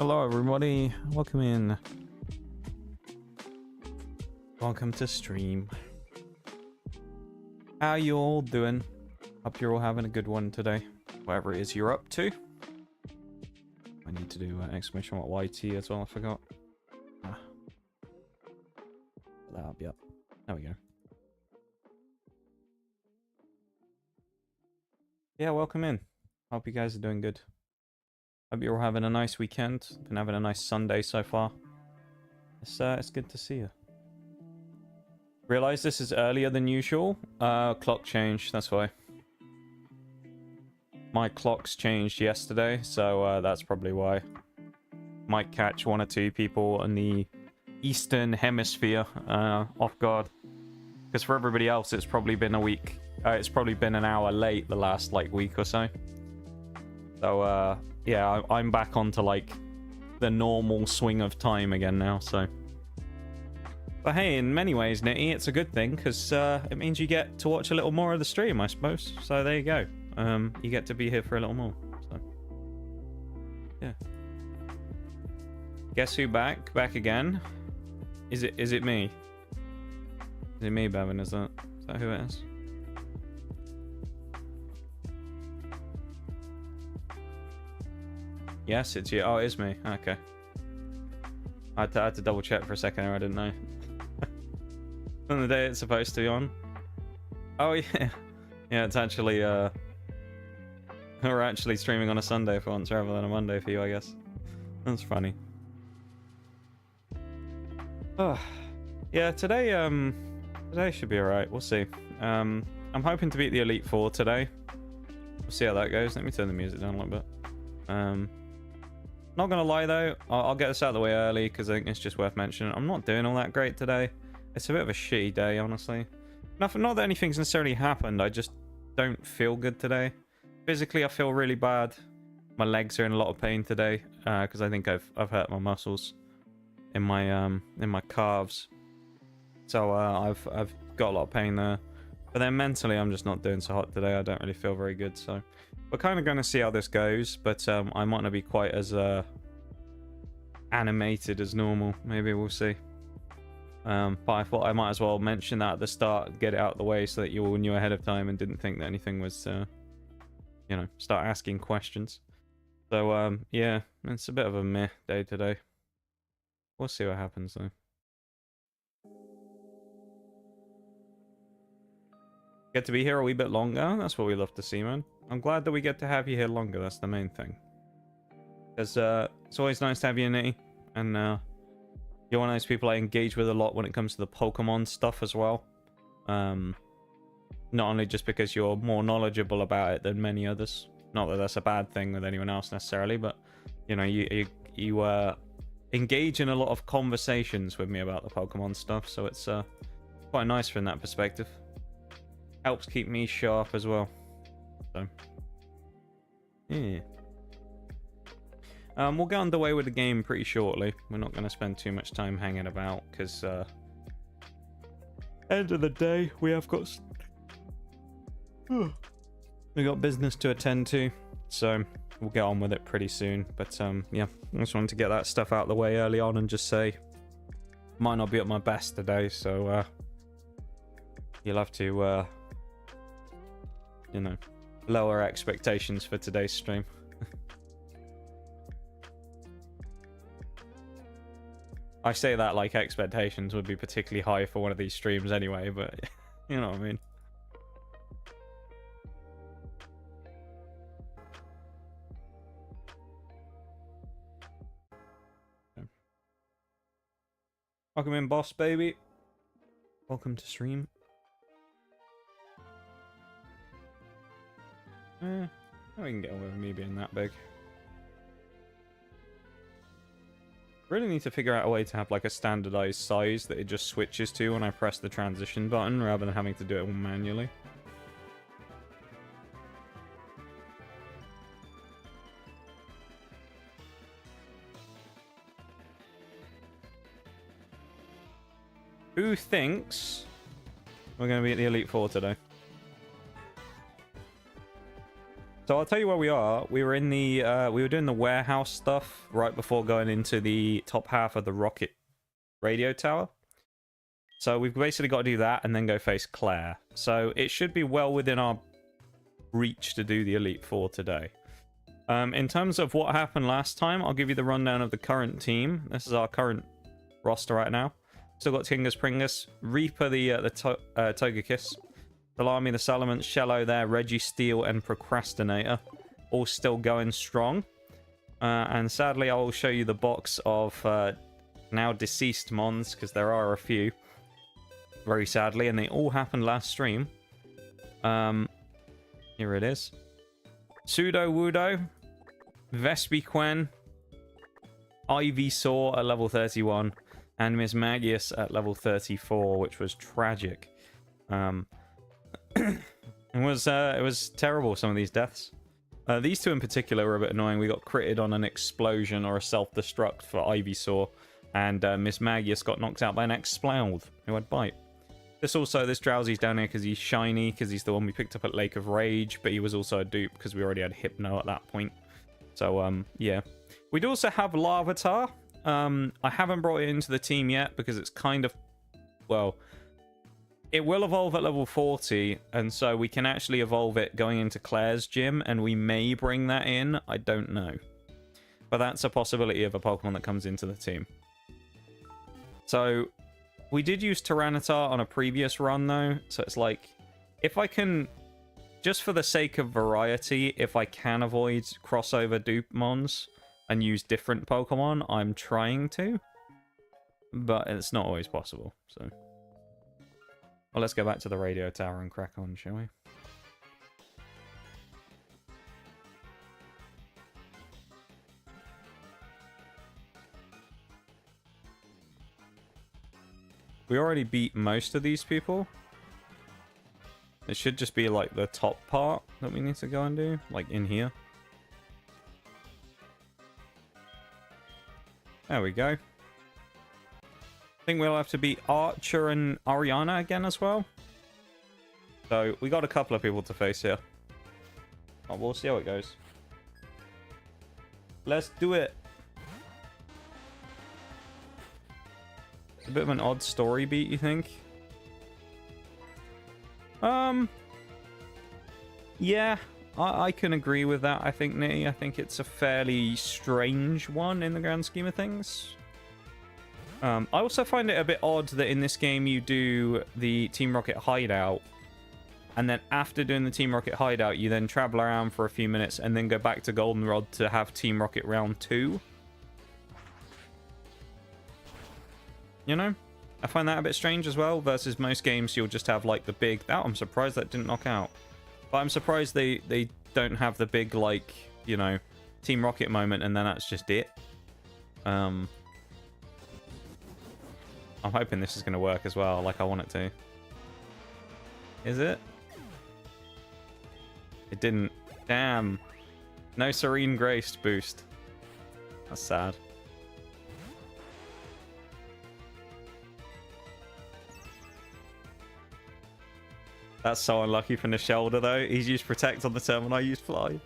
Hello everybody, welcome in. Welcome to stream. How you all doing? Hope you're all having a good one today. Whatever it is you're up to. I need to do an exclamation mark YT as well, I forgot. That'll be up. There we go. Yeah, welcome in. Hope you guys are doing good. Hope you're all having a nice weekend. Been having a nice Sunday so far. It's good to see you. Realize this is earlier than usual. Clock change, that's why. My clocks changed yesterday, so that's probably why. Might catch one or two people in the Eastern Hemisphere off guard. Because for everybody else, it's probably been a week. It's probably been an hour late the last like week or so. So yeah, I'm back onto like the normal swing of time again now, so. But hey, in many ways, Nitty, it's a good thing, because it means you get to watch a little more of the stream, I suppose. So there you go. You get to be here for a little more, so. Yeah. Guess who back? Back again? Is it me? Is it me, Bevan? Is that who it is? Yes, it's you. Oh, it is me. Okay. I had to double check for a second there. I didn't know. On the day it's supposed to be on. Oh, yeah. Yeah, it's actually, we're actually streaming on a Sunday for once rather than a Monday for you, I guess. That's funny. Oh, yeah, today should be alright. We'll see. I'm hoping to beat the Elite Four today. We'll see how that goes. Let me turn the music down a little bit. Not gonna lie though, I'll get this out of the way early because I think it's just worth mentioning. I'm not doing all that great today. It's a bit of a shitty day, honestly. Not that anything's necessarily happened, I just don't feel good today. Physically, I feel really bad. My legs are in a lot of pain today because I think I've hurt my muscles in my calves. So I've got a lot of pain there. But then mentally, I'm just not doing so hot today. I don't really feel very good, so we're kind of going to see how this goes. But I might not be quite as animated as normal. Maybe we'll see. But I thought I might as well mention that at the start, get it out of the way so that you all knew ahead of time and didn't think that anything was, you know, start asking questions. So, yeah, it's a bit of a meh day today. We'll see what happens, though. Get to be here a wee bit longer. That's what we love to see, man. I'm glad that we get to have you here longer. That's the main thing. Because it's always nice to have you, Nitty. And you're one of those people I engage with a lot when it comes to the Pokemon stuff as well. Not only just because you're more knowledgeable about it than many others. Not that that's a bad thing with anyone else necessarily, but you know, engage in a lot of conversations with me about the Pokemon stuff, so it's quite nice from that perspective. Helps keep me sharp as well. So, yeah. We'll get underway with the game pretty shortly. We're not going to spend too much time hanging about, because end of the day, we have got business to attend to, so we'll get on with it pretty soon. But yeah, I just wanted to get that stuff out of the way early on and just say, might not be at my best today, so you'll have to, you know, lower expectations for today's stream. I say that like expectations would be particularly high for one of these streams anyway, but you know what I mean. Welcome in, boss baby. Welcome to stream. We can get away with me being that big. Really need to figure out a way to have like a standardized size that it just switches to when I press the transition button rather than having to do it all manually. Who thinks we're going to be at the Elite Four today? So I'll tell you where we are. We were in the we were doing the warehouse stuff right before going into the top half of the rocket radio tower. So we've basically got to do that and then go face Claire. So it should be well within our reach to do the Elite Four today. In terms of what happened last time, I'll give you the rundown of the current team. This is our current roster right now. Still got Tingus Pringus, Reaper the Togekiss, Salami the Salamence, Shello there, Reggie Steel, and Procrastinator. All still going strong. And sadly, I will show you the box of now deceased Mons, because there are a few. Very sadly, and they all happened last stream. Here it is. Pseudo Wudo, Vespiquen, Ivysaur at level 31, and Miss Magius at level 34, which was tragic. It was terrible, some of these deaths. These two in particular were a bit annoying. We got critted on an explosion or a self-destruct for Ivysaur, and Miss Magius got knocked out by an Exploud, who had Bite. This Drowsy's down here because he's shiny, because he's the one we picked up at Lake of Rage, but he was also a dupe because we already had Hypno at that point. So, yeah. We'd also have Larvitar. I haven't brought it into the team yet because it's kind of, well, it will evolve at level 40, and so we can actually evolve it going into Claire's gym, and we may bring that in. I don't know. But that's a possibility of a Pokemon that comes into the team. So, we did use Tyranitar on a previous run, though, so it's like, if I can, just for the sake of variety, if I can avoid crossover dupe mons and use different Pokemon, I'm trying to. But it's not always possible, so... Well, let's go back to the radio tower and crack on, shall we? We already beat most of these people. It should just be like the top part that we need to go and do, like in here. There we go. I think we'll have to beat Archer and Ariana again as well. So, we got a couple of people to face here. Oh, we'll see how it goes. Let's do it. A bit of an odd story beat, you think? Yeah, I can agree with that, I think, Nitty. I think it's a fairly strange one in the grand scheme of things. I also find it a bit odd that in this game you do the Team Rocket hideout, and then after doing the Team Rocket hideout, you then travel around for a few minutes and then go back to Goldenrod to have Team Rocket round 2. You know? I find that a bit strange as well, versus most games you'll just have like the big... Oh, I'm surprised that didn't knock out. But I'm surprised they don't have the big, like, you know, Team Rocket moment and then that's just it. I'm hoping this is going to work as well, like I want it to. Is it? It didn't. Damn. No Serene Grace boost. That's sad. That's so unlucky from the shoulder, though. He's used Protect on the turn when I used Fly.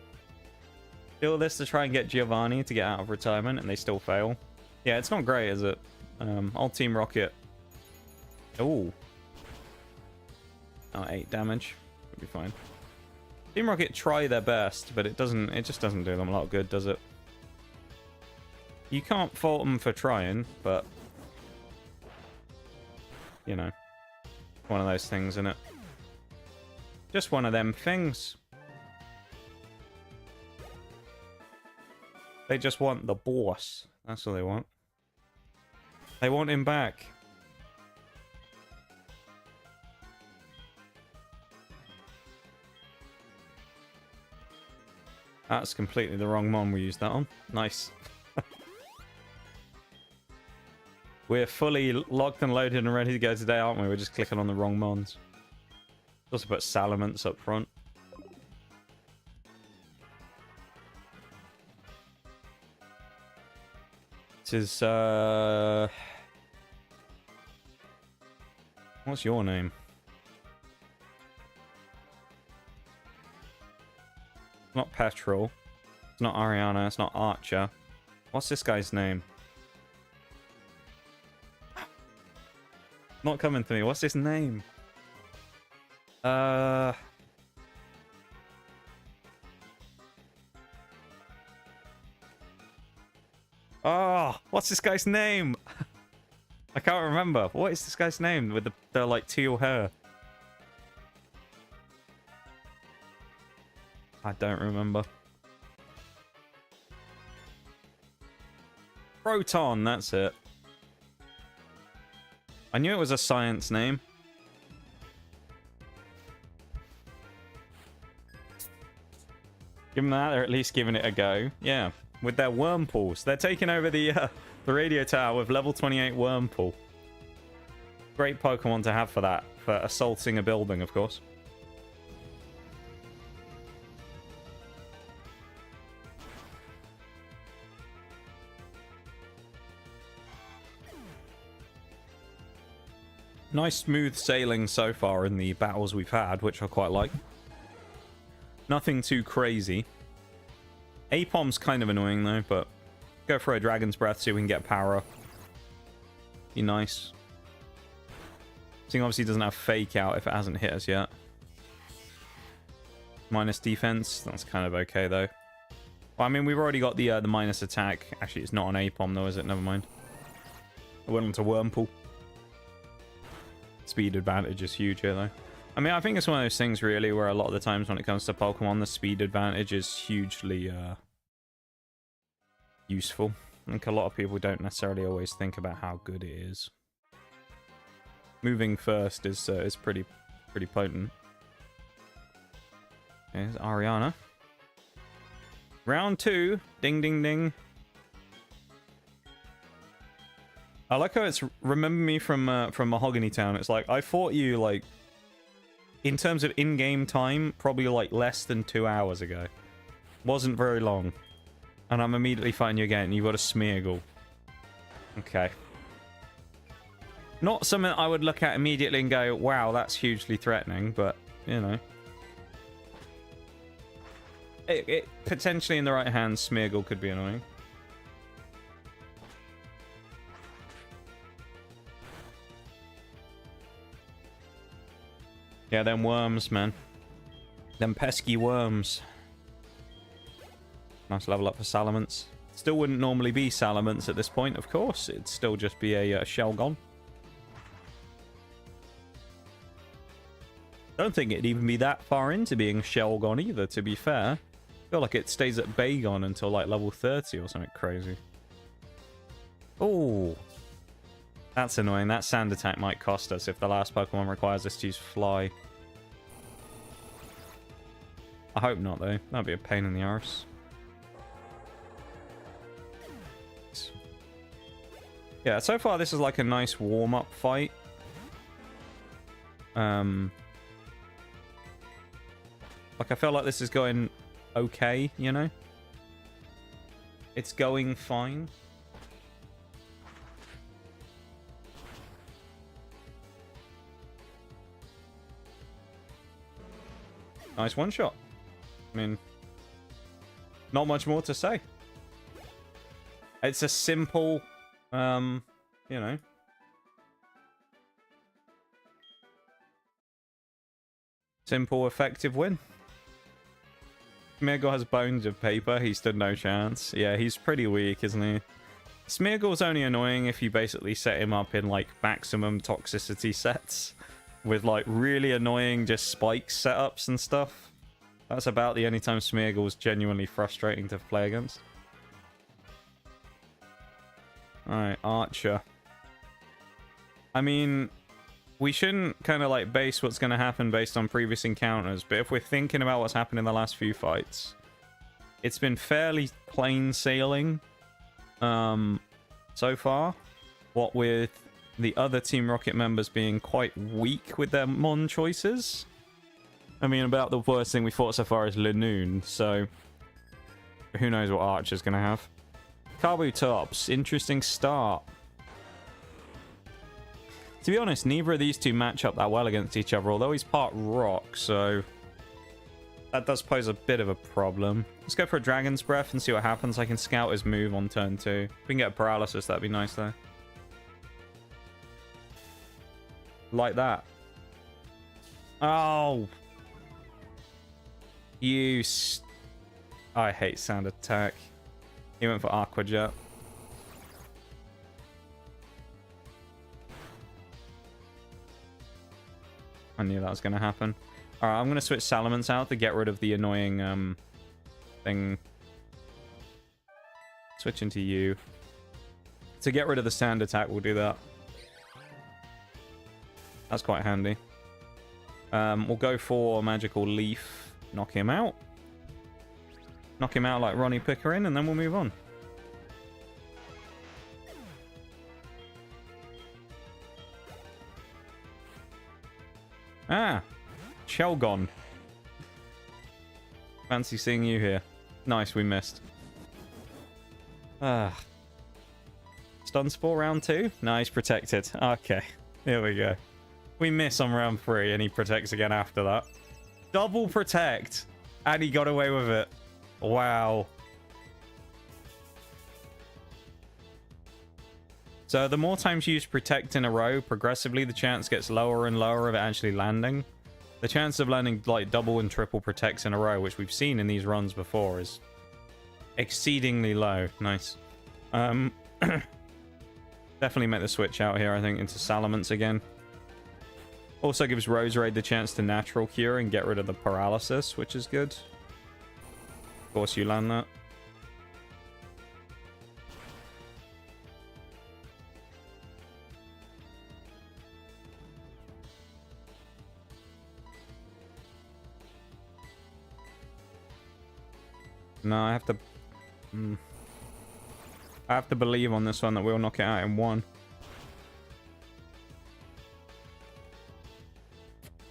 Do all this to try and get Giovanni to get out of retirement, and they still fail. Yeah, it's not great, is it? I'll Team Rocket. Ooh. Oh, 8 damage. It'll be fine. Team Rocket try their best, but it just doesn't do them a lot of good, does it? You can't fault them for trying, but you know, one of those things, isn't it? Just one of them things. They just want the boss. That's all they want. They want him back. That's completely the wrong mon we used that on. Nice. We're fully locked and loaded and ready to go today, aren't we? We're just clicking on the wrong mons. Also put Salamence up front. This is, what's your name? It's not Petrol. It's not Ariana. It's not Archer. What's this guy's name? Not coming to me. What's his name? Oh, what's this guy's name? I can't remember. What is this guy's name with the like teal hair? I don't remember. Proton, that's it. I knew it was a science name. Give them that, they're at least giving it a go. Yeah, with their Wurmpools. They're taking over the radio tower with level 28 Wurmpool. Great Pokemon to have for that, for assaulting a building, of course. Nice smooth sailing so far in the battles we've had, which I quite like. Nothing too crazy. Apom's kind of annoying though, but go for a Dragon's Breath so we can get power up. Be nice. This thing obviously doesn't have Fake Out if it hasn't hit us yet. Minus defense, that's kind of okay though. Well, I mean, we've already got the minus attack. Actually, it's not an Apom though, is it? Never mind. I went on to Wurmpool. Speed advantage is huge here though. I mean, I think it's one of those things really where a lot of the times when it comes to Pokemon, the speed advantage is hugely useful. I think a lot of people don't necessarily always think about how good it is. Moving first is pretty potent. Here's Ariana. Round 2. Ding, ding, ding. I like how it's remember me from Mahogany Town. It's like, I fought you, like, in terms of in-game time, probably, like, less than 2 hours ago. Wasn't very long. And I'm immediately fighting you again. You've got a Smeargle. Okay. Not something I would look at immediately and go, wow, that's hugely threatening, but, you know. It potentially in the right hands, Smeargle could be annoying. Yeah, them worms, man. Them pesky worms. Nice level up for Salamence. Still wouldn't normally be Salamence at this point, of course. It'd still just be a Shelgon. Don't think it'd even be that far into being Shelgon either, to be fair. I feel like it stays at Bagon until like level 30 or something crazy. Oh, that's annoying. That Sand Attack might cost us if the last Pokemon requires us to use Fly. I hope not, though. That'd be a pain in the arse. Yeah, so far this is like a nice warm-up fight. Like I feel like this is going okay, you know? It's going fine. Nice one shot. I mean, not much more to say. It's a simple, you know. Simple, effective win. Smeargle has bones of paper. He stood no chance. Yeah, he's pretty weak, isn't he? Smeargle's only annoying if you basically set him up in, like, maximum toxicity sets. With, like, really annoying just spike setups and stuff. That's about the only time Smeargle's genuinely frustrating to play against. Alright, Archer. I mean, we shouldn't kind of like base what's going to happen based on previous encounters, but if we're thinking about what's happened in the last few fights, it's been fairly plain sailing so far. What with the other Team Rocket members being quite weak with their Mon choices. I mean, about the worst thing we fought so far is Linoon, so who knows what Archer's going to have. Kabutops, interesting start. To be honest, neither of these two match up that well against each other, although he's part rock, so that does pose a bit of a problem. Let's go for a Dragon's Breath and see what happens. I can scout his move on turn 2. If we can get a paralysis, that'd be nice, though. Like that. Oh! I hate Sound Attack. He went for Aqua Jet. I knew that was going to happen. Alright, I'm going to switch Salamence out to get rid of the annoying thing. Switch into you. To get rid of the Sand Attack, we'll do that. That's quite handy. We'll go for Magical Leaf. Knock him out. Knock him out like Ronnie Pickering, and then we'll move on. Ah! Shelgon. Fancy seeing you here. Nice, we missed. Ah. Stun Spore round 2? Nice, protected. Okay, here we go. We miss on round 3, and he protects again after that. Double protect! And he got away with it. Wow. So the more times you use protect in a row, progressively the chance gets lower and lower of it actually landing. The chance of landing like double and triple protects in a row, which we've seen in these runs before, is exceedingly low. Nice. Definitely make the switch out here, I think, into Salamence again. Also gives Roserade the chance to natural cure and get rid of the paralysis, which is good. Of course you land that. No, I have to... I have to believe on this one that we'll knock it out in 1.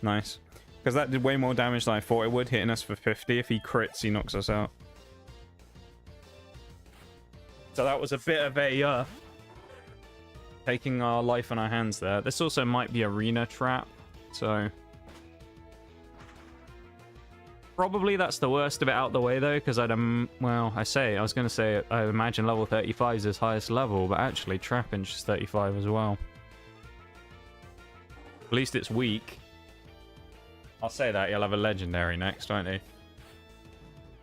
Nice. Because that did way more damage than I thought it would, hitting us for 50. If he crits, he knocks us out. So that was a bit of a... taking our life in our hands there. This also might be Arena Trap, so... Probably that's the worst of it out the way, though, because I'd... well, I was going to say, I imagine level 35 is his highest level, but actually Trapinch is 35 as well. At least it's weak. I'll say that, he'll have a legendary next, won't he?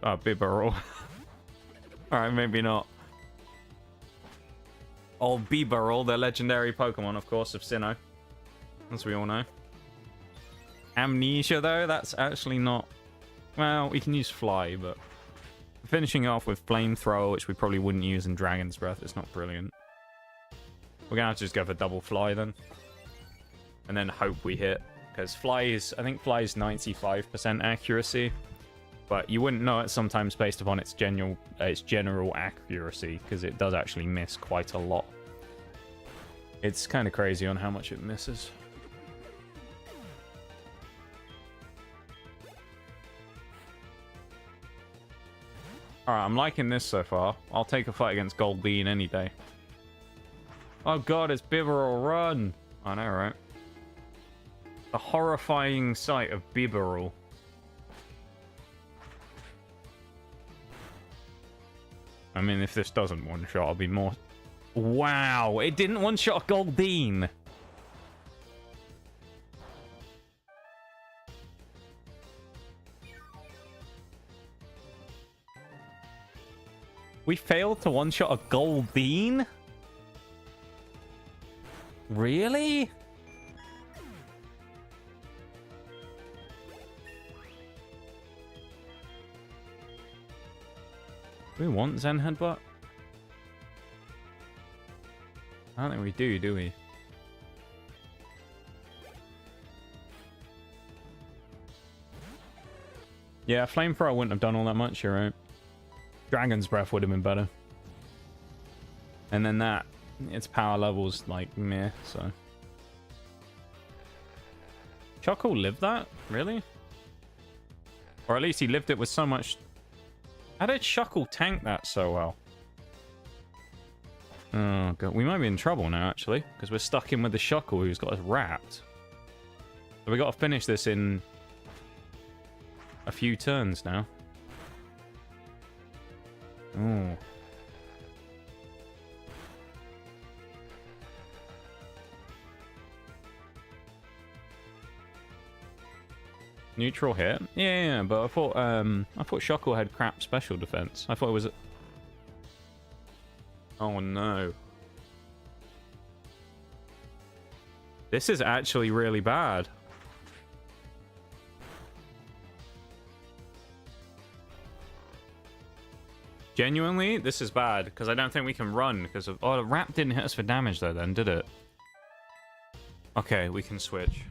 Oh, Bibarel. Alright, maybe not. Oh, Bibarel, the legendary Pokemon, of course, of Sinnoh. As we all know. Amnesia, though, that's actually not... Well, we can use Fly, but... Finishing off with Flamethrower, which we probably wouldn't use in Dragon's Breath, it's not brilliant. We're gonna have to just go for double Fly, then. And then hope we hit. Because Fly is... I think Fly is 95% accuracy. But you wouldn't know it sometimes based upon its general accuracy, because it does actually miss quite a lot. It's kind of crazy on how much it misses. Alright, I'm liking this so far. I'll take a fight against Gold Bean any day. Oh god, it's Bibarel, run! I know, right? The horrifying sight of Bibarel. I mean, if this doesn't one-shot, I'll be more... Wow, it didn't one-shot Gold Bean! We failed to one-shot a Gold Bean? Really? Do we want Zen Headbutt? I don't think we do we? Yeah, Flamethrower wouldn't have done all that much, you're right. Dragon's Breath would have been better. And then that, its power level's like meh, so. Chuckle lived that? Really? Or at least he lived it with so much... How did Shuckle tank that so well? Oh god, we might be in trouble now actually, because we're stuck in with the Shuckle who's got us wrapped. So we got to finish this in a few turns now. Oh. Neutral hit? Yeah, but I thought Shuckle had crap special defense. I thought it was... Oh no. This is actually really bad. Genuinely, this is bad, because I don't think we can run, because of... Oh, the wrap didn't hit us for damage, though, then, did it? Okay, we can switch.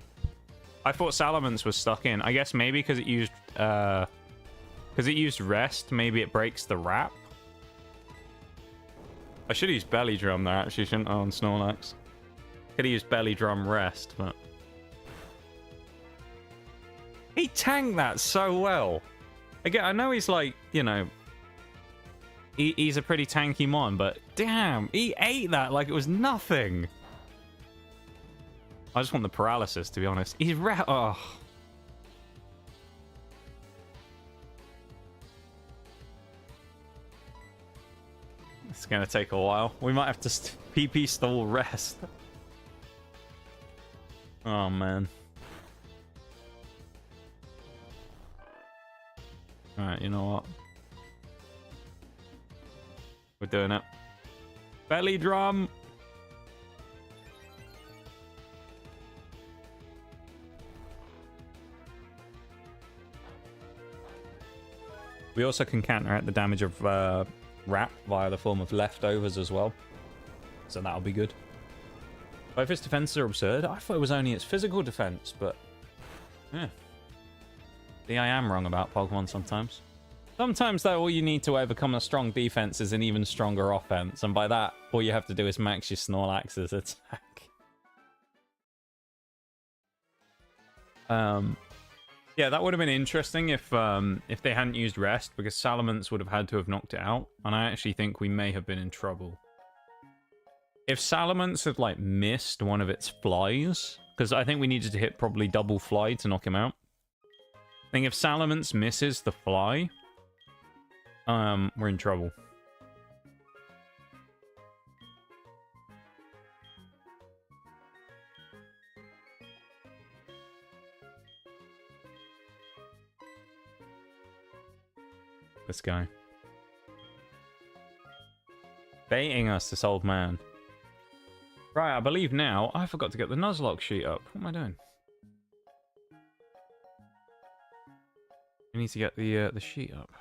I thought Salamence was stuck in. I guess maybe because it used... Because it used Rest, maybe it breaks the wrap. I should use Belly Drum there, actually, shouldn't I, on Snorlax? Could have used Belly Drum Rest, but... He tanked that so well! Again, I know he's like, you know... He's a pretty tanky mon, but damn, he ate that like it was nothing. I just want the paralysis, to be honest. He's oh. It's gonna take a while. We might have to PP stall Rest. Oh man. Alright, you know what? We're doing it. Belly Drum! We also can counteract the damage of Wrap via the form of Leftovers as well. So that'll be good. Both its defenses are absurd. I thought it was only its physical defense, but... Yeah. See, I am wrong about Pokemon sometimes. Sometimes, though, all you need to overcome a strong defense is an even stronger offense. And by that, all you have to do is max your Snorlax's attack. Yeah, that would have been interesting if they hadn't used Rest, because Salamence would have had to have knocked it out. And I actually think we may have been in trouble. If Salamence had, like, missed one of its flies, because I think we needed to hit probably double fly to knock him out. I think if Salamence misses the fly... we're in trouble. This guy. Baiting us, this old man. Right, I believe now... I forgot to get the Nuzlocke sheet up. What am I doing? I need to get the sheet up.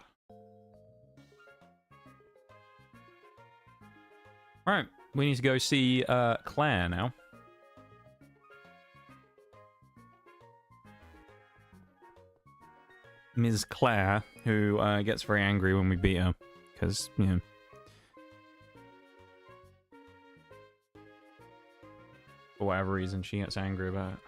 Alright, we need to go see Claire now. Ms. Claire, who gets very angry when we beat her. Because, you know... For whatever reason, she gets angry about it.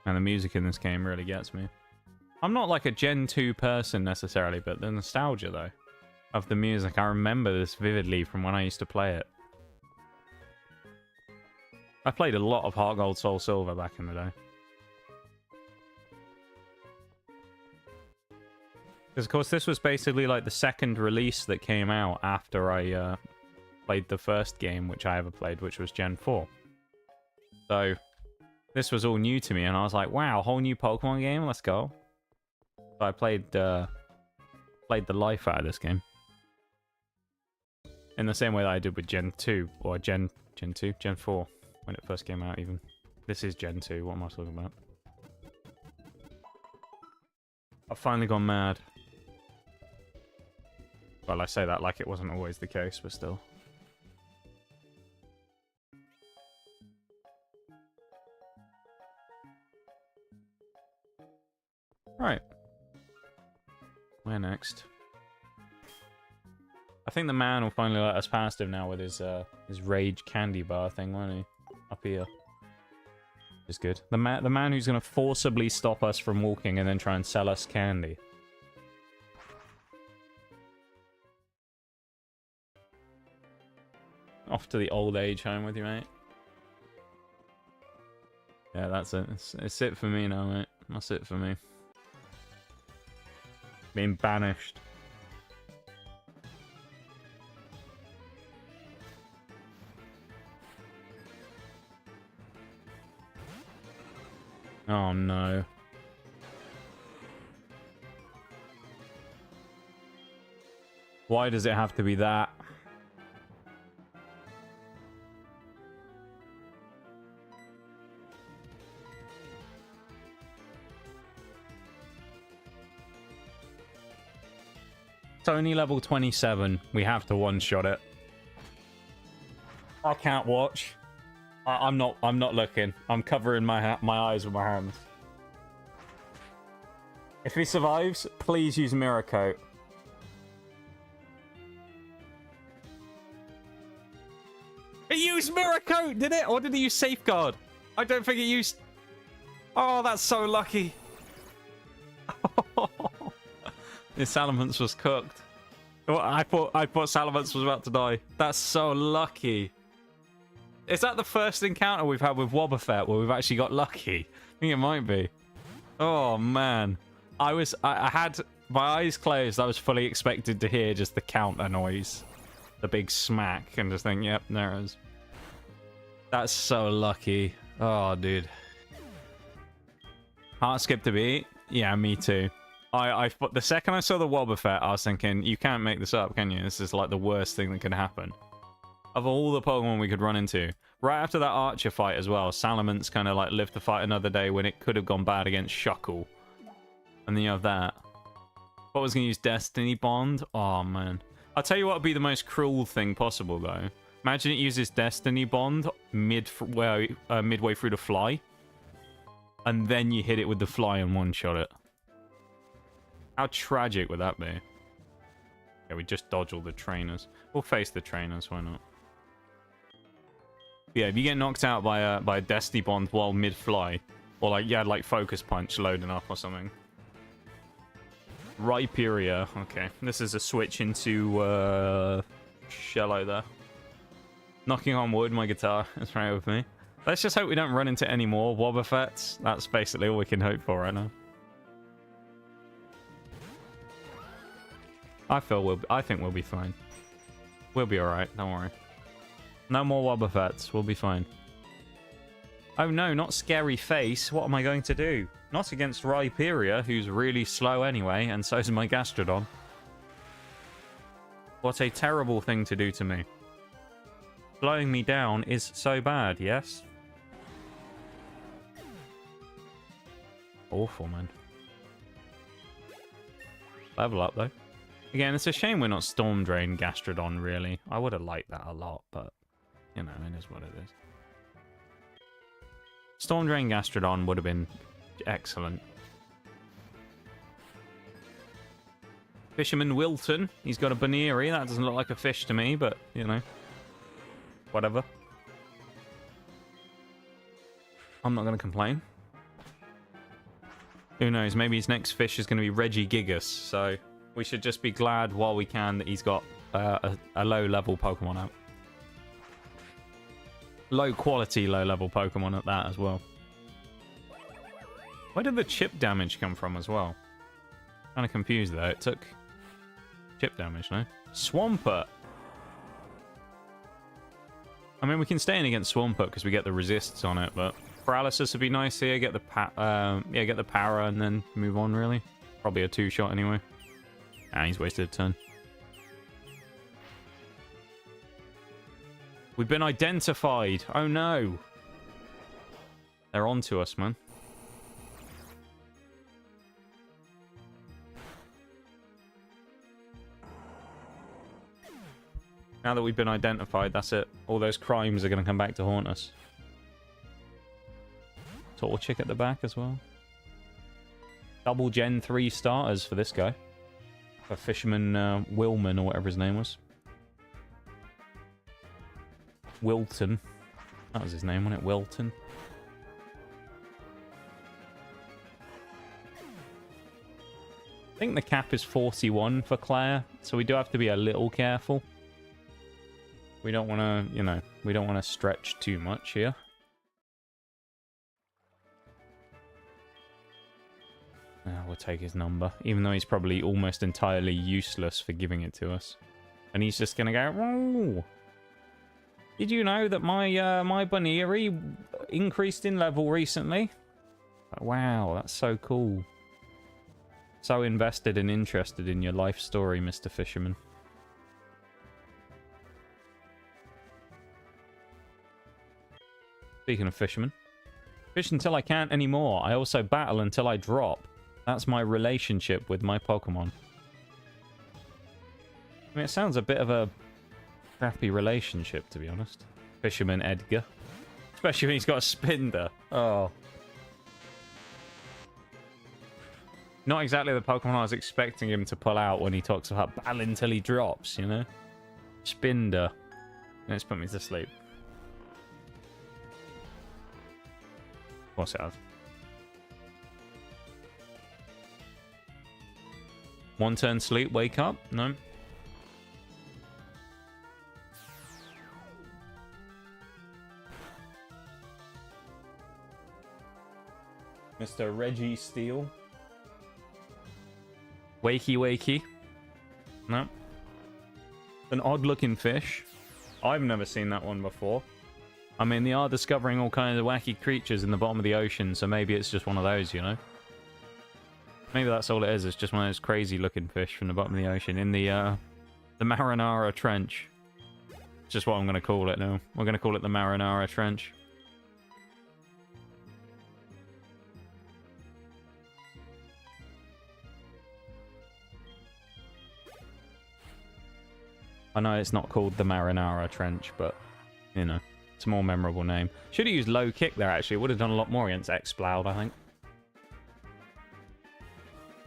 And the music in this game really gets me. I'm not like a Gen 2 person necessarily, but the nostalgia, though, of the music. I remember this vividly from when I used to play it. I played a lot of Heart Gold, Soul Silver back in the day. Because, of course, this was basically like the second release that came out after I played the first game, which I ever played, which was Gen 4. So this was all new to me, and I was like, wow, whole new Pokemon game, let's go. So I played the life out of this game. In the same way that I did with Gen 2, or Gen 4, when it first came out even. This is Gen 2, what am I talking about? I've finally gone mad. Well, I say that like it wasn't always the case, but still. Right. Where next? I think the man will finally let us past him now with his rage candy bar thing, won't he? Up here. Is good. The man who's going to forcibly stop us from walking and then try and sell us candy. Off to the old age home with you, mate. Yeah, that's it. It's it for me now, mate. That's it for me. Being banished. Oh no. Why does it have to be that? It's only level 27. We have to one-shot it. I can't watch. I'm not looking. I'm covering my eyes with my hands. If he survives, please use Mirror Coat. He used Mirror Coat, did it? Or did he use Safeguard? I don't think he used... Oh, that's so lucky. His Salamence was cooked. Well, I thought Salamence was about to die. That's so lucky. Is that the first encounter we've had with Wobbuffet where we've actually got lucky? I think it might be. Oh man, I had my eyes closed. I was fully expected to hear just the counter noise, the big smack, and just think, yep, there it is. That's so lucky. Oh, dude. Heart skipped a beat. Yeah, me too. The second I saw the Wobbuffet, I was thinking, you can't make this up, can you? This is like the worst thing that could happen. Of all the Pokemon we could run into. Right after that Archer fight as well, Salamence kind of like lived to fight another day when it could have gone bad against Shuckle. And then you have that. What was going to use Destiny Bond? Oh, man. I'll tell you what would be the most cruel thing possible, though. Imagine it uses Destiny Bond midway through the fly. And then you hit it with the fly and one-shot it. How tragic would that be? Yeah, we just dodge all the trainers. We'll face the trainers, why not? Yeah, if you get knocked out by a Destiny Bond while mid-fly, or like, yeah, like Focus Punch loading up or something. Rhyperior. Okay, this is a switch into Shello there. Knocking on wood, my guitar is right with me. Let's just hope we don't run into any more Wobbuffets. That's basically all we can hope for right now. I think we'll be fine. We'll be alright, don't worry. No more Wobbuffets, we'll be fine. Oh no, not Scary Face. What am I going to do? Not against Rhyperior, who's really slow anyway, and so is my Gastrodon. What a terrible thing to do to me. Slowing me down is so bad, yes? Awful, man. Level up, though. Again, it's a shame we're not Storm Drain Gastrodon, really. I would have liked that a lot, but, you know, it is what it is. Storm Drain Gastrodon would have been excellent. Fisherman Wilton. He's got a Baneri. That doesn't look like a fish to me, but, you know. Whatever. I'm not going to complain. Who knows? Maybe his next fish is going to be Regigigas. So we should just be glad while we can that he's got a low-level Pokemon out. Low-quality, low-level Pokemon at that as well. Where did the chip damage come from as well? Kind of confused though. It took chip damage, no? Swampert. I mean, we can stay in against Swampert because we get the resists on it, but Paralysis would be nice here. Get the get the Para and then move on. Really, probably a 2-shot anyway. Ah, he's wasted a turn. We've been identified. Oh no, they're onto us, man. Now that we've been identified, that's it. All those crimes are going to come back to haunt us. Total Chick at the back as well. Double Gen 3 starters for this guy. For Fisherman Wilman, or whatever his name was. Wilton. That was his name, wasn't it? Wilton. I think the cap is 41 for Claire, so we do have to be a little careful. We don't want to, you know, we don't want to stretch too much here. We'll take his number, even though he's probably almost entirely useless for giving it to us. And he's just going to go, whoa! Did you know that my my Baneri increased in level recently? Wow, that's so cool. So invested and interested in your life story, Mr. Fisherman. Speaking of fishermen, fish until I can't anymore. I also battle until I drop. That's my relationship with my Pokemon. I mean, it sounds a bit of a crappy relationship, to be honest. Fisherman Edgar. Especially when he's got a Spinder. Oh. Not exactly the Pokemon I was expecting him to pull out when he talks about battle until he drops, you know? Spinder. Let's put me to sleep. Of course it has. One turn sleep, wake up? No. Mr. Reggie Steele. Wakey wakey. No. An odd looking fish. I've never seen that one before. I mean, they are discovering all kinds of wacky creatures in the bottom of the ocean, so maybe it's just one of those, you know? Maybe that's all it is. It's just one of those crazy-looking fish from the bottom of the ocean in the Marinara Trench. It's just what I'm going to call it now. We're going to call it the Marinara Trench. I know it's not called the Marinara Trench, but, you know. It's a more memorable name. Should have used low kick there, actually. It would have done a lot more against Exploud, I think.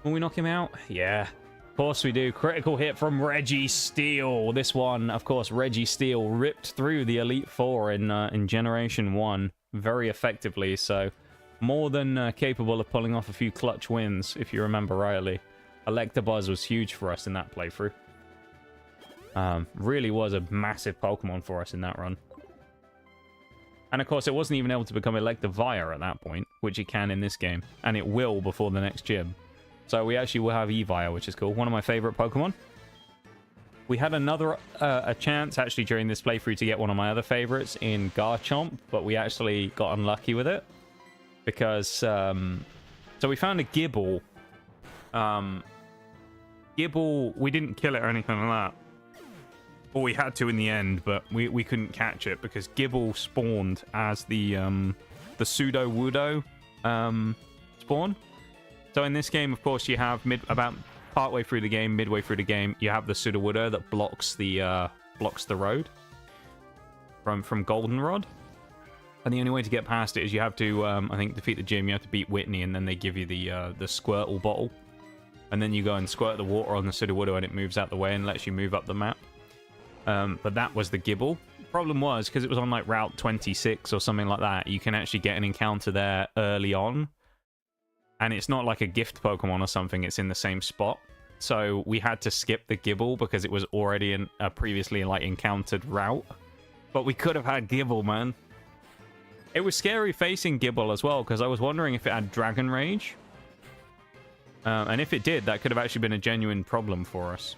Will we knock him out? Yeah. Of course we do. Critical hit from Reggie Steele. This one, of course, Reggie Steele ripped through the Elite Four in Generation 1 very effectively. So, more than capable of pulling off a few clutch wins, if you remember rightly. Electabuzz was huge for us in that playthrough. Really was a massive Pokemon for us in that run. And of course, it wasn't even able to become Electivire at that point, which it can in this game. And it will before the next gym. So we actually will have Evire, which is cool. One of my favorite Pokemon. We had another a chance, actually, during this playthrough to get one of my other favorites in Garchomp, but we actually got unlucky with it. Because, so we found a Gibble. Gibble, we didn't kill it or anything like that. Well, we had to in the end, but we couldn't catch it because Gibble spawned as the Pseudo-Wudo spawn. So in this game, of course, you have about partway through the game, midway through the game, you have the Sudowoodo that blocks the road from Goldenrod. And the only way to get past it is you have to, I think, defeat the gym. You have to beat Whitney, and then they give you the Squirtle bottle. And then you go and squirt the water on the Sudowoodo, and it moves out the way and lets you move up the map. But that was the Gibble. The problem was, because it was on like Route 26 or something like that, you can actually get an encounter there early on. And it's not like a gift Pokemon or something, it's in the same spot. So we had to skip the Gibble because it was already in a previously like encountered route. But we could have had Gibble, man. It was scary facing Gibble as well, because I was wondering if it had Dragon Rage. And if it did, that could have actually been a genuine problem for us.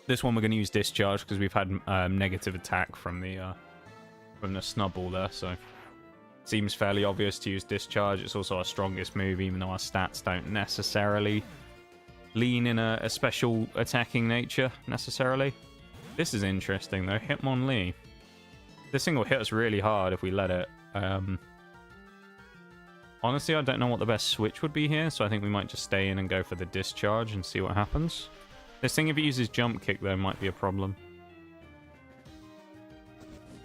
This one we're going to use Discharge, because we've had negative attack from the Snubbull there, so... Seems fairly obvious to use Discharge. It's also our strongest move, even though our stats don't necessarily lean in a special attacking nature, necessarily. This is interesting, though. Hitmonlee. This thing will hit us really hard if we let it. Honestly, I don't know what the best switch would be here, so I think we might just stay in and go for the Discharge and see what happens. This thing, if it uses Jump Kick, though, might be a problem.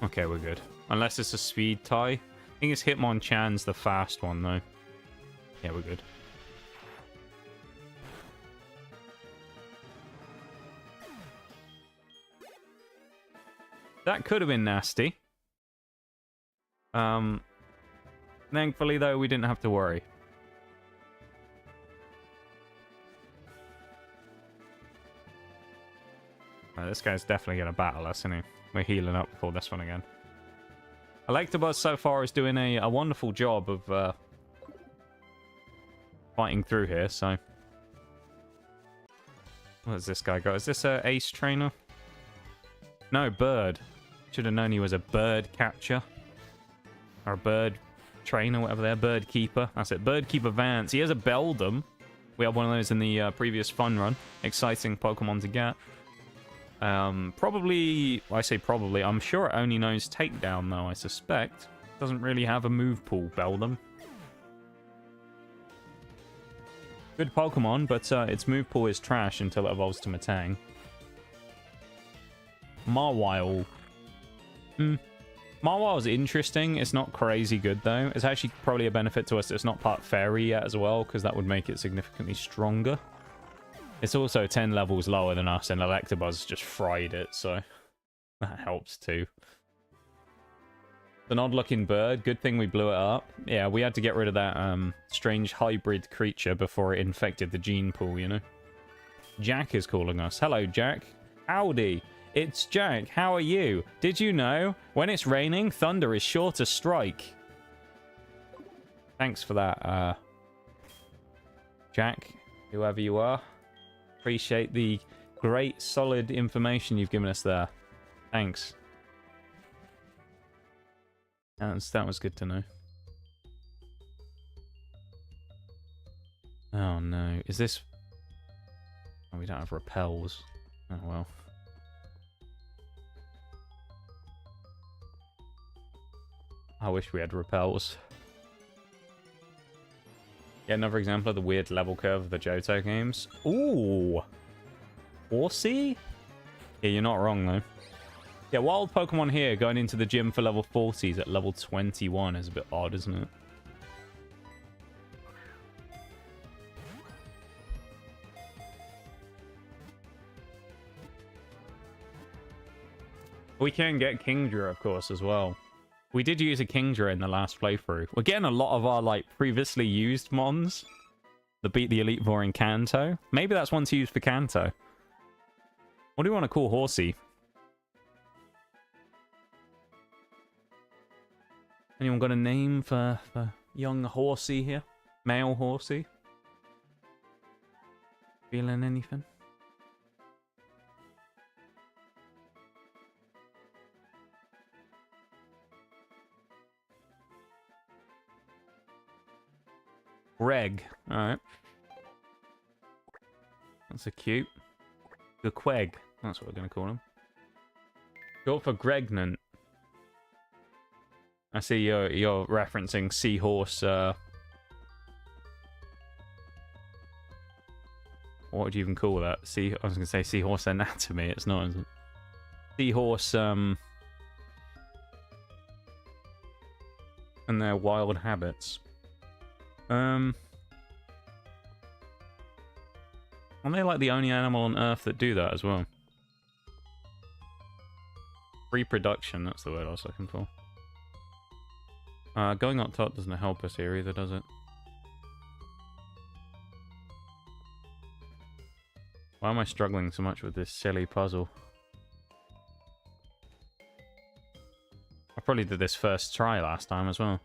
Okay, we're good. Unless it's a speed tie. I think it's Hitmonchan's the fast one, though. Yeah, we're good. That could have been nasty. Thankfully, though, we didn't have to worry. This guy's definitely going to battle us, isn't he? We're healing up before this one again. Electabuzz so far is doing a wonderful job of fighting through here, so... What has this guy got? Is this a Ace Trainer? No, Bird. Should have known he was a Bird Catcher. Or a Bird Trainer, whatever they're. Bird Keeper. That's it. Bird Keeper Vance. He has a Beldum. We had one of those in the previous fun run. Exciting Pokemon to get. Probably, I say probably, I'm sure it only knows Takedown, though, I suspect. Doesn't really have a move pool, Beldum. Good Pokemon, but its move pool is trash until it evolves to Metang. Mawile. Mawile is interesting. It's not crazy good, though. It's actually probably a benefit to us that it's not part Fairy yet as well, because that would make it significantly stronger. It's also 10 levels lower than us, and Electabuzz just fried it, so that helps too. An odd-looking bird. Good thing we blew it up. Yeah, we had to get rid of that strange hybrid creature before it infected the gene pool, you know? Jack is calling us. Hello, Jack. Howdy. It's Jack. How are you? Did you know? When it's raining, thunder is sure to strike. Thanks for that, Jack, whoever you are. Appreciate the great, solid information you've given us there. Thanks. That was good to know. Oh no. Is this... Oh, we don't have repels. Oh well. I wish we had repels. Yeah, another example of the weird level curve of the Johto games. Ooh! Horsey? Yeah, you're not wrong, though. Yeah, wild Pokemon here going into the gym for level 40s at level 21 is a bit odd, isn't it? We can get Kingdra, of course, as well. We did use a Kingdra in the last playthrough. We're getting a lot of our, like, previously used mons that beat the Elite Four in Kanto. Maybe that's one to use for Kanto. What do you want to call Horsey? Anyone got a name for young Horsey here? Male Horsey? Feeling anything? Greg. Alright. That's a cute. Queg. That's what we're going to call him. Short for Gregnant. I see you're referencing Seahorse. What would you even call that? I was going to say Seahorse Anatomy. It's not, is it? Seahorse, and their wild habits. Aren't they like the only animal on Earth that do that as well? Reproduction, that's the word I was looking for. Going up top doesn't help us here either, does it? Why am I struggling so much with this silly puzzle? I probably did this first try last time as well.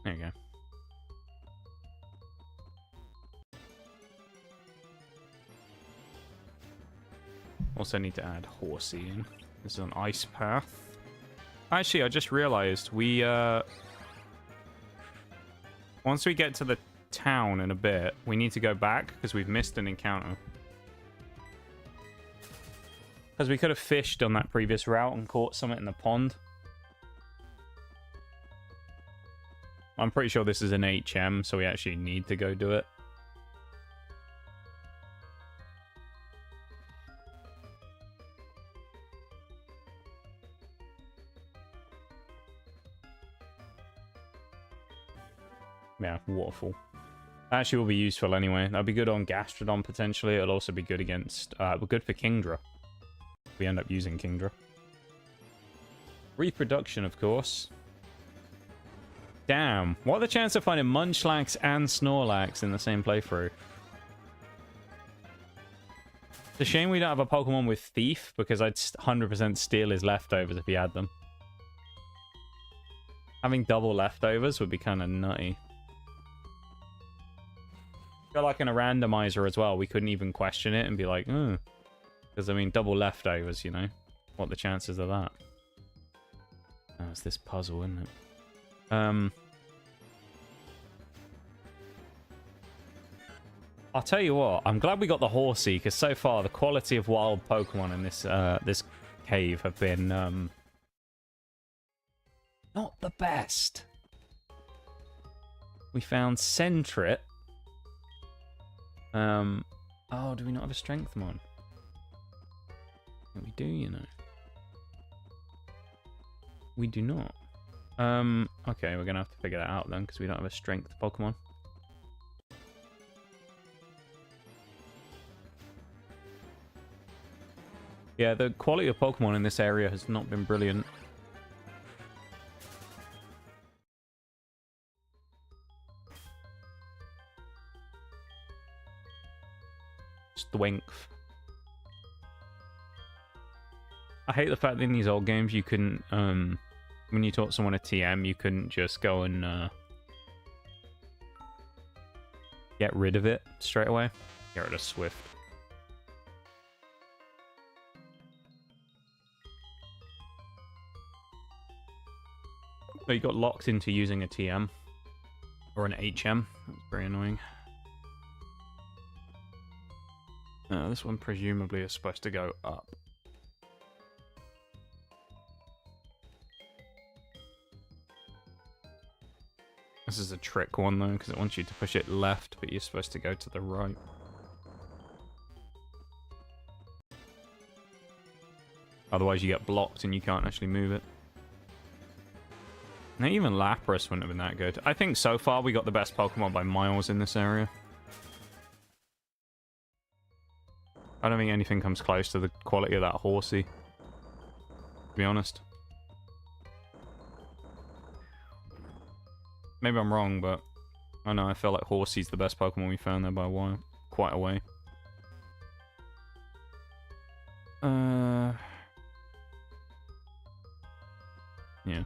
There you go. Also need to add horsey in. This is an ice path. Actually, I just realized we, once we get to the town in a bit, we need to go back because we've missed an encounter. Because we could have fished on that previous route and caught something in the pond. I'm pretty sure this is an HM, so we actually need to go do it. Yeah, waterfall. Actually will be useful anyway. That'll be good on Gastrodon potentially. It'll also be good against... good for Kingdra. We end up using Kingdra. Reproduction, of course. Damn. What are the chances of finding Munchlax and Snorlax in the same playthrough? It's a shame we don't have a Pokemon with Thief, because I'd 100% steal his leftovers if he had them. Having double leftovers would be kind of nutty. I feel like in a randomizer as well, we couldn't even question it and be like, oh. Because, I mean, double leftovers, you know? What are the chances of that? Oh, it's this puzzle, isn't it? I'll tell you what, I'm glad we got the horsey, because so far the quality of wild Pokemon in this this cave have been not the best. We found Sentret. Oh, do we not have a strength mon? We do, you know. We do not. Okay, we're gonna have to figure that out then, because we don't have a strength Pokemon. Yeah, the quality of Pokemon in this area has not been brilliant. Thwinkf. I hate the fact that in these old games you couldn't, when you taught someone a TM, you couldn't just go and get rid of it straight away. Get rid of Swift. So you got locked into using a TM or an HM. That's very annoying. This one presumably is supposed to go up. This is a trick one though, because it wants you to push it left, but you're supposed to go to the right. Otherwise you get blocked and you can't actually move it. Now, even Lapras wouldn't have been that good. I think so far we got the best Pokemon by miles in this area. I don't think anything comes close to the quality of that horsey, to be honest. Maybe I'm wrong, but I know I feel like horsey's the best Pokemon we found there by a while. Quite a way. Yeah.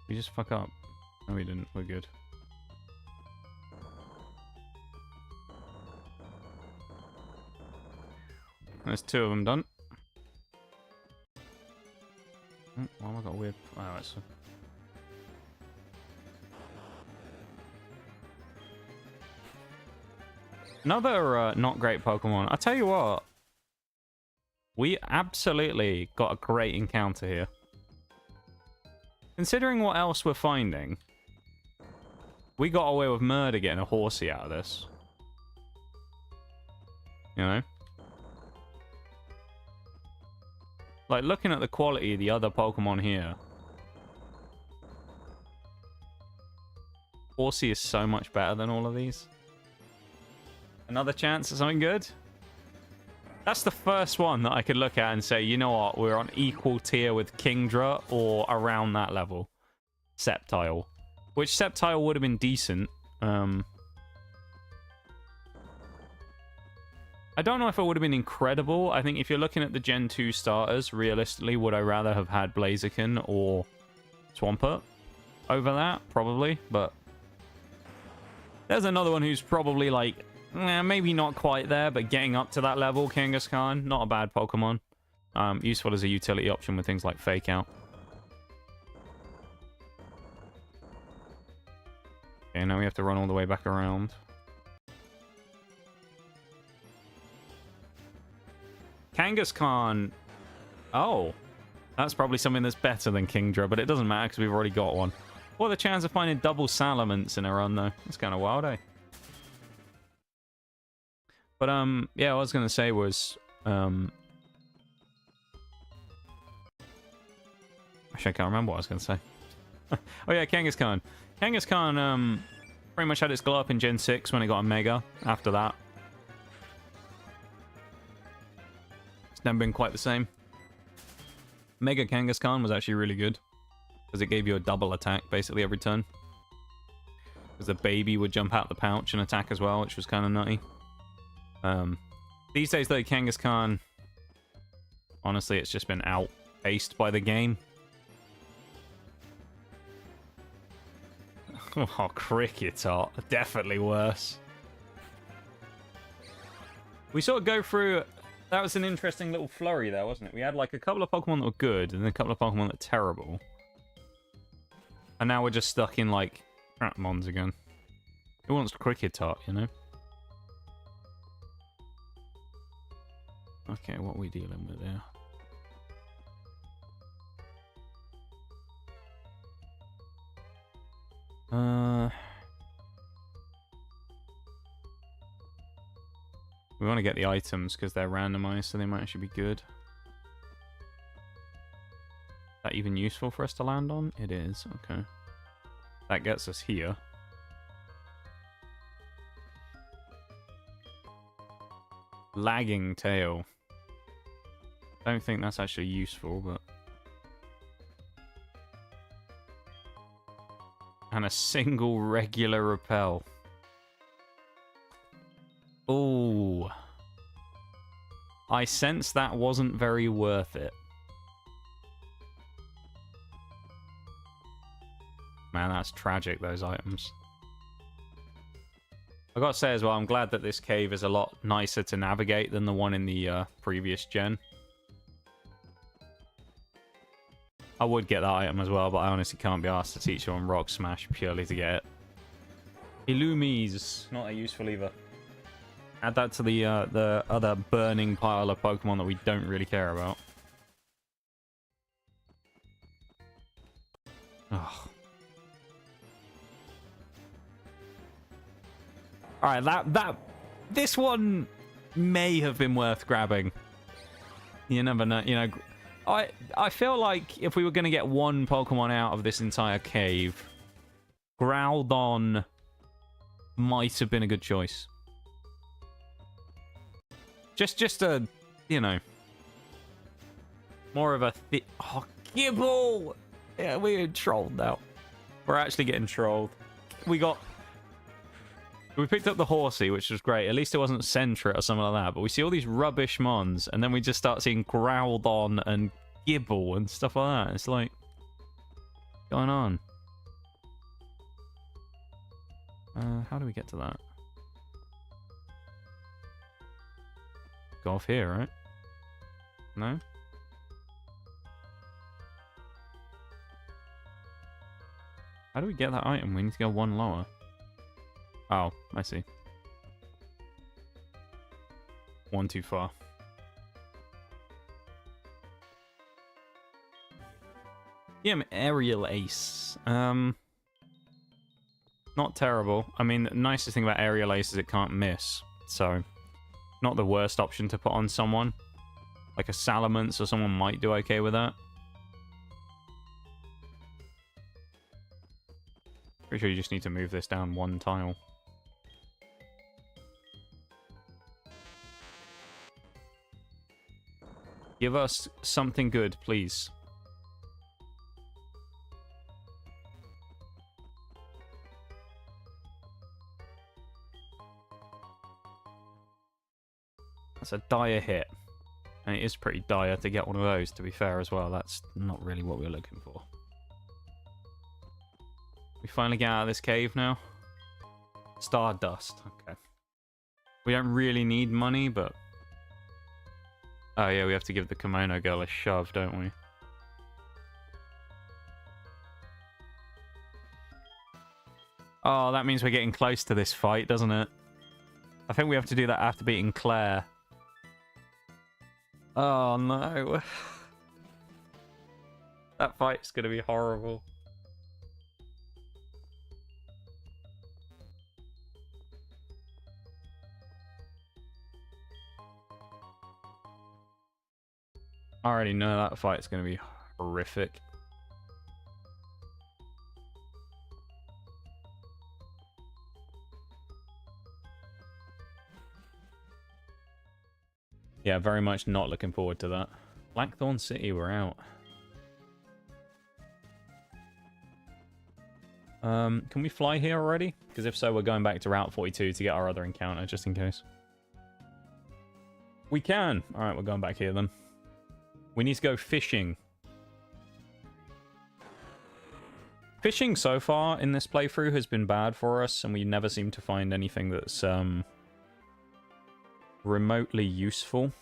We just fuck up. No, we didn't. We're good. There's two of them done. Why have I got a weird... Oh, it's... Another not great Pokemon. I'll tell you what. We absolutely got a great encounter here. Considering what else we're finding, we got away with murder getting a horsey out of this. You know? Like, looking at the quality of the other Pokemon here. Horsey is so much better than all of these. Another chance at something good? That's the first one that I could look at and say, you know what, we're on equal tier with Kingdra or around that level. Sceptile. Which Sceptile would have been decent. I don't know if it would have been incredible. I think if you're looking at the Gen 2 starters, realistically, would I rather have had Blaziken or Swampert over that? Probably, but... There's another one who's probably, like, maybe not quite there, but getting up to that level. Kangaskhan, not a bad Pokemon. Useful as a utility option with things like Fake Out. Okay, now we have to run all the way back around. Kangaskhan. Oh. That's probably something that's better than Kingdra, but it doesn't matter because we've already got one. What are the chances of finding double Salamence in a run, though? It's kind of wild, eh? But, yeah, what I was going to say was, actually, I can't remember what I was going to say. Oh, yeah, Kangaskhan. Kangaskhan, pretty much had its glow up in Gen 6 when it got a Mega. After that, it's never been quite the same. Mega Kangaskhan was actually really good, because it gave you a double attack, basically, every turn. Because the baby would jump out the pouch and attack as well, which was kind of nutty. These days, though, Kangaskhan, honestly, it's just been outpaced by the game. Oh, Cricketot. Definitely worse. We sort of go through... That was an interesting little flurry there, wasn't it? We had, like, a couple of Pokemon that were good, and then a couple of Pokemon that were terrible. And now we're just stuck in, like, Crapmons again. Who wants Cricketot, you know? Okay, what are we dealing with here? We want to get the items because they're randomized, so they might actually be good. Is that even useful for us to land on? It is, okay. That gets us here. Lagging tail. Don't think that's actually useful, but... And a single regular repel. Ooh. I sense that wasn't very worth it. Man, that's tragic, those items. I gotta say as well, I'm glad that this cave is a lot nicer to navigate than the one in the previous gen. I would get that item as well, but I honestly can't be asked to teach you on Rock Smash purely to get it. Illumise, not that useful either. Add that to the other burning pile of Pokemon that we don't really care about. Oh. Alright, this one may have been worth grabbing. You never know, you know. I feel like if we were going to get one Pokemon out of this entire cave, Groudon might have been a good choice. Just a, you know, more of a oh, Gibble! Yeah, we're trolled now. We're actually getting trolled. We picked up the Horsey, which was great. At least it wasn't Sentret or something like that. But we see all these rubbish mons, and then we just start seeing Groudon and Gibble and stuff like that. It's like, what's going on? How do we get to that? Go off here, right? No? How do we get that item? We need to go one lower. Oh, I see. One too far. Yeah, I'm aerial ace. Not terrible. I mean, the nicest thing about aerial ace is it can't miss. So, not the worst option to put on someone. Like a Salamence or someone might do okay with that. Pretty sure you just need to move this down one tile. Give us something good, please. That's a dire hit. And it is pretty dire to get one of those, to be fair as well. That's not really what we were looking for. We finally get out of this cave now. Stardust. Okay. We don't really need money, but... Oh yeah, we have to give the kimono girl a shove, don't we? Oh, that means we're getting close to this fight, doesn't it? I think we have to do that after beating Claire. Oh no. That fight's gonna be horrible. I already know that fight's gonna be horrific. Yeah, very much not looking forward to that. Blackthorn City, we're out. Can we fly here already? Because if so, we're going back to Route 42 to get our other encounter, just in case. We can! Alright, we're going back here then. We need to go fishing. Fishing so far in this playthrough has been bad for us, and we never seem to find anything that's, remotely useful.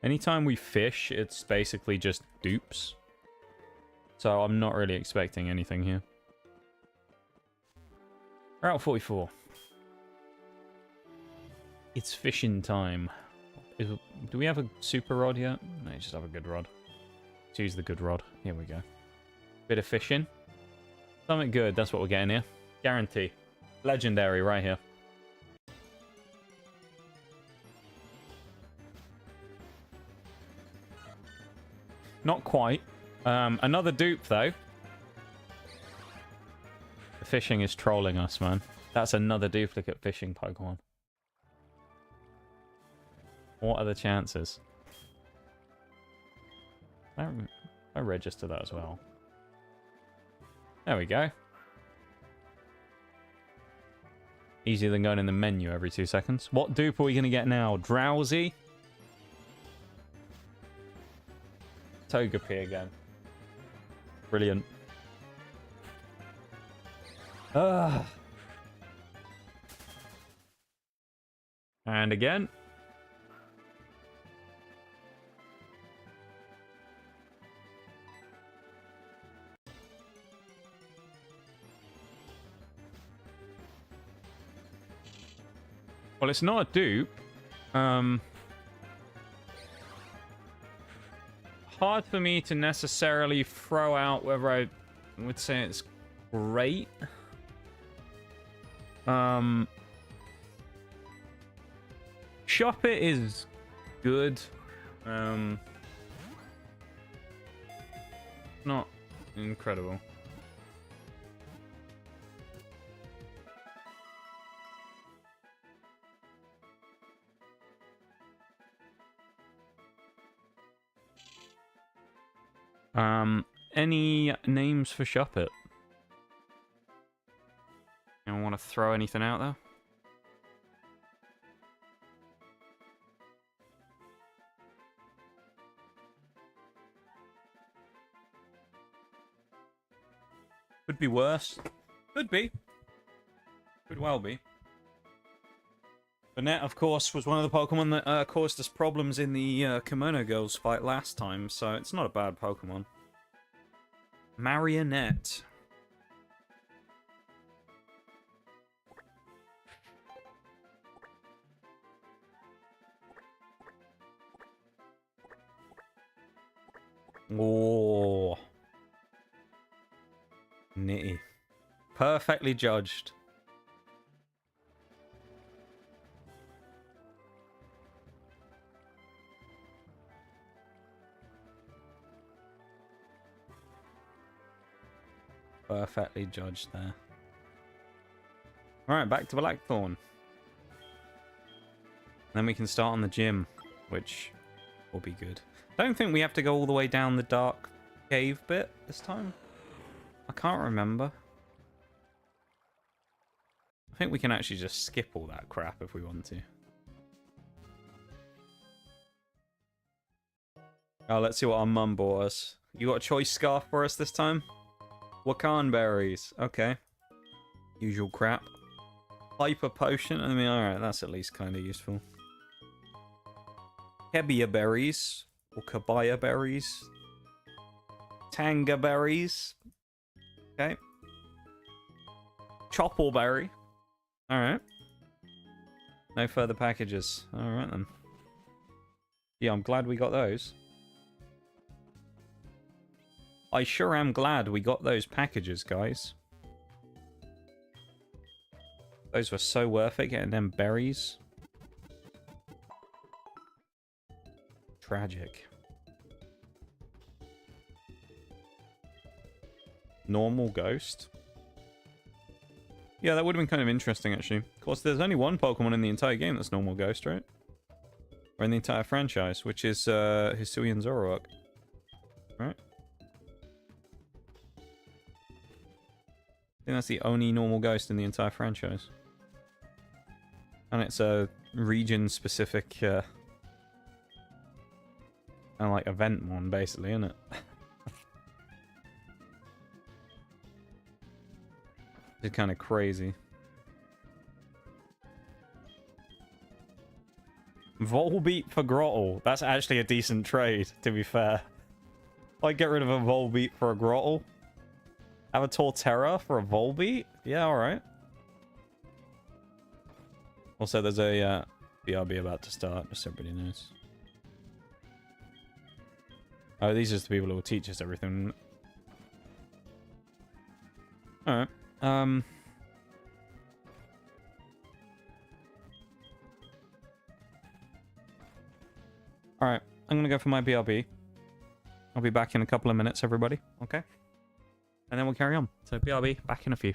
Anytime we fish, it's basically just dupes. So I'm not really expecting anything here. Route 44. It's fishing time. Do we have a super rod yet? No, you just have a good rod. Let's use the good rod. Here we go. Bit of fishing. Something good, that's what we're getting here. Guarantee. Legendary right here. Not quite. Another dupe, though. The fishing is trolling us, man. That's another duplicate fishing Pokemon. What are the chances? I register that as well. There we go. Easier than going in the menu every 2 seconds. What dupe are we going to get now? Drowsy? Togepi again. Brilliant. Ugh. And again. Well, it's not a dupe. Hard for me to necessarily throw out whether I would say it's great. Shop It is good. Not incredible. Any names for Shop It? Anyone want to throw anything out there? Could be worse. Could be. Could well be. Banette, of course, was one of the Pokemon that caused us problems in the Kimono Girls fight last time, so it's not a bad Pokemon. Marionette. Oh. Nitty. Perfectly judged. Perfectly judged there. Alright, back to Blackthorn. Then we can start on the gym, which will be good. Don't think we have to go all the way down the dark cave bit this time. I can't remember. I think we can actually just skip all that crap if we want to. Oh, let's see what our mum bought us. You got a choice scarf for us this time? Wakan berries. Okay. Usual crap. Hyper potion. I mean, alright, that's at least kind of useful. Hebia berries. Or kabaya berries. Tanga berries. Okay. Choppleberry. Alright. No further packages. Alright then. Yeah, I'm glad we got those. I sure am glad we got those packages, guys. Those were so worth it, getting them berries. Tragic. Normal ghost. Yeah, that would have been kind of interesting, actually. Of course, there's only one Pokemon in the entire game that's normal ghost, right? Or in the entire franchise, which is Hisuian Zoroark. Right? I think that's the only normal ghost in the entire franchise. And it's a region-specific, kind of like event one, basically, isn't it? It's kind of crazy. Volbeat for Grottle. That's actually a decent trade, to be fair. I'd get rid of a Volbeat for a Grottle. Have a Torterra for a Volbeat? Yeah, alright. Also, there's a BRB about to start, just so everybody knows. Oh, these are just the people who will teach us everything. Alright. Alright, I'm gonna go for my BRB. I'll be back in a couple of minutes, everybody. Okay? And then we'll carry on. So BRB, back in a few.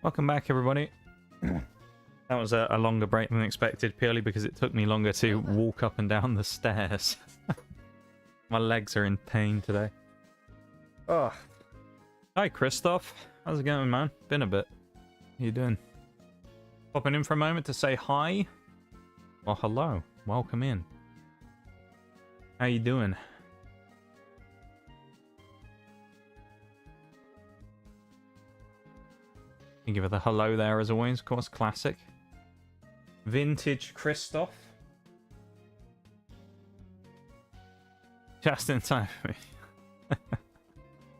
Welcome back, everybody. That was a longer break than expected, purely because it took me longer to walk up and down the stairs. My legs are in pain today. Oh. Hi, Christoph. How's it going, man? Been a bit. How you doing? Popping in for a moment to say hi. Well, hello. Welcome in. How you doing? You give it a hello there, as always. Of course, classic. Vintage Christoph. Just in time for me.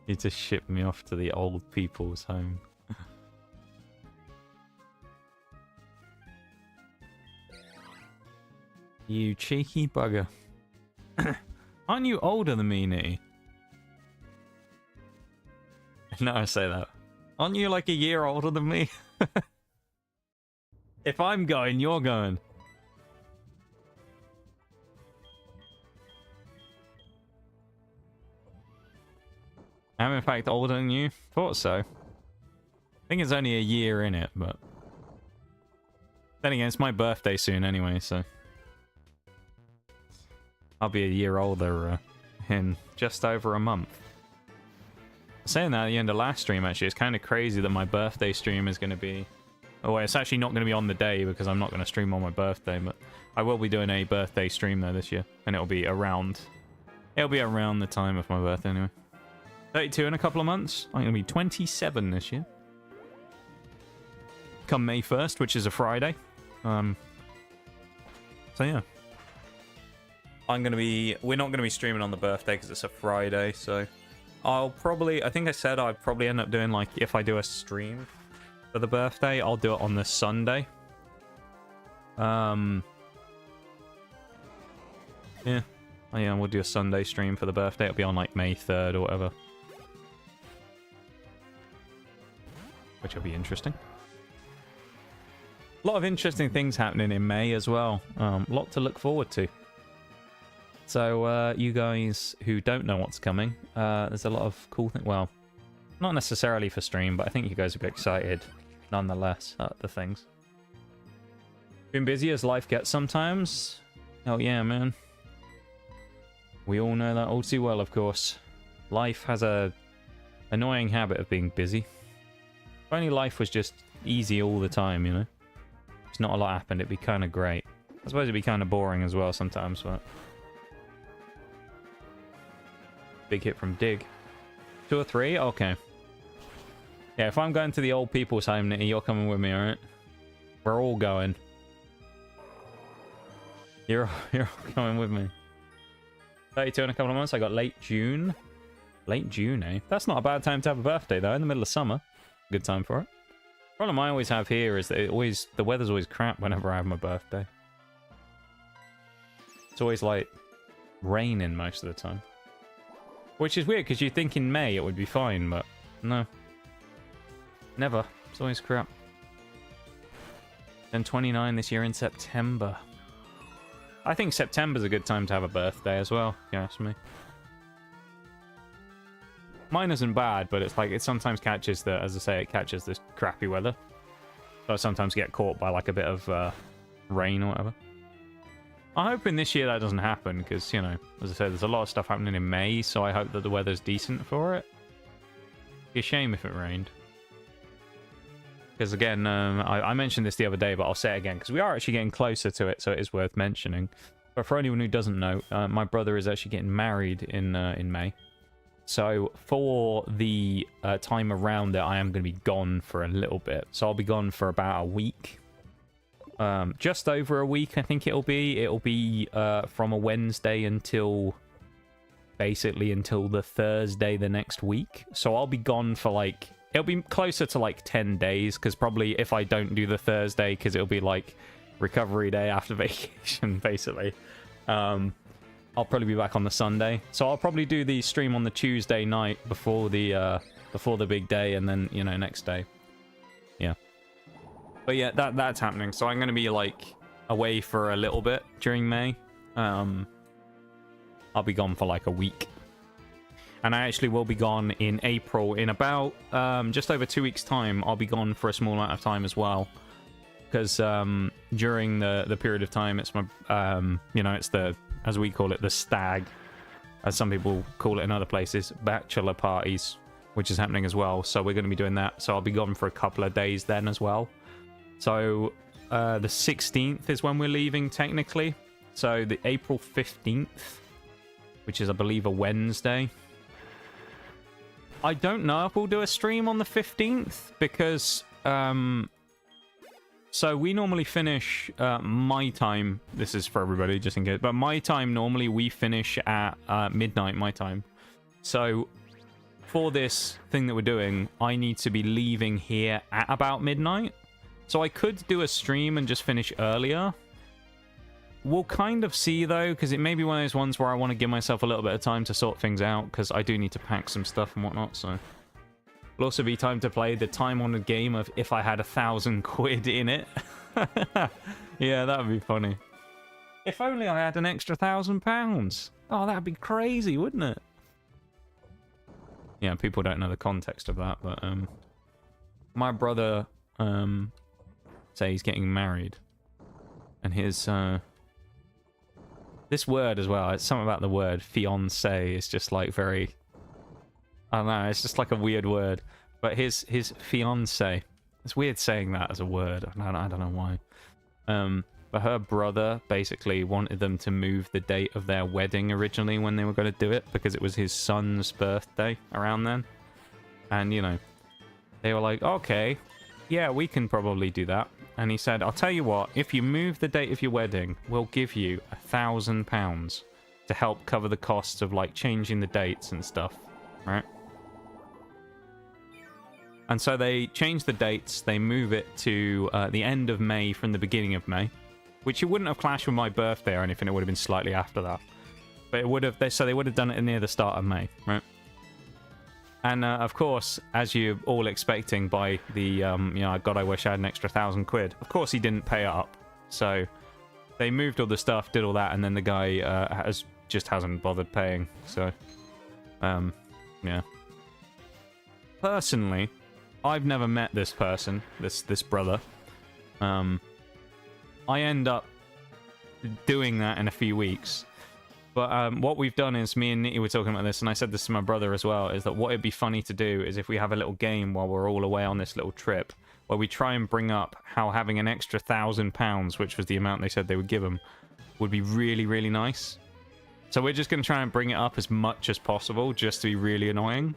You just shipped me off to the old people's home. You cheeky bugger. Aren't you older than me, Nitty? No, I say that. Aren't you like a year older than me? If I'm going, you're going. I'm in fact older than you. Thought so. I think it's only a year in it, but then again, it's my birthday soon anyway, so I'll be a year older in just over a month. Saying that at the end of last stream, actually, it's kind of crazy that my birthday stream is going to be... Oh, wait, it's actually not going to be on the day because I'm not going to stream on my birthday, but I will be doing a birthday stream though this year, and it'll be around the time of my birthday anyway. 32 in a couple of months. I'm going to be 27 this year. Come May 1st, which is a Friday. So yeah. We're not going to be streaming on the birthday because it's a Friday, so I think I said I'd probably end up doing, like, if I do a stream for the birthday, I'll do it on the Sunday. Yeah. Oh, yeah, we'll do a Sunday stream for the birthday. It'll be on, like, May 3rd or whatever. Which will be interesting. A lot of interesting things happening in May as well. A lot to look forward to. So, you guys who don't know what's coming, there's a lot of cool things. Well, not necessarily for stream, but I think you guys will be excited nonetheless at the things. Been busy as life gets sometimes. Oh yeah, man. We all know that all too well, of course. Life has a annoying habit of being busy. If only life was just easy all the time, you know? If not a lot happened, it'd be kind of great. I suppose it'd be kind of boring as well sometimes, but... Big hit from Dig. 2 or 3? Okay. Yeah, if I'm going to the old people's home, Nitty, you're coming with me, alright? We're all going. You're all coming with me. 32 in a couple of months. I got late June. Late June, eh? That's not a bad time to have a birthday, though. In the middle of summer. Good time for it. Problem I always have here is that the weather's always crap whenever I have my birthday. It's always, like, raining most of the time. Which is weird, because you'd think in May it would be fine, but no. Never. It's always crap. Then 29 this year in September. I think September's a good time to have a birthday as well, if you ask me. Mine isn't bad, but it's like, it sometimes catches the, as I say, it catches this crappy weather. So I sometimes get caught by like a bit of rain or whatever. I'm hoping this year that doesn't happen, because, you know, as I said, there's a lot of stuff happening in May, so I hope that the weather's decent for it. It'd be a shame if it rained. Because again, I mentioned this the other day, but I'll say it again, because we are actually getting closer to it, so it is worth mentioning. But for anyone who doesn't know, my brother is actually getting married in May. So for the time around it, I am going to be gone for a little bit. So I'll be gone for about a week. Just over a week, I think it'll be. It'll be from a Wednesday until... basically until the Thursday the next week. So I'll be gone for like... It'll be closer to like 10 days, because probably if I don't do the Thursday, because it'll be like recovery day after vacation, basically. I'll probably be back on the Sunday. So I'll probably do the stream on the Tuesday night before the big day, and then, you know, next day. Yeah. But yeah, that's happening. So I'm going to be like away for a little bit during May. I'll be gone for like a week. And I actually will be gone in April. In about just over 2 weeks' time, I'll be gone for a small amount of time as well. Because during the period of time, it's my, you know, it's the, as we call it, the stag, as some people call it in other places, bachelor parties, which is happening as well. So we're going to be doing that. So I'll be gone for a couple of days then as well. So the 16th is when we're leaving, technically. So the April 15th, which is, I believe, a Wednesday. I don't know if we'll do a stream on the 15th, because... So we normally finish my time. This is for everybody, just in case. But my time, normally we finish at midnight, my time. So for this thing that we're doing, I need to be leaving here at about midnight. So I could do a stream and just finish earlier. We'll kind of see, though, because it may be one of those ones where I want to give myself a little bit of time to sort things out, because I do need to pack some stuff and whatnot, so... It'll also be time to play the time-honored game of if I had 1,000 quid in it. Yeah, that would be funny. If only I had an extra £1,000. Oh, that'd be crazy, wouldn't it? Yeah, people don't know the context of that, but my brother say he's getting married, and his this word as well. It's something about the word fiance. It's just like very. I don't know, it's just like a weird word. But his fiance, it's weird saying that as a word. I don't know why. But her brother basically wanted them to move the date of their wedding originally when they were going to do it, because it was his son's birthday around then. And, you know, they were like, okay, yeah, we can probably do that. And he said, I'll tell you what, if you move the date of your wedding, we'll give you £1,000 to help cover the costs of, like, changing the dates and stuff, right? And so they change the dates, they move it to the end of May from the beginning of May, which it wouldn't have clashed with my birthday or anything, it would have been slightly after that. But it would have, so they would have done it near the start of May, right? And of course, as you're all expecting by the, you know, God, I wish I had an extra 1,000 quid. Of course he didn't pay up. So they moved all the stuff, did all that, and then the guy just hasn't bothered paying. So, yeah. Personally, I've never met this person, this brother. I end up doing that in a few weeks. But what we've done is, me and Nitty were talking about this, and I said this to my brother as well, is that what it'd be funny to do is if we have a little game while we're all away on this little trip, where we try and bring up how having an extra £1,000, which was the amount they said they would give them, would be really, really nice. So we're just going to try and bring it up as much as possible, just to be really annoying.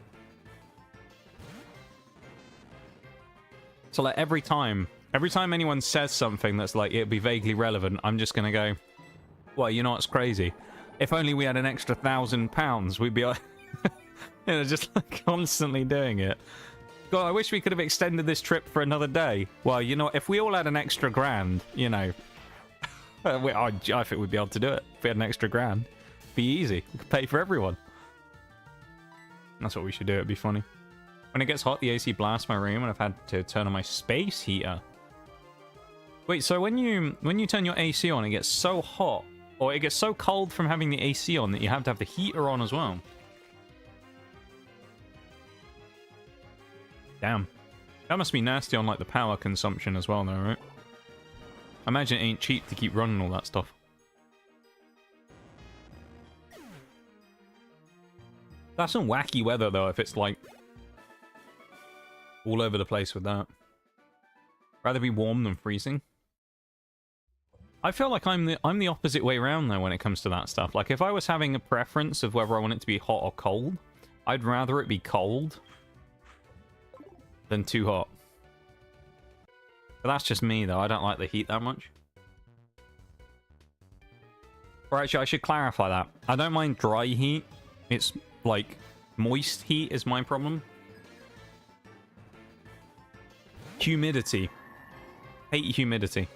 So like every time anyone says something that's like, it'd be vaguely relevant, I'm just going to go, well, you know what's crazy? If only we had an extra £1,000, we'd be like, you know, just like constantly doing it. God, I wish we could have extended this trip for another day. Well, you know, if we all had an extra grand, you know, I think we'd be able to do it. If we had an extra grand, it'd be easy. We could pay for everyone. That's what we should do. It'd be funny. When it gets hot, the AC blasts my room, and I've had to turn on my space heater. Wait, so when you turn your AC on, it gets so hot, or it gets so cold from having the AC on that you have to have the heater on as well. Damn. That must be nasty on, like, the power consumption as well, though, right? I imagine it ain't cheap to keep running all that stuff. That's some wacky weather, though, if it's, like, all over the place with that. Rather be warm than freezing. I feel like I'm the opposite way around, though, when it comes to that stuff. Like, if I was having a preference of whether I want it to be hot or cold, I'd rather it be cold than too hot. But that's just me, though. I don't like the heat that much. Or actually, I should clarify that. I don't mind dry heat. It's, like, moist heat is my problem. Humidity. Hate humidity.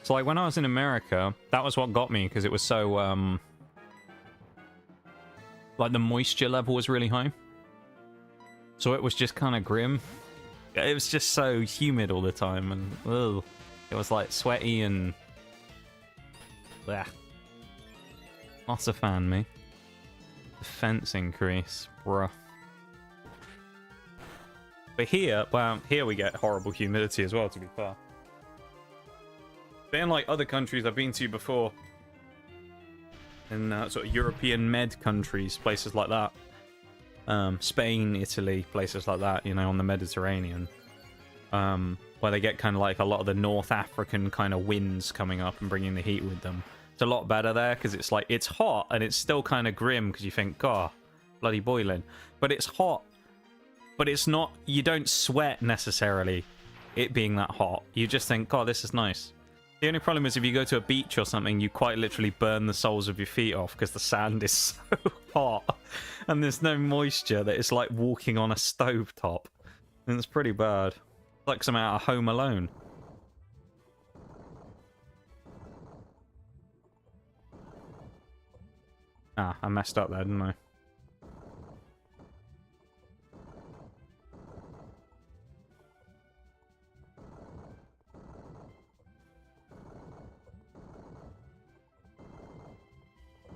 So, like, when I was in America, that was what got me, because it was so, like, the moisture level was really high. So it was just kind of grim. It was just so humid all the time, and, ugh. It was, like, sweaty and... bleh. Not a fan, me. Defense increase, bruh. But here, well, here we get horrible humidity as well, to be fair. But in like other countries I've been to before, in sort of European med countries, places like that, Spain, Italy, places like that, you know, on the Mediterranean, where they get kind of like a lot of the North African kind of winds coming up and bringing the heat with them. It's a lot better there because it's like, it's hot and it's still kind of grim because you think, God, bloody boiling. But it's hot, but it's not, you don't sweat necessarily it being that hot. You just think, God, this is nice. The only problem is if you go to a beach or something, you quite literally burn the soles of your feet off because the sand is so hot and there's no moisture that it's like walking on a stovetop. And it's pretty bad. Like some out of Home Alone. Ah, I messed up there, didn't I?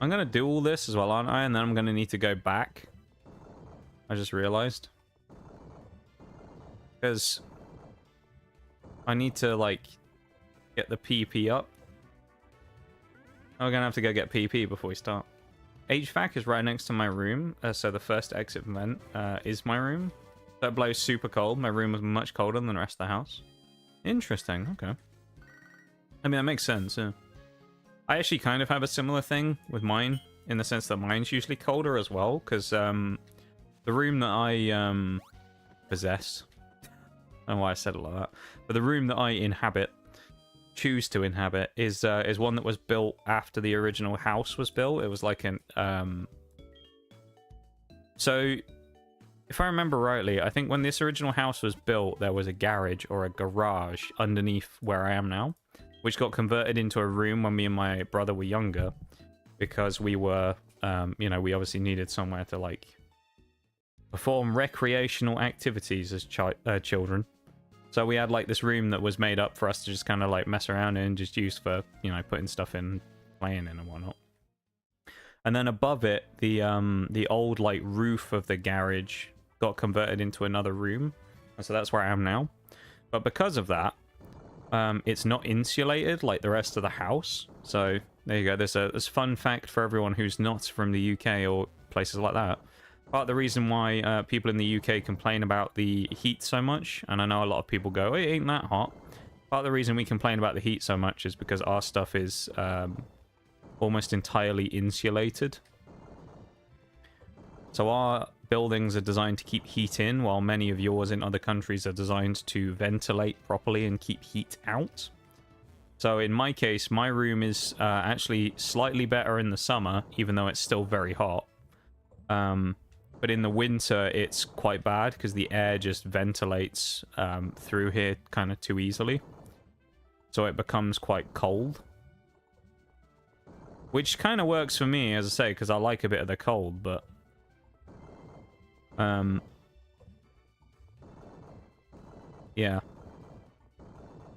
I'm going to do all this as well, aren't I? And then I'm going to need to go back. I just realized. Because I need to, like, get the PP up. I'm going to have to go get PP before we start. HVAC is right next to my room. So the first exit vent is my room. That blows super cold. My room was much colder than the rest of the house. Interesting. Okay. I mean, that makes sense, yeah. I actually kind of have a similar thing with mine, in the sense that mine's usually colder as well, because the room that I possess, I don't know why I said it like that, but the room that I choose to inhabit, is one that was built after the original house was built. It was like an... So, if I remember rightly, I think when this original house was built, there was a garage or a garage underneath where I am now, which got converted into a room when me and my brother were younger, because we were, you know, we obviously needed somewhere to, like, perform recreational activities as children. So we had, like, this room that was made up for us to just kind of, like, mess around in, just use for, you know, putting stuff in, playing in and whatnot. And then above it, the old, like, roof of the garage got converted into another room. And so that's where I am now. But because of that, it's not insulated like the rest of the house. So there you go. There's a fun fact for everyone who's not from the UK or places like that. Part of the reason why people in the UK complain about the heat so much, and I know a lot of people go, it ain't that hot. Part of the reason we complain about the heat so much is because our stuff is almost entirely insulated. So our buildings are designed to keep heat in, while many of yours in other countries are designed to ventilate properly and keep heat out. So in my case, my room is actually slightly better in the summer, even though it's still very hot. But in the winter, it's quite bad because the air just ventilates through here kind of too easily. So it becomes quite cold. Which kind of works for me, as I say, because I like a bit of the cold, but... yeah.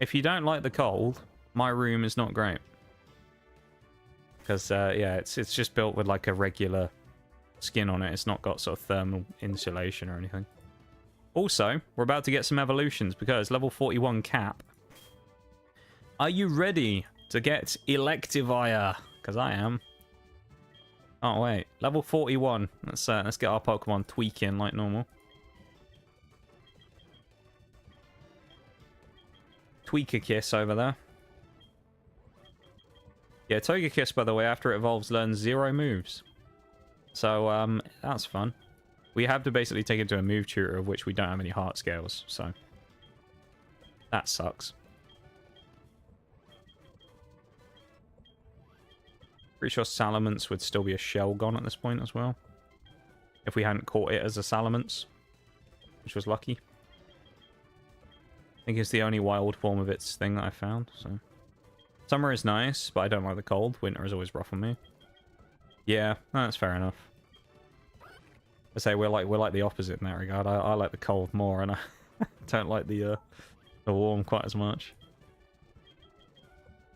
If you don't like the cold, my room is not great. Because, yeah, it's just built with, like, a regular skin on it. It's not got sort of thermal insulation or anything. Also, we're about to get some evolutions, because level 41 cap. Are you ready to get Electivire? Because I am. Oh, wait. Level 41. Let's get our Pokemon tweaking like normal. Tweaker-Kiss over there. Yeah, Togekiss, by the way, after it evolves, learns 0 moves. So, that's fun. We have to basically take it to a move tutor, of which we don't have any heart scales, so... that sucks. Pretty sure Salamence would still be a Shelgon at this point as well. If we hadn't caught it as a Salamence. Which was lucky. I think it's the only wild form of its thing that I found, so... Summer is nice, but I don't like the cold. Winter is always rough on me. Yeah, that's fair enough. I say we're like the opposite in that regard. I like the cold more, and I don't like the warm quite as much.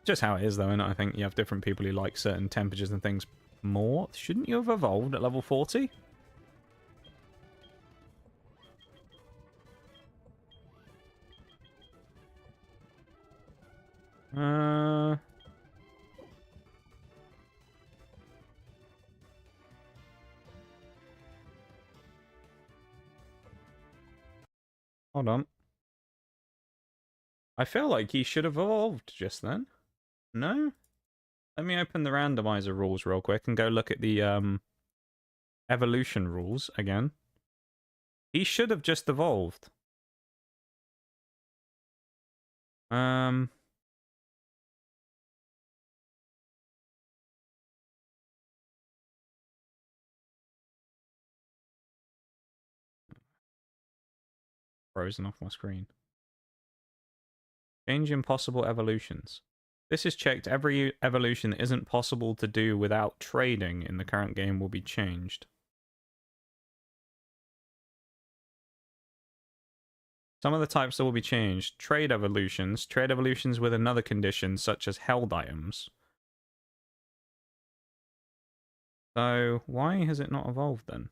Just how it is, though, innit? I think you have different people who like certain temperatures and things more. Shouldn't you have evolved at level 40? Hold on. I feel like he should have evolved just then. No? Let me open the randomizer rules real quick and go look at the evolution rules again. He should have just evolved. Frozen off my screen. Change impossible evolutions. This is checked. Every evolution that isn't possible to do without trading in the current game will be changed. Some of the types that will be changed. Trade evolutions with another condition, such as held items. So, why has it not evolved then?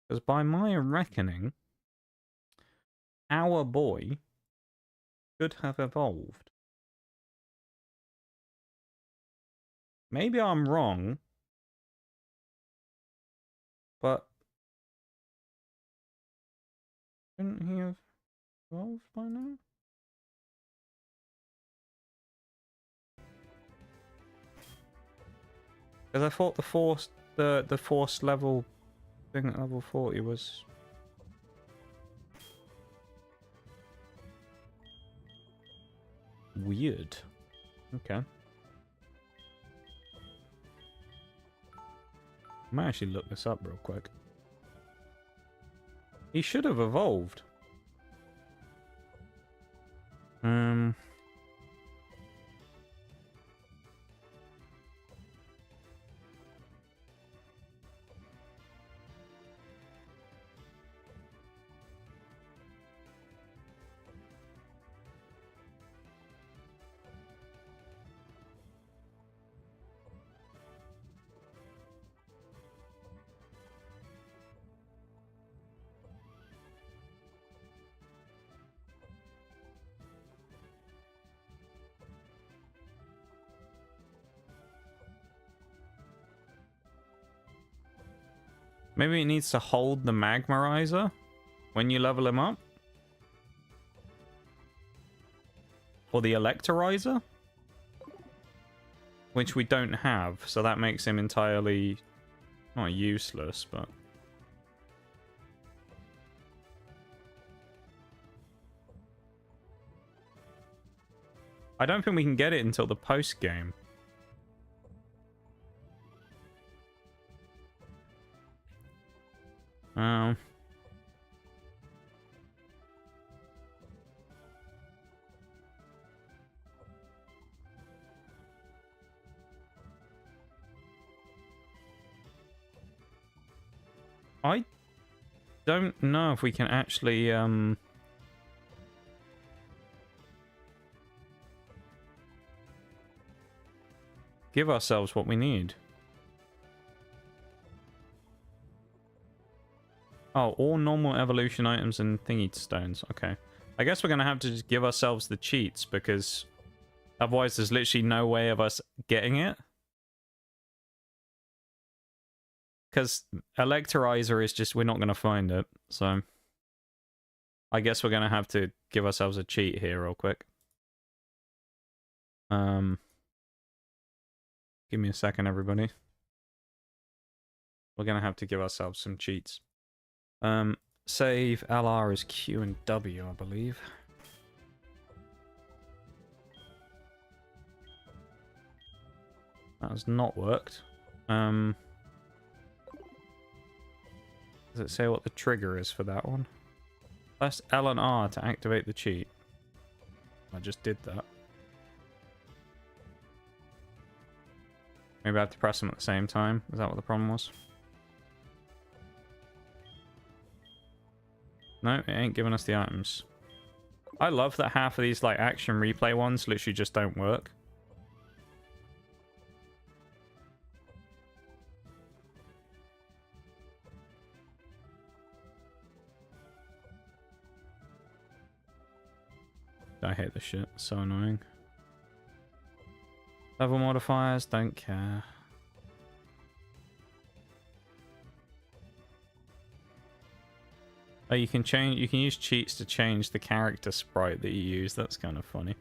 Because by my reckoning, our boy should have evolved. Maybe I'm wrong, but shouldn't he have evolved by now? Because I thought the forced level thing at level 40 was weird. Okay. I might actually look this up real quick. He should have evolved. Maybe it needs to hold the magmarizer when you level him up. Or the electorizer. Which we don't have, so that makes him entirely not useless, but I don't think we can get it until the post game. I don't know if we can actually give ourselves what we need. Oh, all normal evolution items and thingy stones. Okay. I guess we're going to have to just give ourselves the cheats, because otherwise there's literally no way of us getting it. Because electorizer is just, we're not going to find it. So I guess we're going to have to give ourselves a cheat here real quick. Give me a second, everybody. We're going to have to give ourselves some cheats. Save LR is Q and W, I believe. That has not worked. Does it say what the trigger is for that one? Press L and R to activate the cheat. I just did that. Maybe I have to press them at the same time. Is that what the problem was? No, it ain't giving us the items. I love that half of these like action replay ones literally just don't work. I hate this shit. So annoying. Level modifiers, don't care. Oh, you can use cheats to change the character sprite that you use. That's kind of funny.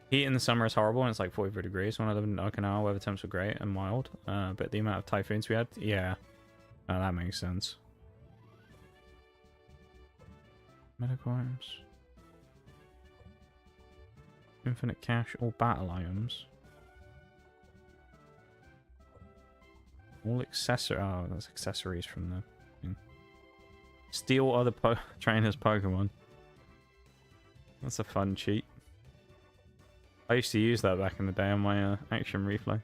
Heat in the summer is horrible and it's like 44 degrees. When I lived in Okinawa, weather temps were great and mild. But the amount of typhoons we had, yeah. Oh, that makes sense. Medical items. Infinite cash or battle items. All oh, that's accessories from the thing. Steal other trainers' Pokemon. That's a fun cheat. I used to use that back in the day on my action replay.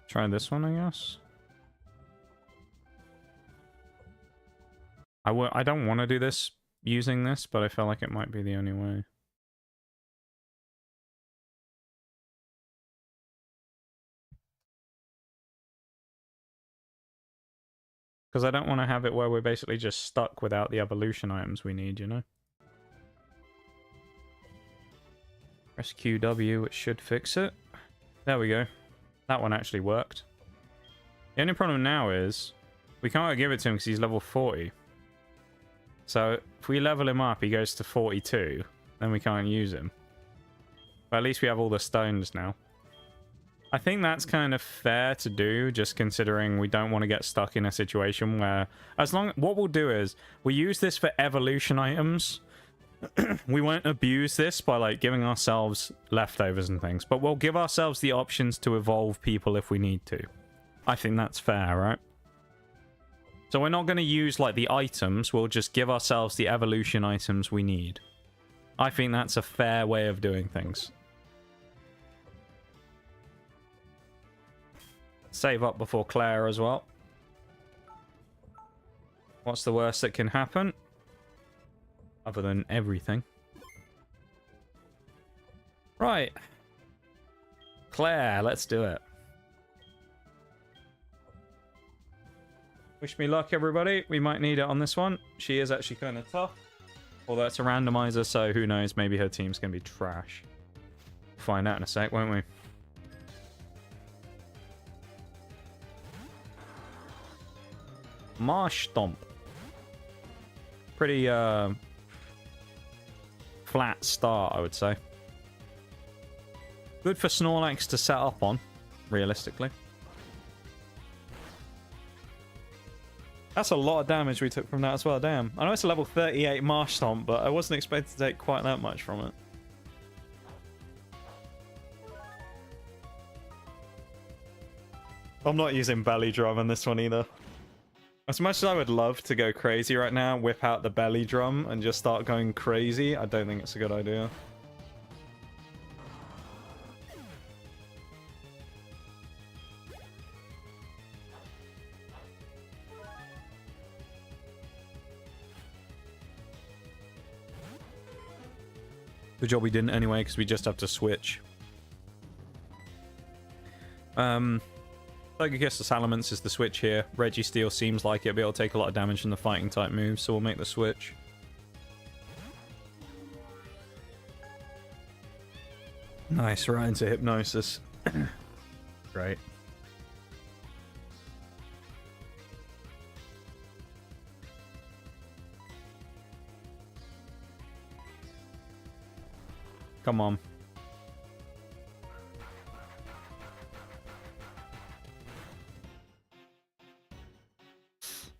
Try this one, I guess. I don't want to do this using this, but I feel like it might be the only way. Because I don't want to have it where we're basically just stuck without the evolution items we need, you know? Press QW, which should fix it. There we go. That one actually worked. The only problem now is we can't give it to him because he's level 40. So if we level him up, he goes to 42. Then we can't use him. But at least we have all the stones now. I think that's kind of fair to do, just considering we don't want to get stuck in a situation where... What we'll do is, we use this for evolution items. We won't abuse this by like giving ourselves leftovers and things, but we'll give ourselves the options to evolve people if we need to. I think that's fair, right? So we're not going to use like the items, we'll just give ourselves the evolution items we need. I think that's a fair way of doing things. Save up before Claire as well. What's the worst that can happen? Other than everything. Right. Claire, let's do it. Wish me luck, everybody. We might need it on this one. She is actually kind of tough. Although it's a randomizer, so who knows? Maybe her team's going to be trash. Find out in a sec, won't we? Marsh Stomp. Pretty, flat start, I would say. Good for Snorlax to set up on, realistically. That's a lot of damage we took from that as well, damn. I know it's a level 38 Marsh Stomp, but I wasn't expecting to take quite that much from it. I'm not using Belly Drum on this one either. As much as I would love to go crazy right now, whip out the belly drum and just start going crazy, I don't think it's a good idea. Good job we didn't anyway, because we just have to switch. I guess the Salamence is the switch here. Registeel seems like it'll be able to take a lot of damage from the fighting type moves, so we'll make the switch. Nice, right into Hypnosis. Great. Come on.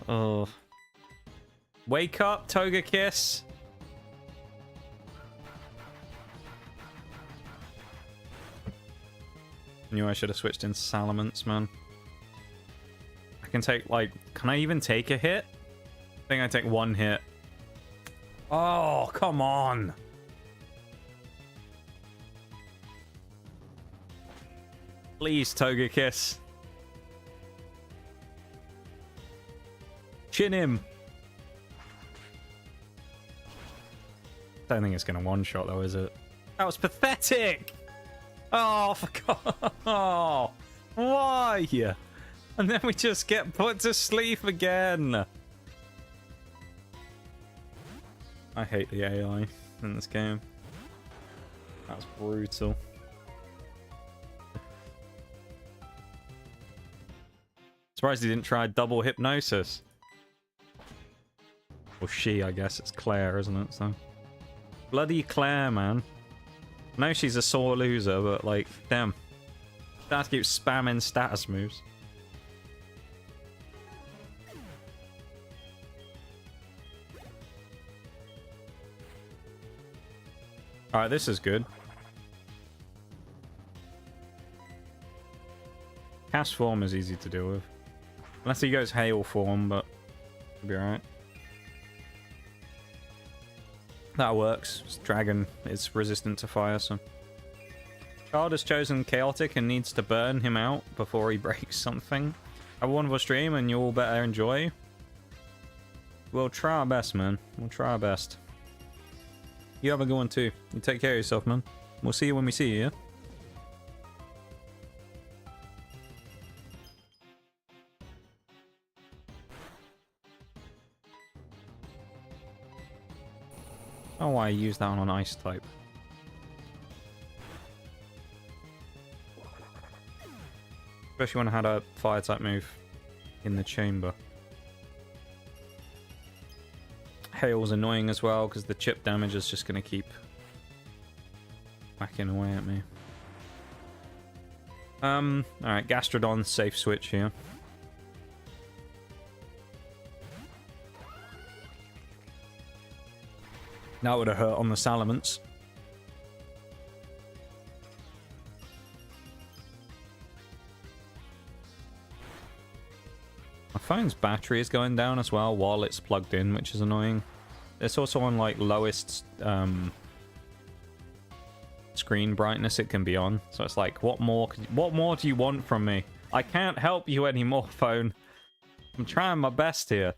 Oh. Wake up, Togekiss. Knew I should have switched in Salamence, man. I can take, like... Can I even take a hit? I think I take one hit. Oh, come on! Please, Togekiss. Chin him. Don't think it's gonna one-shot though, is it? That was pathetic! Oh, for God. Oh, why? And then we just get put to sleep again. I hate the AI in this game. That's brutal. Surprised he didn't try double hypnosis. Or she, I guess. It's Claire, isn't it? So bloody Claire, man. I know she's a sore loser, but like, damn. That keeps spamming status moves. Alright, this is good. Cast form is easy to deal with. Unless he goes hail form, but it'll be alright. That works. This dragon is resistant to fire, so... Child has chosen chaotic and needs to burn him out before he breaks something. Have a wonderful stream and you all better enjoy. We'll try our best, man. We'll try our best. You have a good one too. You take care of yourself, man. We'll see you when we see you, yeah? Oh, why I use that on an ice type. Especially when I had a fire type move in the chamber. Hail's annoying as well because the chip damage is just going to keep whacking away at me. Alright, Gastrodon, safe switch here. That would have hurt on the Salamence. My phone's battery is going down as well while it's plugged in, which is annoying. It's also on like lowest screen brightness it can be on. So it's like, what more do you want from me? I can't help you anymore, phone. I'm trying my best here.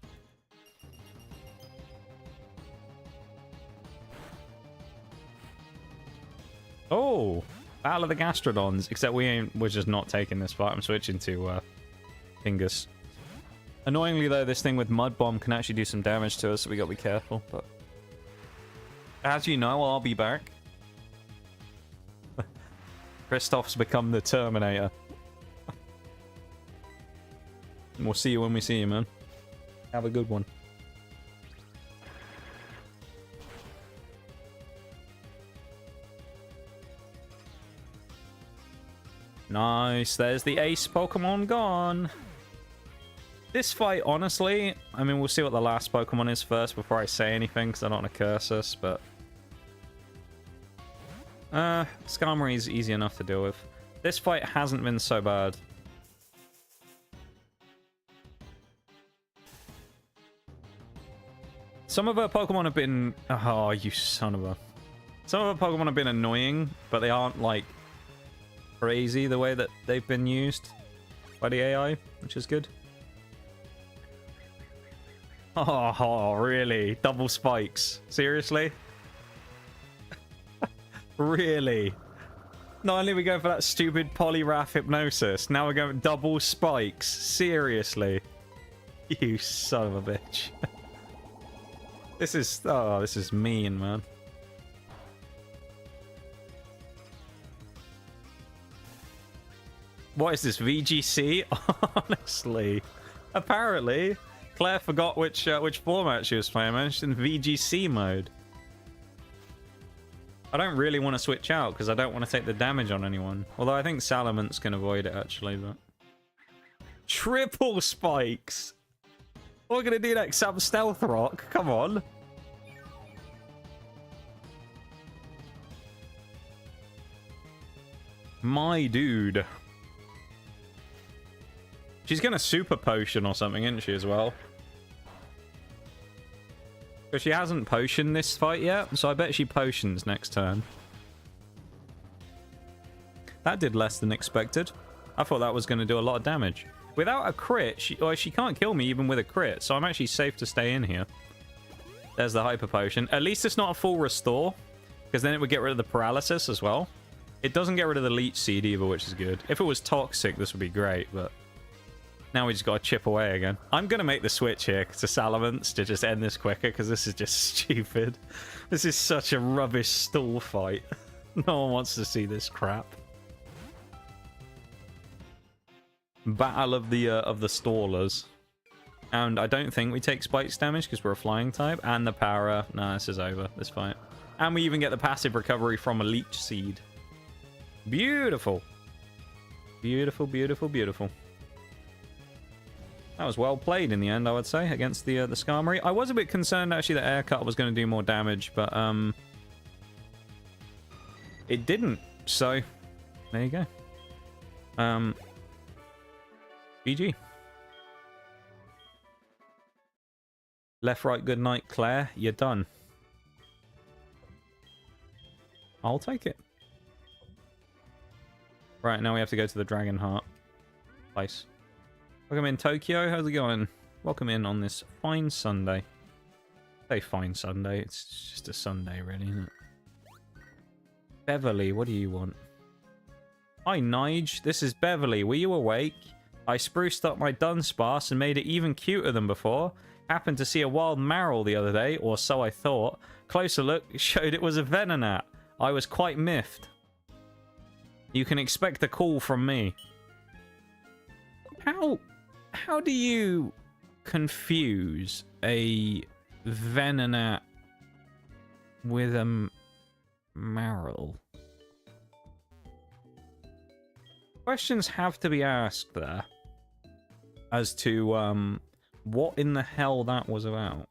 Oh, Battle of the Gastrodons. Except we're just not taking this fight. I'm switching to Pingus. Annoyingly though, this thing with Mud Bomb can actually do some damage to us, so we gotta be careful. But as you know, I'll be back. Kristoff's become the Terminator. And we'll see you when we see you, man. Have a good one. Nice, there's the ace Pokemon gone. This fight, honestly, I mean, we'll see what the last Pokemon is first before I say anything, because I don't want to curse us, but... Skarmory is easy enough to deal with. This fight hasn't been so bad. Some of her Pokemon have been... Oh, you son of a... Some of her Pokemon have been annoying, but they aren't, like, crazy the way that they've been used by the AI, which is good. Oh, really? Double spikes? Seriously? Really? Not only are we going for that stupid Poliwrath hypnosis, now we're going double spikes? Seriously? You son of a bitch. This is... Oh, this is mean, man. What is this, VGC? Honestly. Apparently, Claire forgot which format she was playing, man. She's in VGC mode. I don't really want to switch out, because I don't want to take the damage on anyone. Although I think Salamence can avoid it, actually, but... Triple spikes! What are we going to do next? Some Stealth Rock? Come on. My dude. She's gonna super potion or something, isn't she, as well? Because she hasn't potioned this fight yet, so I bet she potions next turn. That did less than expected. I thought that was going to do a lot of damage. Without a crit, she can't kill me even with a crit, so I'm actually safe to stay in here. There's the hyper potion. At least it's not a full restore, because then it would get rid of the paralysis as well. It doesn't get rid of the leech seed either, which is good. If it was toxic, this would be great, but now we just got to chip away again. I'm going to make the switch here to Salamence to just end this quicker, because this is just stupid. This is such a rubbish stall fight. No one wants to see this crap. Battle of the stallers. And I don't think we take spikes damage because we're a flying type. And the para. Nah, this is over, this fight. And we even get the passive recovery from a leech seed. Beautiful. Beautiful, beautiful, beautiful. That was well played in the end, I would say, against the Skarmory. I was a bit concerned, actually, that Aircut was going to do more damage, but it didn't. So, there you go. GG. Left, right, good night, Claire. You're done. I'll take it. Right, now we have to go to the Dragon Heart place. Welcome in, Tokyo. How's it going? Welcome in on this fine Sunday. Say fine Sunday. It's just a Sunday, really, isn't it? Beverly, what do you want? Hi, Nige. This is Beverly. Were you awake? I spruced up my Dunsparce and made it even cuter than before. Happened to see a wild Marill the other day, or so I thought. Closer look showed it was a Venonat. I was quite miffed. You can expect a call from me. How do you confuse a Venonat with a Marill? Questions have to be asked there as to what in the hell that was about.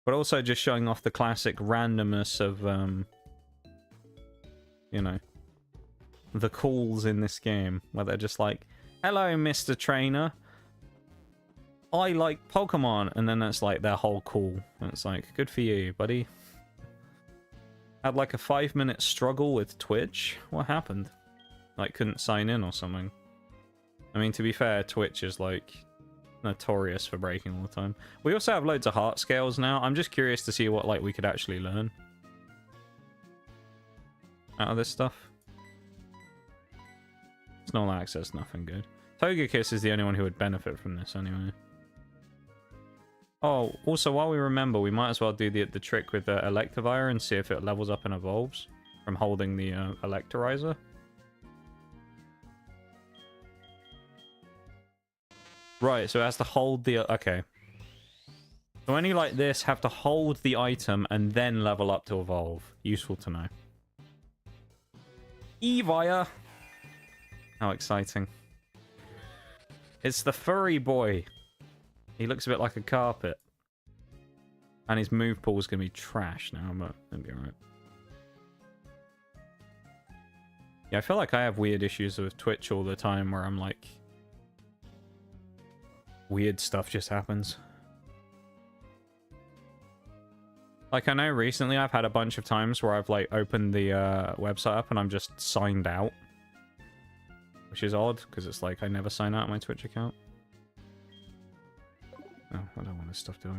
But also just showing off the classic randomness of, you know, the calls in this game, where they're just like, hello, Mr. Trainer. I like Pokemon. And then that's like their whole call. And it's like, good for you, buddy. Had like a 5-minute struggle with Twitch. What happened? Like, couldn't sign in or something. I mean, to be fair, Twitch is like notorious for breaking all the time. We also have loads of heart scales now. I'm just curious to see what like we could actually learn out of this stuff. Snow access, nothing good. Togekiss is the only one who would benefit from this anyway. Oh, also, while we remember, we might as well do the trick with the Electivire and see if it levels up and evolves from holding the Electorizer. Right, so it has to hold the... Okay. So any like this have to hold the item and then level up to evolve. Useful to know. Evire! How exciting. It's the furry boy. He looks a bit like a carpet. And his move pool is going to be trash now, but it'll be alright. Yeah, I feel like I have weird issues with Twitch all the time where I'm like... weird stuff just happens. Like, I know recently I've had a bunch of times where I've, like, opened the website up and I'm just signed out. Which is odd, because it's like I never sign out my Twitch account. Oh, I don't want this stuff, do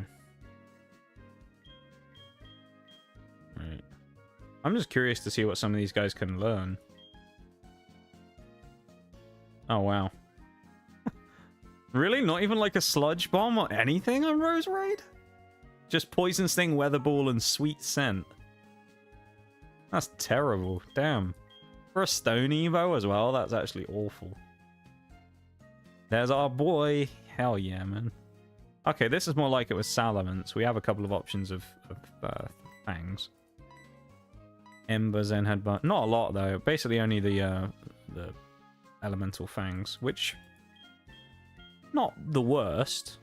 I? Right. I'm just curious to see what some of these guys can learn. Oh, wow. Really? Not even like a sludge bomb or anything on Roserade? Just Poison Sting, Weather Ball, and Sweet Scent. That's terrible. Damn. For a Stone Evo as well, that's actually awful. There's our boy. Hell yeah, man. Okay, this is more like it with Salamence. We have a couple of options of fangs. Ember, Zen Headbutt. Not a lot, though. Basically only the elemental fangs, which... not the worst.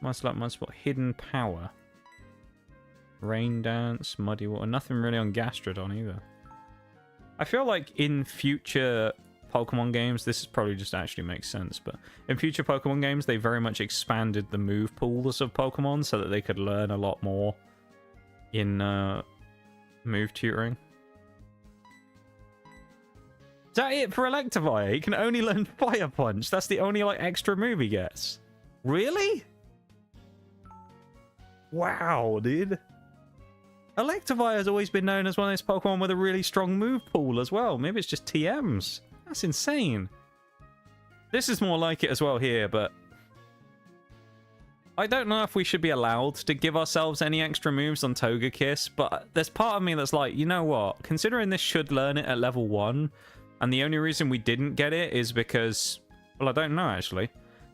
Mudspot, Hidden Power. Rain Dance, Muddy Water. Nothing really on Gastrodon either. I feel like in future Pokemon games, this is probably just actually makes sense, but in future Pokemon games, they very much expanded the move pools of Pokemon so that they could learn a lot more in move tutoring. Is that it for Electivire? He can only learn Fire Punch. That's the only like extra move he gets. Really? Wow, dude. Electivire has always been known as one of those Pokemon with a really strong move pool as well. Maybe it's just TMs. That's insane. This is more like it as well here, but I don't know if we should be allowed to give ourselves any extra moves on Togekiss, but there's part of me that's like, you know what? Considering this should learn it at level 1, and the only reason we didn't get it is because, well, I don't know actually.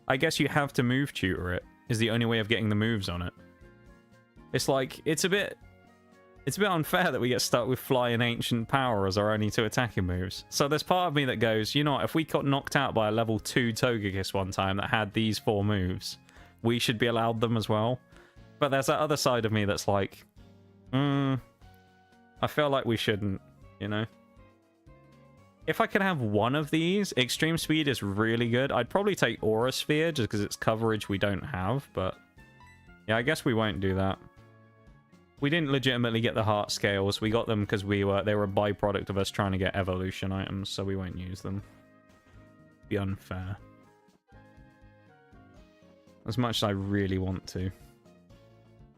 I guess you have to move tutor it, is the only way of getting the moves on it. It's like, it's a bit unfair that we get stuck with Fly and Ancient Power as our only 2 attacking moves. So there's part of me that goes, you know what, if we got knocked out by a level 2 Togekiss one time that had these 4 moves, we should be allowed them as well. But there's that other side of me that's like, I feel like we shouldn't, you know? If I could have one of these, Extreme Speed is really good. I'd probably take Aura Sphere just because it's coverage we don't have, but yeah, I guess we won't do that. We didn't legitimately get the heart scales. We got them because they were a byproduct of us trying to get evolution items, so we won't use them. Be unfair. As much as I really want to.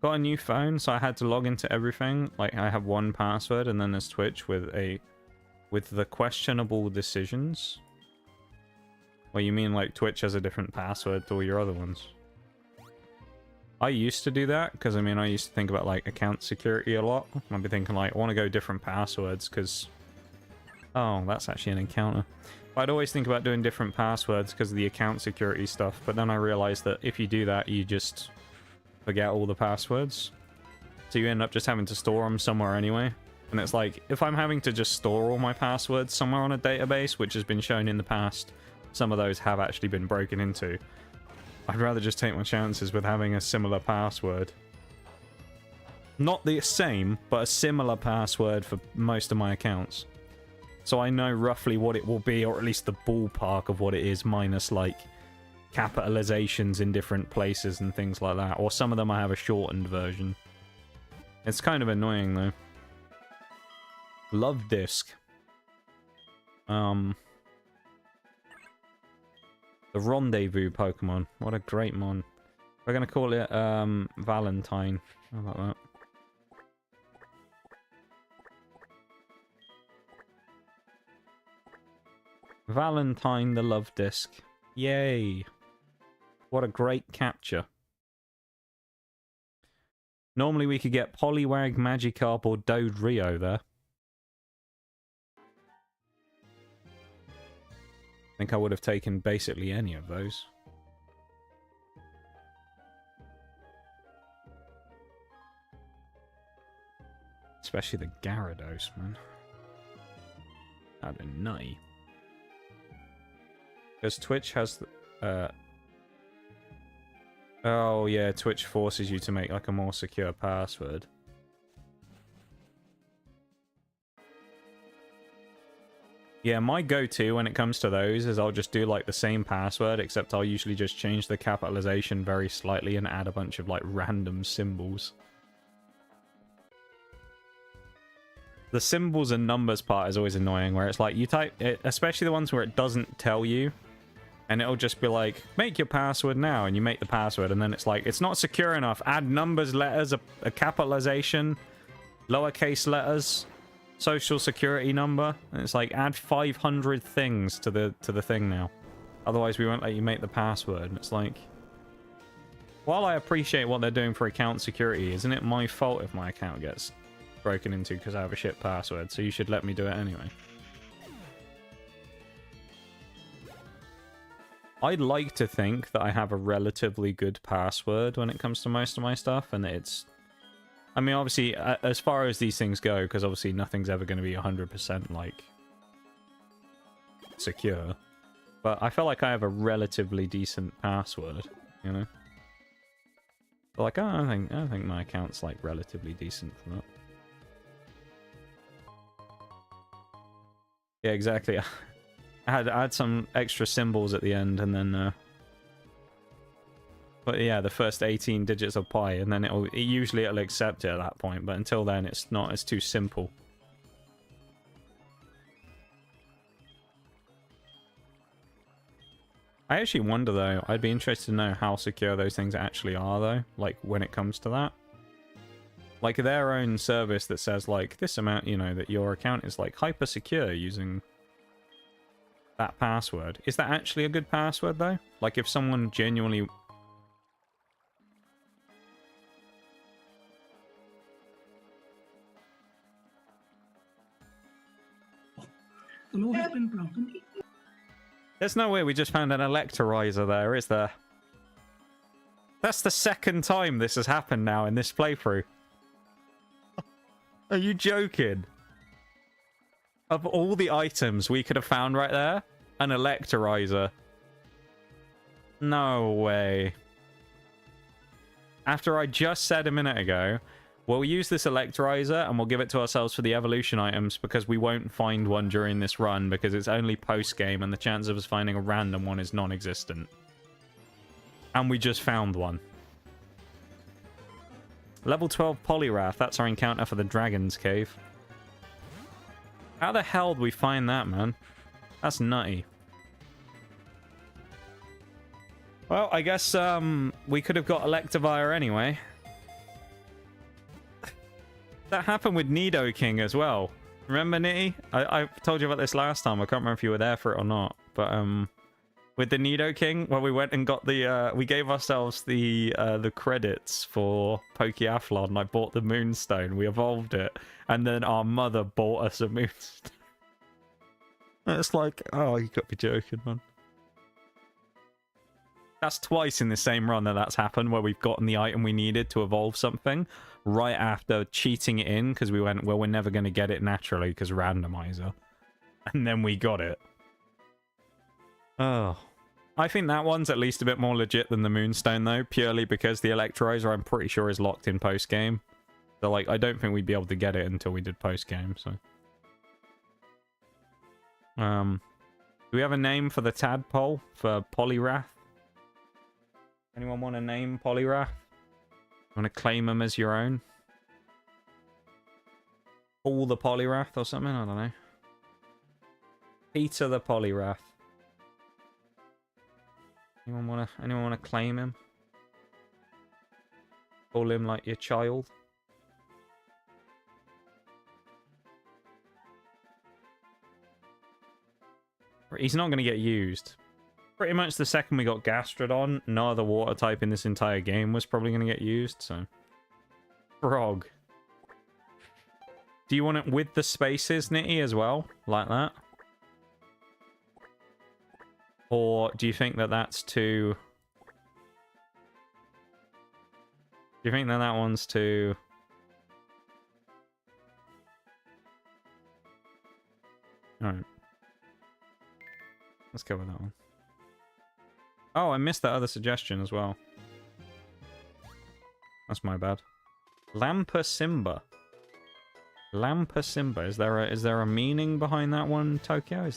Got a new phone, so I had to log into everything. Like, I have one password, and then there's Twitch with the questionable decisions. Well, you mean like Twitch has a different password to all your other ones? I used to do that, because I mean, I used to think about like account security a lot. I'd be thinking like, I want to go different passwords, because... Oh, that's actually an encounter. I'd always think about doing different passwords because of the account security stuff, but then I realized that if you do that, you just forget all the passwords. So you end up just having to store them somewhere anyway. And it's like, if I'm having to just store all my passwords somewhere on a database, which has been shown in the past, some of those have actually been broken into, I'd rather just take my chances with having a similar password. Not the same, but a similar password for most of my accounts. So I know roughly what it will be, or at least the ballpark of what it is, minus like capitalizations in different places and things like that. Or some of them I have a shortened version. It's kind of annoying though. Love Disc. The Rendezvous Pokemon. What a great mon. We're going to call it Valentine. How about that? Valentine the Love Disc. Yay. What a great capture. Normally we could get Poliwag, Magikarp, or Dodrio there. I think I would have taken basically any of those. Especially the Gyarados, man. That'd be nutty. Because Twitch has... Oh yeah, Twitch forces you to make like a more secure password. Yeah, my go-to when it comes to those is I'll just do like the same password, except I'll usually just change the capitalization very slightly and add a bunch of like random symbols. The symbols and numbers part is always annoying, where it's like you type it, especially the ones where it doesn't tell you, and it'll just be like, make your password now, and you make the password, and then it's like, it's not secure enough. Add numbers, letters, a capitalization, lowercase letters, social security number, and it's like, add 500 things to the thing now. Otherwise, we won't let you make the password. And it's like, while I appreciate what they're doing for account security, isn't it my fault if my account gets broken into because I have a shit password? So you should let me do it anyway. I'd like to think that I have a relatively good password when it comes to most of my stuff, and that it's... I mean, obviously, as far as these things go, because obviously nothing's ever going to be 100%, like, secure. But I feel like I have a relatively decent password, you know? But like, I don't think my account's, like, relatively decent for that. Yeah, exactly. I had some extra symbols at the end, and then but yeah, the first 18 digits of pi, and then usually it'll accept it at that point, but until then it's not, it's too simple. I actually wonder though, I'd be interested to know how secure those things actually are though, like when it comes to that. Like their own service that says like this amount, you know, that your account is like hyper secure using that password. Is that actually a good password though? Like if someone genuinely... The law has been broken. There's no way we just found an electrolyzer there, is there? That's the second time this has happened now in this playthrough. Are you joking? Of all the items we could have found right there, an electrolyzer. No way. After I just said a minute ago, we'll use this electrolyzer and we'll give it to ourselves for the evolution items because we won't find one during this run because it's only post-game and the chance of us finding a random one is non-existent. And we just found one. Level 12 Polyrath, that's our encounter for the Dragon's Cave. How the hell did we find that, man? That's nutty. Well, I guess we could have got Electivire anyway. That happened with Nidoking as well. Remember, Nitty? I told you about this last time. I can't remember if you were there for it or not. But with the Nidoking, well, we went and got the... we gave ourselves the credits for Pokeathlon. And I bought the Moonstone. We evolved it. And then our mother bought us a Moonstone. It's like, oh, you got to be joking, man. That's twice in the same run that's happened, where we've gotten the item we needed to evolve something right after cheating it in, because we went, well, we're never going to get it naturally, because randomizer. And then we got it. Oh. I think that one's at least a bit more legit than the Moonstone, though, purely because the Electrolyzer, I'm pretty sure, is locked in post-game. So, like, I don't think we'd be able to get it until we did post-game, so... do we have a name for the tadpole? For Polyrath? Anyone want a name Polyrath? Want to claim him as your own? Paul the Polyrath or something? I don't know. Peter the Polyrath. Anyone wanna claim him? Call him like your child? He's not going to get used. Pretty much the second we got Gastrodon, no other water type in this entire game was probably going to get used, so... Frog. Do you want it with the spaces, Nitty, as well? Like that? Or do you think that that's too... Do you think that that one's too... Alright. Let's go with that one. Oh, I missed that other suggestion as well. That's my bad. Lampa Simba. Is there a meaning behind that one, Tokyo?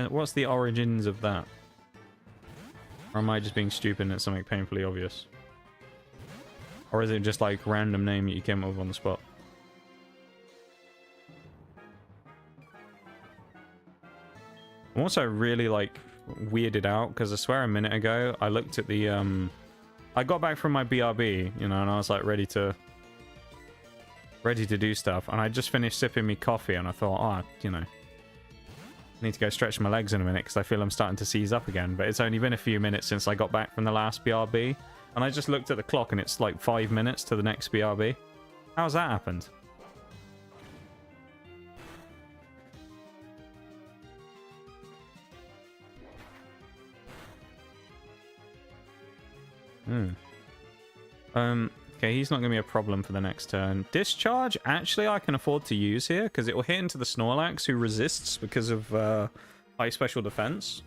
What's the origins of that? Or am I just being stupid and it's something painfully obvious? Or is it just like random name that you came up with on the spot? I'm also really like weirded out because I swear a minute ago I looked at the I got back from my BRB, you know, and I was like ready to do stuff, and I just finished sipping me coffee and I thought, oh, you know, I need to go stretch my legs in a minute because I feel I'm starting to seize up again. But it's only been a few minutes since I got back from the last BRB, and I just looked at the clock and it's like 5 minutes to the next BRB. How's that happened? Okay, he's not going to be a problem for the next turn. Discharge, actually, I can afford to use here, because it will hit into the Snorlax, who resists because of high special defense.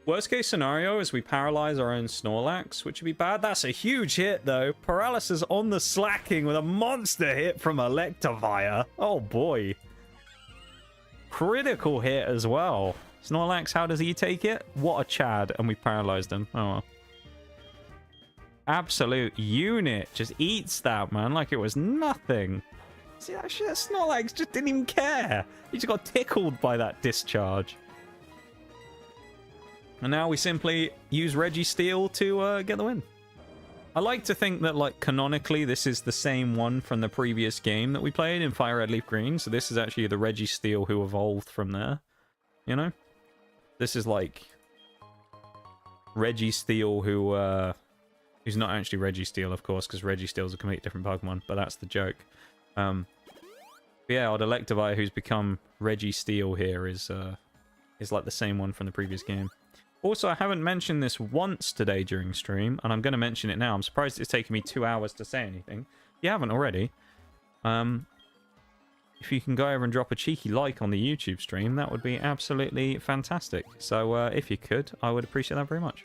Worst case scenario is we paralyze our own Snorlax, which would be bad. That's a huge hit, though. Paralysis on the slacking with a monster hit from Electivire. Oh, boy. critical hit as well. Snorlax, how does he take it? What a Chad. And we paralyzed him. Oh, well. Absolute unit. Just eats that, man, like it was nothing. See that shit? Snorlax just didn't even care. He just got tickled by that discharge. And now we simply use Registeel to get the win. I like to think that, like, canonically, this is the same one from the previous game that we played in Fire Red Leaf Green. So this is actually the Registeel who evolved from there. You know? This is, like, Registeel who, who's not actually Registeel, of course, because Registeel is a completely different Pokemon, but that's the joke. But yeah, our Electivire who's become Registeel here is like the same one from the previous game. Also, I haven't mentioned this once today during stream, and I'm going to mention it now. I'm surprised it's taken me 2 hours to say anything. If you haven't already, if you can go over and drop a cheeky like on the YouTube stream, that would be absolutely fantastic. So if you could, I would appreciate that very much.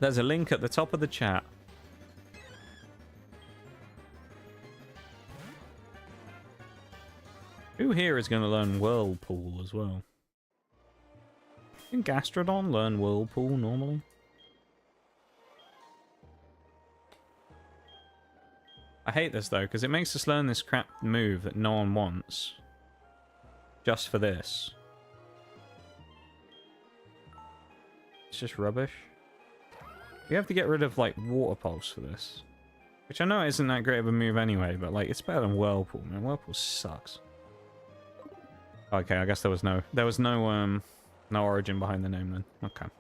There's a link at the top of the chat. Who here is going to learn Whirlpool as well? Can Gastrodon learn Whirlpool normally? I hate this though, because it makes us learn this crap move that no one wants. Just for this. It's just rubbish. We have to get rid of, like, Water Pulse for this. Which I know isn't that great of a move anyway, but, like, it's better than Whirlpool, man. Whirlpool sucks. Okay, I guess there was no origin behind the name then. Okay. I'm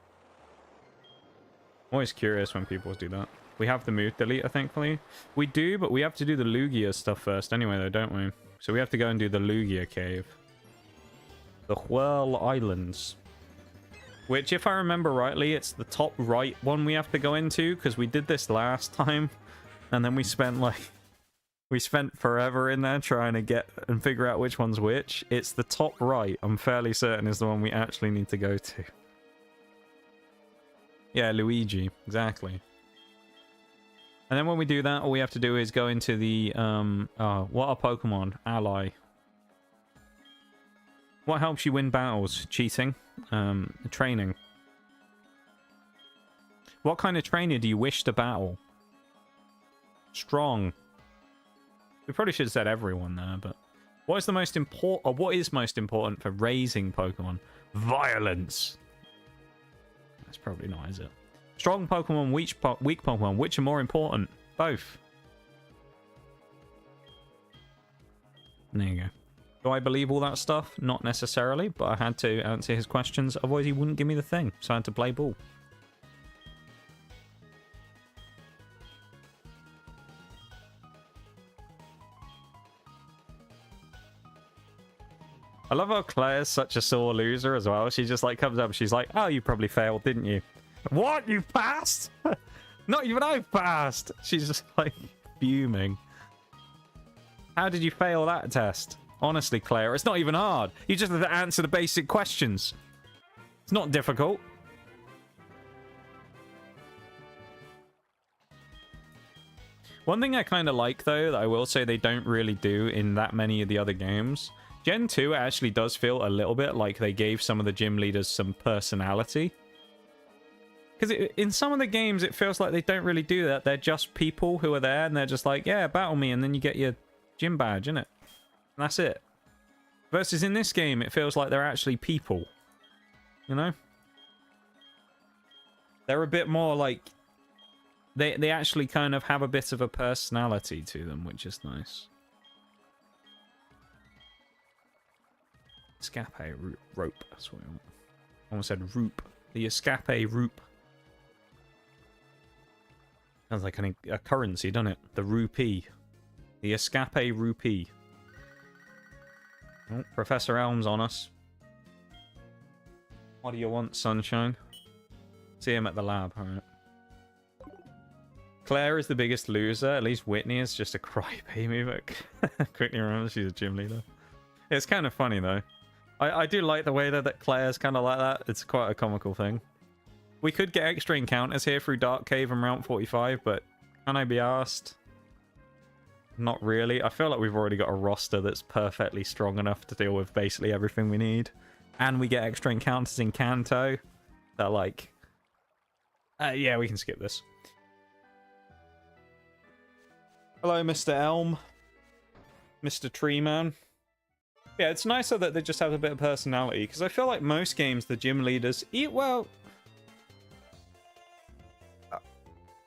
always curious when people do that. We have the move deleter, thankfully. We do, but we have to do the Lugia stuff first anyway, though, don't we? So we have to go and do the Lugia cave. The Whirl Islands. Which, if I remember rightly, it's the top right one we have to go into, because we did this last time. And then we spent, like... We spent forever in there trying to get and figure out which one's which. It's the top right, I'm fairly certain, is the one we actually need to go to. Yeah, Luigi, exactly. And then when we do that, all we have to do is go into the, what are Pokemon? Ally. What helps you win battles? Cheating. Training. What kind of trainer do you wish to battle? Strong. We probably should have said everyone there, but what is the most important, or what is most important for raising Pokemon? Violence. That's probably not, is it? Strong Pokemon, weak Pokemon, which are more important? Both. There you go. Do I believe all that stuff? Not necessarily, but I had to answer his questions, otherwise he wouldn't give me the thing, so I had to play ball. I love how Claire's such a sore loser as well. She just, like, comes up and she's like, oh, you probably failed, didn't you? What? You passed? Not even I passed. She's just, like, fuming. How did you fail that test? Honestly, Claire, it's not even hard. You just have to answer the basic questions. It's not difficult. One thing I kind of like, though, that I will say they don't really do in that many of the other games... Gen 2 actually does feel a little bit like they gave some of the gym leaders some personality. Because in some of the games, it feels like they don't really do that. They're just people who are there, and they're just like, yeah, battle me, and then you get your gym badge, innit? And that's it. Versus in this game, it feels like they're actually people. You know? They're a bit more like... They actually kind of have a bit of a personality to them, which is nice. Escape rope. That's what I want. I almost said roop. The escape roop. Sounds like a currency, doesn't it? The rupee. The escape rupee. Oh, Professor Elm's on us. What do you want, sunshine? See him at the lab. Alright. Claire is the biggest loser. At least Whitney is just a crybaby. But quickly remember she's a gym leader. It's kind of funny, though. I do like the way that Claire's kind of like that. It's quite a comical thing. We could get extra encounters here through Dark Cave and Route 45, but can I be asked? not really. I feel like we've already got a roster that's perfectly strong enough to deal with basically everything we need. And we get extra encounters in Kanto. That, like... yeah, we can skip this. Hello, Mr. Elm. Mr. Treeman. Yeah, it's nicer that they just have a bit of personality, because I feel like most games, the gym leaders... well...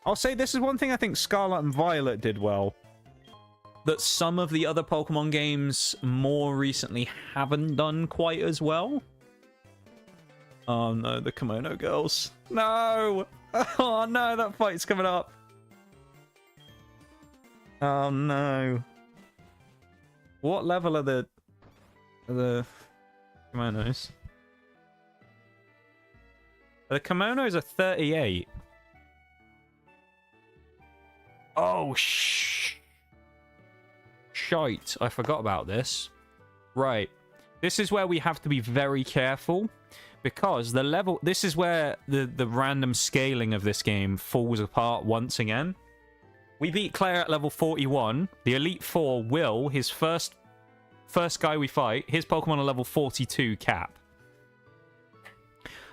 I'll say this is one thing I think Scarlet and Violet did well. That some of the other Pokemon games more recently haven't done quite as well. Oh no, the Kimono girls. No! Oh no, that fight's coming up. Oh no. What level are the kimonos? The kimonos are 38. Oh, shite. I forgot about this. Right. This is where we have to be very careful. Because the level... This is where the random scaling of this game falls apart once again. We beat Claire at level 41. The Elite Four will, his first guy we fight, his Pokemon are level 42 cap.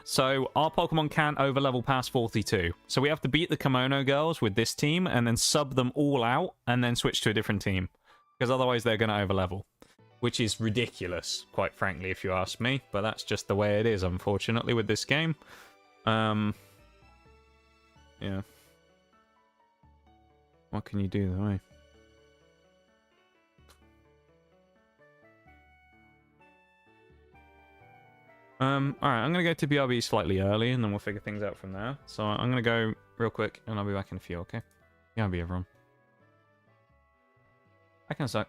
So our Pokemon can't overlevel past 42. So we have to beat the Kimono girls with this team and then sub them all out and then switch to a different team. Because otherwise they're going to overlevel. Which is ridiculous, quite frankly, if you ask me. But that's just the way it is, unfortunately, with this game. Yeah. What can you do, though, eh? Alright, I'm gonna go to BRB slightly early, and then we'll figure things out from there. So I'm gonna go real quick, and I'll be back in a few, okay? BRB, everyone. Back in a sec.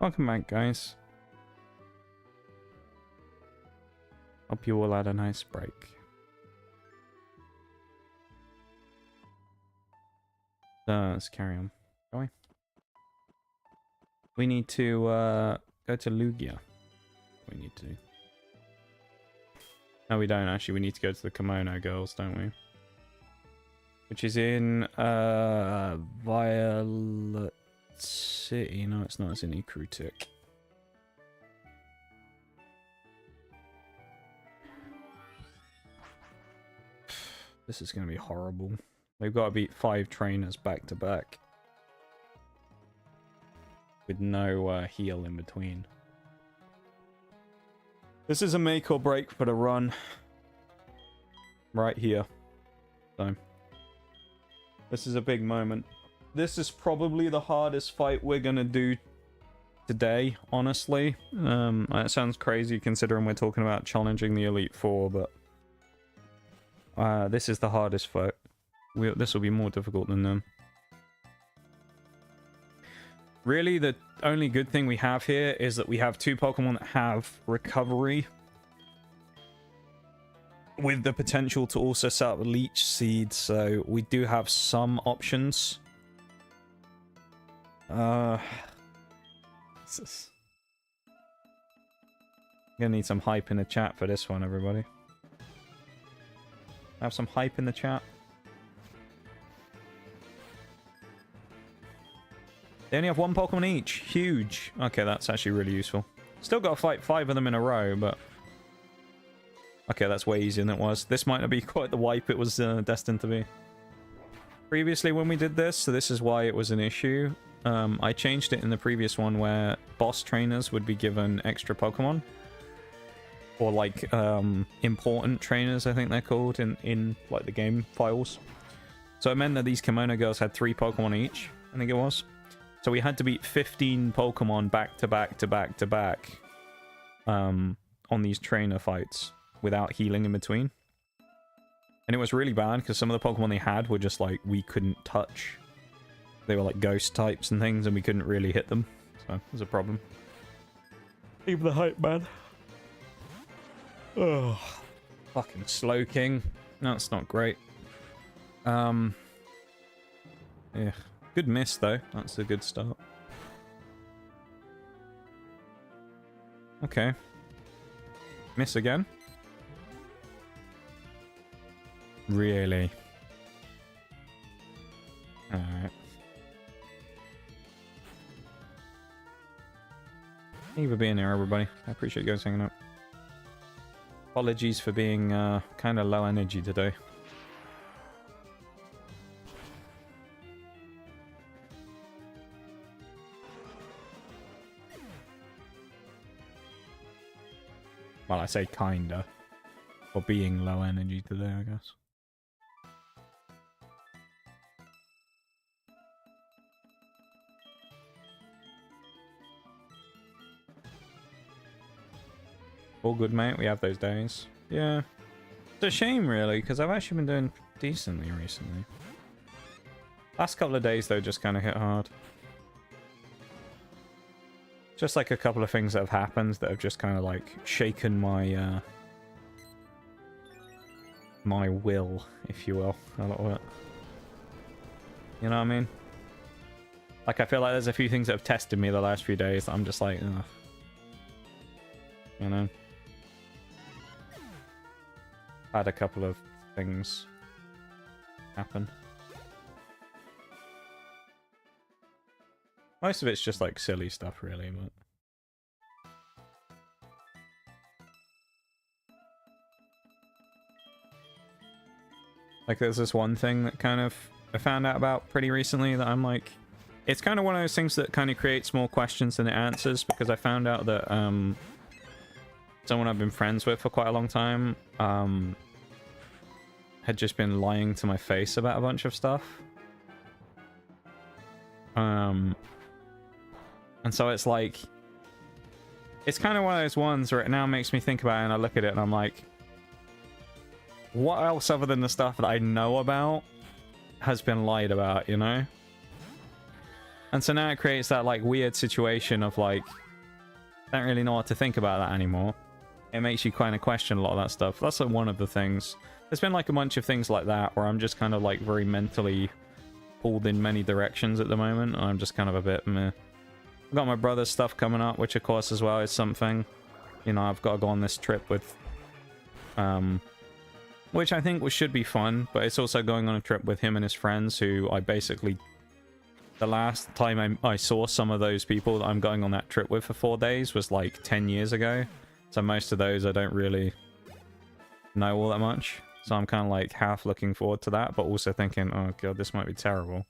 Welcome back, guys. Hope you all had a nice break. Let's carry on, shall we? We need to go to Lugia. We need to. No, we don't actually. We need to go to the Kimono Girls, don't we? Which is in Violet City. No, it's not. It's in Ikrutik. This is going to be horrible. We've got to beat 5 trainers back to back. With no heal in between. This is a make or break for the run. Right here. So. This is a big moment. This is probably the hardest fight we're going to do today, honestly. It sounds crazy considering we're talking about challenging the Elite Four, but... this is the hardest fight. This will be more difficult than them. Really, the only good thing we have here is that we have 2 Pokemon that have recovery. With the potential to also set up Leech Seed, so we do have some options. I'm gonna need some hype in the chat for this one, everybody. Have some hype in the chat. They only have 1 Pokemon each. Huge. Okay, that's actually really useful. Still got to fight 5 of them in a row, but... Okay, that's way easier than it was. This might not be quite the wipe it was destined to be. Previously when we did this, so this is why it was an issue. I changed it in the previous one where boss trainers would be given extra Pokemon. Or like, important trainers, I think they're called in like the game files. So it meant that these Kimono Girls had 3 Pokemon each, I think it was. So we had to beat 15 Pokemon back to back to back to back on these trainer fights without healing in between. And it was really bad because some of the Pokemon they had were just like we couldn't touch. They were like ghost types and things and we couldn't really hit them. So it was a problem. Even the hype, man. Oh, fucking Slowking. That's not great. Yeah. Good miss, though. That's a good start. Okay. Miss again? Really? Alright. Thank you for being here, everybody. I appreciate you guys hanging out. Apologies for being kind of low energy today. Well, I say kinda. For being low energy today, I guess. All good, mate. We have those days. Yeah. It's a shame, really, because I've actually been doing decently recently. Last couple of days, though, just kind of hit hard. Just like a couple of things that have happened that have just kind of like shaken my my will, if you will, a little bit. You know what I mean? Like I feel like there's a few things that have tested me the last few days that I'm just like, ugh. You know? Had a couple of things happen. Most of it's just like silly stuff, really, but... Like there's this one thing that kind of I found out about pretty recently that I'm like... It's kind of one of those things that kind of creates more questions than it answers, because I found out that someone I've been friends with for quite a long time had just been lying to my face about a bunch of stuff. And so it's like... It's kind of one of those ones where it now makes me think about it and I look at it and I'm like... What else other than the stuff that I know about has been lied about, you know? And so now it creates that like weird situation of like, I don't really know what to think about that anymore. It makes you kind of question a lot of that stuff. That's like one of the things. There's been like a bunch of things like that where I'm just kind of like very mentally pulled in many directions at the moment. And I'm just kind of a bit meh. I've got my brother's stuff coming up, which of course as well is something. You know, I've got to go on this trip with, which I think should be fun, but it's also going on a trip with him and his friends who I basically, the last time I saw some of those people that I'm going on that trip with for 4 days was like 10 years ago. So most of those I don't really know all that much. So I'm kind of like half looking forward to that, but also thinking, oh god, this might be terrible.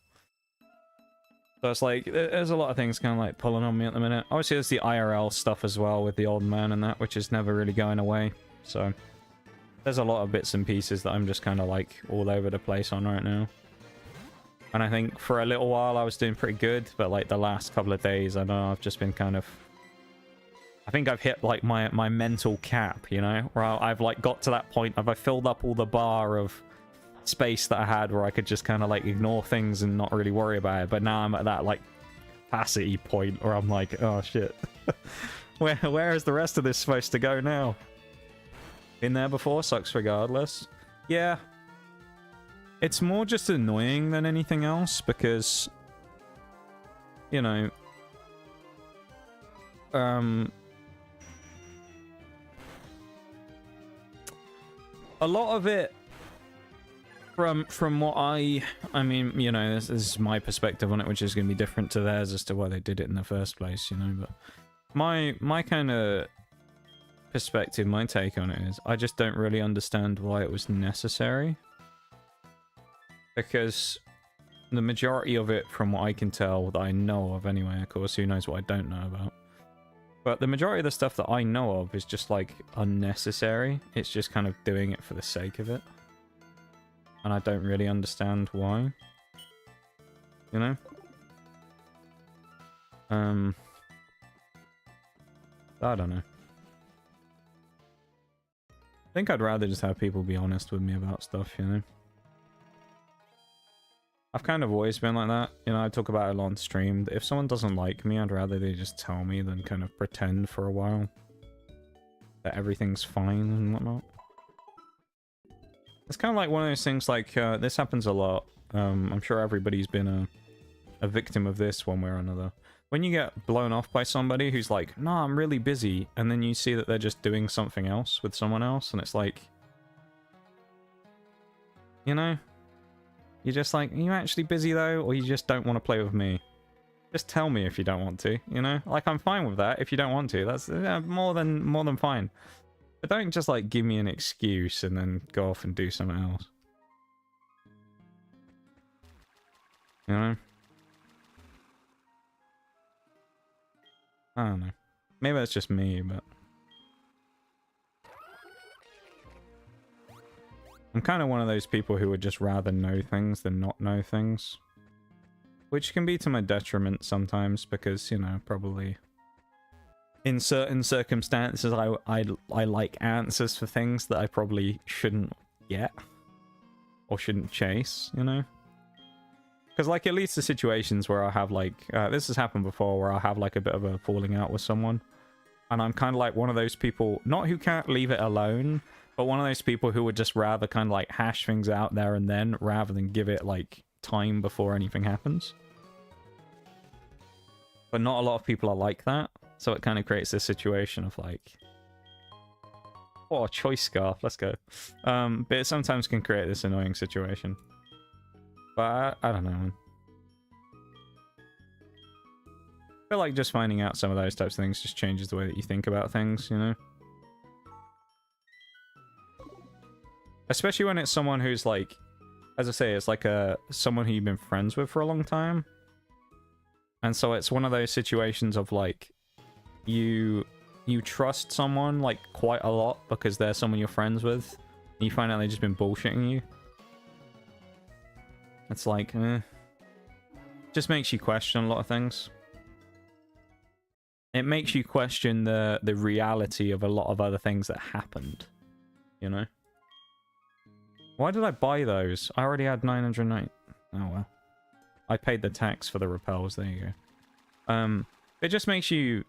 So it's like, there's a lot of things kind of like pulling on me at the minute. Obviously there's the IRL stuff as well with the old man and that, which is never really going away. So there's a lot of bits and pieces that I'm just kind of like all over the place on right now. And I think for a little while I was doing pretty good, but like the last couple of days, I don't know, I've just been kind of... I think I've hit like my mental cap, you know? Where I've like got to that point, I filled up all the bar of space that I had where I could just kind of like ignore things and not really worry about it. But now I'm at that like capacity point where I'm like, oh shit. Where is the rest of this supposed to go now? Been there before, sucks regardless. Yeah. It's more just annoying than anything else because, you know, a lot of it from what I mean, you know, this is my perspective on it, which is going to be different to theirs as to why they did it in the first place, you know, but my kind of perspective, my take on it is I just don't really understand why it was necessary. Because the majority of it, from what I can tell, that I know of anyway, of course, who knows what I don't know about. But the majority of the stuff that I know of is just, like, unnecessary. It's just kind of doing it for the sake of it. And I don't really understand why. You know? I don't know. I think I'd rather just have people be honest with me about stuff, you know? I've kind of always been like that. You know, I talk about it on stream. If someone doesn't like me, I'd rather they just tell me than kind of pretend for a while that everything's fine and whatnot. It's kind of like one of those things like, this happens a lot. I'm sure everybody's been a victim of this one way or another. When you get blown off by somebody who's like, no, I'm really busy, and then you see that they're just doing something else with someone else, and it's like, you know? You're just like, are you actually busy though, or you just don't want to play with me? Just tell me if you don't want to, you know? Like, I'm fine with that if you don't want to. That's more than fine. But don't just, like, give me an excuse and then go off and do something else. You know? I don't know. Maybe that's just me, but... I'm kind of one of those people who would just rather know things than not know things. Which can be to my detriment sometimes, because, you know, probably... in certain circumstances, I like answers for things that I probably shouldn't get. Or shouldn't chase, you know? Because, like, it leads to situations where I have, like... this has happened before, where I'll have, like, a bit of a falling out with someone. And I'm kind of like one of those people, not who can't leave it alone, but one of those people who would just rather kind of, like, hash things out there and then, rather than give it, like, time before anything happens. But not a lot of people are like that. So it kind of creates this situation of, like... oh, choice scarf, let's go. But it sometimes can create this annoying situation. But I don't know, man. I feel like just finding out some of those types of things just changes the way that you think about things, you know? Especially when it's someone who's like, as I say, it's like someone who you've been friends with for a long time. And so it's one of those situations of like, you trust someone like quite a lot because they're someone you're friends with. And you find out they've just been bullshitting you. It's like, just makes you question a lot of things. It makes you question the reality of a lot of other things that happened, you know? Why did I buy those? I already had 909. Oh well. I paid the tax for the repels. There you go. It just makes you.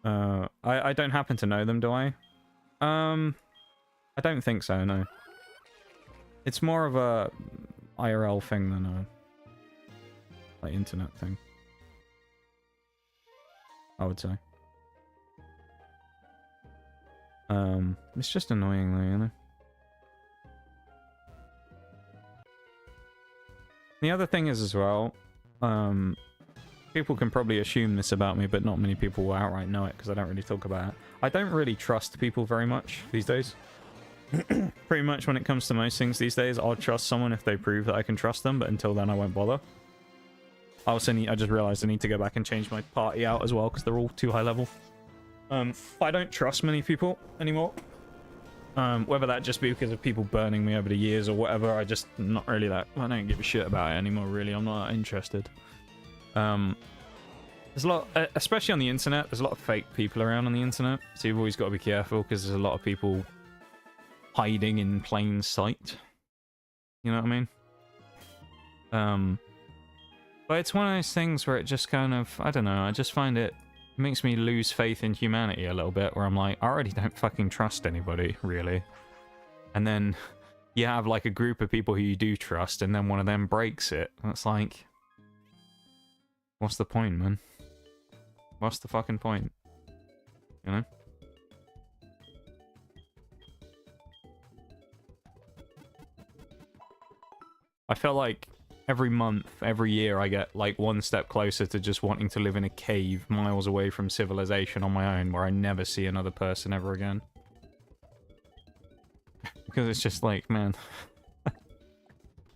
I don't happen to know them, do I? I don't think so. No. It's more of a IRL thing than a like internet thing, I would say. It's just annoying though, you know. The other thing is as well, people can probably assume this about me, but not many people will outright know it because I don't really talk about it. I don't really trust people very much these days. Pretty much when it comes to most things these days, I'll trust someone if they prove that I can trust them, but until then I won't bother. I just realized I need to go back and change my party out as well because they're all too high level. I don't trust many people anymore. Whether that just be because of people burning me over the years or whatever, I just not really that. I don't give a shit about it anymore, really. I'm not interested. There's a lot, especially on the internet, there's a lot of fake people around on the internet. So you've always got to be careful because there's a lot of people hiding in plain sight. You know what I mean? But it's one of those things where it just kind of, I don't know, I just find it makes me lose faith in humanity a little bit, where I'm like, I already don't fucking trust anybody, really. And then you have like a group of people who you do trust, and then one of them breaks it. And it's like, what's the point, man? What's the fucking point? You know? I feel like every month, every year, I get like one step closer to just wanting to live in a cave miles away from civilization on my own, where I never see another person ever again. Because it's just like, man,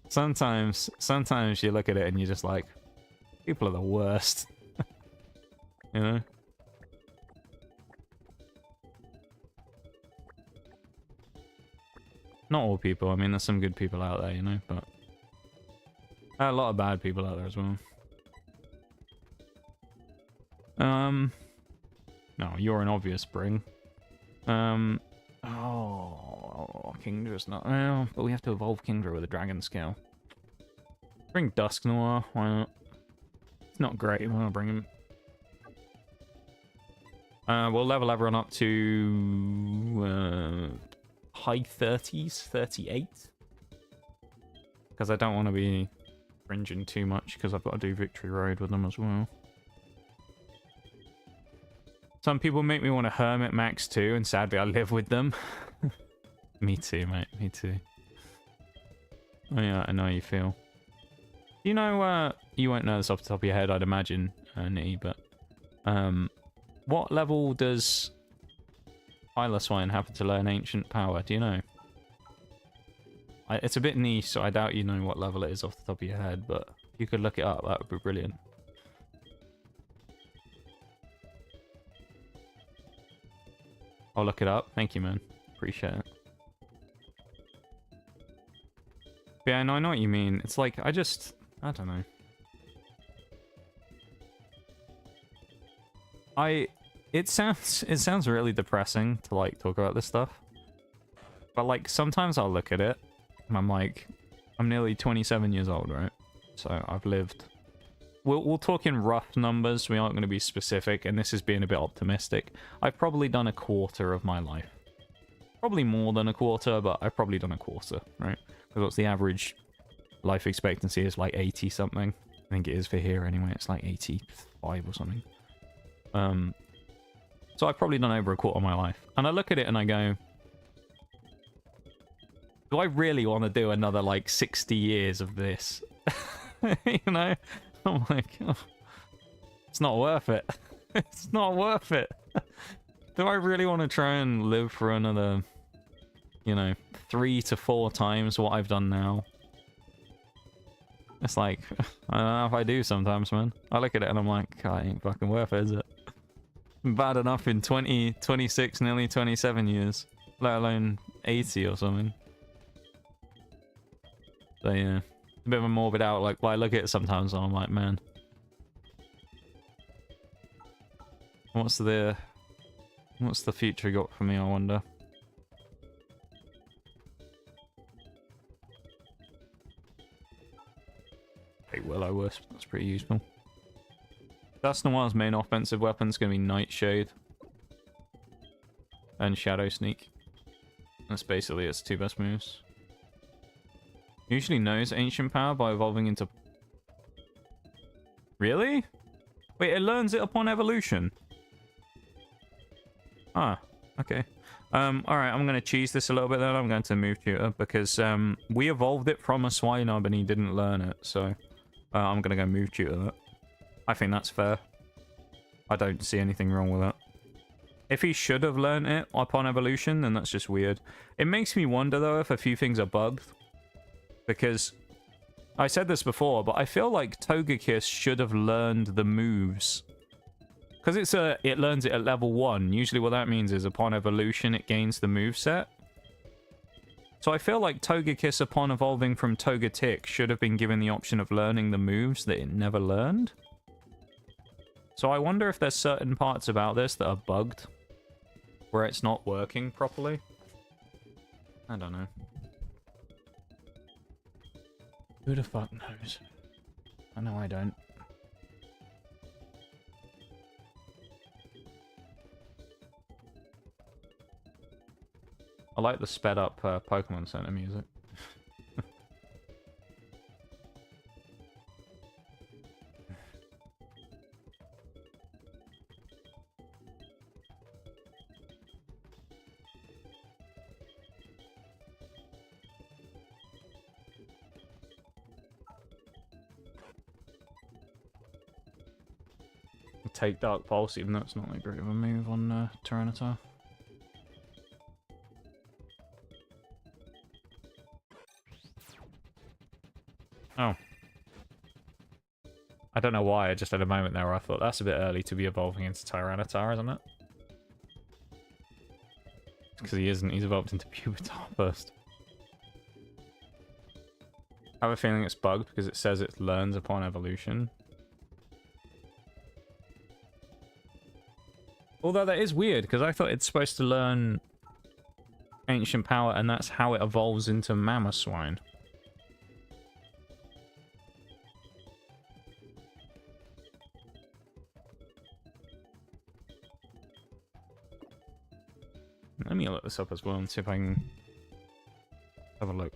sometimes you look at it and you're just like, people are the worst. You know? Not all people, I mean, there's some good people out there, you know, but a lot of bad people out there as well. No, you're an obvious bring. Oh, Kingdra's not. Well, but we have to evolve Kingdra with a dragon scale. Bring Dusk Noir, why not? It's not great, but I'll bring him. We'll level everyone up to high 30s, 38. Because I don't want to be cringing too much, because I've got to do Victory Road with them as well. Some people make me want to Hermit Max too, and sadly I live with them. Me too, mate, me too. Oh yeah, I know how you feel. You know, you won't know this off the top of your head, I'd imagine, Nitty, but what level does Swine happen to learn Ancient Power? Do you know? It's a bit niche, so I doubt you know what level it is off the top of your head, but if you could look it up, that would be brilliant. I'll look it up. Thank you, man. Appreciate it. Yeah, no, I know what you mean. It's like, I don't know. It sounds really depressing to, like, talk about this stuff. But, like, sometimes I'll look at it, and I'm like, I'm nearly 27 years old, right? So, I've lived... We'll talk in rough numbers, we aren't going to be specific, and this is being a bit optimistic. I've probably done a quarter of my life. Probably more than a quarter, but I've probably done a quarter, right? Because what's the average life expectancy is like 80 something. I think it is for here anyway, it's like 85 or something. So I've probably done over a quarter of my life. And I look at it and I go, do I really want to do another like 60 years of this? You know? I'm like, oh, it's not worth it. It's not worth it. Do I really want to try and live for another, you know, 3 to 4 times what I've done now? It's like, I don't know if I do sometimes, man. I look at it and I'm like, I ain't fucking worth it, is it? Bad enough in 26, nearly 27 years. Let alone 80 or something. So yeah. A bit of a morbid outlook, but I look at it sometimes and I'm like, man. What's the future got for me, I wonder? Hey, well, I wish. That's pretty useful. Dust Noir's main offensive weapon is going to be Nightshade and Shadow Sneak. That's basically its two best moves. Usually knows Ancient Power by evolving into... Really? Wait, it learns it upon evolution? Ah, okay. Alright, I'm going to cheese this a little bit then. I'm going to move tutor because we evolved it from a Swinub and he didn't learn it, so I'm going to go move tutor that. I think that's fair. I don't see anything wrong with that. If he should have learned it upon evolution, then that's just weird. It makes me wonder, though, if a few things are bugged. Because I said this before, but I feel like Togekiss should have learned the moves. Because it learns it at level 1. Usually what that means is upon evolution, it gains the moveset. So I feel like Togekiss, upon evolving from Togetic, should have been given the option of learning the moves that it never learned. So I wonder if there's certain parts about this that are bugged, where it's not working properly. I don't know. Who the fuck knows? I know I don't. I like the sped up Pokemon Center music. Take Dark Pulse, even though it's not that great of a move on Tyranitar. Oh. I don't know why, I just had a moment there where I thought that's a bit early to be evolving into Tyranitar, isn't it? Because he isn't, he's evolved into Pupitar first. I have a feeling it's bugged because it says it learns upon evolution. Although that is weird, because I thought it's supposed to learn Ancient Power, and that's how it evolves into Mamoswine. Let me look this up as well and see if I can have a look.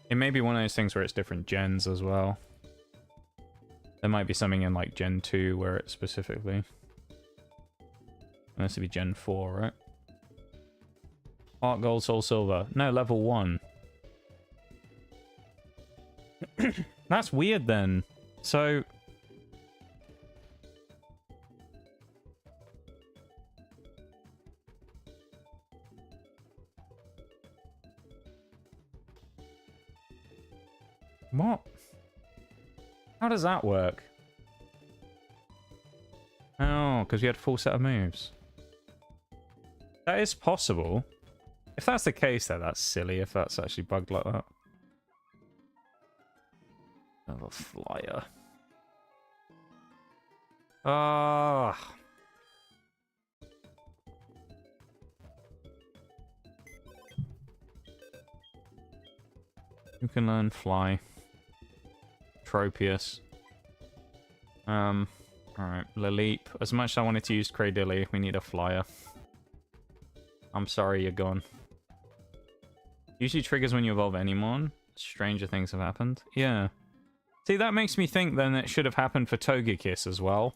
It may be one of those things where it's different gens as well. There might be something in like Gen 2 where it specifically... This would be Gen 4, right? Heart Gold, Soul Silver. No, level 1. That's weird then. So... What? How does that work? Oh, because we had a full set of moves. That is possible. If that's the case, though, that's silly if that's actually bugged like that. Another flyer. Ah. You can learn Fly. Tropius. Alright, Laleep. As much as I wanted to use Cradilly, we need a flyer. I'm sorry, you're gone. Usually triggers when you evolve Anymon. Stranger things have happened. Yeah. See, that makes me think then it should have happened for Togekiss as well.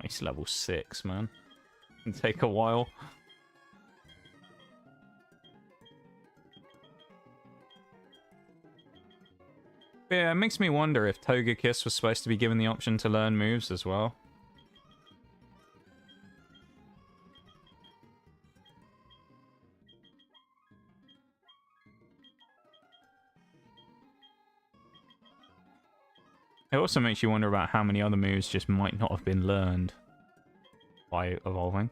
He's level 6, man. Can take a while. But yeah, it makes me wonder if Togekiss was supposed to be given the option to learn moves as well. It also makes you wonder about how many other moves just might not have been learned by evolving.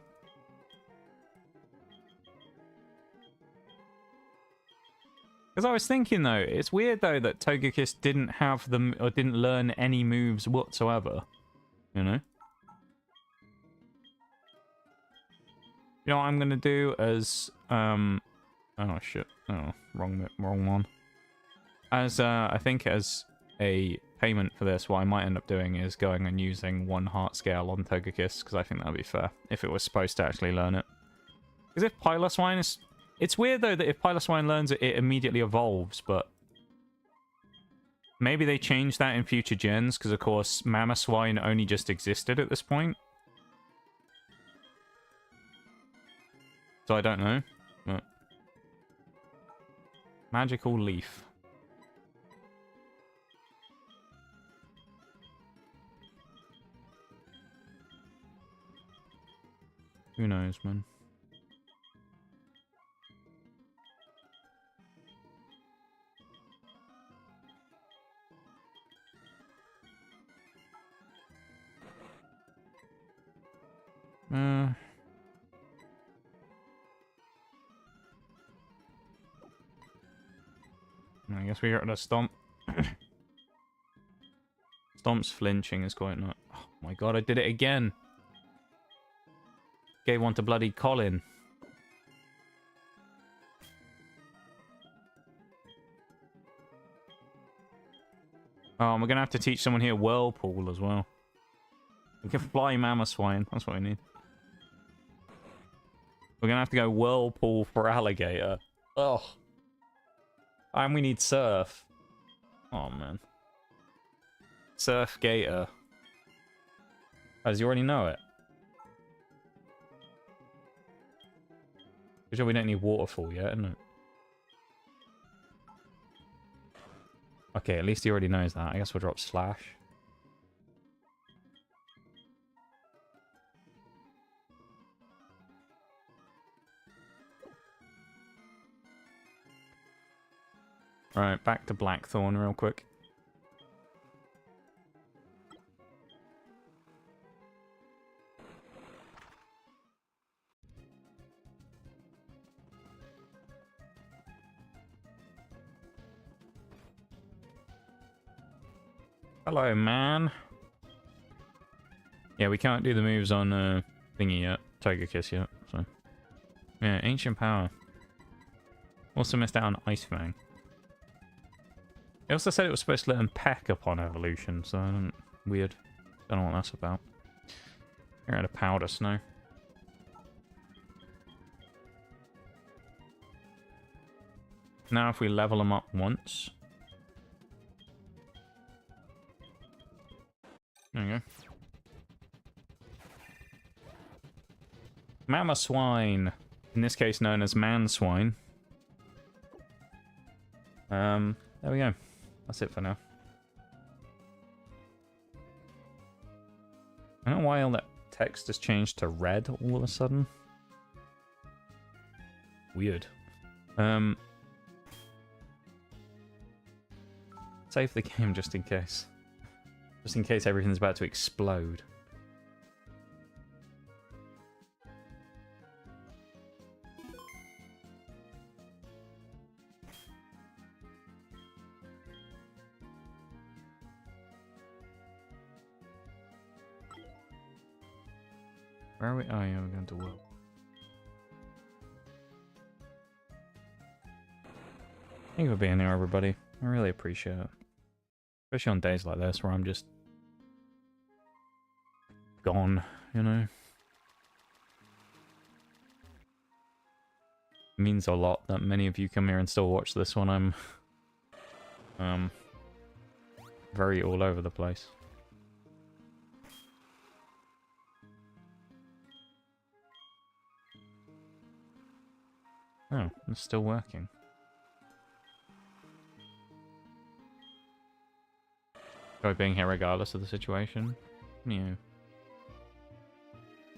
Because I was thinking though, it's weird though that Togekiss didn't have them or didn't learn any moves whatsoever. You know? You know what I'm gonna do as oh shit. Oh, wrong one. As I think as a payment for this, what I might end up doing is going and using 1 heart scale on Togekiss, because I think that would be fair, if it was supposed to actually learn it. Because if Piloswine is... It's weird, though, that if Piloswine learns it, it immediately evolves, but... Maybe they change that in future gens, because, of course, Mamoswine only just existed at this point. So I don't know, but... Magical Leaf. Who knows, man? I guess we got the Stomp. Stomp's flinching is quite not... Oh my god, I did it again! Gave one to bloody Colin. Oh, and we're gonna have to teach someone here Whirlpool as well. We can fly Mamoswine, that's what we need. We're gonna have to go Whirlpool for Alligator. Ugh. And we need Surf. Oh, man. Surf Gator. Oh, does you already know it? Pretty sure we don't need Waterfall yet, isn't it? Okay, at least he already knows that. I guess we'll drop Slash. Right, back to Blackthorn real quick. Hello, man. Yeah, we can't do the moves on thingy yet. Togekiss yet, so... Yeah, Ancient Power. Also missed out on Ice Fang. It also said it was supposed to let him peck upon evolution, so I don't... Weird. Don't know what that's about. You're out of Powder Snow. Now if we level him up once... There we go. Mamoswine. In this case known as Manswine. There we go. That's it for now. I don't know why all that text has changed to red all of a sudden. Weird. Save the game just in case. Just in case everything's about to explode. Where are we? Oh yeah, we're going to Will. Thank you for being here, everybody. I really appreciate it. Especially on days like this where I'm just gone, you know. It means a lot that many of you come here and still watch this when I'm very all over the place. Oh, it's still working. Go being here regardless of the situation. Yeah.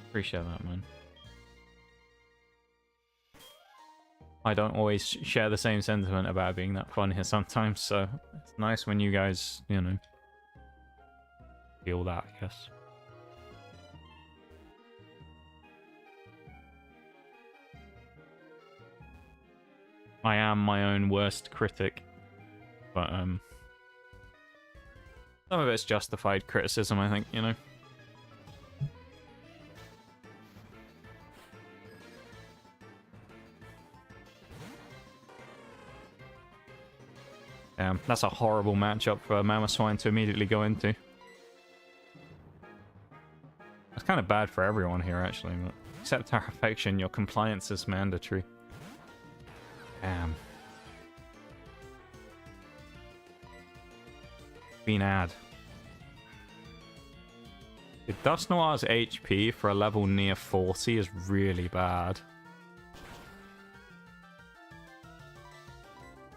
Appreciate that, man. I don't always share the same sentiment about being that fun here sometimes, so it's nice when you guys, you know, feel that, I guess. I am my own worst critic, but some of it's justified criticism, I think, you know. Damn, that's a horrible matchup for Mammoth Swine to immediately go into. It's kind of bad for everyone here, actually. But accept our affection, your compliance is mandatory. Damn. Been ad. The Dust Noir's HP for a level near 40 is really bad.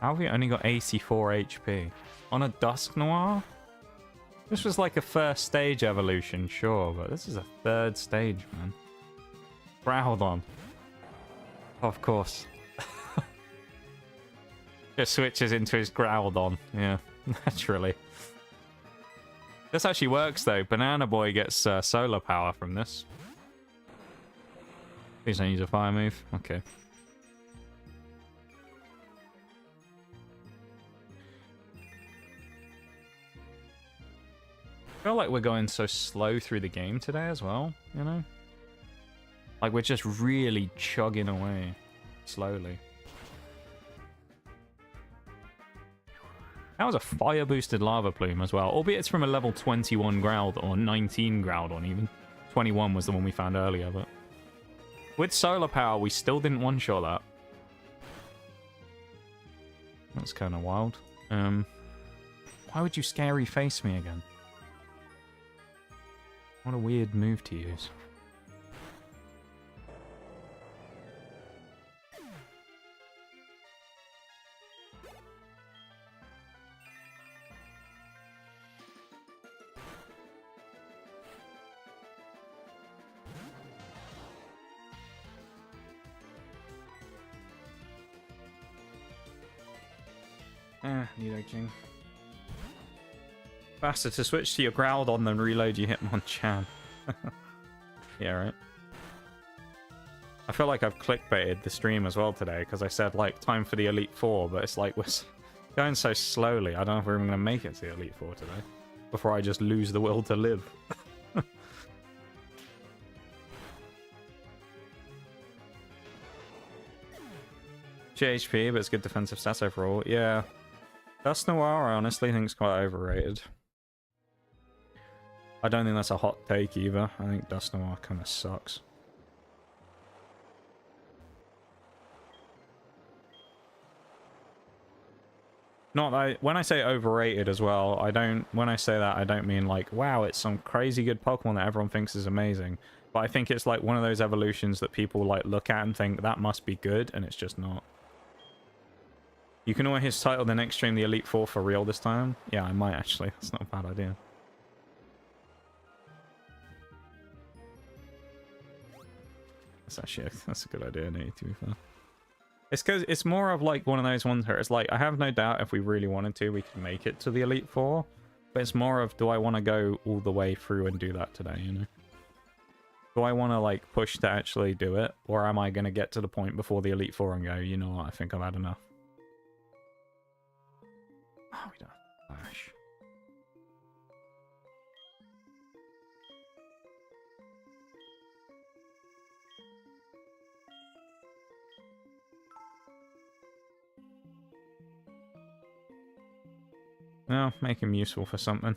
How have we only got 84 HP? On a Dusk Noir? This was like a first stage evolution, sure, but this is a third stage, man. Groudon. Of course. Just switches into his Groudon, yeah, naturally. This actually works though. Banana Boy gets solar power from this. Please don't use a fire move. Okay. I feel like we're going so slow through the game today as well, you know? Like we're just really chugging away slowly. That was a fire boosted lava plume as well, albeit it's from a level 21 Groudon, or 19 Groudon even. 21 was the one we found earlier, but with solar power we still didn't one-shot that. That's kind of wild. Why would you scary face me again? What a weird move to use. Nidoking. Faster to switch to your Groudon than reload your Hitmonchan. Yeah, right. I feel like I've clickbaited the stream as well today, because I said, like, time for the Elite Four, but it's like we're going so slowly, I don't know if we're even going to make it to the Elite Four today, before I just lose the will to live. GHP, but it's good defensive stats overall. Yeah. Dust Noir, I honestly think is quite overrated. I don't think that's a hot take either. I think Dust Noir kind of sucks. Not that when I say overrated as well, when I say that, I don't mean like, wow, it's some crazy good Pokemon that everyone thinks is amazing. But I think it's like one of those evolutions that people like look at and think that must be good, and it's just not. You can always title the next stream the Elite Four for real this time. Yeah, I might actually. That's not a bad idea. That's a good idea, Nate, to be fair. It's because it's more of like one of those ones where it's like, I have no doubt if we really wanted to, we could make it to the Elite Four. But it's more of, do I want to go all the way through and do that today, you know? Do I want to like push to actually do it? Or am I going to get to the point before the Elite Four and go, you know what, I think I've had enough. Oh, we don't have Flash. No, make him useful for something.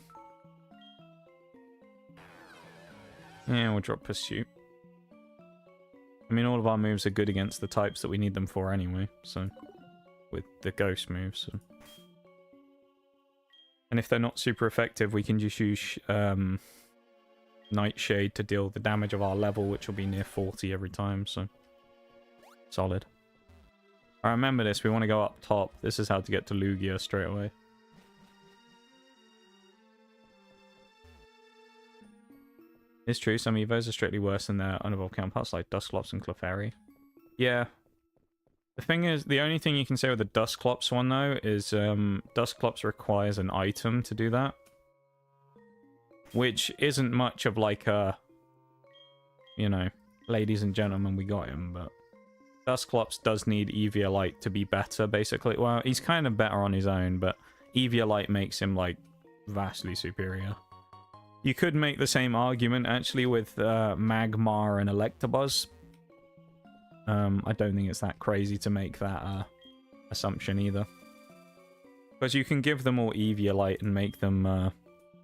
Yeah, we'll drop Pursuit. I mean, all of our moves are good against the types that we need them for anyway, so... with the ghost moves, so... And if they're not super effective, we can just use Nightshade to deal the damage of our level, which will be near 40 every time, so... solid. I remember this, we want to go up top. This is how to get to Lugia straight away. It's true, some Evos are strictly worse than their unevolved counterparts, like Dusclops and Clefairy. Yeah. The thing is, the only thing you can say with the Dusclops one, though, is Dusclops requires an item to do that. Which isn't much of like a... you know, ladies and gentlemen, we got him, but... Dusclops does need Eviolite to be better, basically. Well, he's kind of better on his own, but Eviolite makes him, like, vastly superior. You could make the same argument, actually, with Magmar and Electabuzz. I don't think it's that crazy to make that assumption either. Because you can give them all Eviolite and make them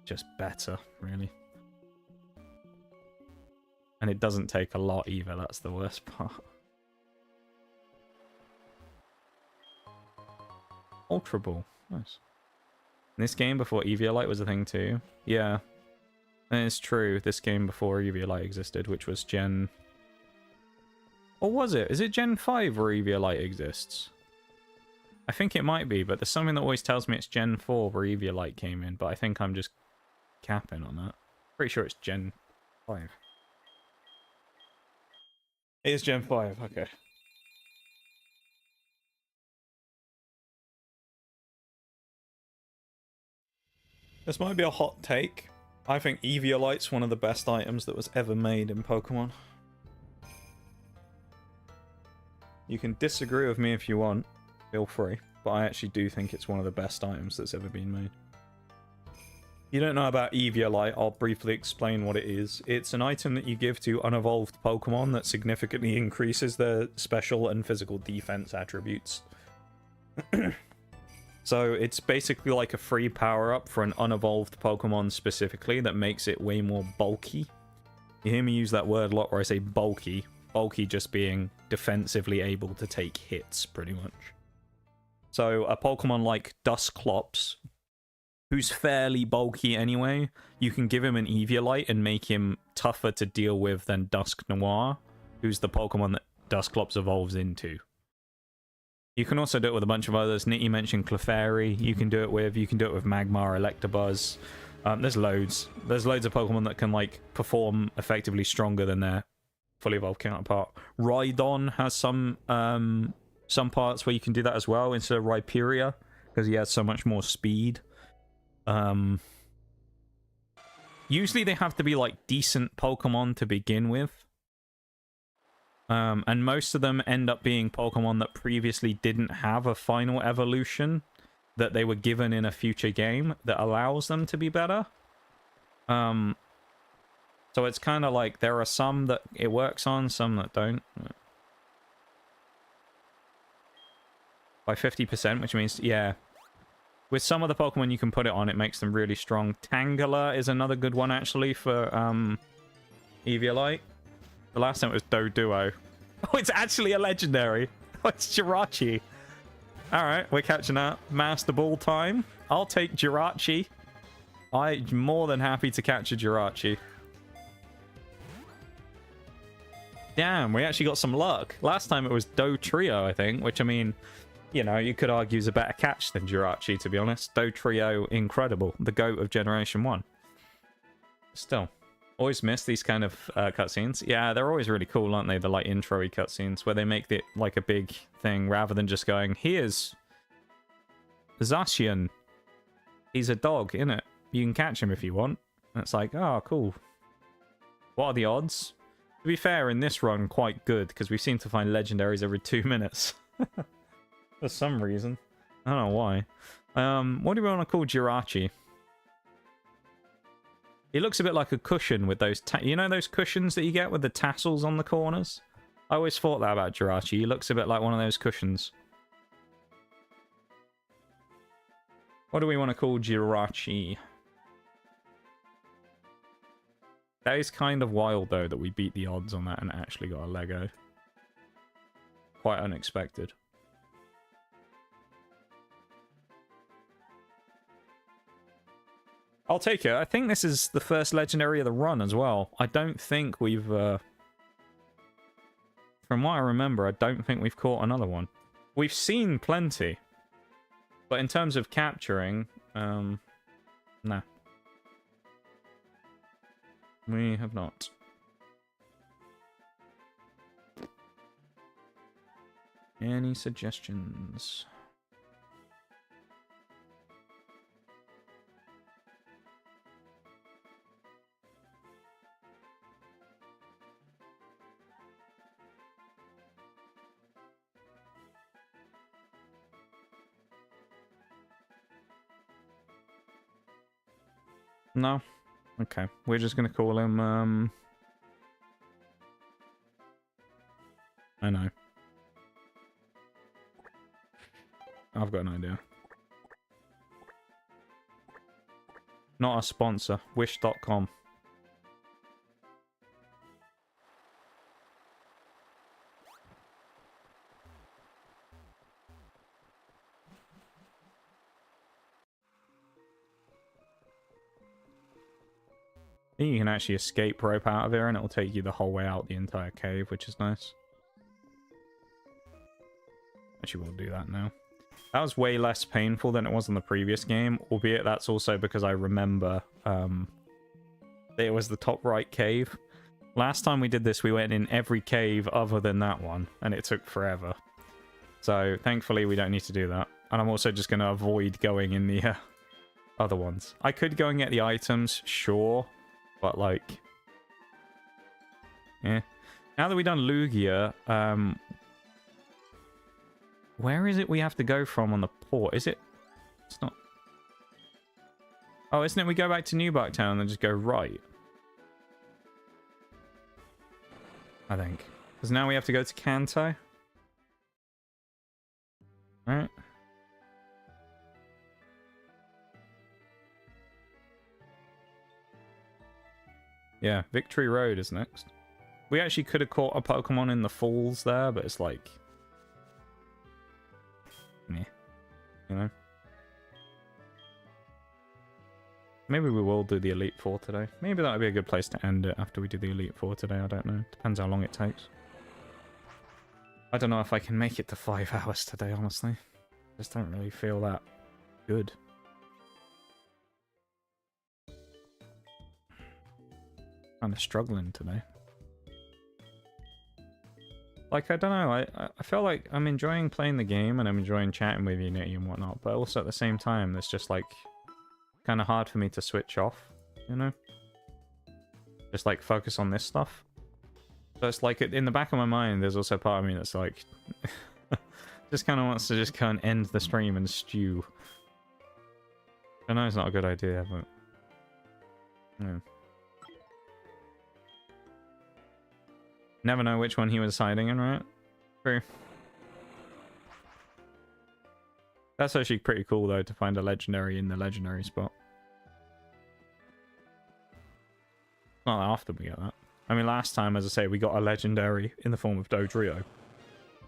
just better, really. And it doesn't take a lot either, that's the worst part. Ultra Ball, nice. In this game before Eviolite was a thing too. Yeah, and it's true, this game before Eviolite existed, which was Gen... Or was it? Is it Gen 5 where Eviolite exists? I think it might be, but there's something that always tells me it's Gen 4 where Eviolite came in, but I think I'm just capping on that. Pretty sure it's Gen 5. It is Gen 5, okay. This might be a hot take. I think Eviolite's one of the best items that was ever made in Pokemon. You can disagree with me if you want, feel free, but I actually do think it's one of the best items that's ever been made. If you don't know about Eviolite, I'll briefly explain what it is. It's an item that you give to unevolved Pokemon that significantly increases their special and physical defense attributes. So it's basically like a free power-up for an unevolved Pokemon specifically that makes it way more bulky. You hear me use that word a lot where I say bulky. Bulky just being defensively able to take hits, pretty much. So a Pokemon like Dusclops, who's fairly bulky anyway, you can give him an Eviolite and make him tougher to deal with than Dusknoir, who's the Pokemon that Dusclops evolves into. You can also do it with a bunch of others. Nitty mentioned Clefairy, you can do it with Magmar, Electabuzz. There's loads. There's loads of Pokemon that can, like, perform effectively stronger than their fully evolved counterpart. Rhydon has some parts where you can do that as well instead of Rhyperior, because he has so much more speed. Usually they have to be, like, decent Pokemon to begin with. And most of them end up being Pokemon that previously didn't have a final evolution that they were given in a future game that allows them to be better. So it's kind of like there are some that it works on, some that don't. By 50%, which means, yeah. With some of the Pokemon you can put it on, it makes them really strong. Tangela is another good one, actually, for Eviolite. The last time it was Doduo. Oh, it's actually a legendary. Oh, it's Jirachi. Alright, we're catching up. Master Ball time. I'll take Jirachi. I'm more than happy to catch a Jirachi. Damn, we actually got some luck. Last time it was Dotrio, I think, which, I mean, you know, you could argue is a better catch than Jirachi, to be honest. Dotrio, incredible. The GOAT of Generation 1. Still. Always miss these kind of cutscenes. Yeah, they're always really cool, aren't they? The, like, intro-y cutscenes, where they make it, like, a big thing, rather than just going, here's Zacian. He's a dog, innit? You can catch him if you want. And it's like, oh, cool. What are the odds? To be fair, in this run, quite good, because we seem to find legendaries every 2 minutes. For some reason. I don't know why. What do we want to call Jirachi? He looks a bit like a cushion with those... You know those cushions that you get with the tassels on the corners? I always thought that about Jirachi. He looks a bit like one of those cushions. What do we want to call Jirachi? That is kind of wild, though, that we beat the odds on that and actually got a Lego. Quite unexpected. I'll take it. I think this is the first legendary of the run as well. I don't think we've... From what I remember, I don't think we've caught another one. We've seen plenty. But in terms of capturing, no. We have not. Any suggestions? No? Okay. We're just gonna call him, I know. I've got an idea. Not a sponsor. Wish.com. I think you can actually escape rope out of here and it'll take you the whole way out the entire cave, which is nice. Actually, we'll do that now. That was way less painful than it was in the previous game, albeit that's also because I remember that it was the top right cave. Last time we did this, we went in every cave other than that one, and it took forever. So, thankfully, we don't need to do that. And I'm also just going to avoid going in the other ones. I could go and get the items, sure. But, like... yeah. Now that we've done Lugia, where is it we have to go from on the port? Is it... it's not... oh, isn't it we go back to Newbark Town and just go right? I think. Because now we have to go to Kanto. Right. Yeah, Victory Road is next. We actually could have caught a Pokemon in the falls there, but it's like... meh. You know? Maybe we will do the Elite Four today. Maybe that would be a good place to end it after we do the Elite Four today, I don't know. Depends how long it takes. I don't know if I can make it to 5 hours today, honestly. Just don't really feel that good. Kind of struggling today. Like, I don't know, I feel like I'm enjoying playing the game and I'm enjoying chatting with you, Nitty, and whatnot, but also at the same time, it's just like kind of hard for me to switch off, you know? Just like focus on this stuff. So it's like in the back of my mind, there's also part of me that's like just kind of wants to just kind of end the stream and stew. I know it's not a good idea, but yeah. Never know which one he was hiding in, right? True. That's actually pretty cool, though, to find a legendary in the legendary spot. Not after we get that. I mean, last time, as I say, we got a legendary in the form of Dodrio.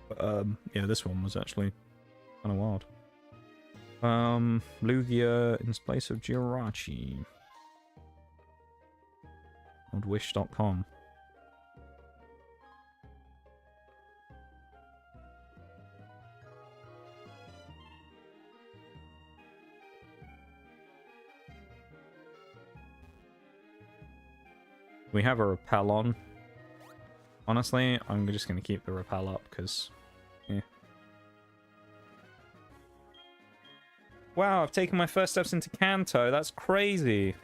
But, yeah, this one was actually kind of wild. Lugia in place of Jirachi. Old Wish.com. We have a repel on. Honestly, I'm just going to keep the repel up because, yeah. Wow, I've taken my first steps into Kanto. That's crazy.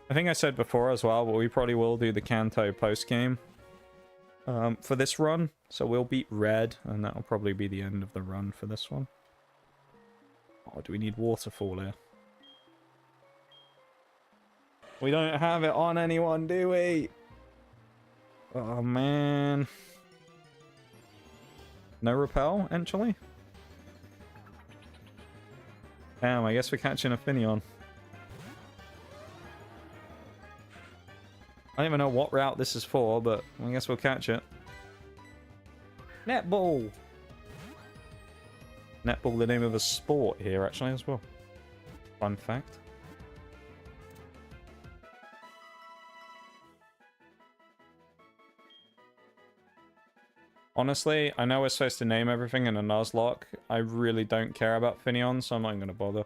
I think I said before as well, but we probably will do the Kanto post-game for this run. So we'll beat Red, and that'll probably be the end of the run for this one. Oh, do we need Waterfall here? We don't have it on anyone, do we? Oh, man. No repel, actually? Damn, I guess we're catching a Finneon. I don't even know what route this is for, but I guess we'll catch it. Netball! Netball, the name of a sport here, actually, as well. Fun fact. Honestly, I know we're supposed to name everything in a nuzlocke. I really don't care about Finneon, so I'm not going to bother.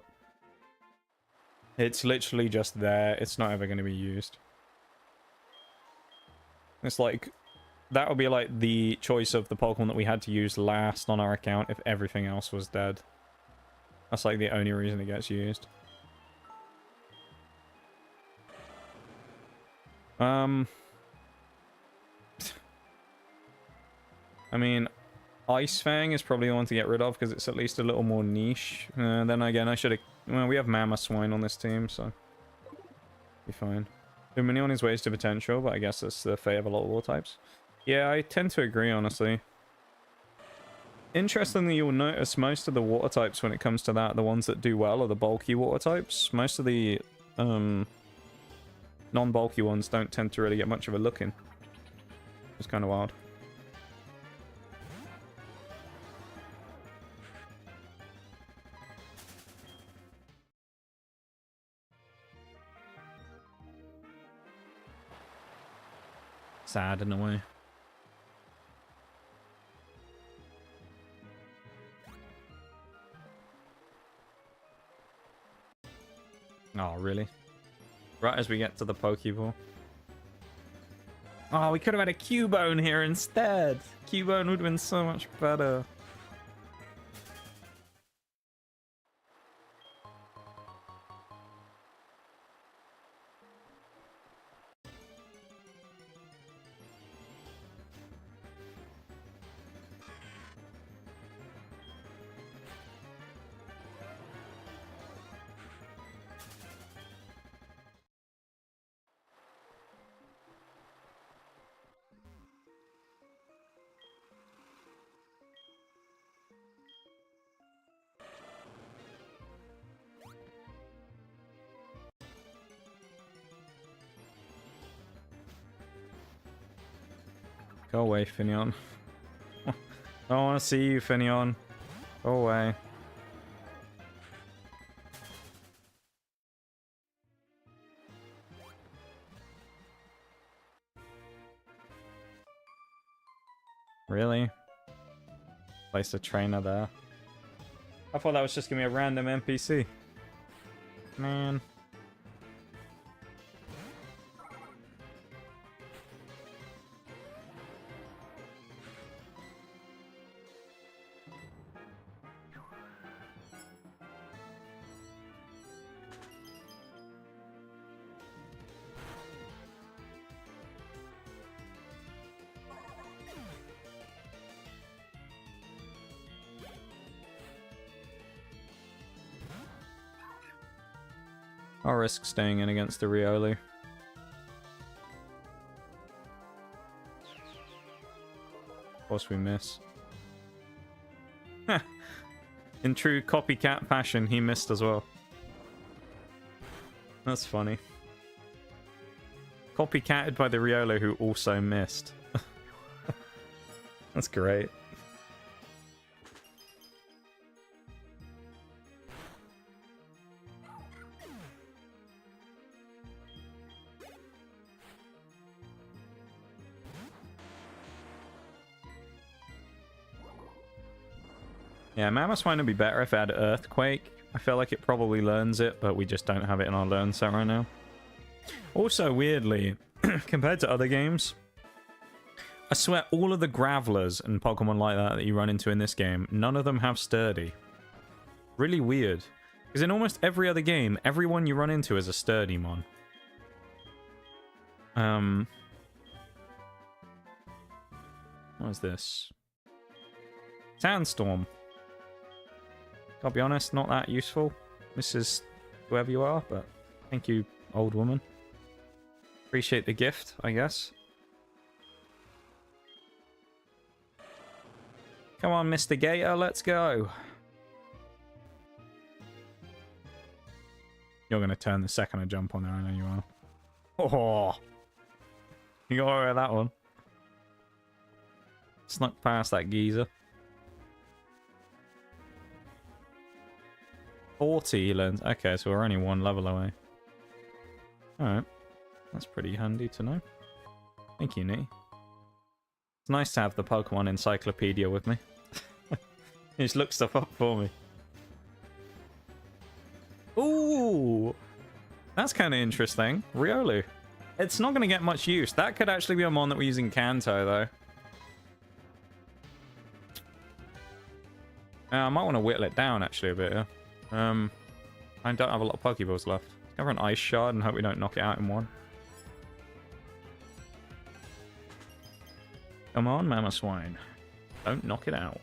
It's literally just there. It's not ever going to be used. It's like... that would be like the choice of the Pokemon that we had to use last on our account if everything else was dead. That's like the only reason it gets used. I mean, Ice Fang is probably the one to get rid of because it's at least a little more niche. Then again, I should have... well, we have Mamoswine on this team, so... be fine. Lumineon is wasted potential, but I guess that's the fate of a lot of war types. Yeah, I tend to agree, honestly. Interestingly, you'll notice most of the water types when it comes to that, the ones that do well are the bulky water types. Most of the non-bulky ones don't tend to really get much of a look in. It's kind of wild. Sad in a way. Oh, really? Right as we get to the Pokeball. Oh, we could have had a Cubone here instead. Cubone would have been so much better. Go away, Finneon. I don't want to see you, Finneon. Go away. Really? Place a trainer there. I thought that was just gonna be a random NPC. Man. I'll risk staying in against the Riolu. Of course we miss. In true copycat fashion, he missed as well. That's funny. Copycatted by the Riolu who also missed. That's great. Yeah, Mamoswine would be better if it had Earthquake. I feel like it probably learns it, but we just don't have it in our learn set right now. Also, weirdly, compared to other games, I swear all of the Gravelers and Pokemon like that you run into in this game, none of them have Sturdy. Really weird. Because in almost every other game, everyone you run into is a Sturdy mon. What is this? Sandstorm. I'll be honest, not that useful, Mrs. whoever you are, but thank you, old woman. Appreciate the gift, I guess. Come on, Mr. Gator, let's go. You're going to turn the second I jump on there, I know you are. Oh, you got away with that one. Snuck past that geezer. 40 he learns. Okay, so we're only one level away. Alright. That's pretty handy to know. Thank you, Nitty. It's nice to have the Pokemon encyclopedia with me. He just looks stuff up for me. Ooh! That's kind of interesting. Riolu. It's not going to get much use. That could actually be a mon that we're using Kanto, though. I might want to whittle it down, actually, a bit, yeah. I don't have a lot of Pokeballs left. Go for an Ice Shard and hope we don't knock it out in one. Come on, Mamoswine. Don't knock it out.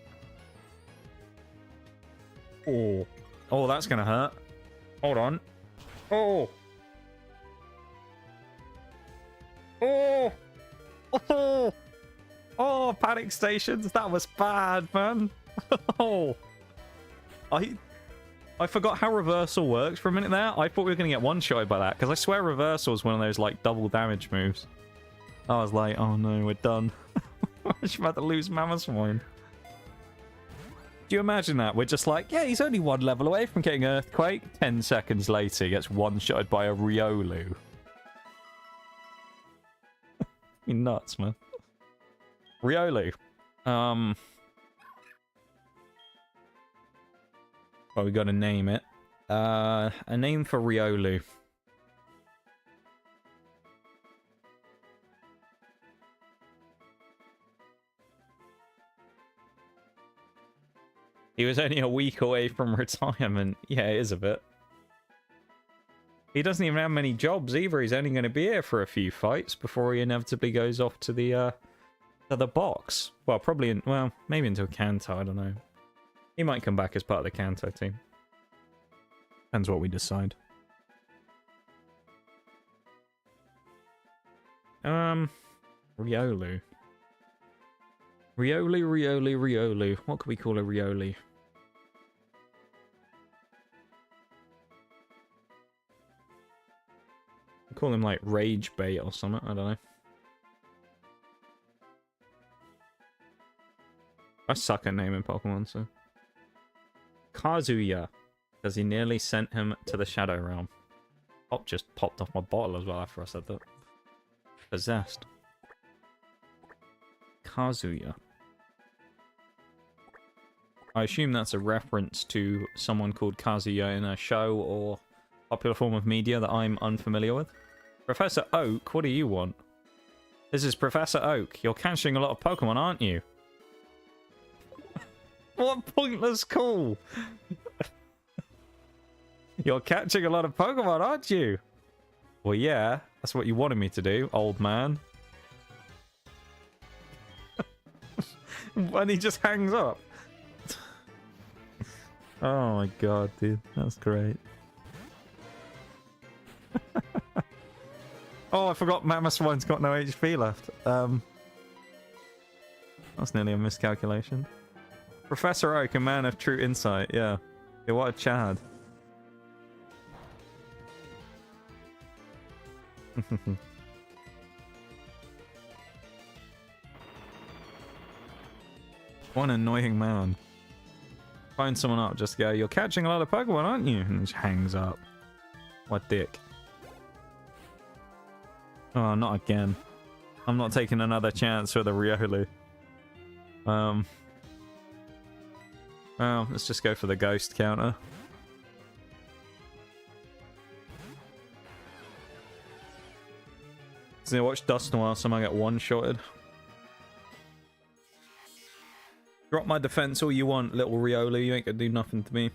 Oh. Oh, that's gonna hurt. Hold on. Oh. Oh. Oh. Oh, panic stations. That was bad, man. Oh. I forgot how reversal works for a minute there. I thought we were going to get one-shotted by that, because I swear reversal is one of those, like, double damage moves. I was like, oh no, we're done. I'm about to lose Mammoth's Wine. Do you imagine that? We're just like, yeah, he's only one level away from getting Earthquake. 10 seconds later, he gets one-shotted by a Riolu. You're nuts, man. Riolu. Well, we got to name it. A name for Riolu. He was only a week away from retirement. Yeah, it is a bit. He doesn't even have many jobs either. He's only going to be here for a few fights before he inevitably goes off to the box. Well, probably well, maybe into a Kanto, I don't know. He might come back as part of the Kanto team. Depends what we decide. Riolu. Riolu. What could we call a Riolu? Call him like Rage Bait or something, I don't know. I suck at naming Pokemon, so. Kazuya, because he nearly sent him to the Shadow Realm. Pop just popped off my bottle as well after I said that. Possessed. Kazuya. I assume that's a reference to someone called Kazuya in a show or popular form of media that I'm unfamiliar with. Professor Oak, what do you want? This is Professor Oak. You're catching a lot of Pokemon, aren't you? What pointless call! You're catching a lot of Pokemon, aren't you? Well, yeah. That's what you wanted me to do, old man. And he just hangs up. Oh my god, dude. That's great. Oh, I forgot Mammoth Swine's got no HP left. That's nearly a miscalculation. Professor Oak, a man of true insight. Yeah. Yeah, what a Chad. What an annoying man. Phone someone up, just go, you're catching a lot of Pokemon, aren't you? And just hangs up. What dick. Oh, not again. I'm not taking another chance with a Riolu. Well, let's just go for the ghost counter. So I watch Dust in a while, so I might get one-shotted. Drop my defense all you want, little Riolu. You ain't gonna do nothing to me.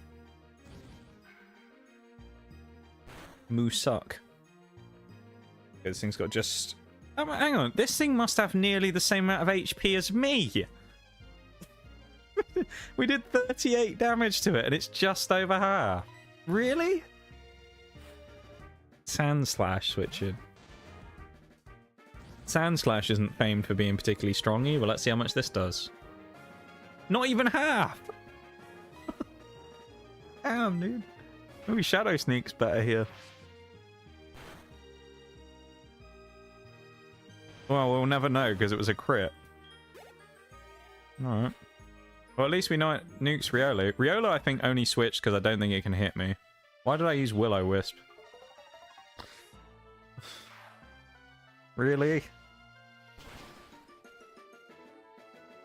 Moo suck. Okay, this thing's got just... Oh, hang on, this thing must have nearly the same amount of HP as me. We did 38 damage to it, and it's just over half. Really? Sand Slash switching. Sand Slash isn't famed for being particularly strong either. Let's see how much this does. Not even half! Damn, dude. Maybe Shadow Sneak's better here. Well, we'll never know because it was a crit. Alright. Well, at least we know it nukes Riolu. Riolu, I think, only switched because I don't think it can hit me. Why did I use Will-O-Wisp? Really?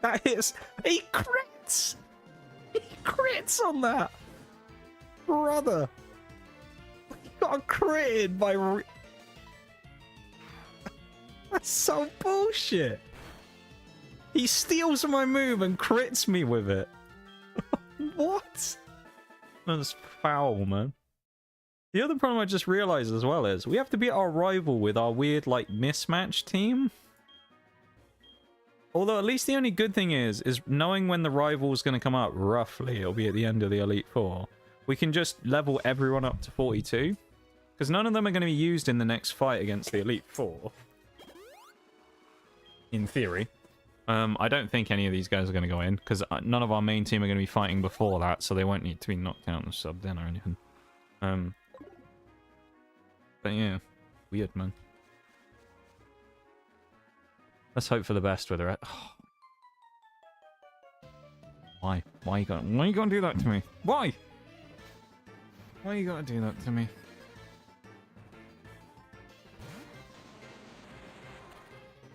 That hits. He crits! He crits on that! Brother! He got critted by... That's so bullshit! He steals my move and crits me with it. What? That's foul, man. The other problem I just realized as well is we have to beat our rival with our weird, like, mismatch team. Although at least the only good thing is knowing when the rival's going to come up, roughly, it'll be at the end of the Elite Four. We can just level everyone up to 42. Because none of them are going to be used in the next fight against the Elite Four. In theory. I don't think any of these guys are going to go in, because none of our main team are going to be fighting before that, so they won't need to be knocked out and subbed in or anything. But yeah, weird, man. Let's hope for the best with her. Oh. Why? Why you gonna do that to me? Why? Why you gotta do that to me?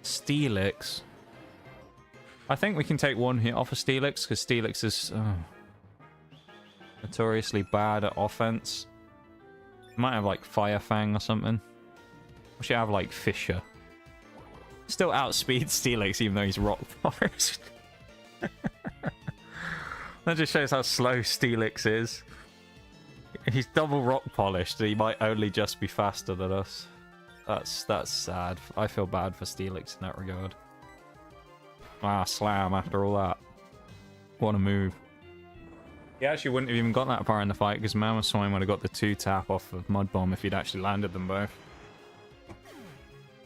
Steelix. I think we can take one hit off of Steelix, because Steelix is notoriously bad at offense. Might have like Fire Fang or something. We should have like Fisher. Still outspeed Steelix even though he's Rock Forest. That just shows how slow Steelix is. He's double rock polished, so he might only just be faster than us. That's sad. I feel bad for Steelix in that regard. Ah, slam after all that. What a move. He actually wouldn't have even got that far in the fight because Mammoth Swine would have got the 2-tap off of Mud Bomb if he'd actually landed them both.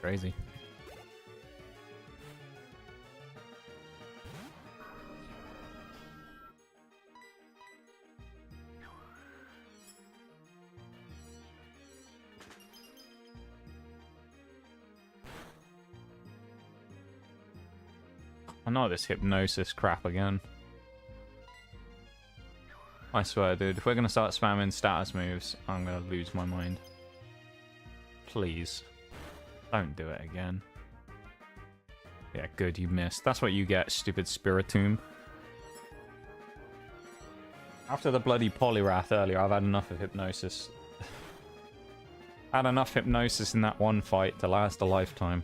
Crazy. I know this hypnosis crap again. I swear, dude, if we're gonna start spamming status moves, I'm gonna lose my mind. Please. Don't do it again. Yeah, good, you missed. That's what you get, stupid Spiritomb. After the bloody Poliwrath earlier, I've had enough of hypnosis. Had enough hypnosis in that one fight to last a lifetime.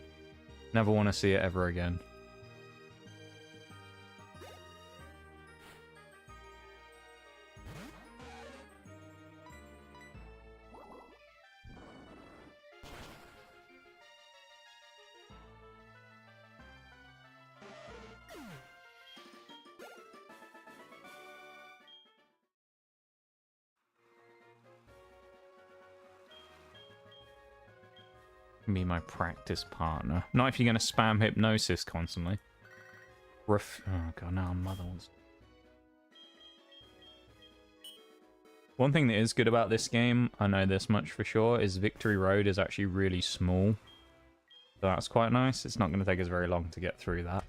Never want to see it ever again. Be my practice partner. Not if you're going to spam hypnosis constantly. Oh god, now mother wants. One thing that is good about this game, I know this much for sure, is Victory Road is actually really small. So that's quite nice. It's not going to take us very long to get through that.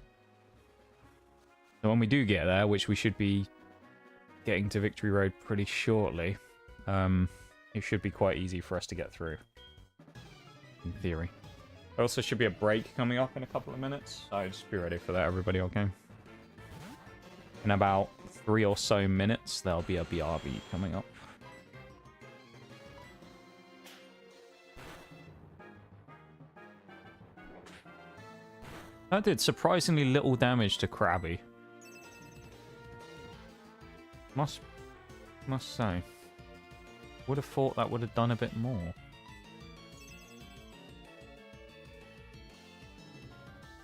So when we do get there, which we should be getting to Victory Road pretty shortly, it should be quite easy for us to get through. In theory. There also should be a break coming up in a couple of minutes, so just be ready for that, everybody, okay? In about 3 or so minutes, there'll be a BRB coming up. That did surprisingly little damage to Krabby. Must say. Would have thought that would have done a bit more.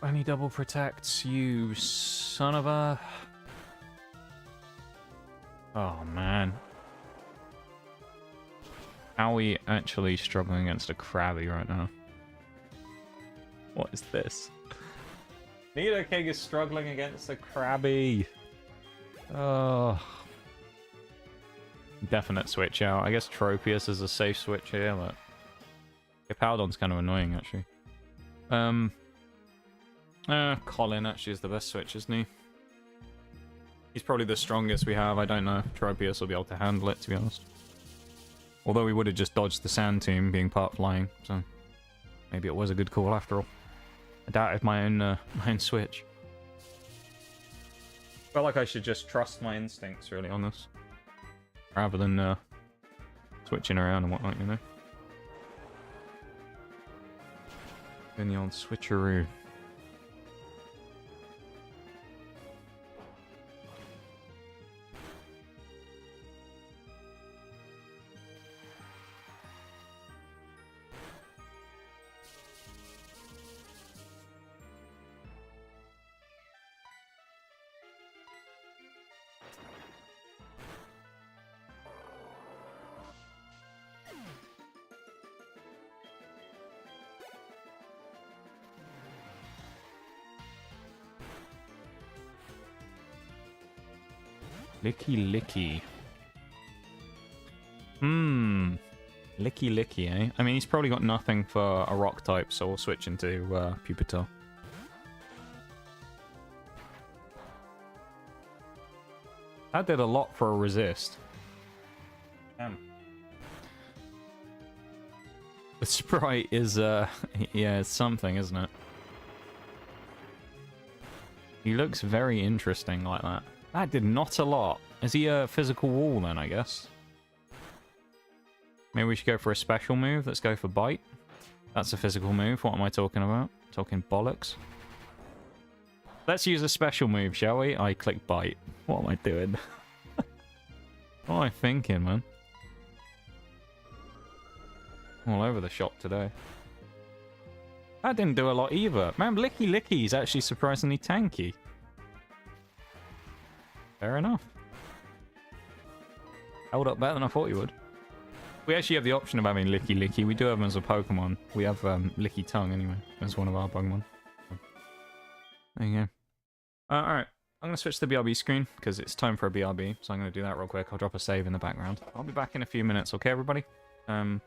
Only double protects, you son of a... Oh, man. How are we actually struggling against a Krabby right now? What is this? Nidoking is struggling against a Krabby. Oh. Definite switch out. I guess Tropius is a safe switch here, but... Hippowdon's kind of annoying, actually. Colin actually is the best switch, isn't he? He's probably the strongest we have. I don't know if Tropius will be able to handle it, to be honest. Although we would have just dodged the Sand Tomb being part flying, so maybe it was a good call after all. I doubted my own switch. Felt like I should just trust my instincts really on this, rather than switching around and whatnot, you know. Doing the old switcheroo. Licky licky. Licky licky, eh? I mean, he's probably got nothing for a rock type, so we'll switch into Pupitar. That did a lot for a resist. Damn. The sprite is, yeah, it's something, isn't it? He looks very interesting like that. That did not a lot. Is he a physical wall then, I guess? Maybe we should go for a special move. Let's go for bite. That's a physical move. What am I talking about? Talking bollocks. Let's use a special move, shall we? I click bite. What am I doing? What am I thinking, man? All over the shop today. That didn't do a lot either. Man, Licky Licky is actually surprisingly tanky. Fair enough. Held up better than I thought you would. We actually have the option of having Licky Licky. We do have him as a Pokemon. We have Licky Tongue anyway, as one of our Pokemon. There you go. Alright, I'm going to switch to the BRB screen, because it's time for a BRB, so I'm going to do that real quick. I'll drop a save in the background. I'll be back in a few minutes, okay, everybody? BRB,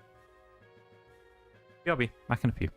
back in a few.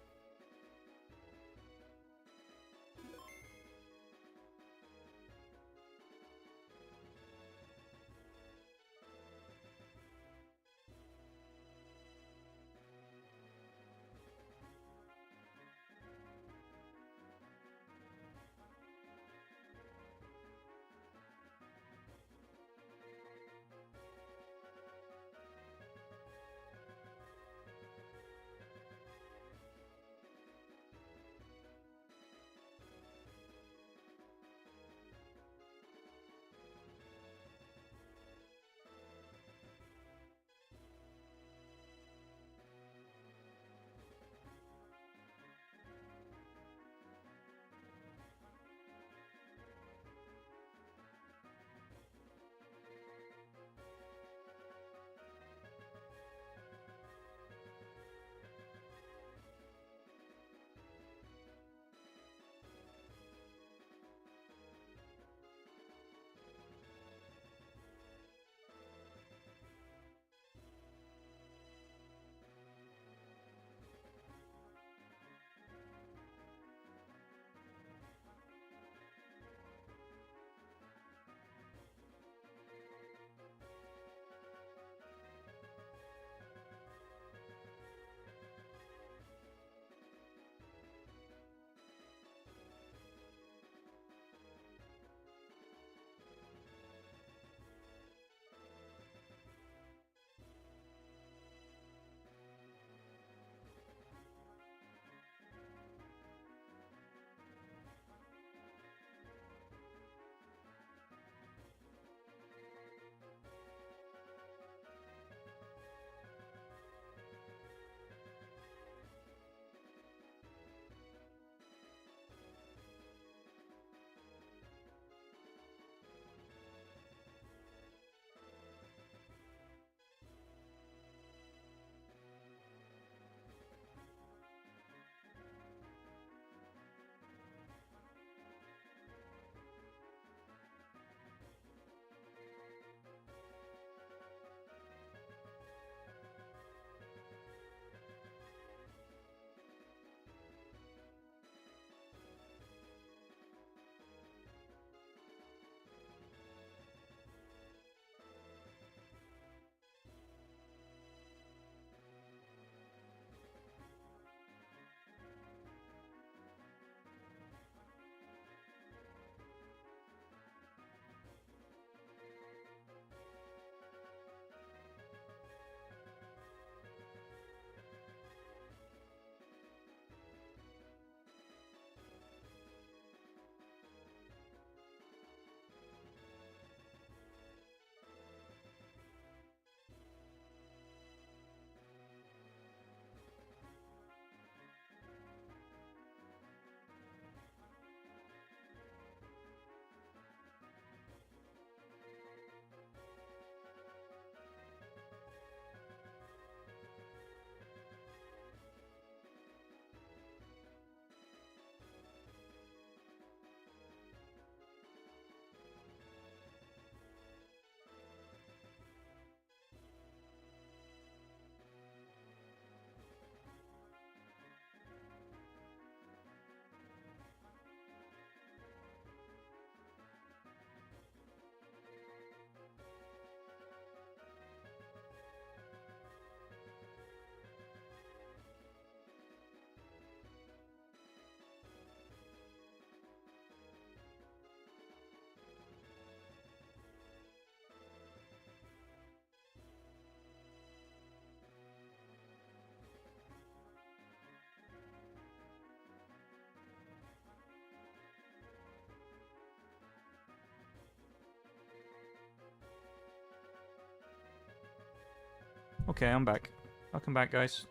Okay, I'm back. Welcome back, guys.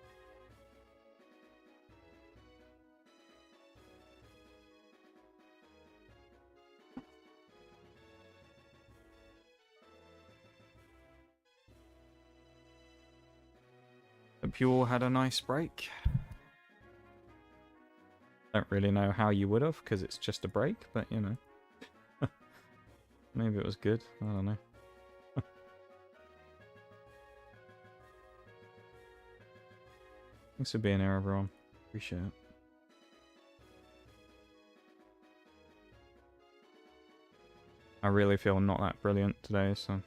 Hope you all had a nice break. Don't really know how you would have, because it's just a break, but you know. Maybe it was good. I don't know. Thanks for being here, everyone. Appreciate it. I really feel not that brilliant today, so...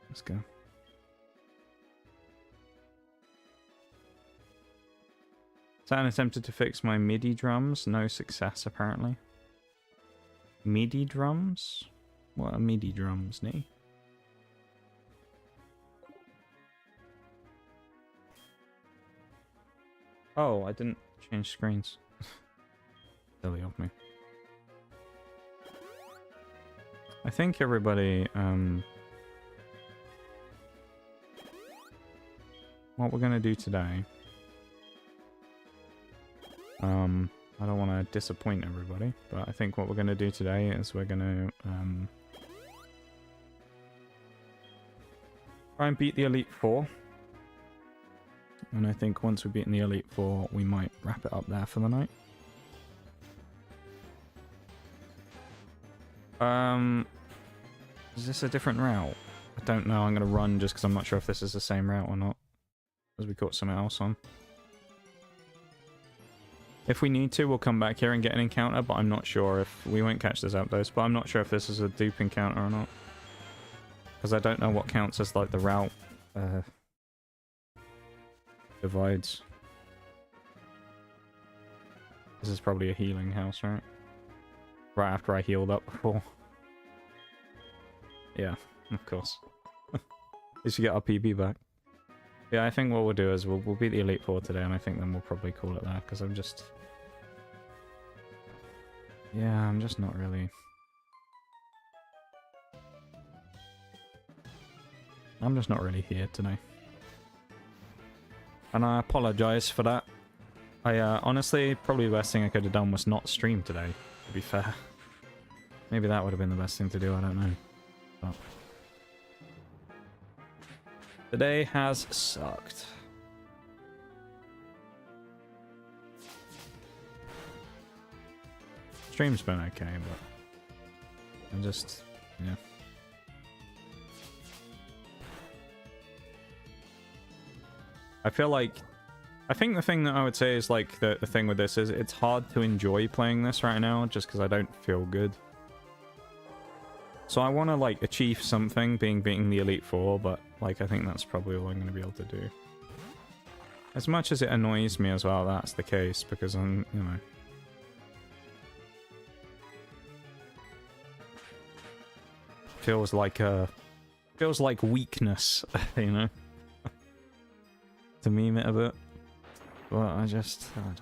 let's go. Saturn attempted to fix my MIDI drums. No success, apparently. MIDI drums? What are MIDI drums, Nee? Oh, I didn't change screens. Silly of me. I think everybody, what we're gonna do today... I don't want to disappoint everybody, but I think what we're going to do today is we're going to try and beat the Elite Four. And I think once we've beaten the Elite Four, we might wrap it up there for the night. Is this a different route? I don't know. I'm going to run just because I'm not sure if this is the same route or not. Because we caught something else on. If we need to, we'll come back here and get an encounter, but I'm not sure if... We won't catch this outpost, but I'm not sure if this is a dupe encounter or not. Because I don't know what counts as, like, the route divides. This is probably a healing house, right? Right after I healed up before. Yeah, of course. At least we get our PB back. Yeah, I think what we'll do is we'll beat the Elite Four today, and I think then we'll probably call it there, because I'm just... Yeah, I'm just not really... I'm just not really here today. And I apologise for that. I, honestly, probably the best thing I could have done was not stream today, to be fair. Maybe that would have been the best thing to do, I don't know. But... Today has sucked. Stream's been okay, but I'm just, yeah. I feel like, I think the thing that I would say is like the thing with this is it's hard to enjoy playing this right now just because I don't feel good. So I want to like achieve something beating the Elite Four, but like I think that's probably all I'm going to be able to do. As much as it annoys me as well, that's the case because I'm, you know. Feels like weakness, you know. To meme it a bit. But I don't know.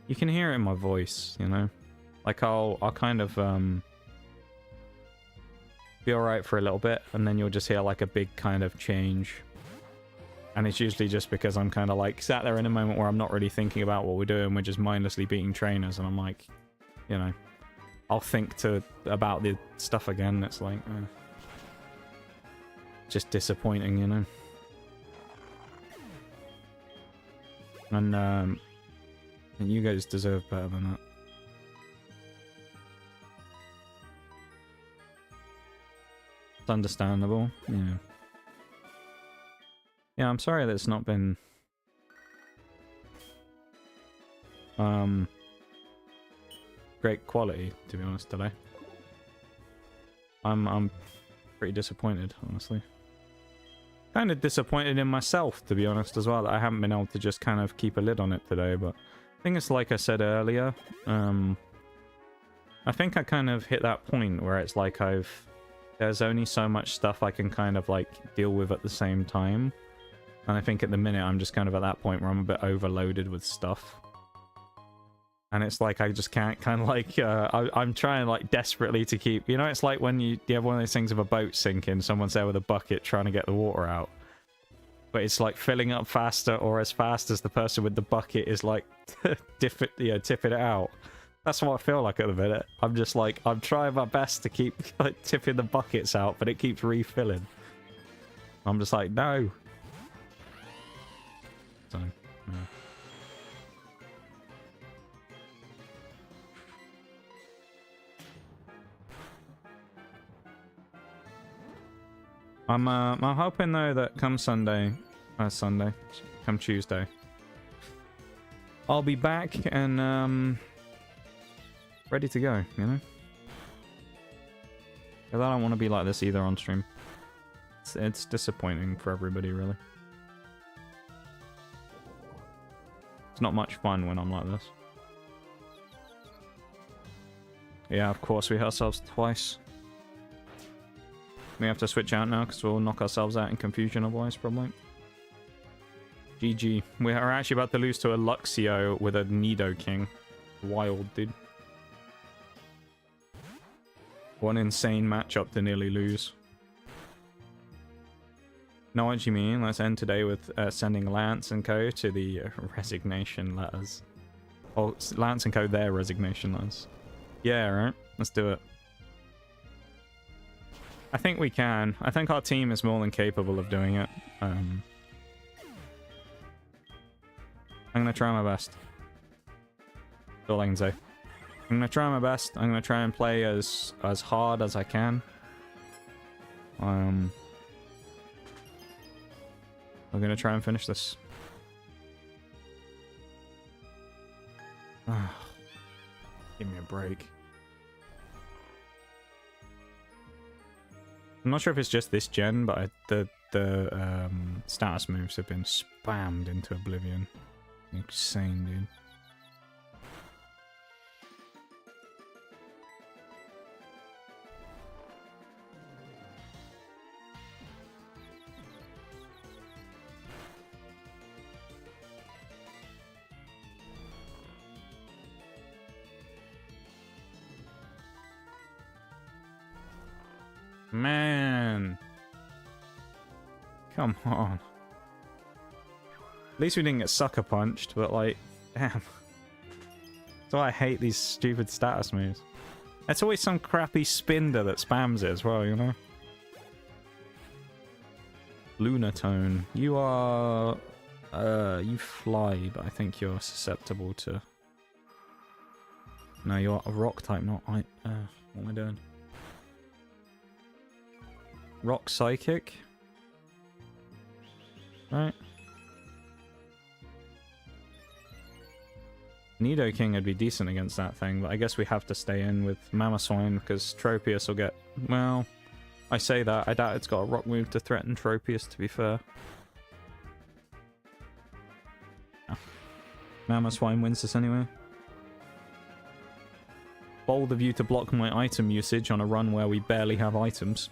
You can hear it in my voice, you know. Like I'll kind of be alright for a little bit, and then you'll just hear like a big kind of change. And it's usually just because I'm kind of like sat there in a moment where I'm not really thinking about what we're doing, we're just mindlessly beating trainers, and I'm like, you know, I'll think about the stuff again. It's like just disappointing, you know. And you guys deserve better than that. It's understandable, yeah. Yeah, I'm sorry that it's not been great quality, to be honest, today. I'm pretty disappointed, honestly. Kind of disappointed in myself, to be honest, as well, that I haven't been able to just kind of keep a lid on it today, but I think it's like I said earlier, I I think I kind of hit that point where it's like there's only so much stuff I can kind of like deal with at the same time. And I think at the minute I'm just kind of at that point where I'm a bit overloaded with stuff. And it's like I just can't kind of like, I'm trying like desperately to keep, you know, it's like when you have one of those things of a boat sinking, someone's there with a bucket trying to get the water out. But it's like filling up faster or as fast as the person with the bucket is like tipping it out. That's what I feel like at the minute. I'm just like, I'm trying my best to keep like tipping the buckets out, but it keeps refilling. I'm just like, no. So, yeah. I'm hoping though that come Tuesday, I'll be back and ready to go, you know? Because I don't want to be like this either on stream. It's disappointing for everybody, really. It's not much fun when I'm like this. Yeah, of course, we hit ourselves twice. We have to switch out now because we'll knock ourselves out in confusion otherwise, probably. GG. We are actually about to lose to a Luxio with a Nidoking. Wild, dude. One insane matchup to nearly lose. Know what you mean? Let's end today with sending Lance and Co. to the resignation letters. Oh, Lance and Co. their resignation letters. Yeah, right? Let's do it. I think we can. I think our team is more than capable of doing it. I'm gonna try my best. That's all I can say. I'm gonna try my best. I'm gonna try and play as hard as I can. We're gonna try and finish this. Give me a break. I'm not sure if it's just this gen, but the status moves have been spammed into oblivion. Insane, dude. Man. Come on. At least we didn't get sucker punched, but like, damn. That's why I hate these stupid status moves. It's always some crappy spinder that spams it as well, you know? Lunatone. You are... you fly, but I think you're susceptible to... No, you're a rock type, not... what am I doing? Rock Psychic. Right. Nidoking would be decent against that thing, but I guess we have to stay in with Mamoswine because Tropius will get... Well, I say that. I doubt it's got a rock move to threaten Tropius, to be fair. Oh. Mamoswine wins this anyway. Bold of you to block my item usage on a run where we barely have items.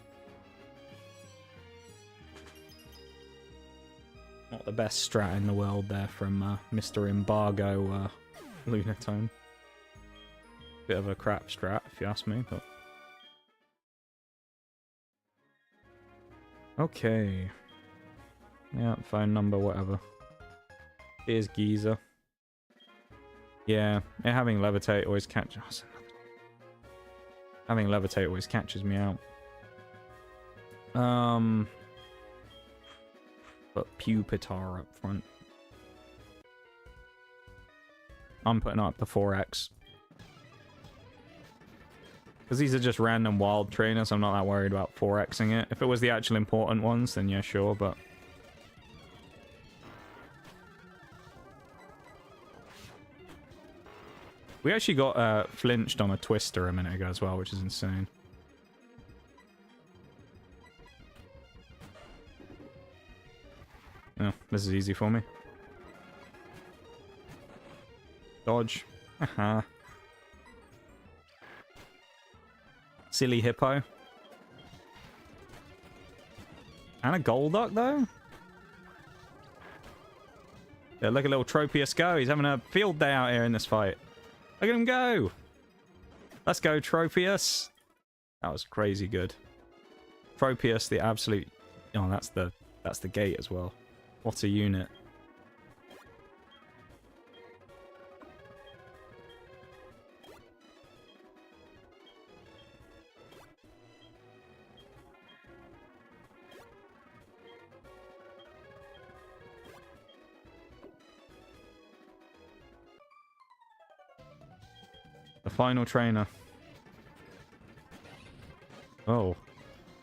Not the best strat in the world there from Mr. Embargo Lunatone. Bit of a crap strat, if you ask me, but... Okay. Yeah, phone number, whatever. Here's Geezer. Yeah, having Levitate always catches... Having Levitate always catches me out. But Pupitar up front. I'm putting up the 4x. Because these are just random wild trainers, I'm not that worried about 4xing it. If it was the actual important ones, then yeah, sure, but... We actually got flinched on a Twister a minute ago as well, which is insane. Oh, this is easy for me. Dodge. Haha. Silly hippo. And a Golduck, though? Yeah, look at little Tropius go. He's having a field day out here in this fight. Look at him go. Let's go, Tropius. That was crazy good. Tropius, the absolute... Oh, that's the gate as well. What a unit. The final trainer. Oh,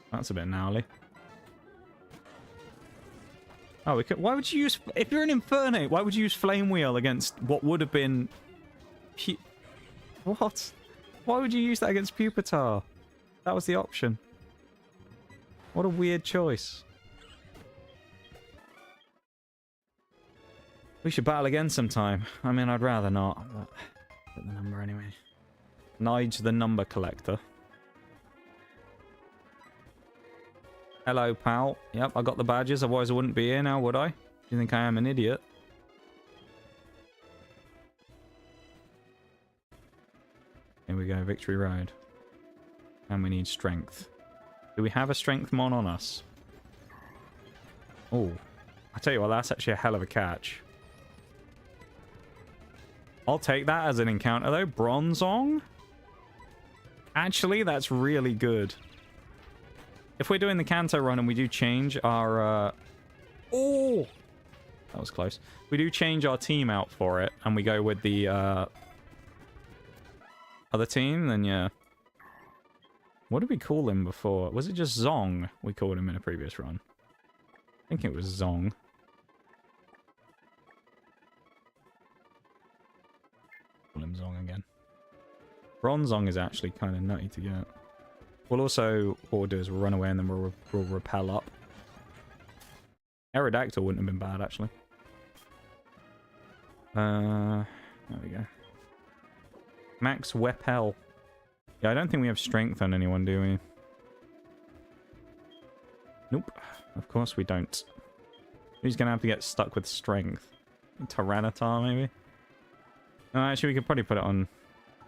that's a bit gnarly. Oh, we could. Why would you use? If you're an Infernate, why would you use Flame Wheel against what would have been? What? Why would you use that against Pupitar? That was the option. What a weird choice. We should battle again sometime. I mean, I'd rather not, but get the number anyway. Nige the number collector. Hello, pal. Yep, I got the badges, otherwise I wouldn't be here now, would I? Do you think I am an idiot? Here we go, Victory Road. And we need strength. Do we have a strength mon on us? Oh, I tell you what, that's actually a hell of a catch. I'll take that as an encounter, though. Bronzong? Actually, that's really good. If we're doing the Kanto run and we do change our... Oh! That was close. We do change our team out for it, and we go with the other team, then yeah. What did we call him before? Was it just Zong we called him in a previous run? I think it was Zong. Call him Zong again. Bronzong is actually kind of nutty to get. We'll also, what we'll do is we'll run away and then we'll repel up. Aerodactyl wouldn't have been bad, actually. There we go. Max Wepel. Yeah, I don't think we have strength on anyone, do we? Nope. Of course we don't. Who's going to have to get stuck with strength? Tyranitar, maybe? No, actually, we could probably put it on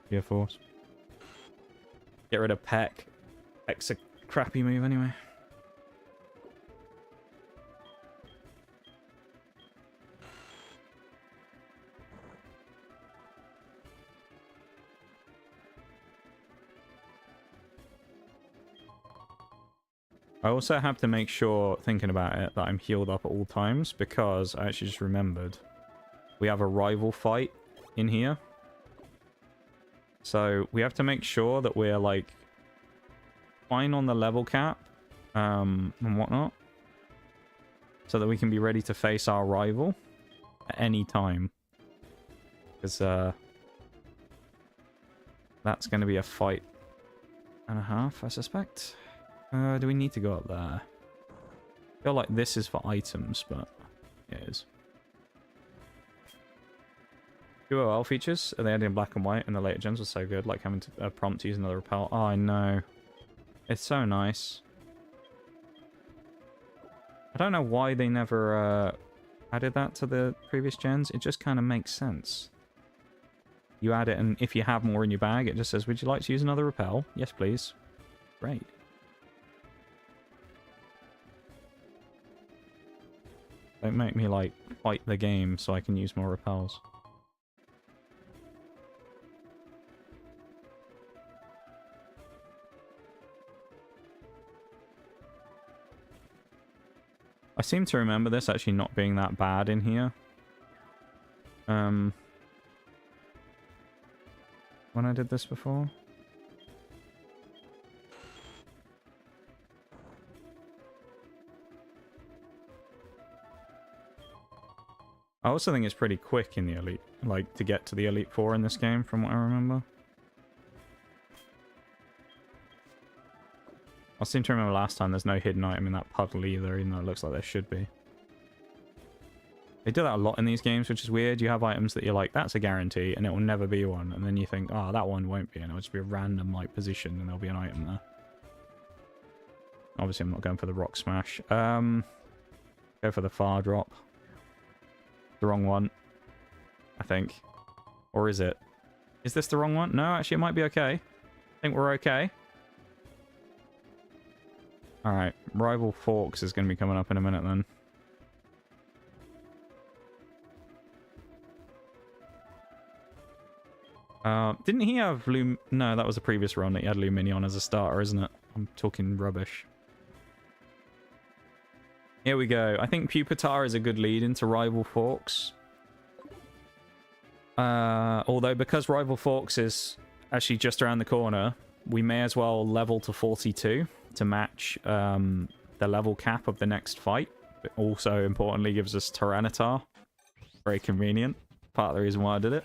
Gear Force. Get rid of Peck. Peck's a crappy move anyway. I also have to make sure, thinking about it, that I'm healed up at all times, because I actually just remembered we have a rival fight in here. So we have to make sure that we're, like, fine on the level cap and whatnot, so that we can be ready to face our rival at any time. Because that's going to be a fight and a half, I suspect. Do we need to go up there? I feel like this is for items, but it is. QOL features, they added in black and white, and the later gens were so good, like having to prompt to use another repel. Oh, I know. It's so nice. I don't know why they never added that to the previous gens. It just kind of makes sense. You add it, and if you have more in your bag, it just says, would you like to use another repel? Yes, please. Great. Don't make me, like, fight the game so I can use more repels. I seem to remember this actually not being that bad in here. When I did this before. I also think it's pretty quick in the Elite, like, to get to the Elite Four in this game, from what I remember. I seem to remember last time there's no hidden item in that puddle either, even though it looks like there should be. They do that a lot in these games, which is weird. You have items that you're like, that's a guarantee, and it will never be one. And then you think, oh, that one won't be, and it'll just be a random like position, and there'll be an item there. Obviously, I'm not going for the rock smash. Go for the far drop. The wrong one, I think. Or is it? Is this the wrong one? No, actually, it might be okay. I think we're okay. Alright, Rival Forks is going to be coming up in a minute then. Didn't he have No, that was a previous run that he had Luminion as a starter, isn't it? I'm talking rubbish. Here we go. I think Pupitar is a good lead into Rival Forks. Although, because Rival Forks is actually just around the corner, we may as well level to 42 to match the level cap of the next fight. It also, importantly, gives us Tyranitar. Very convenient. Part of the reason why I did it.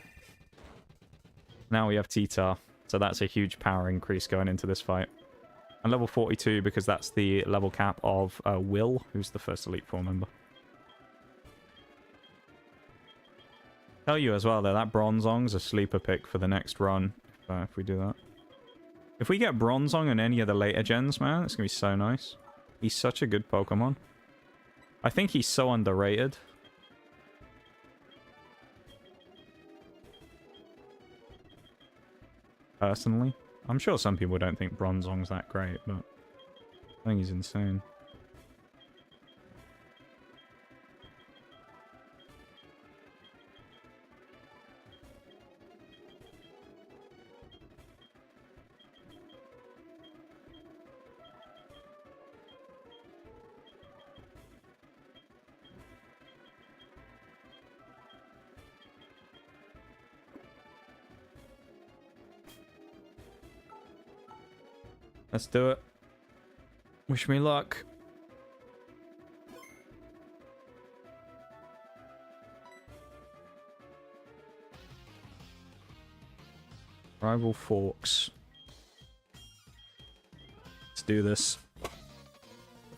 Now we have T-Tar, so that's a huge power increase going into this fight. And level 42 because that's the level cap of Will, who's the first Elite Four member. Tell you as well, though, that Bronzong's a sleeper pick for the next run, if we do that. If we get Bronzong in any of the later gens, man, it's going to be so nice. He's such a good Pokemon. I think he's so underrated. Personally. I'm sure some people don't think Bronzong's that great, but I think he's insane. Let's do it. Wish me luck. Rival Forks. Let's do this.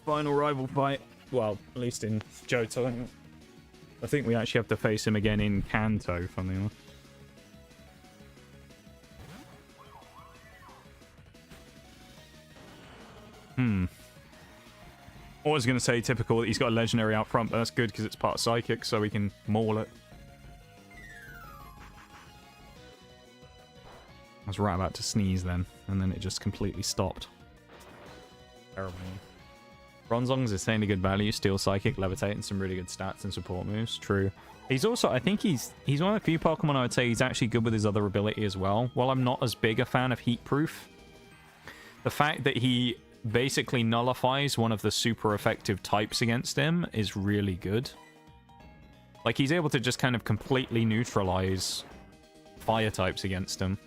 Final rival fight. Well, at least in Johto. I think we actually have to face him again in Kanto, funnily enough. I was going to say typical that he's got a legendary out front, but that's good because it's part psychic, so we can maul it. I was right about to sneeze then, and then it just completely stopped. Terrible. Bronzong's insanely good value, Steel Psychic, Levitate, and some really good stats and support moves. True. He's also, I think he's one of the few Pokemon I would say he's actually good with his other ability as well. While I'm not as big a fan of Heat Proof, the fact that he basically nullifies one of the super effective types against him is really good. Like, he's able to just kind of completely neutralize fire types against him.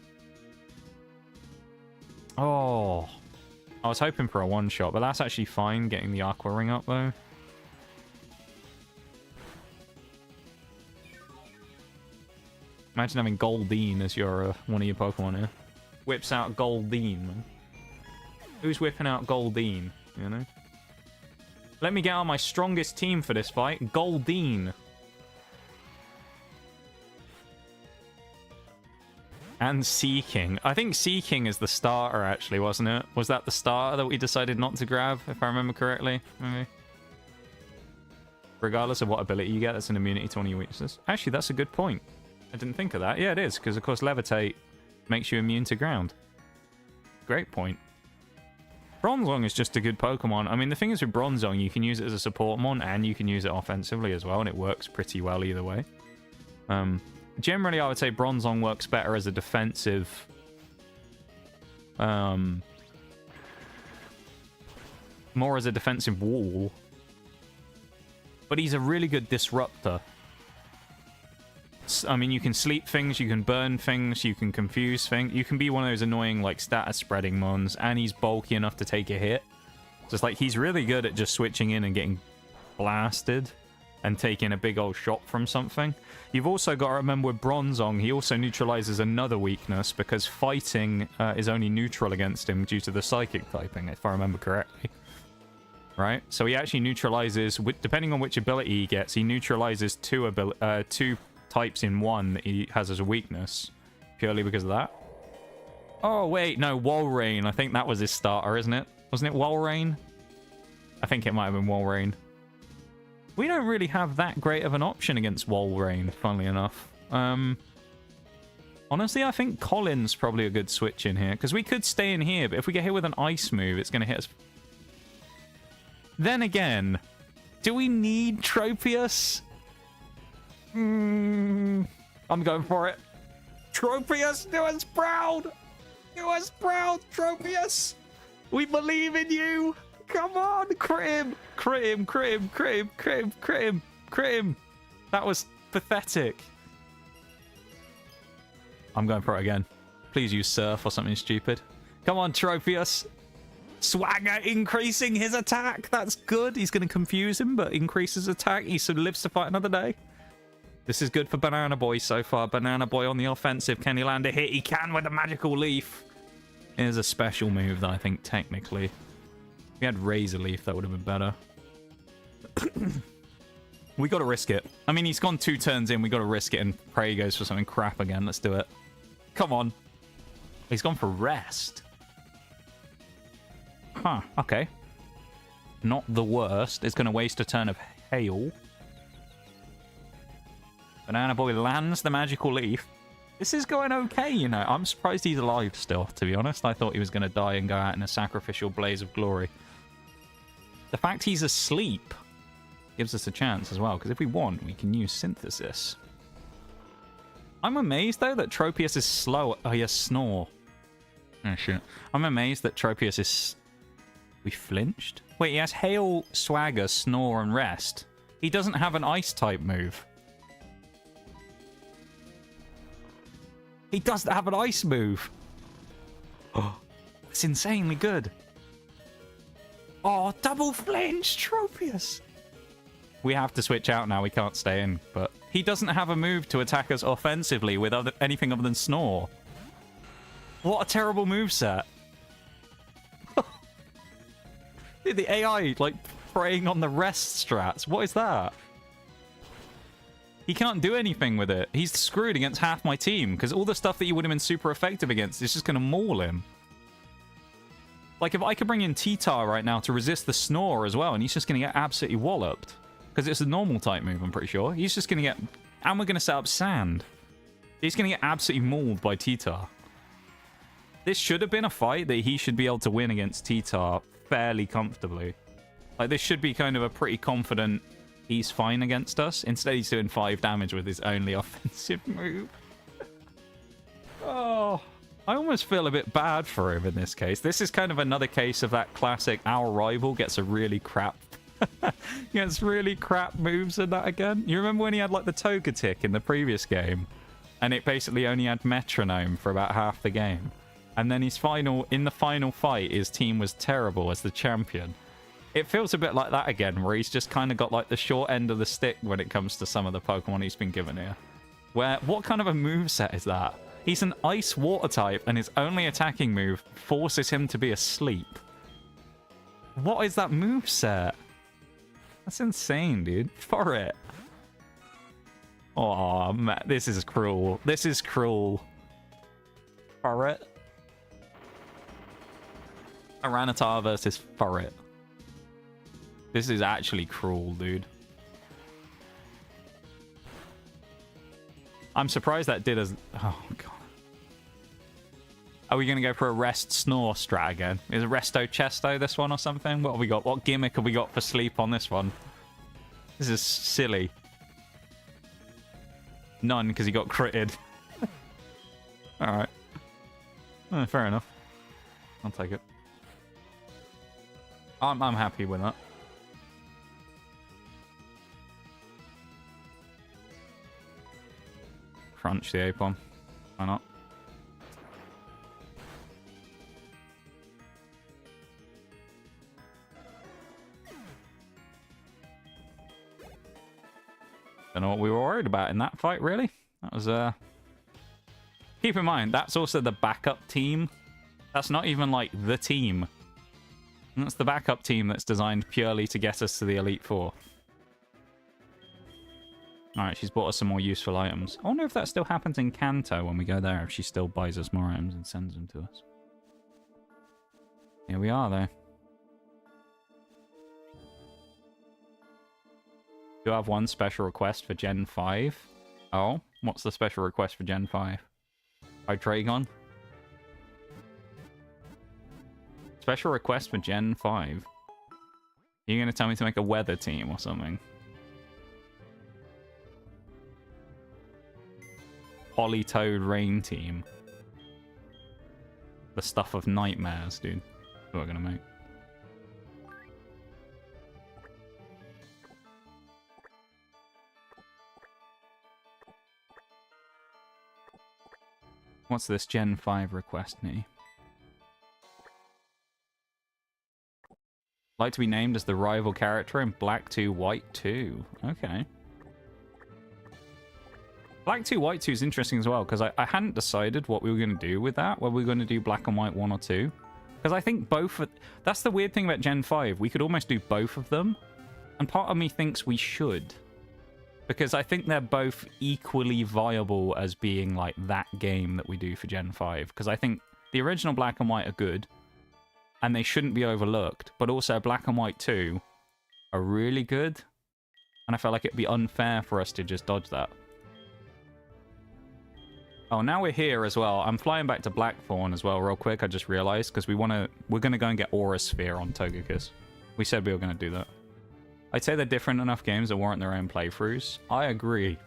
Oh, I was hoping for a one-shot, but that's actually fine getting the Aqua Ring up, though. Imagine having Goldeen as your one of your Pokemon here. Whips out Goldeen, man. Who's whipping out Goldeen, you know? Let me get out my strongest team for this fight. Goldeen. And Seaking. I think Seaking is the starter, actually, wasn't it? Was that the starter that we decided not to grab, if I remember correctly? Maybe. Regardless of what ability you get, that's an immunity to one of your weaknesses. Actually, that's a good point. I didn't think of that. Yeah, it is, because, of course, Levitate makes you immune to ground. Great point. Bronzong is just a good Pokemon. I mean, the thing is with Bronzong, you can use it as a support mon, and you can use it offensively as well, and it works pretty well either way. Generally, I would say Bronzong works better as a defensive... more as a defensive wall. But he's a really good disruptor. I mean, you can sleep things, you can burn things, you can confuse things. You can be one of those annoying, like, status spreading mons, and he's bulky enough to take a hit. So it's like, he's really good at just switching in and getting blasted and taking a big old shot from something. You've also got to remember with Bronzong, he also neutralizes another weakness, because fighting is only neutral against him due to the psychic typing, if I remember correctly. right? So he actually neutralizes, depending on which ability he gets, he neutralizes two types in one that he has as a weakness, purely because of that. Oh, wait, no, Walrein. I think that was his starter, isn't it? Wasn't it Walrein? I think it might have been Walrein. We don't really have that great of an option against Walrein, funnily enough. Honestly, I think Colin's probably a good switch in here, because we could stay in here, but if we get hit with an ice move, it's going to hit us. Then again, do we need Tropius? I'm going for it. Tropius, do us proud! Do us proud, Tropius! We believe in you! Come on, crit him! Crit him, crit him, crit him, crit him, crit him, crit him! That was pathetic. I'm going for it again. Please use Surf or something stupid. Come on, Tropius! Swagger increasing his attack! That's good. He's going to confuse him, but increase his attack. He lives to fight another day. This is good for Banana Boy so far. Banana Boy on the offensive. Can he land a hit? He can with a magical leaf. Here's a special move that I think technically... If we had Razor Leaf, that would have been better. We got to risk it. I mean, he's gone 2 turns in. We got to risk it and pray he goes for something crap again. Let's do it. Come on. He's gone for rest. Huh, okay. Not the worst. It's going to waste a turn of Hail. Banana Boy lands the magical leaf. This is going okay, you know. I'm surprised he's alive still, to be honest. I thought he was going to die and go out in a sacrificial blaze of glory. The fact he's asleep gives us a chance as well, because if we want, we can use Synthesis. I'm amazed, though, that Tropius is slow. Oh, he has Snore. Oh, shit. I'm amazed that Tropius is... We flinched? Wait, he has Hail, Swagger, Snore, and Rest. He doesn't have an Ice-type move. He doesn't have an Ice move. Oh, that's insanely good. Oh, double flinch, Tropius. We have to switch out now. We can't stay in. But he doesn't have a move to attack us offensively with anything other than Snore. What a terrible moveset. Dude, the AI, like, preying on the rest strats. What is that? He can't do anything with it. He's screwed against half my team, because all the stuff that you would have been super effective against is just going to maul him. Like, if I could bring in T-Tar right now to resist the Snore as well, and he's just going to get absolutely walloped. Because it's a normal type move, I'm pretty sure. He's just going to get... And we're going to set up Sand. He's going to get absolutely mauled by T-Tar. This should have been a fight that he should be able to win against T-Tar fairly comfortably. Like, this should be kind of a pretty confident... He's fine against us. Instead, he's doing 5 damage with his only offensive move. Oh, I almost feel a bit bad for him in this case. This is kind of another case of that classic, our rival gets a really crap... gets really crap moves in that again. You remember when he had, like, the Togetic in the previous game? And it basically only had Metronome for about half the game. And then in the final fight, his team was terrible as the champion. It feels a bit like that again, where he's just kind of got, like, the short end of the stick when it comes to some of the Pokemon he's been given here. What kind of a moveset is that? He's an Ice-Water type, and his only attacking move forces him to be asleep. What is that moveset? That's insane, dude. For it. Oh, man, this is cruel. This is cruel. For it. Tyranitar versus Furret. This is actually cruel, dude. I'm surprised that did as... Oh, God. Are we going to go for a Rest Snore strat again? Is it Resto Chesto this one or something? What have we got? What gimmick have we got for sleep on this one? This is silly. None, because he got critted. Alright. Oh, fair enough. I'll take it. I'm happy with that. Crunch the Apom. Why not? Don't know what we were worried about in that fight, really. That was, Keep in mind, that's also the backup team. That's not even, like, the team. And that's the backup team that's designed purely to get us to the Elite Four. Alright, she's bought us some more useful items. I wonder if that still happens in Kanto when we go there, if she still buys us more items and sends them to us. Here we are, though. Do I have one special request for Gen 5? Oh, what's the special request for Gen 5? Hydreigon? Special request for Gen 5? You're going to tell me to make a weather team or something? Polytoad rain team. The stuff of nightmares, dude. That's what we're going to make. What's this Gen 5 request, me? Like to be named as the rival character in Black 2, White 2. Okay. Black 2, White 2 is interesting as well, because I hadn't decided what we were going to do with that. Whether we were going to do Black and White 1 or 2. Because I think both... That's the weird thing about Gen 5. We could almost do both of them. And part of me thinks we should. Because I think they're both equally viable as being like that game that we do for Gen 5. Because I think the original Black and White are good. And they shouldn't be overlooked. But also Black and White 2 are really good. And I felt like it'd be unfair for us to just dodge that. Oh, now we're here as well. I'm flying back to Blackthorn as well real quick. I just realized because we're going to go and get Aura Sphere on Togekiss. We said we were going to do that. I'd say they're different enough games that warrant their own playthroughs. I agree.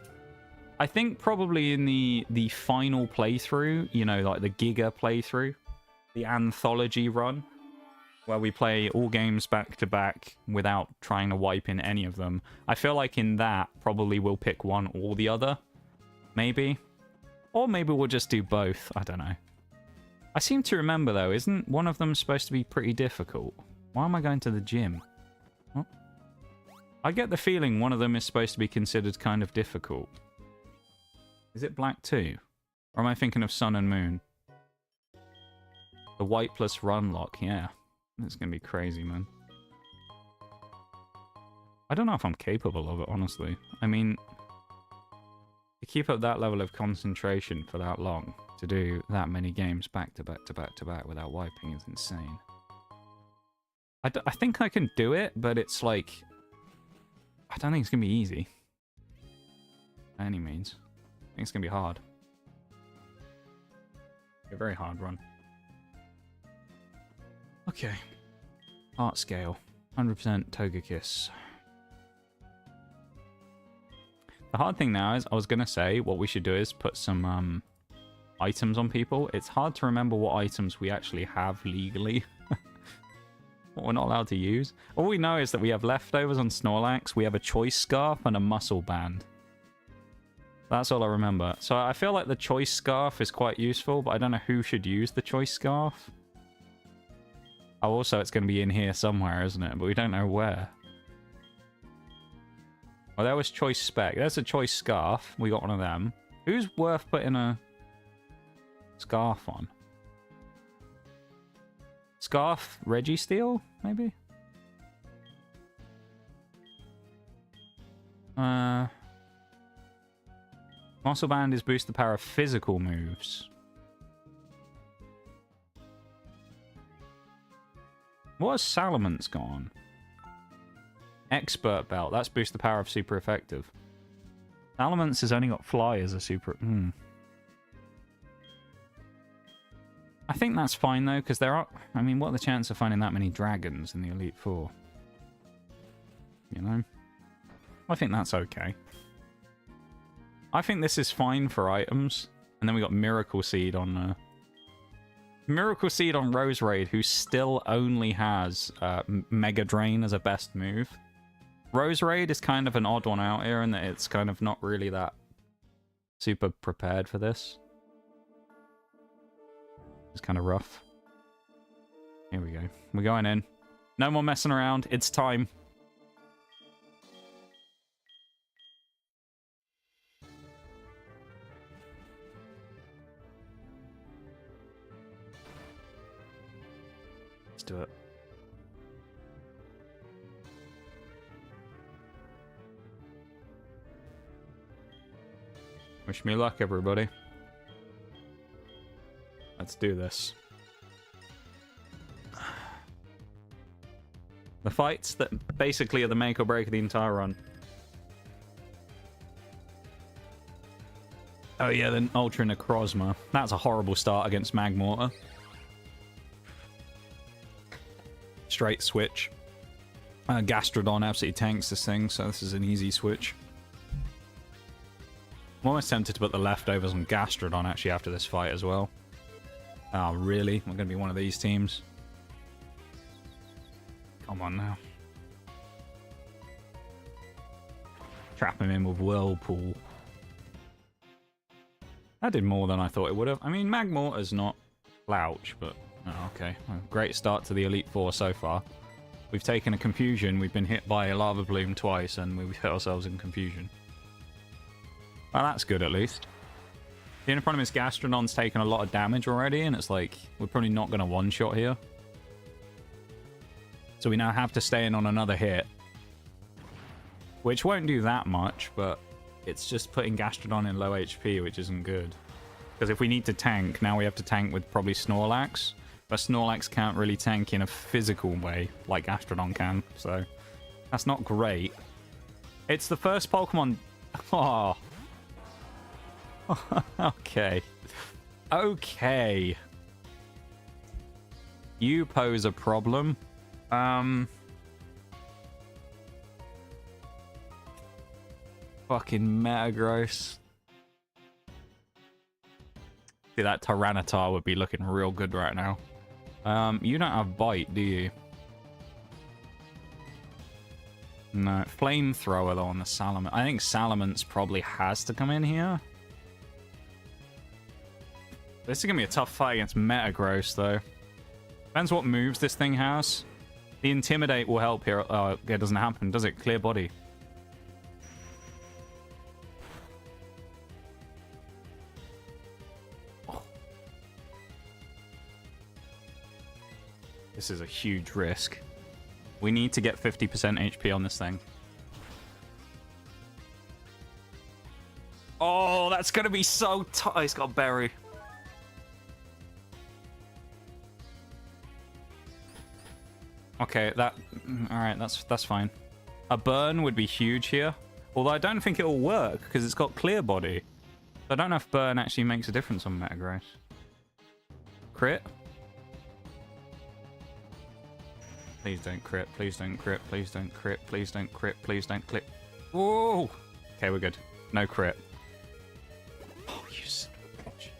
I think probably in the final playthrough, you know, like the Giga playthrough, the anthology run, where we play all games back to back without trying to wipe in any of them. I feel like in that, probably we'll pick one or the other. Maybe. Or maybe we'll just do both. I don't know. I seem to remember, though, isn't one of them supposed to be pretty difficult? Why am I going to the gym? What? I get the feeling one of them is supposed to be considered kind of difficult. Is it Black 2? Or am I thinking of Sun and Moon? The White plus Run lock, yeah. That's going to be crazy, man. I don't know if I'm capable of it, honestly. I mean... to keep up that level of concentration for that long, to do that many games back to back to back to back without wiping is insane. I think I can do it, but it's like... I don't think it's going to be easy. By any means. I think it's going to be hard. A very hard run. Okay. Art scale. 100% Togekiss. The hard thing now is, I was going to say, what we should do is put some items on people. It's hard to remember what items we actually have legally. What we're not allowed to use. All we know is that we have leftovers on Snorlax, we have a choice scarf, and a muscle band. That's all I remember. So I feel like the choice scarf is quite useful, but I don't know who should use the choice scarf. Oh, also, it's going to be in here somewhere, isn't it? But we don't know where. Well, there was choice spec. There's a choice scarf. We got one of them. Who's worth putting a scarf on? Scarf Registeel, maybe? Muscle Band is boost the power of physical moves. What has Salamence got on? Expert Belt. That's boost the power of super effective. Salamence has only got Fly as a super... I think that's fine, though, because there are... I mean, what are the chances of finding that many dragons in the Elite Four? You know? I think that's okay. I think this is fine for items. And then we got Miracle Seed on... Miracle Seed on Roserade, who still only has Mega Drain as a best move. Roserade is kind of an odd one out here in that it's kind of not really that super prepared for this. It's kind of rough. Here we go. We're going in. No more messing around. It's time. Let's do it. Wish me luck, everybody. Let's do this. The fights that basically are the make or break of the entire run. Oh yeah, then Ultra Necrozma. That's a horrible start against Magmortar. Straight switch. Gastrodon absolutely tanks this thing, so this is an easy switch. I'm almost tempted to put the leftovers on Gastrodon actually after this fight as well. Oh, really? We're going to be one of these teams? Come on now. Trap him in with Whirlpool. That did more than I thought it would have. I mean, Magmortar's not slouch, but... Oh, okay. Well, great start to the Elite Four so far. We've taken a Confusion, we've been hit by a Lava Bloom twice, and we've hit ourselves in Confusion. Well, that's good at least. The only problem is Gastrodon's taken a lot of damage already, and it's like, we're probably not going to one-shot here. So we now have to stay in on another hit. Which won't do that much, but it's just putting Gastrodon in low HP, which isn't good. Because if we need to tank, now we have to tank with probably Snorlax. But Snorlax can't really tank in a physical way, like Gastrodon can, so that's not great. It's the first Pokemon... Oh. Okay. Okay. You pose a problem. Fucking Metagross. See, that Tyranitar would be looking real good right now. You don't have Bite, do you? No. Flamethrower, though, on the Salamence. I think Salamence probably has to come in here. This is going to be a tough fight against Metagross, though. Depends what moves this thing has. The Intimidate will help here. Oh, it doesn't happen, does it? Clear Body. Oh. This is a huge risk. We need to get 50% HP on this thing. Oh, that's going to be so tough. Oh, he's got a berry. Okay, that... Alright, that's fine. A burn would be huge here. Although I don't think it'll work, because it's got Clear Body. I don't know if burn actually makes a difference on Metagross. Crit? Please don't crit, please don't crit, please don't crit, please don't crit, please don't click. Whoa! Okay, we're good. No crit. Oh, you son of a bitch.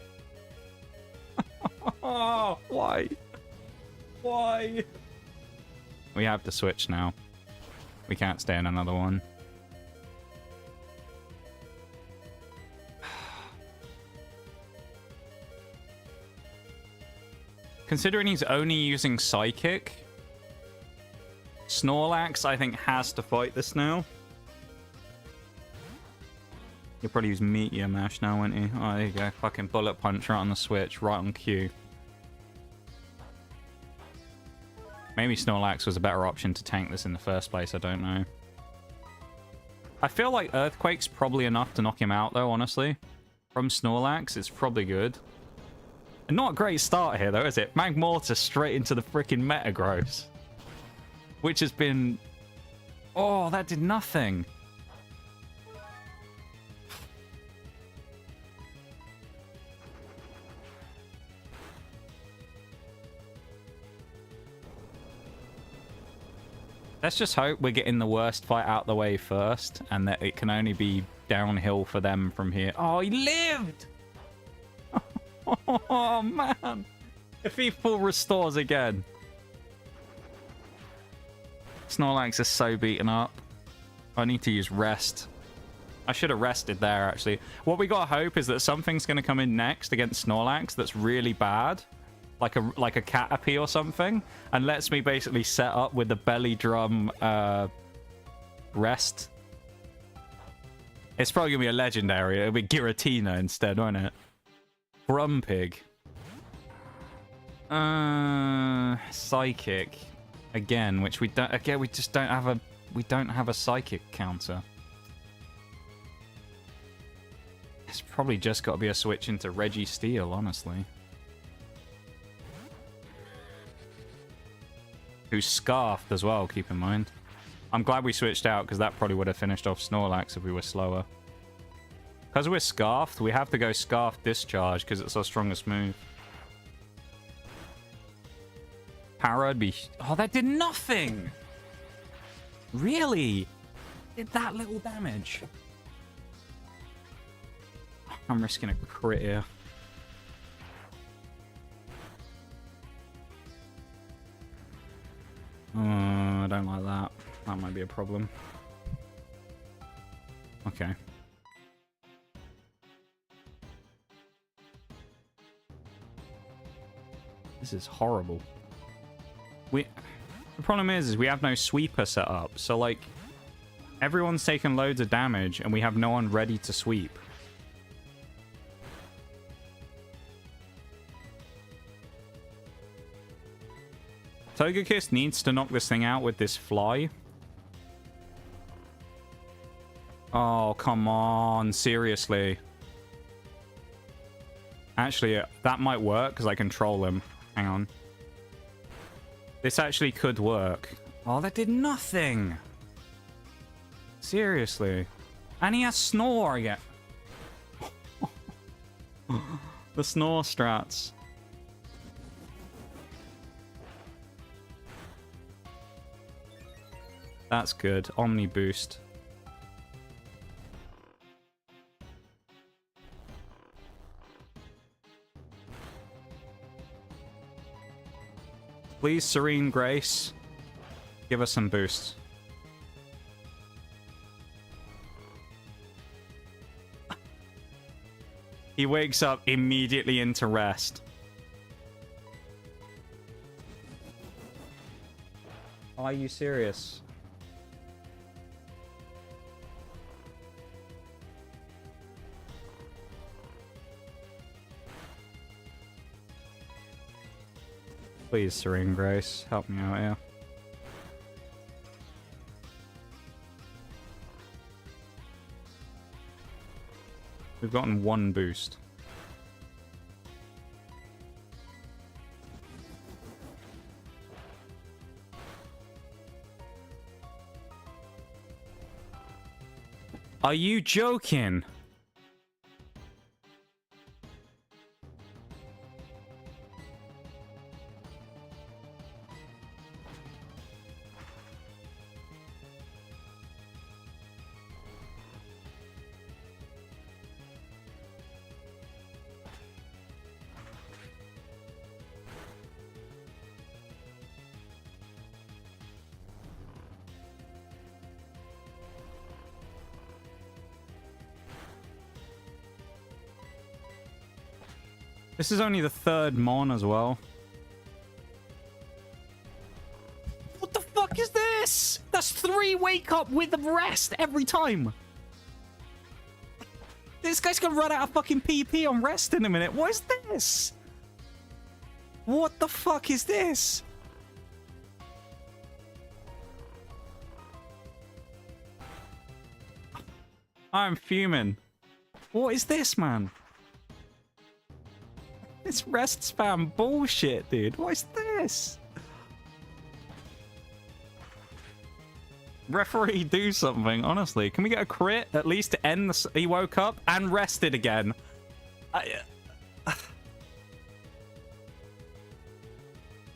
Oh, why? Why? We have to switch now. We can't stay in another one. Considering he's only using Psychic, Snorlax, I think, has to fight this now. He'll probably use Meteor Mash now, won't he? Oh, there you go. Fucking Bullet Punch right on the switch, right on cue. Maybe Snorlax was a better option to tank this in the first place, I don't know. I feel like Earthquake's probably enough to knock him out, though, honestly. From Snorlax, it's probably good. And not a great start here, though, is it? Magmortar straight into the freaking Metagross. Which has been... Oh, that did nothing. Let's just hope we're getting the worst fight out the way first, and that it can only be downhill for them from here. Oh, he lived! Oh, man. If he full restores again. Snorlax is so beaten up. I need to use Rest. I should have rested there, actually. What we gotta hope is that something's gonna come in next against Snorlax that's really bad. Like a Caterpie or something, and lets me basically set up with the Belly Drum Rest. It's probably gonna be a legendary. It'll be Giratina instead, won't it? Grumpig. Psychic again, which we don't. Again, we just don't have a. We don't have a Psychic counter. It's probably just got to be a switch into Reggie Steele, honestly. Who's scarfed as well, keep in mind. I'm glad we switched out, because that probably would have finished off Snorlax if we were slower. Because we're scarfed, we have to go Scarf Discharge, because it's our strongest move. Para would be... Oh, that did nothing! Really? Did that little damage? I'm risking a crit here. I don't like that. That might be a problem. Okay. This is horrible. The problem is we have no sweeper set up, so like everyone's taken loads of damage and we have no one ready to sweep. Togekiss needs to knock this thing out with this fly. Oh, come on. Seriously. Actually, that might work because I control him. Hang on. This actually could work. Oh, that did nothing. Seriously. And he has Snore again. The Snore strats. That's good. Omni boost. Please, Serene Grace, give us some boosts. He wakes up immediately into rest. Are you serious? Please, Serene Grace, help me out here. We've gotten one boost. Are you joking? This is only the third Mon as well. What the fuck is this? That's 3 wake up with the rest every time. This guy's gonna run out of fucking PP on rest in a minute. What is this? What the fuck is this? I'm fuming. What is this, man? This rest spam bullshit, dude. What is this? Referee, do something, honestly. Can we get a crit at least to end the... He woke up and rested again. I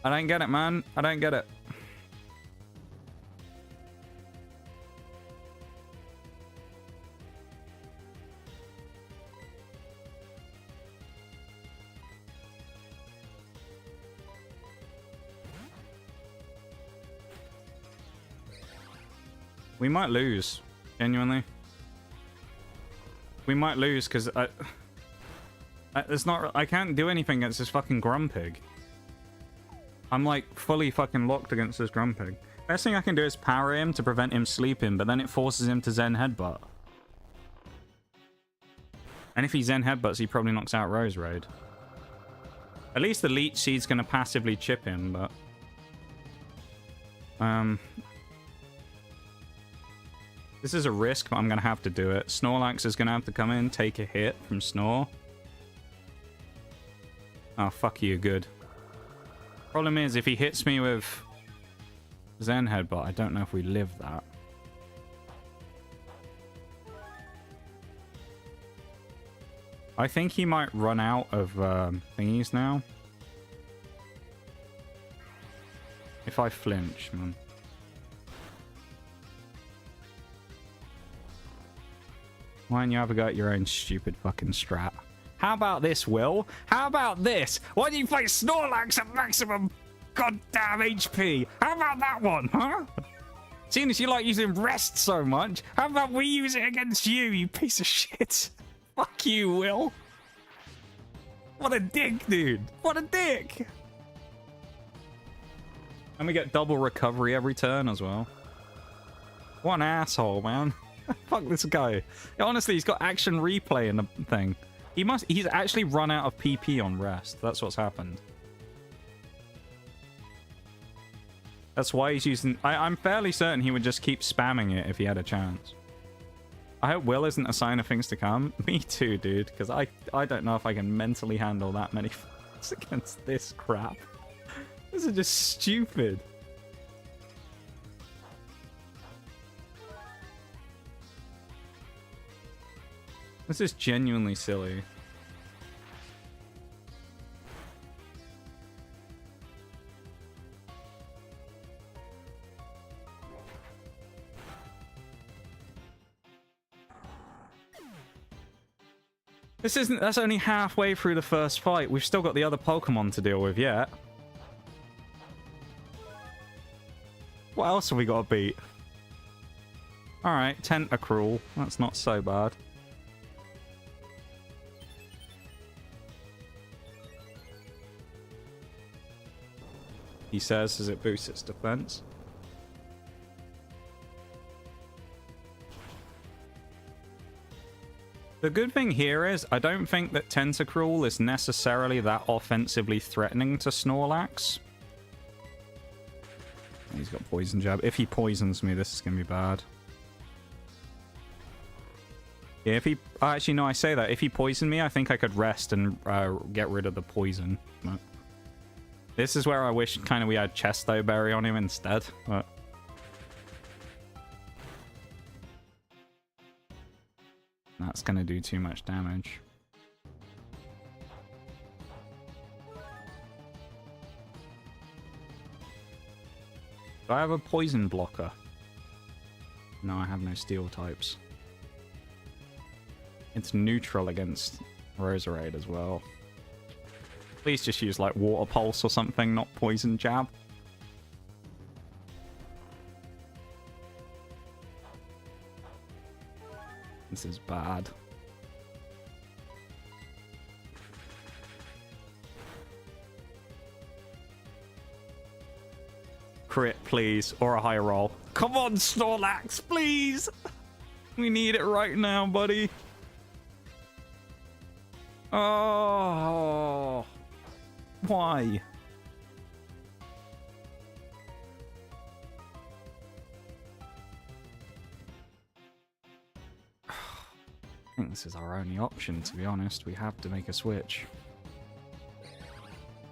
don't get it, man. I don't get it. We might lose, genuinely. We might lose because I can't do anything against this fucking Grumpig. I'm like fully fucking locked against this Grumpig. Best thing I can do is power him to prevent him sleeping, but then it forces him to Zen Headbutt. And if he Zen Headbutts, he probably knocks out Rose Raid. At least the Leech Seed's gonna passively chip him, but This is a risk, but I'm going to have to do it. Snorlax is going to have to come in, take a hit from Snore. Oh, fuck you, good. Problem is, if he hits me with Zen Headbutt, I don't know if we live that. I think he might run out of thingies now. If I flinch, man. Why don't you have a go at your own stupid fucking strat? How about this, Will? How about this? Why don't you fight Snorlax at maximum goddamn HP? How about that one, huh? Seeing as you like using rest so much, how about we use it against you, you piece of shit? Fuck you, Will. What a dick, dude. What a dick. And we get double recovery every turn as well. What an asshole, man. Fuck this guy. Honestly, he's got action replay in the thing. He's actually run out of PP on rest. That's what's happened. That's why he's using... I'm fairly certain he would just keep spamming it if he had a chance. I hope Will isn't a sign of things to come. Me too, dude. Because I don't know if I can mentally handle that many fights against this crap. This is just stupid. This is genuinely silly. That's only halfway through the first fight. We've still got the other Pokemon to deal with yet. What else have we got to beat? Alright, Tentacruel. That's not so bad. He says as it boosts its defense. The good thing here is, I don't think that Tentacruel is necessarily that offensively threatening to Snorlax. He's got Poison Jab. If he poisons me, this is going to be bad. Yeah, if he... actually, no, I say that. If he poisoned me, I think I could rest and get rid of the poison. But this is where I wish kind of we had Chesto Berry on him instead. But that's going to do too much damage. Do I have a poison blocker? No, I have no steel types. It's neutral against Roserade as well. Please just use like Water Pulse or something, not Poison Jab. This is bad. Crit, please, or a high roll. Come on, Snorlax, please! We need it right now, buddy. Oh, why? I think this is our only option, to be honest. We have to make a switch.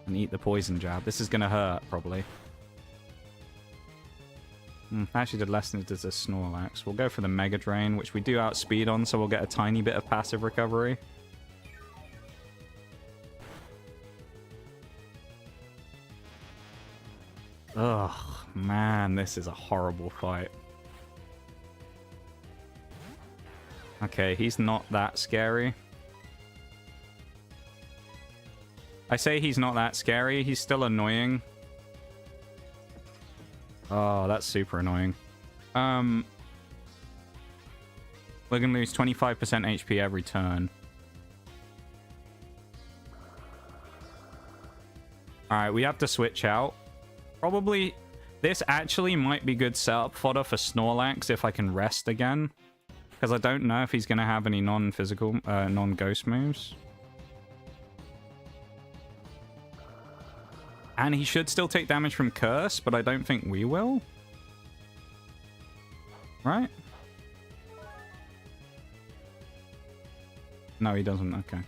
And eat the Poison Jab. This is going to hurt, probably. Actually did less than it does a Snorlax. We'll go for the Mega Drain, which we do outspeed on, so we'll get a tiny bit of passive recovery. Ugh, man, this is a horrible fight. Okay, he's not that scary. I say he's not that scary. He's still annoying. Oh, that's super annoying. We're gonna lose 25% HP every turn. Alright, we have to switch out. Probably, this actually might be good setup fodder for Snorlax if I can rest again. Because I don't know if he's going to have any non-physical, non-ghost moves. And he should still take damage from Curse, but I don't think we will. Right? No, he doesn't. Okay.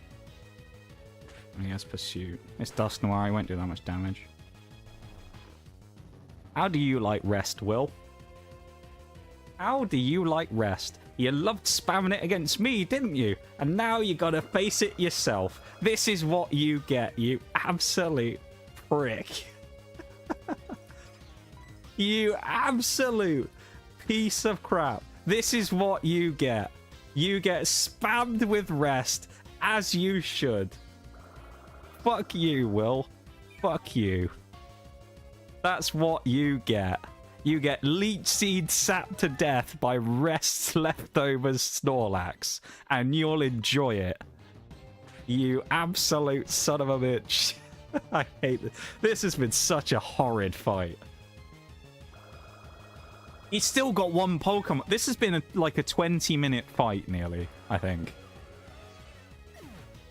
He has Pursuit. It's Dust Noir. He won't do that much damage. How do you like Rest, Will? How do you like Rest? You loved spamming it against me, didn't you? And now you gotta face it yourself. This is what you get, you absolute prick. You absolute piece of crap. This is what you get. You get spammed with Rest, as you should. Fuck you, Will. Fuck you. That's what you get. You get Leech Seed sapped to death by Rest's leftovers Snorlax, and you'll enjoy it. You absolute son of a bitch. I hate this. This has been such a horrid fight. He's still got one Pokemon. This has been like a 20-minute fight nearly, I think.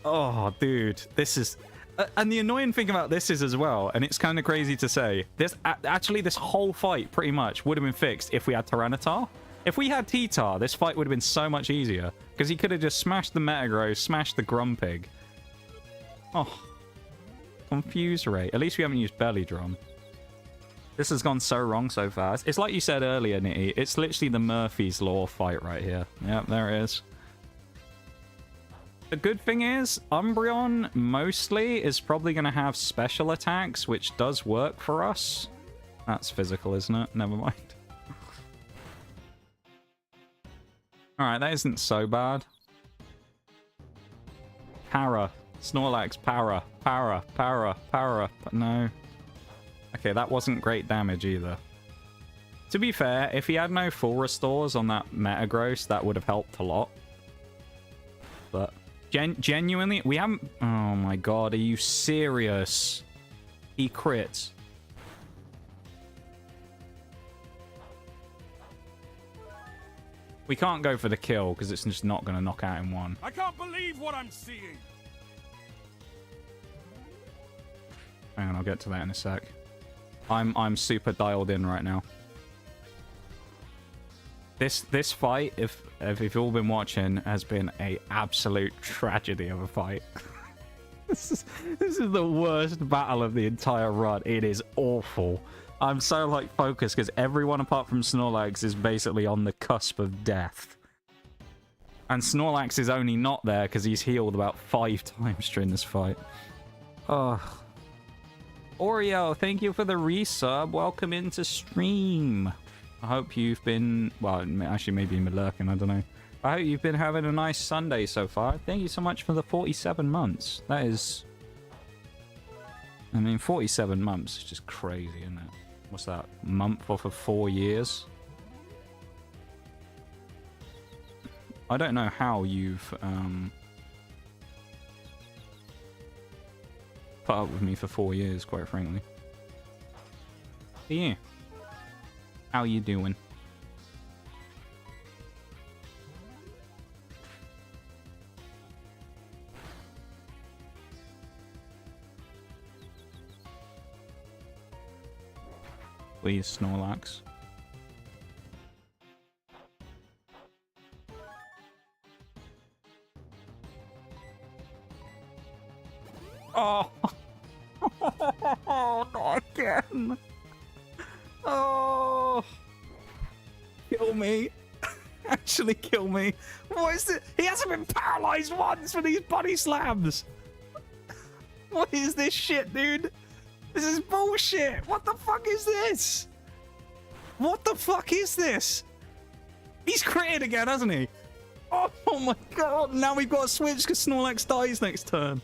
Oh, dude. This is... and the annoying thing about this is as well, and it's kind of crazy to say, this actually this whole fight pretty much would have been fixed if we had Tyranitar. If we had T-Tar, this fight would have been so much easier, because he could have just smashed the Metagross, smashed the Grumpig. Oh, confuse rate. At least we haven't used Belly Drum. This has gone so wrong so fast. It's like you said earlier, Nitty. It's literally the Murphy's Law fight right here. Yep, there it is. The good thing is, Umbreon mostly is probably going to have special attacks, which does work for us. That's physical, isn't it? Never mind. Alright, that isn't so bad. Para. Snorlax, para. Para. Para. Para. But no. Okay, that wasn't great damage either. To be fair, if he had no full restores on that Metagross, that would have helped a lot. But... genuinely, we haven't... oh my god, are you serious? He crits. We can't go for the kill, because it's just not going to knock out in one. I can't believe what I'm seeing! Hang on, I'll get to that in a sec. I'm super dialed in right now. This fight, if you've all been watching, has been a absolute tragedy of a fight. This is the worst battle of the entire run. It is awful. I'm so like focused because everyone apart from Snorlax is basically on the cusp of death. And Snorlax is only not there because he's healed about 5 times during this fight. Oh. Oreo, thank you for the resub. Welcome into stream. I hope you've been... well, actually, maybe you've been lurking. I don't know. I hope you've been having a nice Sunday so far. Thank you so much for the 47 months. That is... I mean, 47 months is just crazy, isn't it? What's that? Month off of 4 years? I don't know how you've... put up with me for 4 years, quite frankly. But yeah. How you doing? Please, Snorlax. Oh! Not again! Oh! Kill me. Actually kill me. What is it? He hasn't been paralyzed once for these body slams! What is this shit, dude? This is bullshit! What the fuck is this? What the fuck is this? He's critted again, hasn't he? Oh my god, now we've got to switch because Snorlax dies next turn.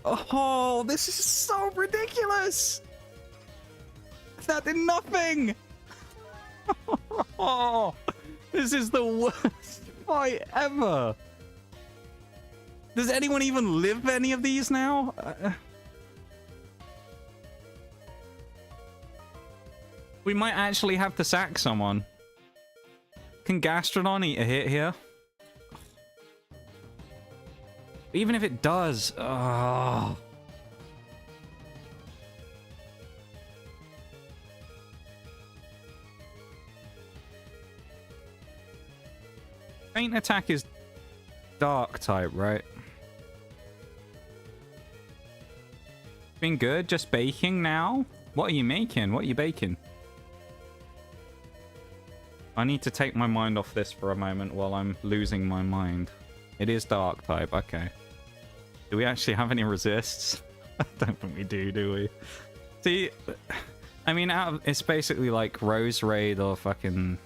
Oh, this is so ridiculous! That did nothing! Oh, this is the worst fight ever! Does anyone even live any of these now? We might actually have to sack someone. Can Gastrodon eat a hit here? Even if it does, oh. Faint attack is Dark type, right? Been good. Just baking now? What are you making? What are you baking? I need to take my mind off this for a moment while I'm losing my mind. It is dark type. Okay. Do we actually have any resists? I don't think we do we? See, I mean, it's basically like Rose Raid or fucking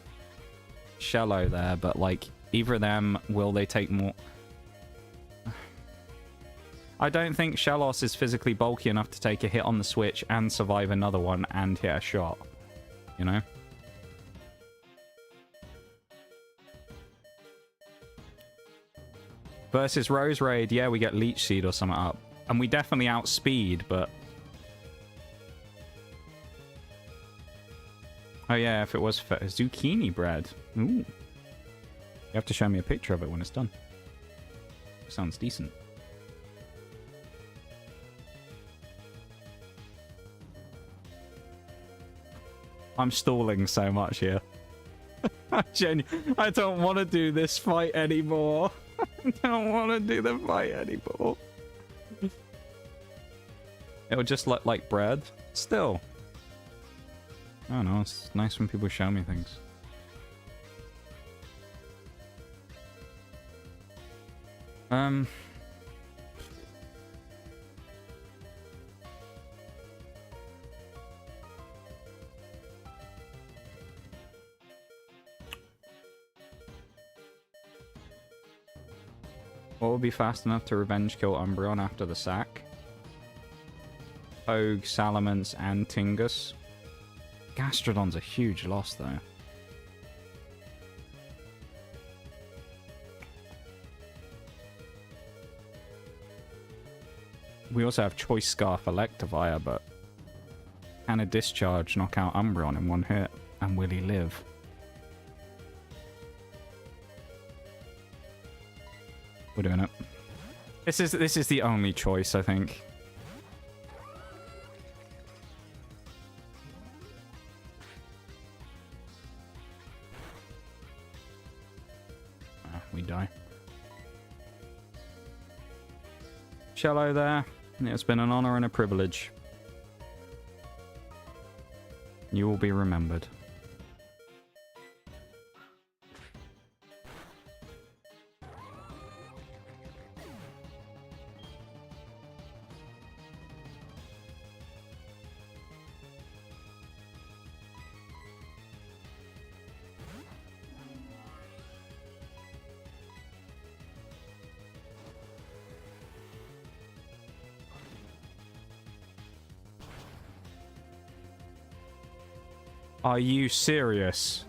Shallow there, but like either of them, will they take more? I don't think Shellos is physically bulky enough to take a hit on the switch and survive another one and hit a shot. You know? Versus Rose Raid, yeah, we get Leech Seed or something up. And we definitely outspeed, but... Oh yeah, if it was for zucchini bread. Ooh. You have to show me a picture of it when it's done. Sounds decent. I'm stalling so much here. I don't want to do this fight anymore. I don't want to do the fight anymore. It'll just look like bread. Still. I don't know, it's nice when people show me things. What would be fast enough to revenge kill Umbreon after the sack? Pogue, Salamence, and Tingus. Gastrodon's a huge loss, though. We also have Choice Scarf Electivire, but can a Discharge knock out Umbreon in one hit? And will he live? We're doing it. This is the only choice, I think. We die. Shallow there. It's been an honor and a privilege. You will be remembered. Are you serious?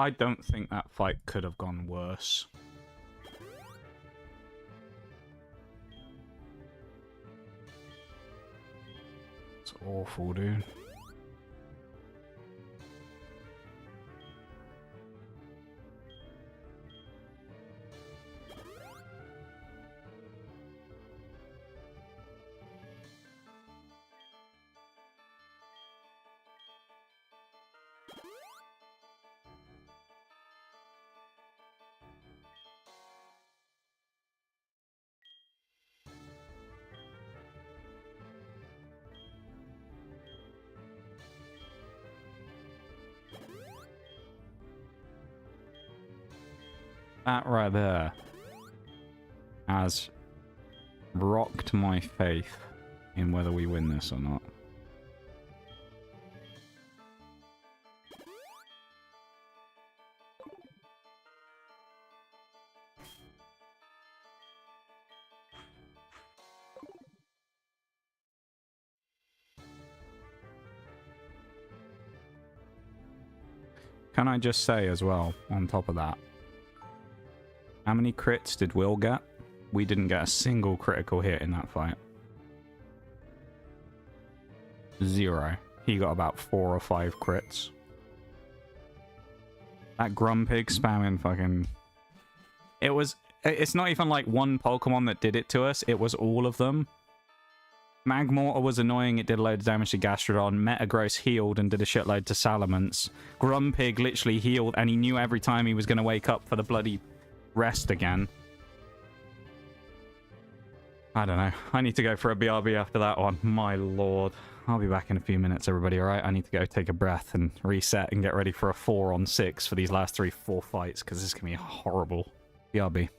I don't think that fight could have gone worse. It's awful, dude. That right there has rocked my faith in whether we win this or not. Can I just say as well, on top of that, how many crits did Will get? We didn't get a single critical hit in that fight. 0. He got about 4 or 5 crits. That Grumpig spamming fucking... It's not even like one Pokemon that did it to us, it was all of them. Magmortar was annoying, it did a load of damage to Gastrodon. Metagross healed and did a shitload to Salamence. Grumpig literally healed and he knew every time he was going to wake up for the bloody rest again. I don't know. I need to go for a BRB after that one. My lord. I'll be back in a few minutes, everybody, alright? I need to go take a breath and reset and get ready for a 4-on-6 for these last 3-4 fights, because this is going to be horrible. BRB.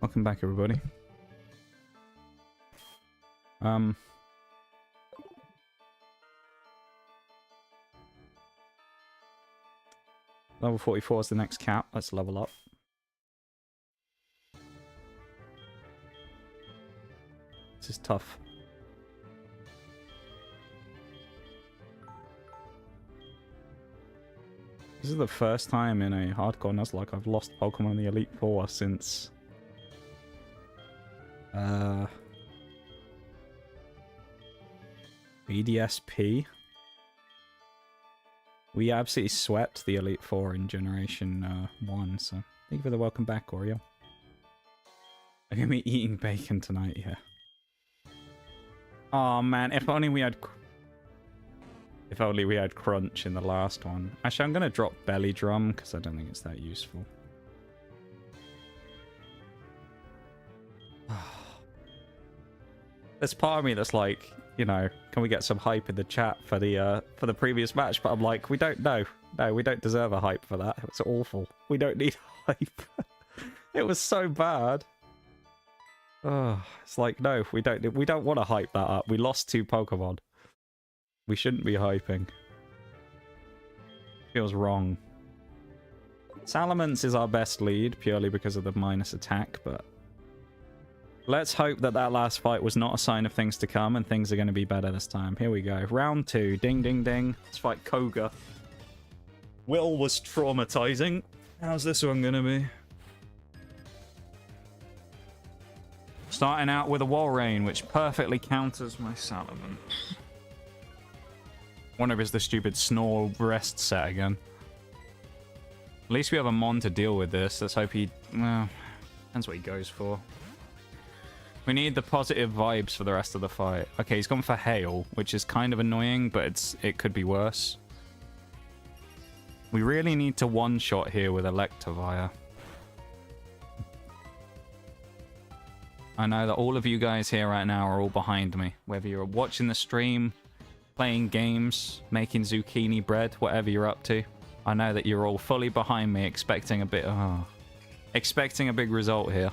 Welcome back, everybody. Level 44 is the next cap. Let's level up. This is tough. This is the first time in a hardcore Nuzlocke I've lost Pokemon in the Elite Four since... BDSP. We absolutely swept the Elite Four in Generation 1, so thank you for the welcome back, Oreo. I'm gonna be eating bacon tonight, yeah. Oh man, if only we had If only we had crunch in the last one. Actually, I'm going to drop belly drum because I don't think it's that useful. There's part of me that's like, you know, can we get some hype in the chat for the previous match? But I'm like, we don't know. No, we don't deserve a hype for that. It's awful. We don't need hype. It was so bad. Oh, it's like, no, we don't want to hype that up. We lost 2 Pokemon. We shouldn't be hyping. Feels wrong. Salamence is our best lead purely because of the minus attack, but let's hope that that last fight was not a sign of things to come and things are going to be better this time. Here we go. Round 2. Ding, ding, ding. Let's fight Koga. Will was traumatizing. How's this one going to be? Starting out with a Walrein, which perfectly counters my Salamence. Wonder if it's the stupid snore rest set again. At least we have a Mon to deal with this. Let's hope he... well, depends what he goes for. We need the positive vibes for the rest of the fight. Okay, he's gone for Hail, which is kind of annoying, but it could be worse. We really need to one-shot here with Electivire. I know that all of you guys here right now are all behind me. Whether you're watching the stream, playing games, making zucchini bread, whatever you're up to. I know that you're all fully behind me, expecting a bit... expecting a big result here.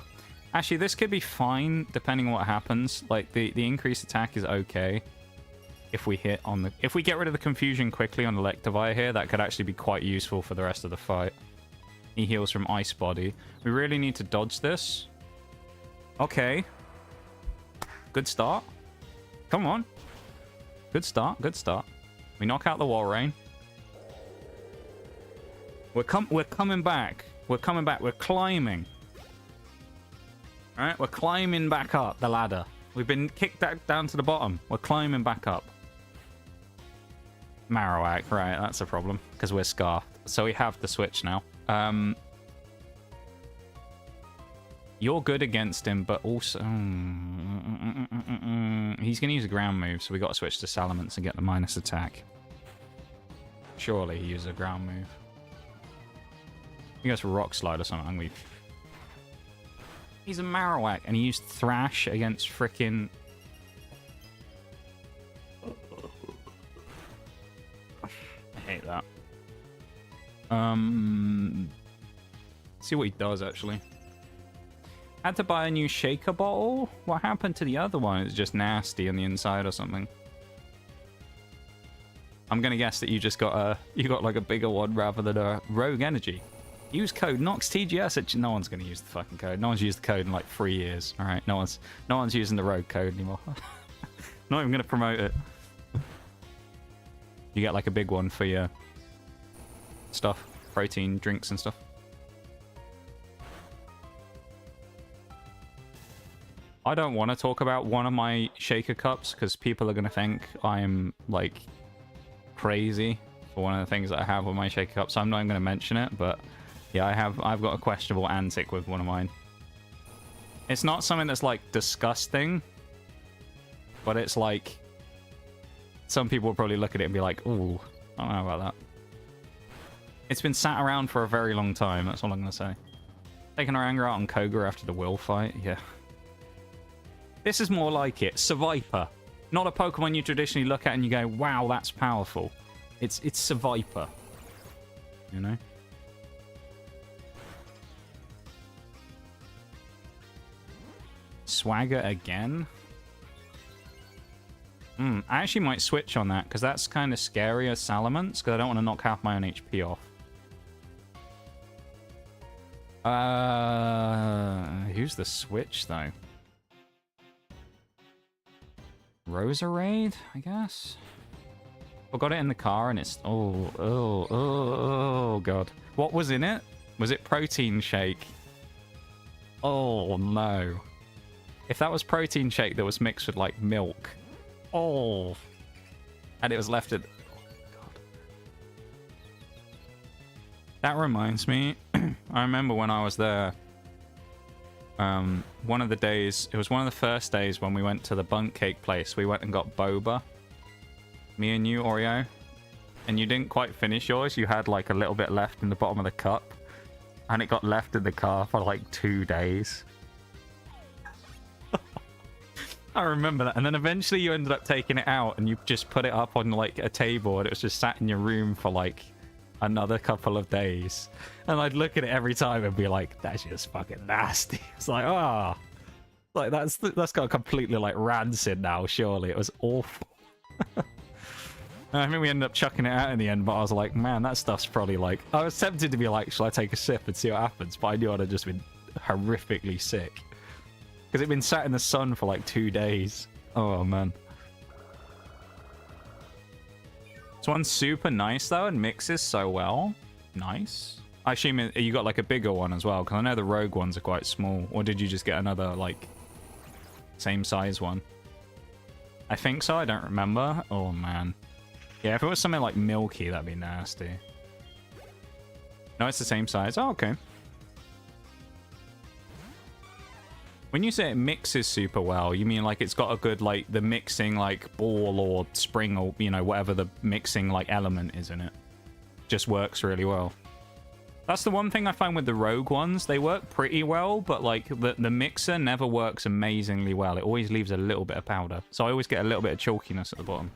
Actually, this could be fine, depending on what happens. Like, the increased attack is okay. If we hit on the... if we get rid of the confusion quickly on Electivire here, that could actually be quite useful for the rest of the fight. He heals from Ice Body. We really need to dodge this. Okay. Good start. Come on. Good start, good start. We knock out the Walrein. We're coming back. We're coming back. We're climbing. Alright, we're climbing back up the ladder. We've been kicked down to the bottom. We're climbing back up. Marowak, right, that's a problem. Because we're Scarfed. So we have the switch now. You're good against him, but also... he's going to use a ground move, so we got to switch to Salamence and get the minus attack. Surely he uses a ground move. He goes for Rock Slide or something. He's a Marowak, and he used Thrash against frickin'... I hate that. See what he does, actually. Had to buy a new shaker bottle? What happened to the other one? It's just nasty on the inside or something. I'm gonna guess that you just got like a bigger one rather than a Rogue Energy. Use code NOXTGS. No one's gonna use the fucking code. No one's used the code in like 3 years. All right, no one's using the Rogue code anymore. Not even gonna promote it. You get like a big one for your stuff, protein drinks and stuff. I don't want to talk about one of my shaker cups because people are going to think I'm like crazy for one of the things that I have with my shaker cup, so I'm not even going to mention it. But yeah, I've got a questionable antic with one of mine. It's not something that's like disgusting, but it's like some people will probably look at it and be like, ooh, I don't know about that. It's been sat around for a very long time, that's all I'm going to say. Taking our anger out on Koga after the Will fight, yeah. This is more like it. Seviper. Not a Pokemon you traditionally look at and you go, wow, that's powerful. It's Seviper. You know? Swagger again? I actually might switch on that, because that's kind of scary as Salamence, because I don't want to knock half my own HP off. Who's the switch, though? Roserade, I guess? I got it in the car and it's... Oh, God. What was in it? Was it protein shake? Oh, no. If that was protein shake that was mixed with, like, milk. Oh. And it was left at... Oh, God. That reminds me. I remember when I was there. One of the days, it was one of the first days when we went to the Bunk Cake place. We went and got boba. Me and you, Oreo. and you didn't quite finish yours, you had like a little bit left in the bottom of the cup, and it got left in the car for like 2 days. I remember that. And then eventually you ended up taking it out and you just put it up on like a table and it was just sat in your room for like another couple of days. And I'd look at it every time and be like, that's just fucking nasty. It's like, ah, like that's got completely like rancid now, surely. It was awful. I think we ended up chucking it out in the end, but I was like, man, that stuff's probably like... I was tempted to be like, shall I take a sip and see what happens? But I knew I'd have just been horrifically sick. Because it'd been sat in the sun for like 2 days. Oh, man. This one's super nice, though, and mixes so well. Nice. I assume you got like a bigger one as well, because I know the rogue ones are quite small. Or did you just get another, like, same size one? I think so, I don't remember. Oh, man. Yeah, if it was something like milky, that'd be nasty. No, it's the same size. Oh, okay. When you say it mixes super well, you mean like it's got a good, like, the mixing, like, ball or spring or, you know, whatever the mixing, like, element is in it. Just works really well. That's the one thing I find with the rogue ones. They work pretty well, but, like, the mixer never works amazingly well. It always leaves a little bit of powder. So I always get a little bit of chalkiness at the bottom.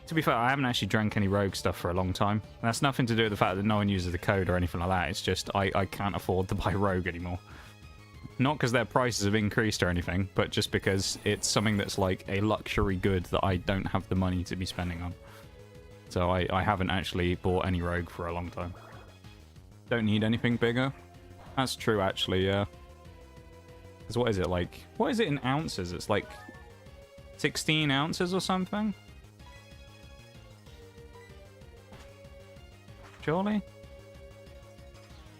To be fair, I haven't actually drank any rogue stuff for a long time. And that's nothing to do with the fact that no one uses the code or anything like that. It's just I can't afford to buy rogue anymore. Not because their prices have increased or anything, but just because it's something that's like a luxury good that I don't have the money to be spending on. So I haven't actually bought any rogue for a long time. Don't need anything bigger. That's true, actually, yeah. Because what is it, like... What is it in ounces? It's like 16 ounces or something? Surely?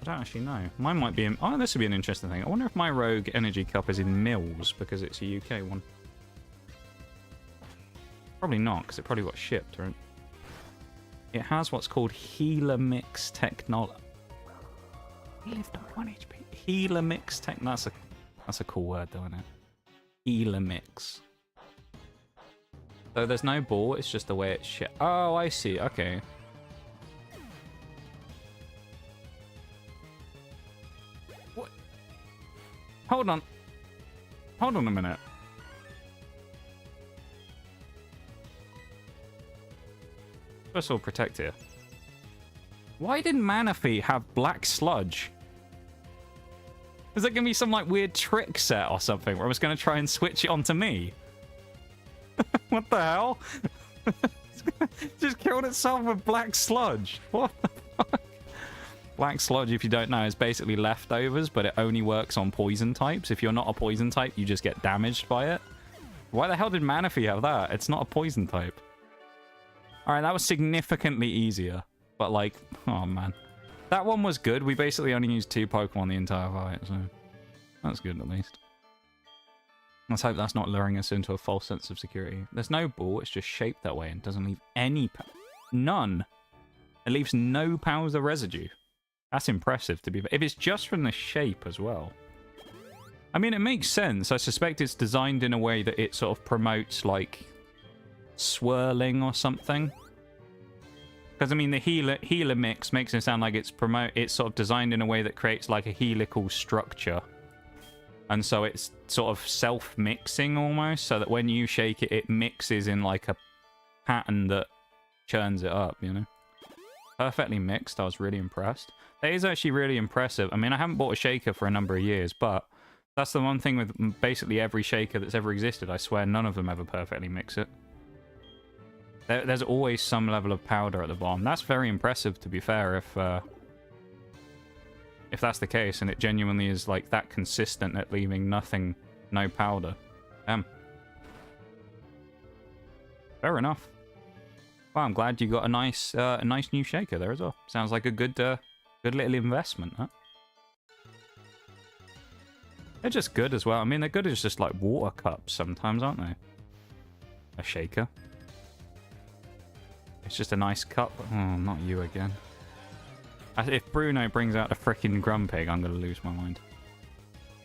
I don't actually know. Mine might be in... Oh, this would be an interesting thing. I wonder if my Rogue Energy Cup is in mils because it's a UK one. Probably not, because it probably got shipped, right? It has what's called Healer Mix Technology. He lived on 1 HP. Healer Mix Technology. That's a cool word, though, isn't it? Healer Mix. So there's no ball, it's just the way it's shit. Oh, I see. Okay. Hold on. Hold on a minute. First of all, protect here. Why didn't Manaphy have black sludge? Is that going to be some like weird trick set or something where I was going to try and switch it onto me? What the hell? Just killed itself with black sludge. What the fuck? Black sludge, if you don't know, is basically leftovers, but it only works on poison types. If you're not a poison type, you just get damaged by it. Why the hell did Manaphy have that? It's not a poison type. Alright, that was significantly easier. But like, oh man. That one was good. We basically only used 2 Pokemon the entire fight, so that's good at least. Let's hope that's not luring us into a false sense of security. There's no ball, it's just shaped that way and doesn't leave any none. It leaves no powder residue. That's impressive to be... If it's just from the shape as well. I mean, it makes sense. I suspect it's designed in a way that it sort of promotes, like, swirling or something. Because, I mean, the healer mix makes it sound like it's sort of designed in a way that creates, like, a helical structure. And so it's sort of self-mixing almost, so that when you shake it, it mixes in, like, a pattern that churns it up, you know? Perfectly mixed. I was really impressed. That is actually really impressive. I mean, I haven't bought a shaker for a number of years, but that's the one thing with basically every shaker that's ever existed. I swear none of them ever perfectly mix it. There's always some level of powder at the bottom. That's very impressive, to be fair, if that's the case, and it genuinely is like that consistent at leaving nothing, no powder. Fair enough. Well, I'm glad you got a nice new shaker there as well. Sounds like a good little investment, huh? They're just good as well. I mean, they're good as just like water cups sometimes, aren't they? A shaker. It's just a nice cup. Oh, not you again. If Bruno brings out the frickin' Grumpig, I'm gonna lose my mind.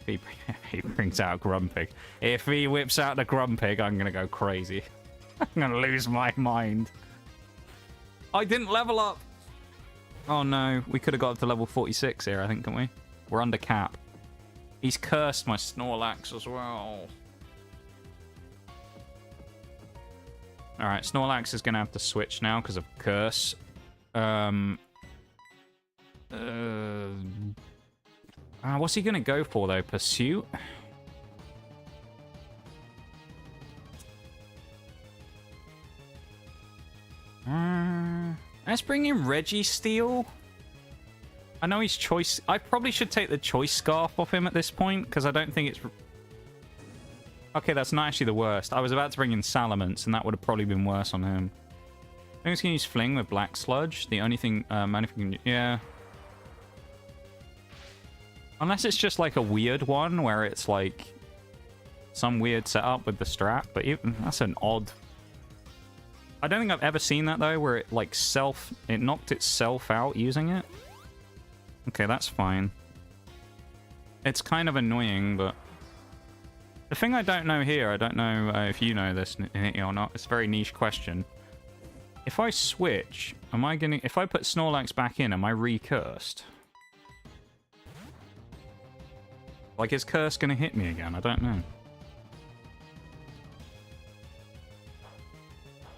If he brings out Grumpig. If he whips out the Grumpig, I'm gonna go crazy. I'm gonna lose my mind. I didn't level up. Oh no, we could have got up to level 46 here, I think, couldn't we? We're under cap. He's cursed my Snorlax as well. Alright, Snorlax is going to have to switch now because of curse. What's he going to go for, though? Pursuit? Let's bring in Registeel. I know he's choice. I probably should take the choice scarf off him at this point because I don't think it's. Okay, that's not actually the worst. I was about to bring in Salamence, and that would have probably been worse on him. I think he's going to use Fling with Black Sludge. The only thing, yeah. Unless it's just like a weird one where it's like some weird setup with the strat, but even that's an odd. I don't think I've ever seen that though, where it like it knocked itself out using it. Okay, that's fine. It's kind of annoying, but the thing I don't know here, I don't know if you know this or not. It's a very niche question. If I switch, am I gonna? If I put Snorlax back in, am I recursed? Like, is curse gonna hit me again? I don't know.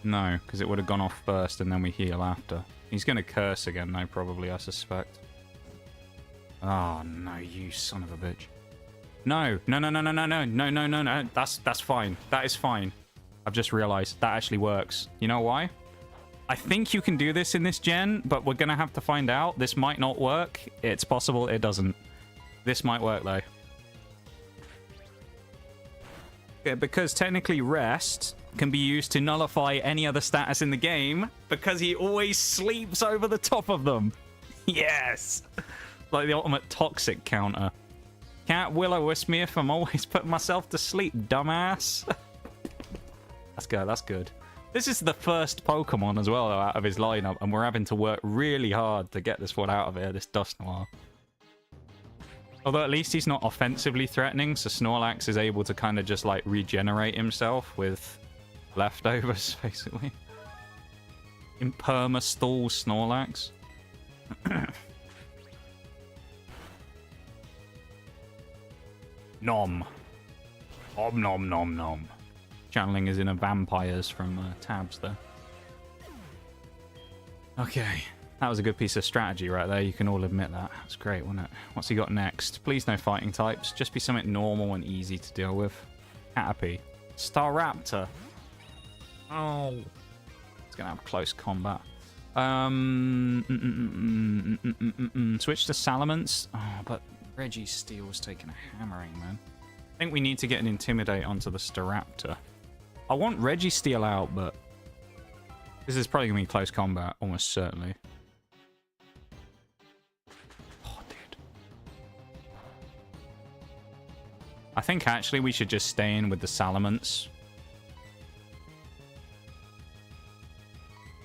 No, because it would have gone off first and then we heal after. He's going to curse again though, probably, I suspect. Oh, no, you son of a bitch. No, no, no, no, no, no, no, no, no, no, no. That's fine. That is fine. I've just realized that actually works. You know why? I think you can do this in this gen, but we're going to have to find out. This might not work. It's possible it doesn't. This might work though. Yeah, because technically rest can be used to nullify any other status in the game because he always sleeps over the top of them. Yes! Like the ultimate toxic counter. Can't will-o-wisp me if I'm always putting myself to sleep, dumbass. That's good, that's good. This is the first Pokemon as well, though, out of his lineup, and we're having to work really hard to get this one out of here, this Dusknoir. Although at least he's not offensively threatening, so Snorlax is able to kind of just like regenerate himself with leftovers, basically. Imperma-stall Snorlax. Nom. Om nom nom nom. Channeling his inner vampires from tabs there. Okay. That was a good piece of strategy right there. You can all admit that. That's great, wasn't it? What's he got next? Please no fighting types. Just be something normal and easy to deal with. Caterpie. Staraptor. Oh. It's going to have close combat. Switch to Salamence. Oh, but Registeel's taking a hammering, man. I think we need to get an Intimidate onto the Staraptor. I want Registeel out, but this is probably going to be close combat, almost certainly. Oh, dude. I think actually we should just stay in with the Salamence.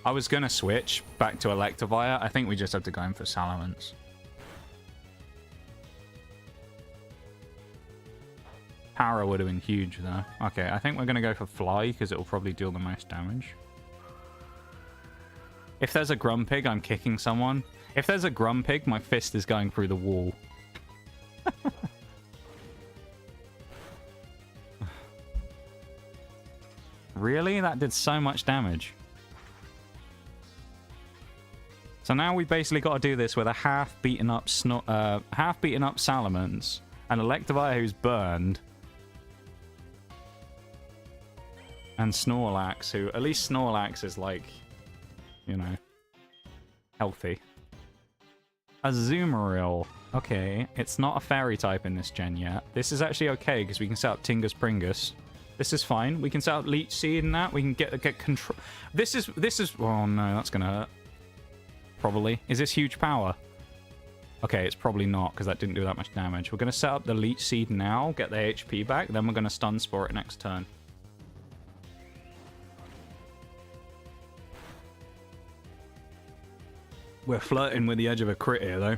I was going to switch back to Electivire. I think we just have to go in for Salamence. Power would have been huge, though. Okay, I think we're going to go for Fly, because it will probably deal the most damage. If there's a Grumpig, I'm kicking someone. If there's a Grumpig, my fist is going through the wall. Really? That did so much damage. So now we basically got to do this with a half beaten up Salamence, an Electivire who's burned, and Snorlax, who at least Snorlax is like, you know, healthy. Azumarill. Okay, it's not a fairy type in this gen yet. This is actually okay because we can set up Tingus Pringus. This is fine. We can set up Leech Seed and that. We can get control. This is. Oh no, that's gonna hurt. Probably. Is this huge power? Okay, it's probably not because that didn't do that much damage. We're gonna set up the Leech Seed now, get the HP back, then we're gonna Stun Spore it next turn. We're flirting with the edge of a crit here, though,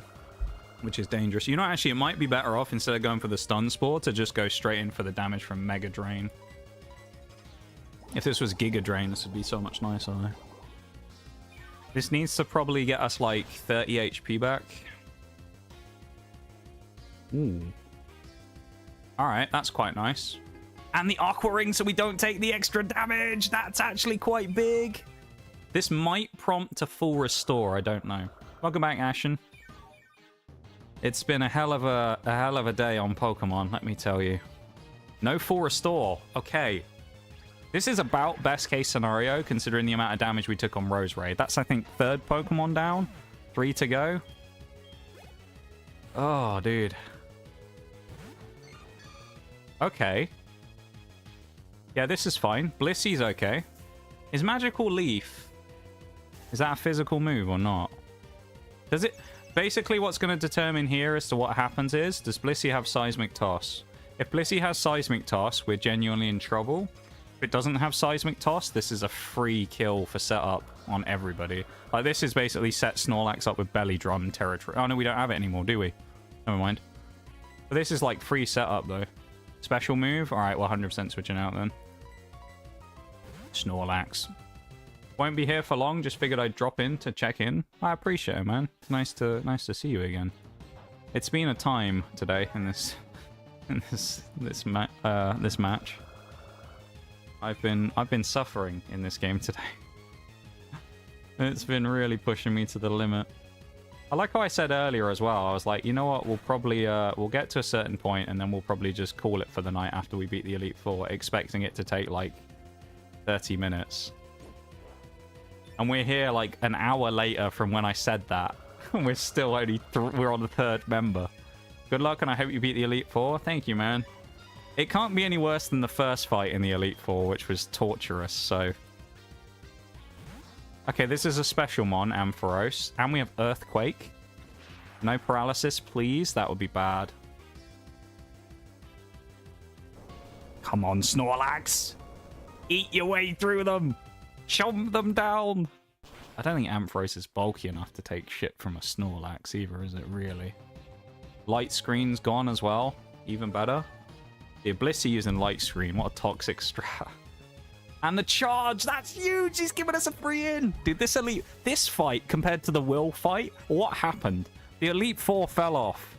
which is dangerous. You know, actually, it might be better off, instead of going for the Stun Spore, to just go straight in for the damage from Mega Drain. If this was Giga Drain, this would be so much nicer, though. This needs to probably get us like 30 HP back. Ooh. Alright, that's quite nice. And the Aqua Ring so we don't take the extra damage. That's actually quite big. This might prompt a full restore. I don't know. Welcome back, Ashen. It's been a hell of a day on Pokemon, let me tell you. No full restore. Okay. This is about best case scenario, considering the amount of damage we took on Roserade. That's, I think, 3rd Pokemon down. 3 to go. Oh, dude. Okay. Yeah, this is fine. Blissey's okay. Is Magical Leaf... Is that a physical move or not? Does it... Basically, what's going to determine here as to what happens is, does Blissey have Seismic Toss? If Blissey has Seismic Toss, we're genuinely in trouble. If it doesn't have Seismic Toss, this is a free kill for setup on everybody. Like, this is basically set Snorlax up with Belly Drum territory. Oh, no, we don't have it anymore, do we? Never mind. But this is, like, free setup, though. Special move? Alright, we're 100% switching out, then. Snorlax. Won't be here for long, just figured I'd drop in to check in. I appreciate it, man. Nice to see you again. It's been a time today in this match. I've been suffering in this game today. It's been really pushing me to the limit. I like how I said earlier as well. I was like, you know what? We'll probably we'll get to a certain point and then we'll probably just call it for the night after we beat the Elite Four, expecting it to take like 30 minutes. And we're here like an hour later from when I said that. We're still only we're on the 3rd member. Good luck, and I hope you beat the Elite Four. Thank you, man. It can't be any worse than the first fight in the Elite Four, which was torturous, so... Okay, this is a special mon, Ampharos. And we have Earthquake. No paralysis, please. That would be bad. Come on, Snorlax. Eat your way through them. Chomp them down. I don't think Ampharos is bulky enough to take shit from a Snorlax either, is it really? Light Screen's gone as well. Even better. The Blissey using Light Screen. What a toxic strat. And the charge. That's huge. He's giving us a free in. Dude, this fight compared to the Will fight, what happened? The Elite Four fell off.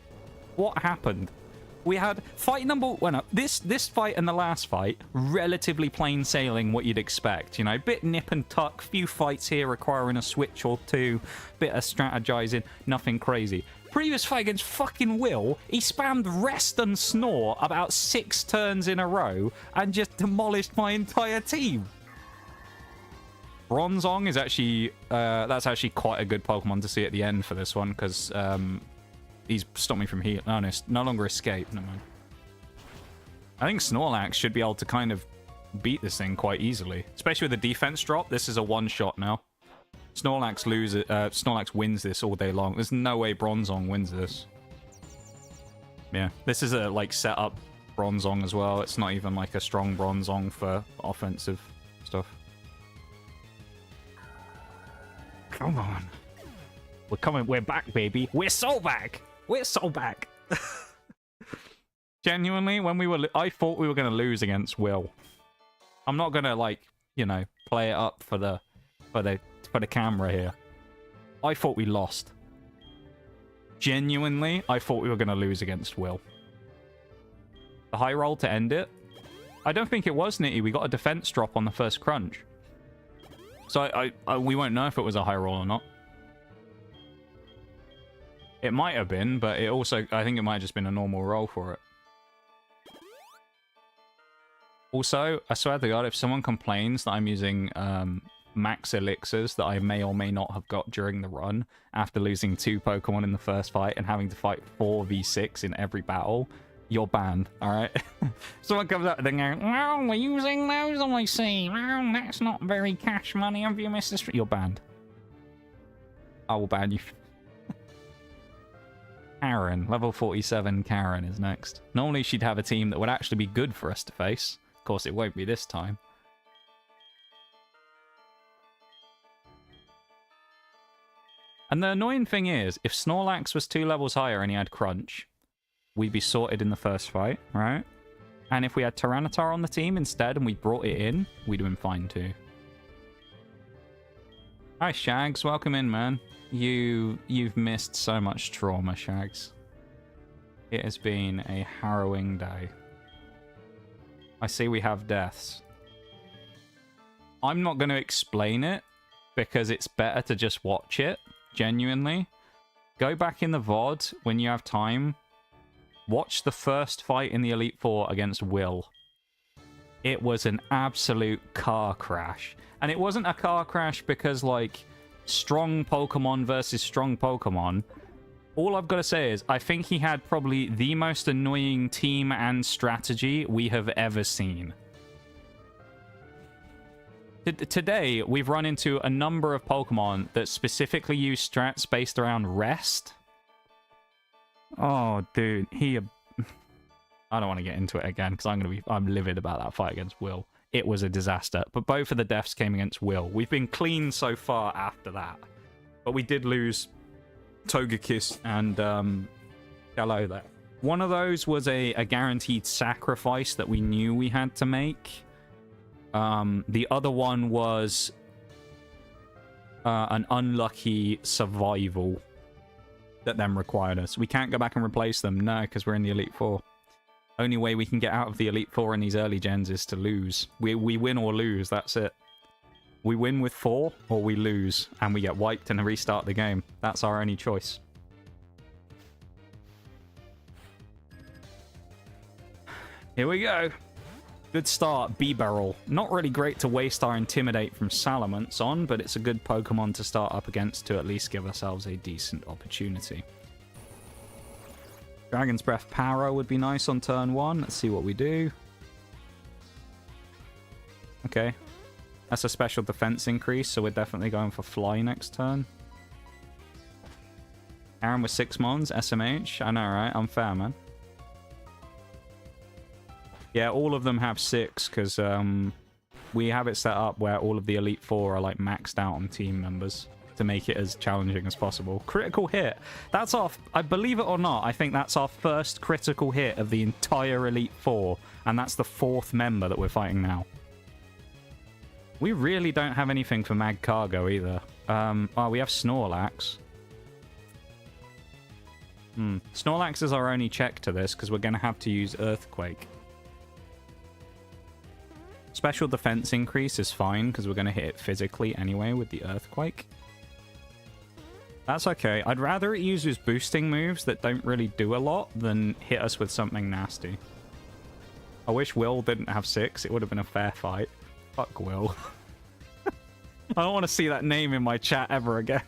What happened? We had fight number one. This fight and the last fight, relatively plain sailing, what you'd expect. You know, bit nip and tuck, few fights here requiring a switch or two, bit of strategizing, nothing crazy. Previous fight against fucking Will, he spammed Rest and Snore about 6 turns in a row and just demolished my entire team. Bronzong is actually, that's actually quite a good Pokemon to see at the end for this one, because he's stopped me from healing. No, no, no longer escape. Never mind. I think Snorlax should be able to kind of beat this thing quite easily, especially with the defense drop. This is a one-shot now. Snorlax wins this all day long. There's no way Bronzong wins this. Yeah, this is a like set-up Bronzong as well. It's not even like a strong Bronzong for offensive stuff. Come on. We're coming. We're back, baby. We're so back. We're so back. Genuinely, when we were... I thought we were going to lose against Will. I'm not going to, like, you know, play it up for the camera here. I thought we lost. Genuinely, I thought we were going to lose against Will. The high roll to end it? I don't think it was, Nitty. We got a defense drop on the first crunch. So we won't know if it was a high roll or not. It might have been, but it also... I think it might have just been a normal roll for it. Also, I swear to God, if someone complains that I'm using max elixirs that I may or may not have got during the run after losing 2 Pokemon in the first fight and having to fight 4v6 in every battle, you're banned, alright? Someone comes up and they go, "Oh, we're using those, I see. Oh, that's not very cash money. Have you missed this?" You're banned. I will ban you. Karen, level 47 Karen is next. Normally she'd have a team that would actually be good for us to face. Of course, it won't be this time. And the annoying thing is, if Snorlax was 2 levels higher and he had Crunch, we'd be sorted in the first fight, right? And if we had Tyranitar on the team instead and we brought it in, we'd have been fine too. Hi, Shags. Welcome in, man. You've missed so much trauma, Shags. It has been a harrowing day. I see we have deaths. I'm not going to explain it because it's better to just watch it, genuinely. Go back in the VOD when you have time. Watch the first fight in the Elite Four against Will. It was an absolute car crash. And it wasn't a car crash because, like, strong Pokemon versus strong Pokemon. All I've got to say is, I think he had probably the most annoying team and strategy we have ever seen. Today, we've run into a number of Pokemon that specifically use strats based around rest. Oh, dude, I don't want to get into it again because I'm livid about that fight against Will. It was a disaster, but both of the deaths came against Will. We've been clean so far after that, but we did lose Togekiss and Gallo there. One of those was a guaranteed sacrifice that we knew we had to make. The other one was an unlucky survival that then required us. We can't go back and replace them, no, because we're in the Elite Four. Only way we can get out of the Elite Four in these early gens is to lose. We win or lose, that's it. We win with 4, or we lose, and we get wiped and restart the game. That's our only choice. Here we go. Good start, Beebarrel. Not really great to waste our Intimidate from Salamence on, but it's a good Pokemon to start up against to at least give ourselves a decent opportunity. Dragon's Breath Power would be nice on turn 1. Let's see what we do. Okay. That's a special defense increase, so we're definitely going for Fly next turn. Aaron with 6 mons, SMH. I know, right? Unfair, man. Yeah, all of them have 6, because we have it set up where all of the Elite Four are like maxed out on team members to make it as challenging as possible. Critical hit. That's our, I believe it or not, I think that's our first critical hit of the entire Elite Four, and that's the 4th member that we're fighting now. We really don't have anything for Mag Cargo either. Oh, we have Snorlax. Snorlax is our only check to this, because we're going to have to use Earthquake. Special defense increase is fine, because we're going to hit it physically anyway with the Earthquake. That's okay. I'd rather it uses boosting moves that don't really do a lot than hit us with something nasty. I wish Will didn't have 6. It would have been a fair fight. Fuck Will. I don't want to see that name in my chat ever again.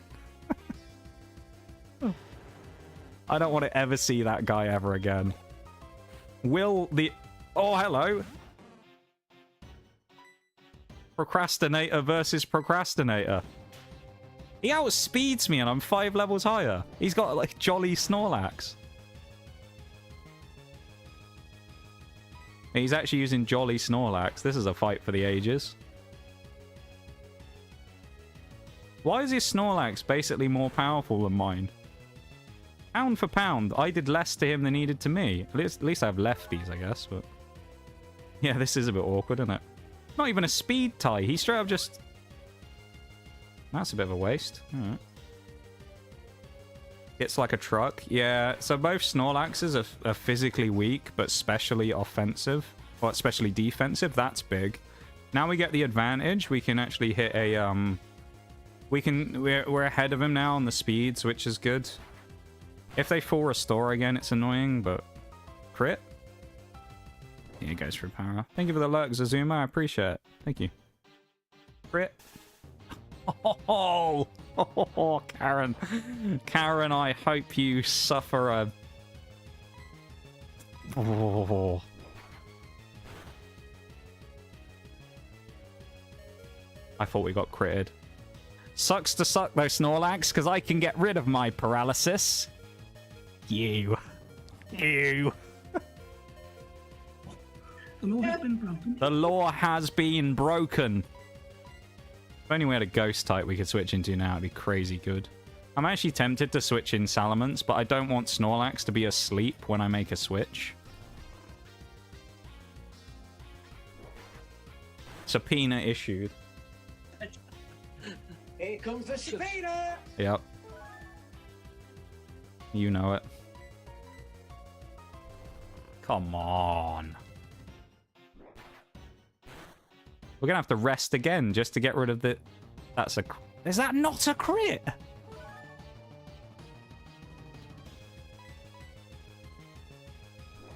I don't want to ever see that guy ever again. Will the... Oh, hello. Procrastinator versus Procrastinator. He outspeeds me and I'm 5 levels higher. He's got, like, Jolly Snorlax. He's actually using Jolly Snorlax. This is a fight for the ages. Why is his Snorlax basically more powerful than mine? Pound for pound, I did less to him than he did to me. At least I have lefties, I guess, but... Yeah, this is a bit awkward, isn't it? Not even a speed tie. He straight up just... That's a bit of a waste. Alright. It's like a truck. Yeah, so both Snorlaxes are physically weak, but specially offensive. Or especially defensive. That's big. Now we get the advantage. We can actually hit a... We're ahead of him now on the speeds, which is good. If they full restore again, it's annoying, but... Crit? Here goes for power. Thank you for the lurk, Zazuma. I appreciate it. Thank you. Crit. Oh, Karen. Karen, I hope you suffer a... Oh. I thought we got critted. Sucks to suck though, Snorlax, because I can get rid of my paralysis. You. The law has been broken. The law has been broken. If only we had a ghost type we could switch into now, it'd be crazy good. I'm actually tempted to switch in Salamence, but I don't want Snorlax to be asleep when I make a switch. Subpoena issued. Here comes the speeder! Yep. You know it. Come on. We're gonna have to rest again just to get rid of the... That's a... Is that not a crit? At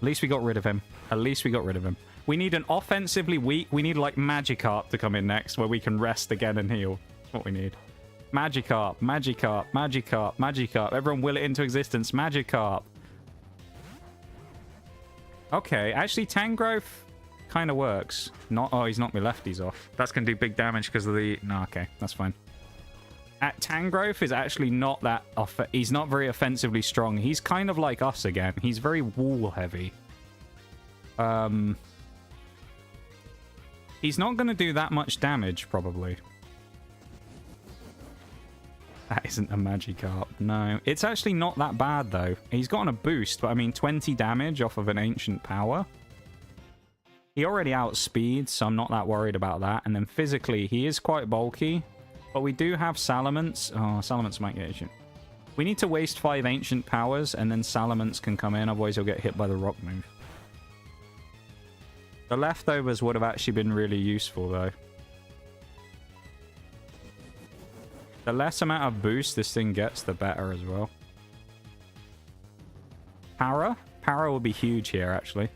least we got rid of him. At least we got rid of him. We need an offensively weak... We need, like, Magikarp to come in next where we can rest again and heal. That's what we need. Magikarp, Magikarp, Magikarp, Magikarp. Everyone will it into existence. Magikarp. Okay, actually, Tangrowth kind of works. Not... Oh, he's knocked my lefties off. That's going to do big damage because of the... No, okay, that's fine. Tangrowth is actually not that... He's not very offensively strong. He's kind of like us again. He's very wall heavy. He's not going to do that much damage, probably. That isn't a Magikarp. No. It's actually not that bad, though. He's gotten a boost, but I mean, 20 damage off of an ancient power. He already outspeeds, so I'm not that worried about that. And then physically, he is quite bulky. But we do have Salamence. Oh, Salamence might get ancient. We need to waste 5 ancient powers, and then Salamence can come in. Otherwise, he'll get hit by the rock move. The leftovers would have actually been really useful, though. The less amount of boost this thing gets, the better as well. Para? Para will be huge here, actually.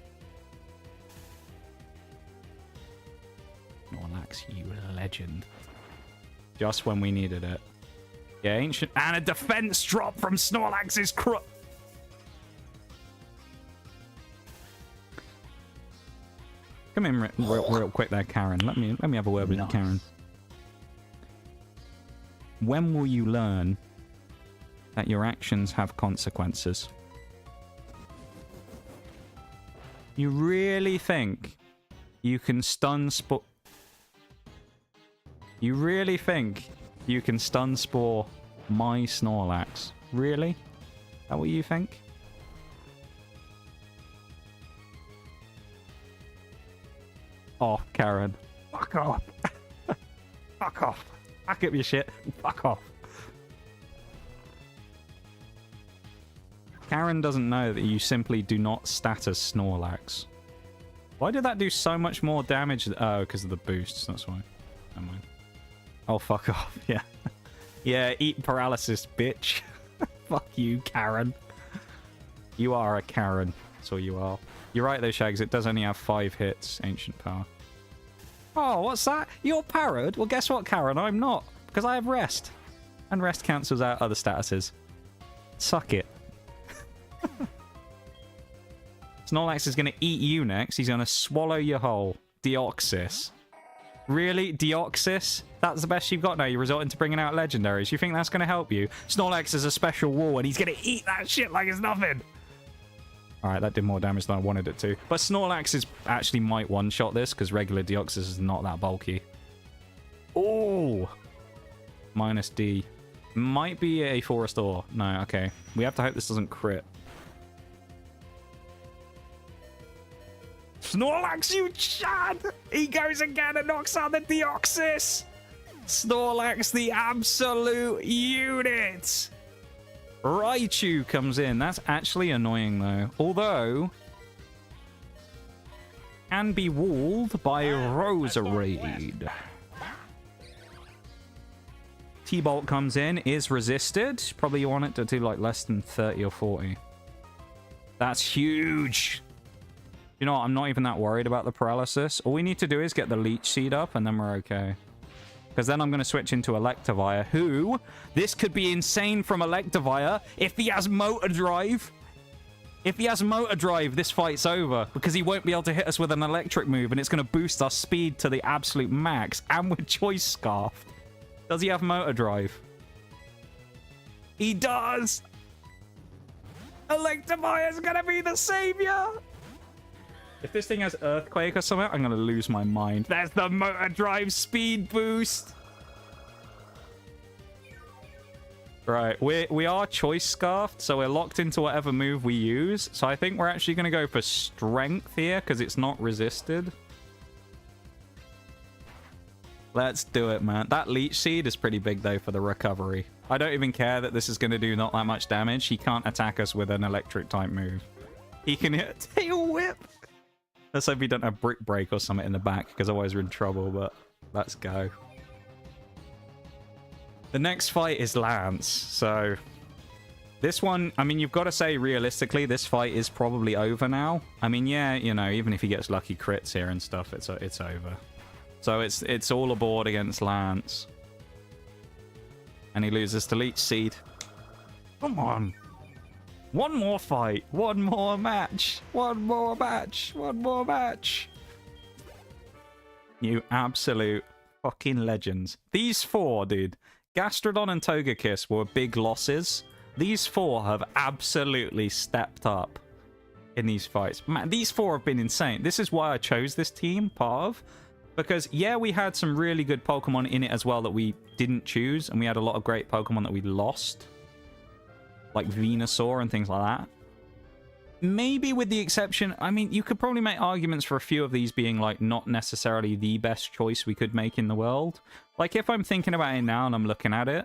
Snorlax, you legend. Just when we needed it. Yeah, ancient... And a defense drop from Snorlax's crop. Come in real quick there, Karen. Let me have a word with Karen. When will you learn that your actions have consequences? You really think you can stun You really think you can stun spore my Snorlax? Really? Is that what you think? Oh, Karen. Fuck off. Fuck off. Back up your shit. Fuck off. Karen doesn't know that you simply do not status Snorlax. Why did that do so much more damage? Oh, because of the boosts. That's why. Never mind. Oh, fuck off. Yeah. Yeah, eat paralysis, bitch. Fuck you, Karen. You are a Karen. That's all you are. You're right, though, Shags. It does only have 5 hits, Ancient Power. Oh, what's that? You're parried? Well, guess what, Karen? I'm not. Because I have rest. And rest cancels out other statuses. Suck it. Snorlax is going to eat you next. He's going to swallow you whole. Deoxys. Really? Deoxys? That's the best you've got now? You're resorting to bringing out legendaries. You think that's going to help you? Snorlax is a special wall, and he's going to eat that shit like it's nothing. Alright, that did more damage than I wanted it to. But Snorlax is actually might one-shot this, because regular Deoxys is not that bulky. Oh! Minus D. Might be a Forest Ore. No, okay. We have to hope this doesn't crit. Snorlax, you chad! He goes again and knocks out the Deoxys! Snorlax, the absolute unit! Raichu comes in. That's actually annoying, though. Although... can be walled by Roserade. T-Bolt comes in, is resisted. Probably you want it to do, like, less than 30 or 40. That's huge! You know what? I'm not even that worried about the paralysis. All we need to do is get the Leech Seed up, and then we're okay. Because then I'm going to switch into Electivire, who... This could be insane from Electivire if he has Motor Drive. If he has Motor Drive, this fight's over. Because he won't be able to hit us with an electric move, and it's going to boost our speed to the absolute max. And with Choice Scarf. Does he have Motor Drive? He does! Electivire's going to be the savior! If this thing has Earthquake or something, I'm going to lose my mind. There's the Motor Drive speed boost. Right, we are Choice Scarfed, so we're locked into whatever move we use. So I think we're actually going to go for Strength here, because it's not resisted. Let's do it, man. That leech seed is pretty big, though, for the recovery. I don't even care that this is going to do not that much damage. He can't attack us with an electric type move. He can hit a tail whip. Let's hope we don't have brick break or something in the back, because otherwise we're in trouble, but let's go. The next fight is Lance, so this one, I mean, you've got to say realistically, this fight is probably over now. I mean, yeah, you know, even if he gets lucky crits here and stuff, it's over. So it's all aboard against Lance. And he loses to Leech Seed. Come on. One more fight. One more match. One more match. One more match. You absolute fucking legends. These four, dude. Gastrodon and Togekiss were big losses. These four have absolutely stepped up in these fights. Man, these four have been insane. This is why I chose this team, part of. Because, yeah, we had some really good Pokemon in it as well that we didn't choose. And we had a lot of great Pokemon that we lost. Like Venusaur and things like that. Maybe with the exception... I mean, you could probably make arguments for a few of these being, like, not necessarily the best choice we could make in the world. Like, if I'm thinking about it now and I'm looking at it,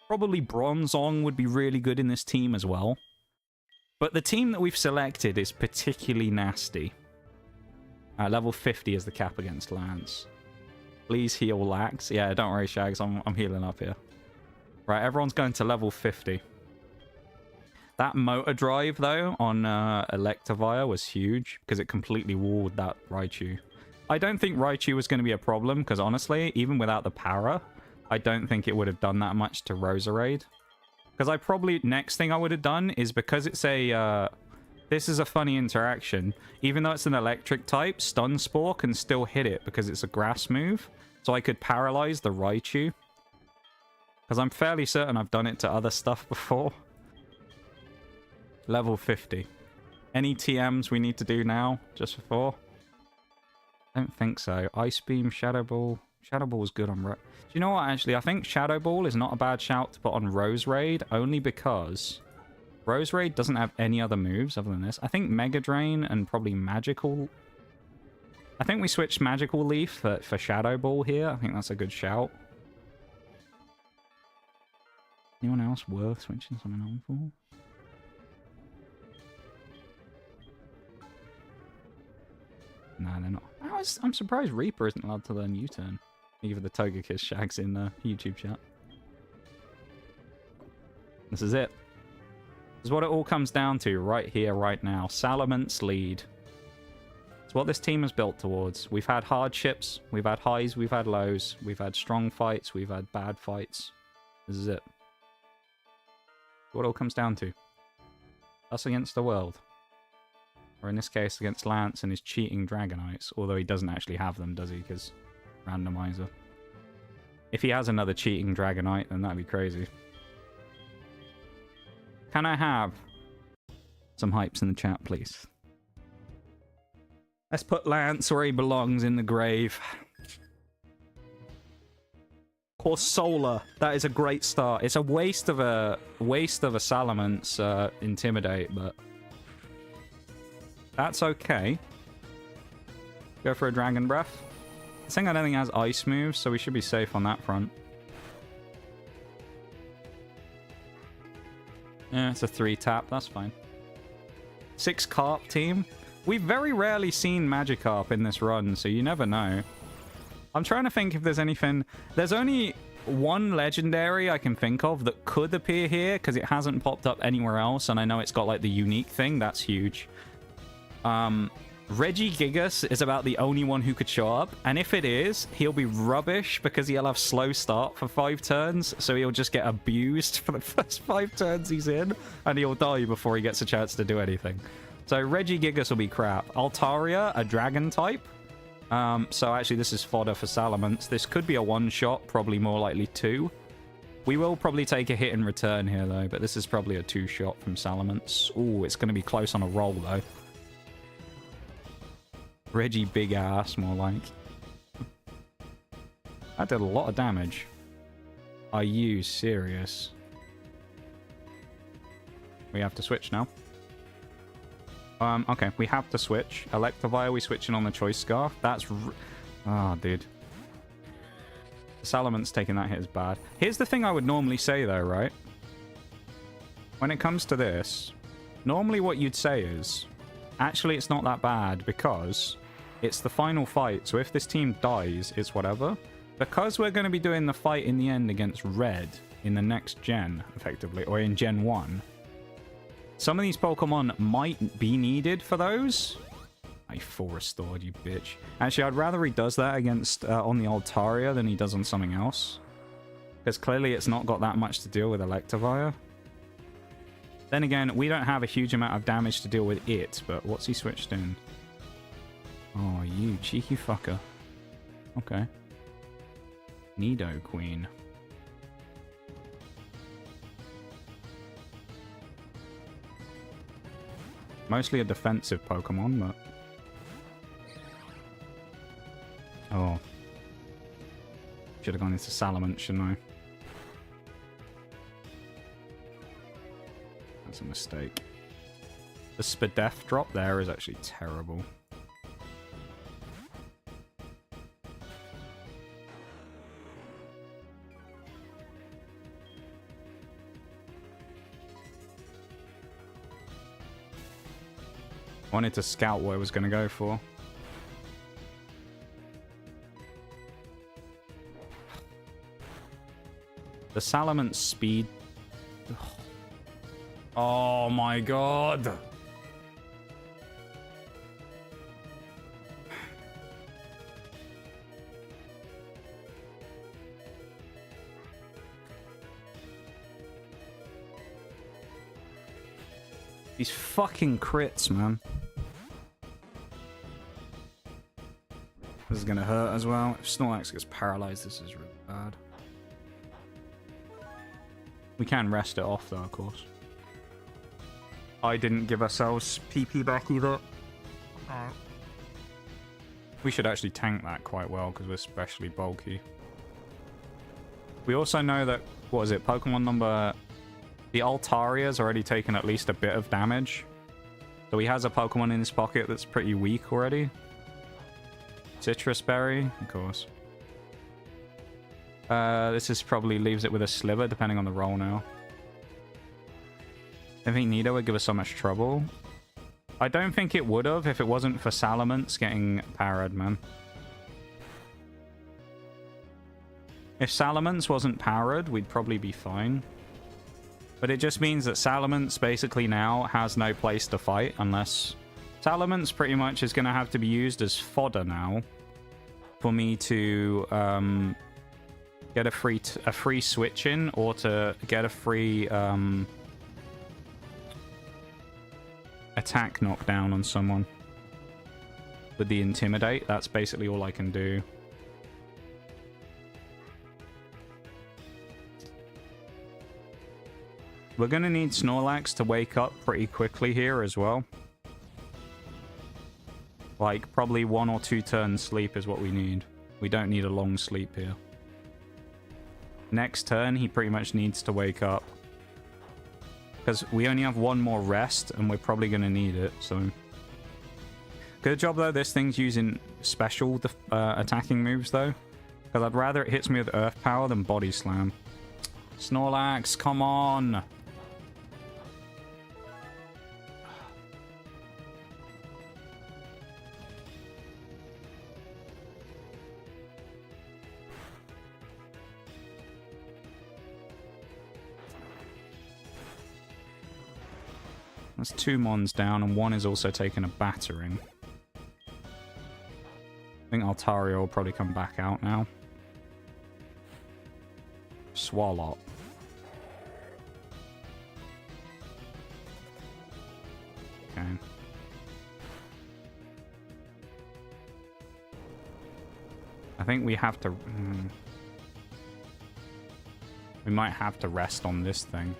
probably Bronzong would be really good in this team as well. But the team that we've selected is particularly nasty. Level 50 is the cap against Lance. Please heal Lax. Yeah, don't worry, Shags. I'm healing up here. Right, everyone's going to level 50. That motor drive, though, on Electivire was huge because it completely walled that Raichu. I don't think Raichu was going to be a problem because, honestly, even without the para, I don't think it would have done that much to Roserade. Because I probably... Next thing I would have done is because it's a... this is a funny interaction. Even though it's an electric type, Stun Spore can still hit it because it's a grass move. So I could paralyze the Raichu. Because I'm fairly certain I've done it to other stuff before. Level 50. Any TMs we need to do now, just before? I don't think so. Ice Beam, Shadow Ball. Shadow Ball is good on... Do you know what, actually? I think Shadow Ball is not a bad shout to put on Roserade, only because... Roserade doesn't have any other moves other than this. I think Mega Drain and probably Magical... I think we switched Magical Leaf for Shadow Ball here. I think that's a good shout. Anyone else worth switching something on for? No, they're not. I'm surprised Reaper isn't allowed to learn U-turn. Either the Togekiss Shags in the YouTube chat. This is it. This is what it all comes down to right here, right now. Salamence lead. It's what this team is built towards. We've had hardships, we've had highs, we've had lows, we've had strong fights, we've had bad fights. This is it. What it all comes down to. Us against the world. Or in this case, against Lance and his cheating Dragonites. Although he doesn't actually have them, does he? Because randomizer. If he has another cheating Dragonite, then that'd be crazy. Can I have some hypes in the chat, please? Let's put Lance where he belongs, in the grave. Corsola. That is a great start. It's a waste of a Salamence Intimidate, but that's okay. Go for a Dragon Breath. This thing I don't think has ice moves, so we should be safe on that front. Yeah, it's a 3-tap. That's fine. 6 Carp team. We've very rarely seen Magikarp in this run, so you never know. I'm trying to think if there's anything... There's only one legendary I can think of that could appear here, because it hasn't popped up anywhere else, and I know it's got, like, the unique thing. That's huge. Regigigas is about the only one who could show up, and if it is, he'll be rubbish because he'll have slow start for 5 turns, so he'll just get abused for the first 5 turns he's in, and he'll die before he gets a chance to do anything. So Regigigas will be crap. Altaria, a dragon type. So actually this is fodder for Salamence. This could be a 1-shot, probably more likely 2. We will probably take a hit in return here though, but this is probably a 2-shot from Salamence. Ooh, it's going to be close on a roll though. Reggie big ass, more like. That did a lot of damage. Are you serious? We have to switch now. Okay, we have to switch. Electivire, we switching on the Choice Scarf. That's... Ah, dude. Salamence taking that hit is bad. Here's the thing I would normally say, though, right? When it comes to this, normally what you'd say is, actually, it's not that bad because it's the final fight. So if this team dies, it's whatever. Because we're going to be doing the fight in the end against Red in the next gen, effectively, or in Gen 1, some of these Pokemon might be needed for those. I full restored, you bitch. Actually, I'd rather he does that against on the Altaria than he does on something else. Because clearly it's not got that much to deal with Electivire. Then again, we don't have a huge amount of damage to deal with it, but what's he switched in? Oh, you cheeky fucker. Okay. Nido Queen. Mostly a defensive Pokemon, but... Oh. Should have gone into Salamence, shouldn't I? That's a mistake. The Spadef drop there is actually terrible. Wanted to scout what I was going to go for. The Salamence speed. Oh my god. These fucking crits, man. This is gonna hurt as well. If Snorlax gets paralyzed, this is really bad. We can rest it off though, of course. I didn't give ourselves PP back either. We should actually tank that quite well because we're especially bulky. We also know that, what is it, Pokemon number... The Altaria's already taken at least a bit of damage. So he has a Pokemon in his pocket that's pretty weak already. Citrus Berry, of course. This is probably leaves it with a Sliver, depending on the roll now. I think Nido would give us so much trouble. I don't think it would have if it wasn't for Salamence getting parried, man. If Salamence wasn't parried, we'd probably be fine. But it just means that Salamence basically now has no place to fight unless... Salamence pretty much is going to have to be used as fodder now for me to get a free switch in or to get a free attack knockdown on someone. With the Intimidate, that's basically all I can do. We're going to need Snorlax to wake up pretty quickly here as well. Like, probably 1 or 2 turns sleep is what we need. We don't need a long sleep here. Next turn, he pretty much needs to wake up. Because we only have 1 more rest, and we're probably going to need it, so... Good job, though, this thing's using special attacking moves, though. Because I'd rather it hits me with Earth Power than Body Slam. Snorlax, come on! That's 2 Mons down, and 1 is also taking a battering. I think Altaria will probably come back out now. Swallow. Okay. I think we have to... We might have to rest on this thing.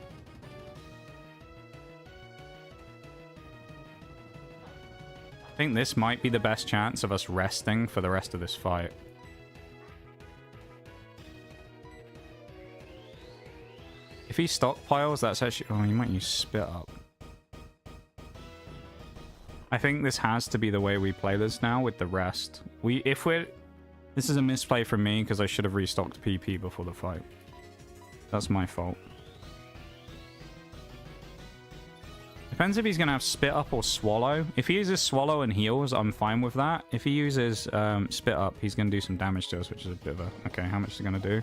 I think this might be the best chance of us resting for the rest of this fight. If he stockpiles, that's actually... Oh, he might use Spit Up. I think this has to be the way we play this now with the rest. If we're This is a misplay from me because I should have restocked PP before the fight. That's my fault. Depends if he's going to have Spit Up or Swallow. If he uses Swallow and heals, I'm fine with that. If he uses Spit Up, he's going to do some damage to us, which is a bit of a... Okay, how much is he going to do?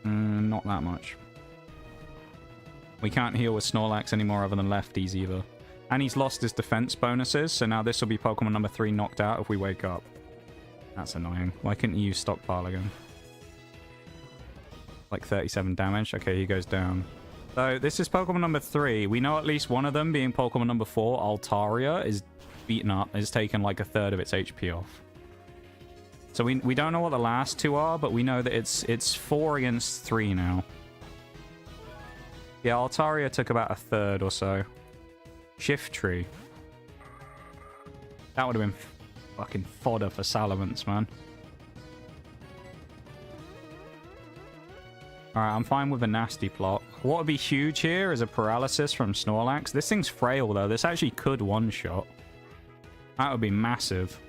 Not that much. We can't heal with Snorlax anymore other than lefties either. And he's lost his defense bonuses, so now this will be Pokemon number 3 knocked out if we wake up. That's annoying. Why couldn't you use Stockpile again? Like 37 damage. Okay, he goes down. So this is Pokemon number 3. We know at least one of them, being Pokemon number 4, Altaria, is beaten up. Has taken like a third of its HP off. So we don't know what the last two are, but we know that it's 4 against 3 now. Yeah, Altaria took about a third or so. Shift Tree. That would have been fucking fodder for Salamence, man. Alright, I'm fine with a nasty plot. What would be huge here is a paralysis from Snorlax. This thing's frail, though. This actually could one-shot. That would be massive.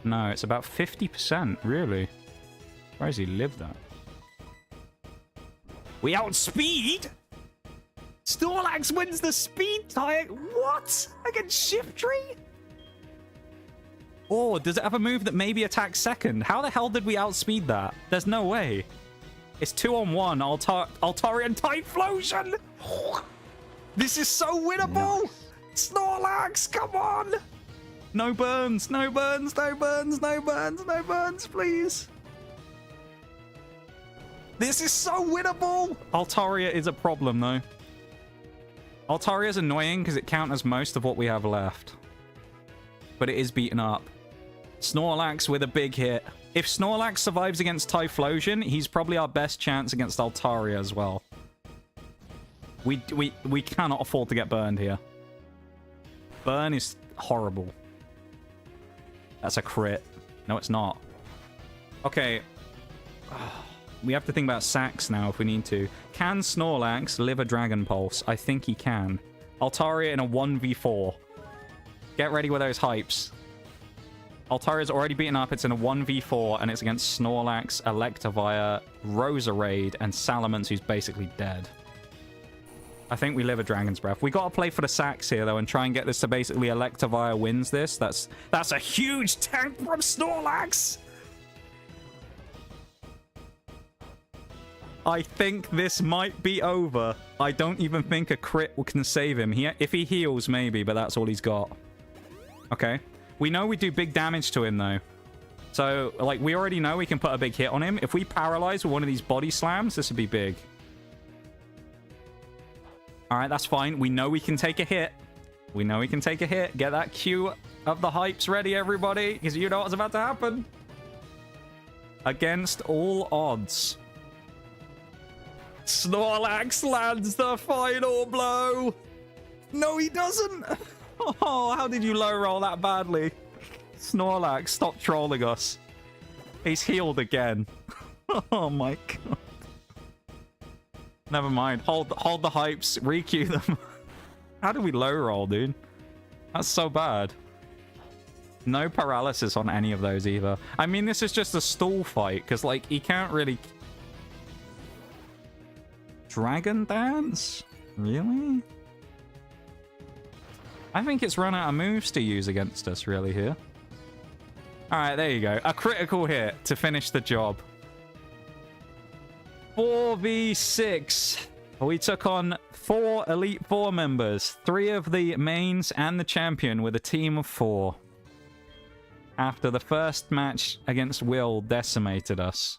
No, it's about 50%, really. Where does he live that? We outspeed? Snorlax wins the speed tie. What? Against Shiftry? Oh, does it have a move that maybe attacks second? How the hell did we outspeed that? There's no way. It's 2-on-1. Altarian Typhlosion. This is so winnable. Nice. Snorlax, come on. No burns, no burns, no burns, no burns, no burns, please. This is so winnable. Altaria is a problem, though. Altaria is annoying because it counters most of what we have left. But it is beaten up. Snorlax with a big hit. If Snorlax survives against Typhlosion, he's probably our best chance against Altaria as well. We cannot afford to get burned here. Burn is horrible. That's a crit. No, it's not. Okay. We have to think about sacks now if we need to. Can Snorlax live a Dragon Pulse? I think he can. Altaria in a 1v4. Get ready with those hypes. Altaria's already beaten up. It's in a 1v4, and it's against Snorlax, Electivire, Roserade, and Salamence, who's basically dead. I think we live a Dragon's Breath. We got to play for the sacks here, though, and try and get this to basically Electivire wins this. That's a huge tank from Snorlax! I think this might be over. I don't even think a crit can save him. If he heals, maybe, but that's all he's got. Okay. We know we do big damage to him, though. So, like, we already know we can put a big hit on him. If we paralyze with one of these body slams, this would be big. Alright, that's fine. We know we can take a hit. We know we can take a hit. Get that cue of the hypes ready, everybody, because you know what's about to happen. Against all odds. Snorlax lands the final blow. No, he doesn't. Oh, how did you low roll that badly? Snorlax, stop trolling us. He's healed again. Oh my god. Never mind. Hold the hypes. Requeue them. How did we low roll, dude? That's so bad. No paralysis on any of those either. I mean, this is just a stall fight because, like, he can't really... Dragon Dance? Really? I think it's run out of moves to use against us, really, here. Alright, there you go. A critical hit to finish the job. 4v6. We took on 4 Elite Four members. 3 of the mains and the champion with a team of 4. After the first match against Will decimated us.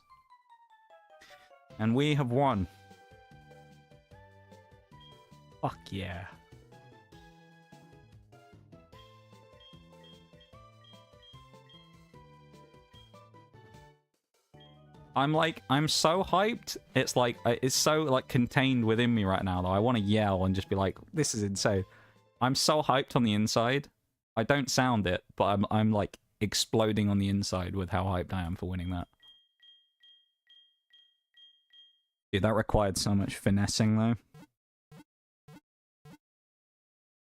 And we have won. Fuck yeah. I'm so hyped. It's so, like, contained within me right now, though. I want to yell and just be like, this is insane. I'm so hyped on the inside. I don't sound it, but I'm like, exploding on the inside with how hyped I am for winning that. Dude, that required so much finessing, though.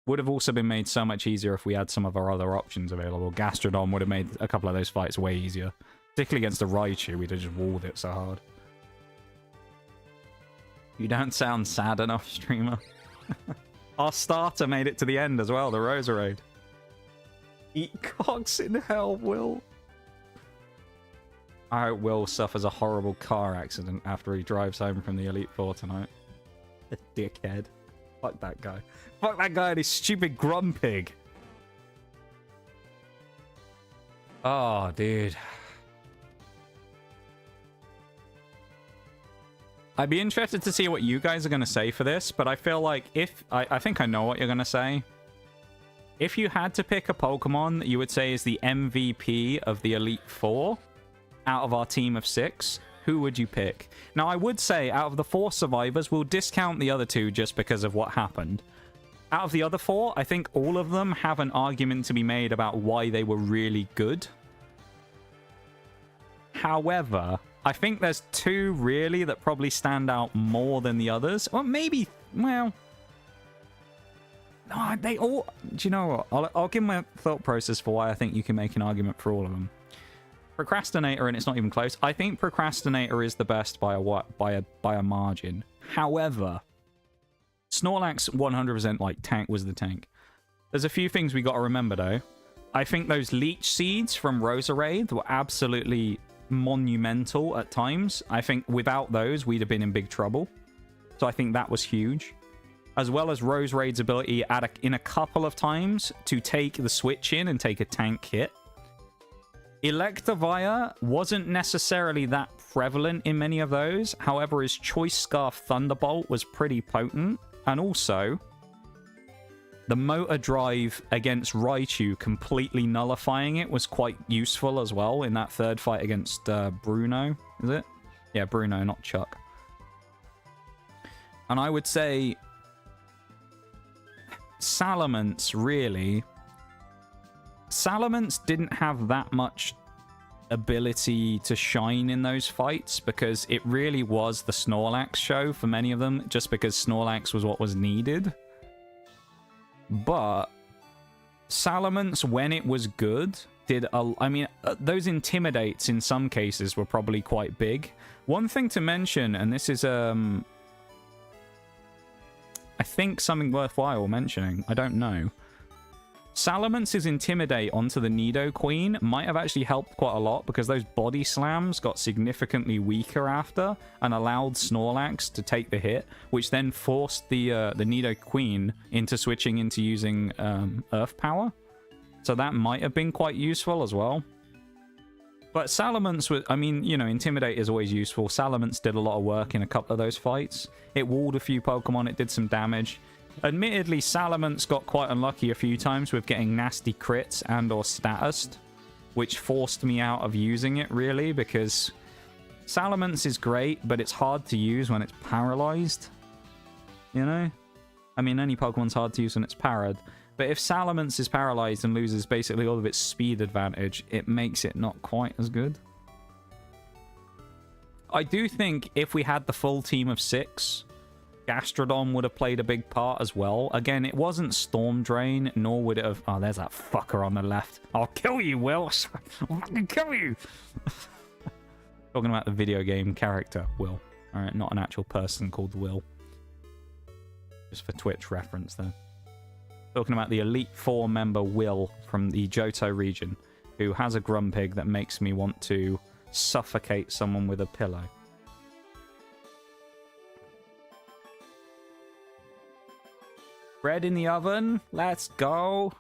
Would have also been made so much easier if we had some of our other options available. Gastrodon would have made a couple of those fights way easier. Particularly against the Raichu, we'd have just walled it so hard. You don't sound sad enough, streamer. Our starter made it to the end as well, the Roserade. Eat cocks in hell, Will. I hope Will suffers a horrible car accident after he drives home from the Elite Four tonight. Dickhead. Fuck that guy. Fuck that guy and his stupid Grumpig. Oh, dude. I'd be interested to see what you guys are going to say for this, but I feel like if... I think I know what you're going to say. If you had to pick a Pokemon that you would say is the MVP of the Elite Four out of our team of 6, who would you pick? Now, I would say out of the 4 survivors, we'll discount the other 2 just because of what happened. Out of the other 4, I think all of them have an argument to be made about why they were really good. However, I think there's 2 really that probably stand out more than the others. Or maybe, well... No, they all... Do you know what? I'll give my thought process for why I think you can make an argument for all of them. Procrastinator, and it's not even close. I think Procrastinator is the best by a margin. However, Snorlax 100% like tank was the tank. There's a few things we got to remember though. I think those leech seeds from Roserade were absolutely monumental at times. I think without those we'd have been in big trouble. So I think that was huge. As well as Roserade's ability in a couple of times to take the switch in and take a tank hit. Electivire wasn't necessarily that prevalent in many of those. However, his Choice Scarf Thunderbolt was pretty potent. And also, the Motor Drive against Raichu completely nullifying it was quite useful as well in that third fight against Bruno. Is it? Yeah, Bruno, not Chuck. And I would say Salamence, really... Salamence didn't have that much ability to shine in those fights because it really was the Snorlax show for many of them, just because Snorlax was what was needed. But Salamence, when it was good, did I mean, those Intimidates in some cases were probably quite big. One thing to mention, and this is I think something worthwhile mentioning, I don't know. Salamance's Intimidate onto the Nidoqueen might have actually helped quite a lot because those body slams got significantly weaker after and allowed Snorlax to take the hit, which then forced the Nidoqueen into switching into using Earth Power. So that might have been quite useful as well. But Salamence was, I mean, you know, Intimidate is always useful. Salamence did a lot of work in a couple of those fights. It walled a few Pokemon, it did some damage. Admittedly, Salamence got quite unlucky a few times with getting nasty crits and or statused, which forced me out of using it, really, because Salamence is great, but it's hard to use when it's paralyzed, you know? I mean, any Pokemon's hard to use when it's parried, but if Salamence is paralyzed and loses basically all of its speed advantage, it makes it not quite as good. I do think if we had the full team of 6... Gastrodon would have played a big part as well. Again, it wasn't Storm Drain, nor would it have... Oh, there's that fucker on the left. I'll kill you, Will. I'll fucking kill you. Talking about the video game character, Will. Alright, not an actual person called Will. Just for Twitch reference, though. Talking about the Elite Four member Will from the Johto region, who has a Grumpig that makes me want to suffocate someone with a pillow. Bread in the oven. Let's go.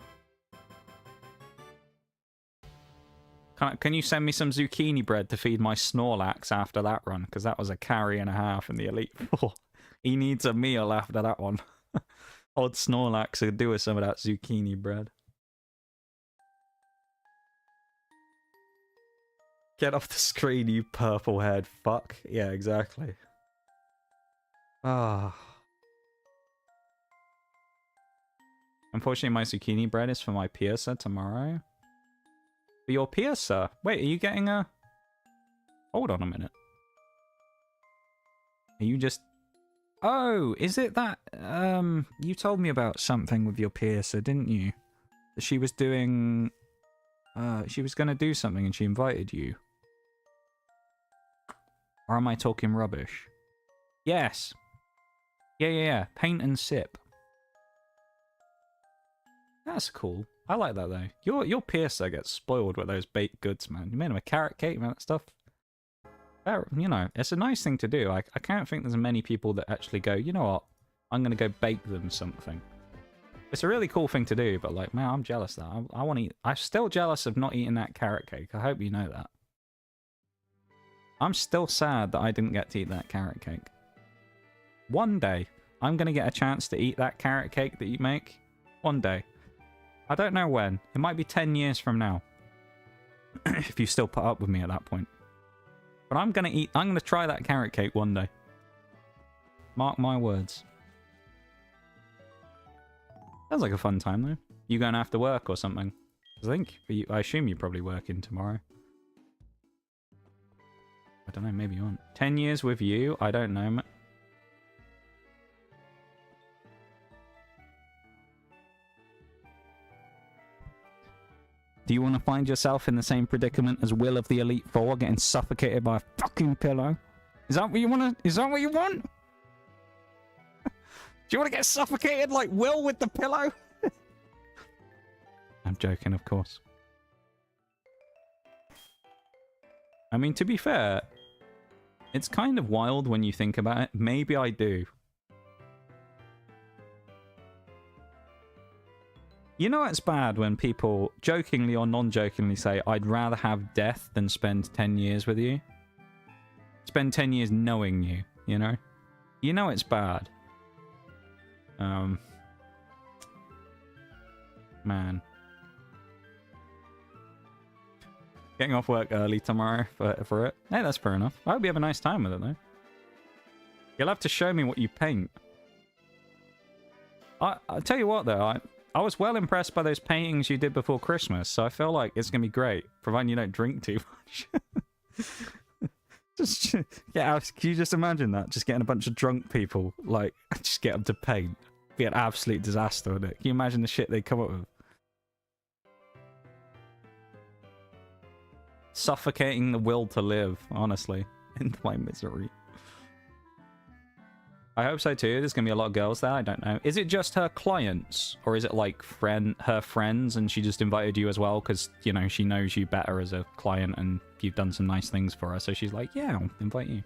Can you send me some zucchini bread to feed my Snorlax after that run? Because that was a carry and a half in the Elite Four. He needs a meal after that one. Odd Snorlax could do with some of that zucchini bread. Get off the screen, you purple-haired fuck. Yeah, exactly. Ah. Unfortunately, my zucchini bread is for my piercer tomorrow. For your piercer? Wait, are you getting a... Hold on a minute. Are you just... Oh, is it that you told me about something with your piercer, didn't you? That she was doing she was gonna do something and she invited you. Or am I talking rubbish? Yes. Yeah. Paint and sip. That's cool. I like that though. Your piercer gets spoiled with those baked goods, man. You made him a carrot cake, man, that stuff. You know, it's a nice thing to do. I can't think there's many people that actually go, you know what, I'm gonna go bake them something. It's a really cool thing to do, but like, man, I'm jealous of that. I want to eat. I'm still jealous of not eating that carrot cake. I hope you know that. I'm still sad that I didn't get to eat that carrot cake. One day, I'm gonna get a chance to eat that carrot cake that you make. One day. I don't know when. It might be 10 years from now. If you still put up with me at that point. But I'm gonna try that carrot cake one day. Mark my words. Sounds like a fun time though. You going after work or something? I assume you're probably working tomorrow. I don't know, maybe you aren't. 10 years with you? I don't know. Do you want to find yourself in the same predicament as Will of the Elite Four, getting suffocated by a fucking pillow? Is that what you want to... Is that what you want? Do you want to get suffocated like Will with the pillow? I'm joking, of course. I mean, to be fair, it's kind of wild when you think about it. Maybe I do. You know it's bad when people jokingly or non-jokingly say, I'd rather have death than spend 10 years with you. Spend 10 years knowing you, you know? You know it's bad. Man. Getting off work early tomorrow for it. Hey, that's fair enough. I hope you have a nice time with it, though. You'll have to show me what you paint. I'll tell you what, though. I was well impressed by those paintings you did before Christmas, so I feel like it's going to be great, providing you don't drink too much. Can you just imagine that? Just getting a bunch of drunk people, like, just get them to paint. Be an absolute disaster, wouldn't it? Can you imagine the shit they come up with? Suffocating the will to live, honestly, in my misery. I hope so too. There's gonna be a lot of girls there. I don't know. Is it just her clients, or is it like her friends, and she just invited you as well because you know she knows you better as a client and you've done some nice things for her, so she's like, yeah, I'll invite you.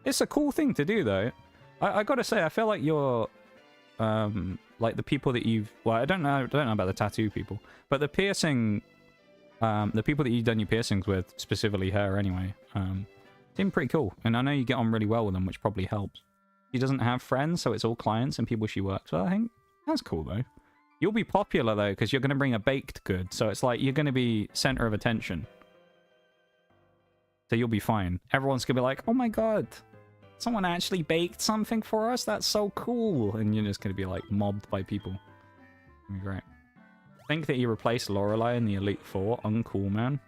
It's a cool thing to do though. I gotta say, I feel like you're like the people that you've I don't know about the tattoo people, but the piercing the people that you've done your piercings with, specifically her anyway, seem pretty cool, and I know you get on really well with them, which probably helps. She doesn't have friends, so it's all clients and people she works with. I think that's cool though. You'll be popular though because you're going to bring a baked good, so it's like you're going to be center of attention, so you'll be fine. Everyone's going to be like, oh my god, someone actually baked something for us, that's so cool, and you're just going to be like mobbed by people. It'll be great. Think that you replaced Lorelei in the Elite Four. Uncool, man.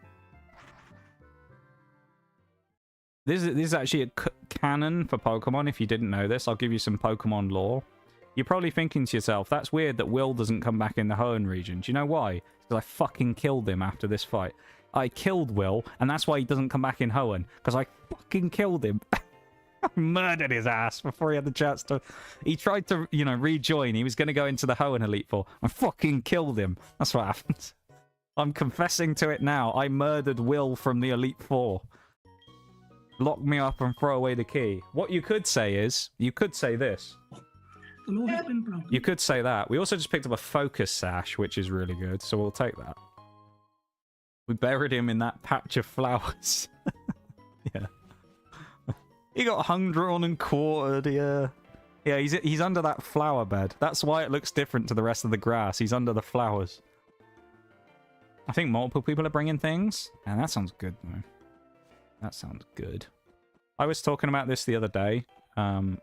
This is actually a canon for Pokemon. If you didn't know this, I'll give you some Pokemon lore. You're probably thinking to yourself, that's weird that Will doesn't come back in the Hoenn region. Do you know why? Because I fucking killed him after this fight. I killed Will, and that's why he doesn't come back in Hoenn. Because I fucking killed him. I murdered his ass before he had the chance to... He tried to, you know, rejoin. He was going to go into the Hoenn Elite Four. I fucking killed him. That's what happened. I'm confessing to it now. I murdered Will from the Elite Four. Lock me up and throw away the key. What you could say is... You could say this. The law has been broken. You could say that. We also just picked up a focus sash, which is really good, so we'll take that. We buried him in that patch of flowers. Yeah. He got hung, drawn, and quartered, yeah. Yeah, he's under that flower bed. That's why it looks different to the rest of the grass. He's under the flowers. I think multiple people are bringing things. And that sounds good, though. That sounds good. I was talking about this the other day. I'm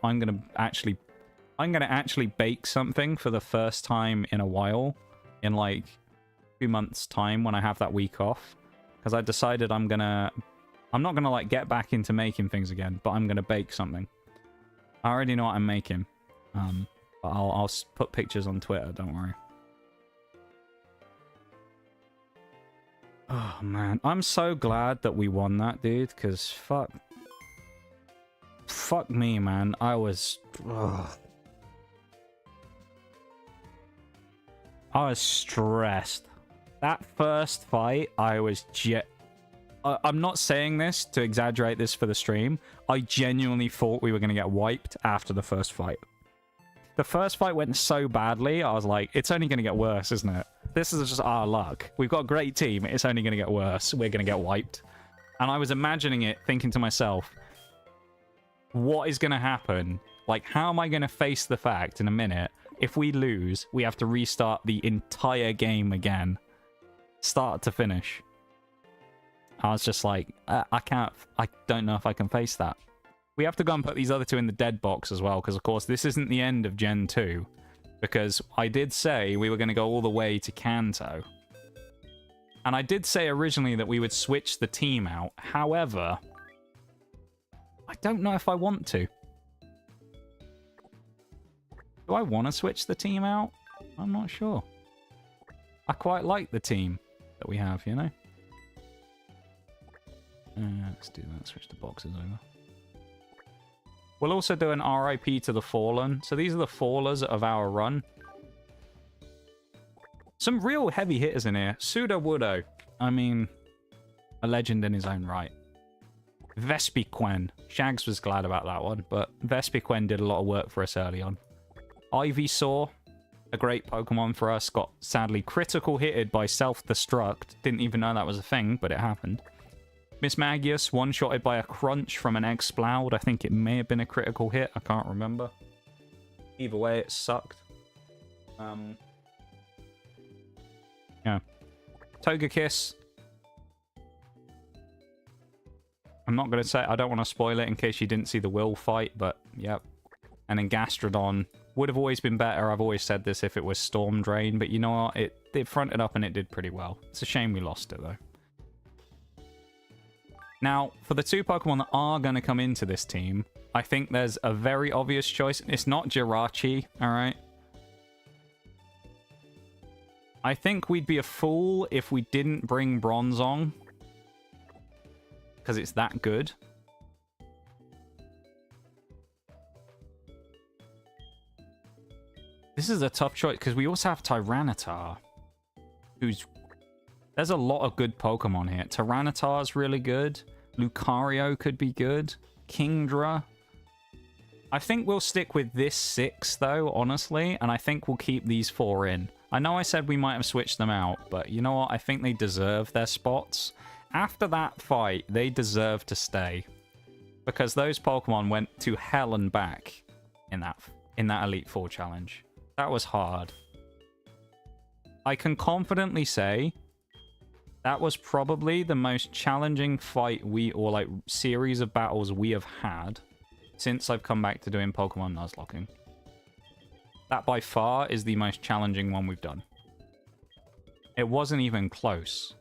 gonna actually bake something for the first time in a while, in like 2 months' time when I have that week off, because I decided I'm not gonna like get back into making things again, but I'm gonna bake something. I already know what I'm making. But I'll put pictures on Twitter, don't worry. Oh, man. I'm so glad that we won that, dude, because fuck me, man. I was... Ugh. I was stressed. That first fight, I was I'm not saying this to exaggerate this for the stream. I genuinely thought we were going to get wiped after the first fight. The first fight went so badly, I was like, it's only going to get worse, isn't it? This is just our luck. We've got a great team. It's only going to get worse. We're going to get wiped. And I was imagining it, thinking to myself, what is going to happen? Like, how am I going to face the fact in a minute, if we lose, we have to restart the entire game again? Start to finish. I was just like, I don't know if I can face that. We have to go and put these other two in the dead box as well, because of course this isn't the end of Gen 2. Because I did say we were going to go all the way to Kanto. And I did say originally that we would switch the team out. However, I don't know if I want to. Do I want to switch the team out? I'm not sure. I quite like the team that we have, you know? Let's do that. Switch the boxes over. We'll also do an RIP to the Fallen. So these are the fallers of our run. Some real heavy hitters in here. Pseudo Woodo. I mean, a legend in his own right. Vespiquen. Shags was glad about that one, but Vespiquen did a lot of work for us early on. Ivysaur, a great Pokemon for us, got sadly critical hitted by self-destruct. Didn't even know that was a thing, but it happened. Miss Magius, one-shotted by a crunch from an Exploud. I think it may have been a critical hit. I can't remember. Either way, it sucked. Yeah. Togekiss. I'm not going to say... I don't want to spoil it in case you didn't see the Will fight, but yep. And then Gastrodon would have always been better. I've always said this if it was Storm Drain, but you know what? It fronted up and it did pretty well. It's a shame we lost it, though. Now, for the two Pokemon that are going to come into this team, I think there's a very obvious choice. It's not Jirachi, alright? I think we'd be a fool if we didn't bring Bronzong. Because it's that good. This is a tough choice, because we also have Tyranitar, who's... There's a lot of good Pokemon here. Tyranitar's really good. Lucario could be good. Kingdra. I think we'll stick with this 6, though, honestly. And I think we'll keep these 4 in. I know I said we might have switched them out, but you know what? I think they deserve their spots. After that fight, they deserve to stay. Because those Pokemon went to hell and back in that Elite Four challenge. That was hard. I can confidently say... that was probably the most challenging fight or like series of battles we have had since I've come back to doing Pokemon Nuzlocking. That by far is the most challenging one we've done. It wasn't even close.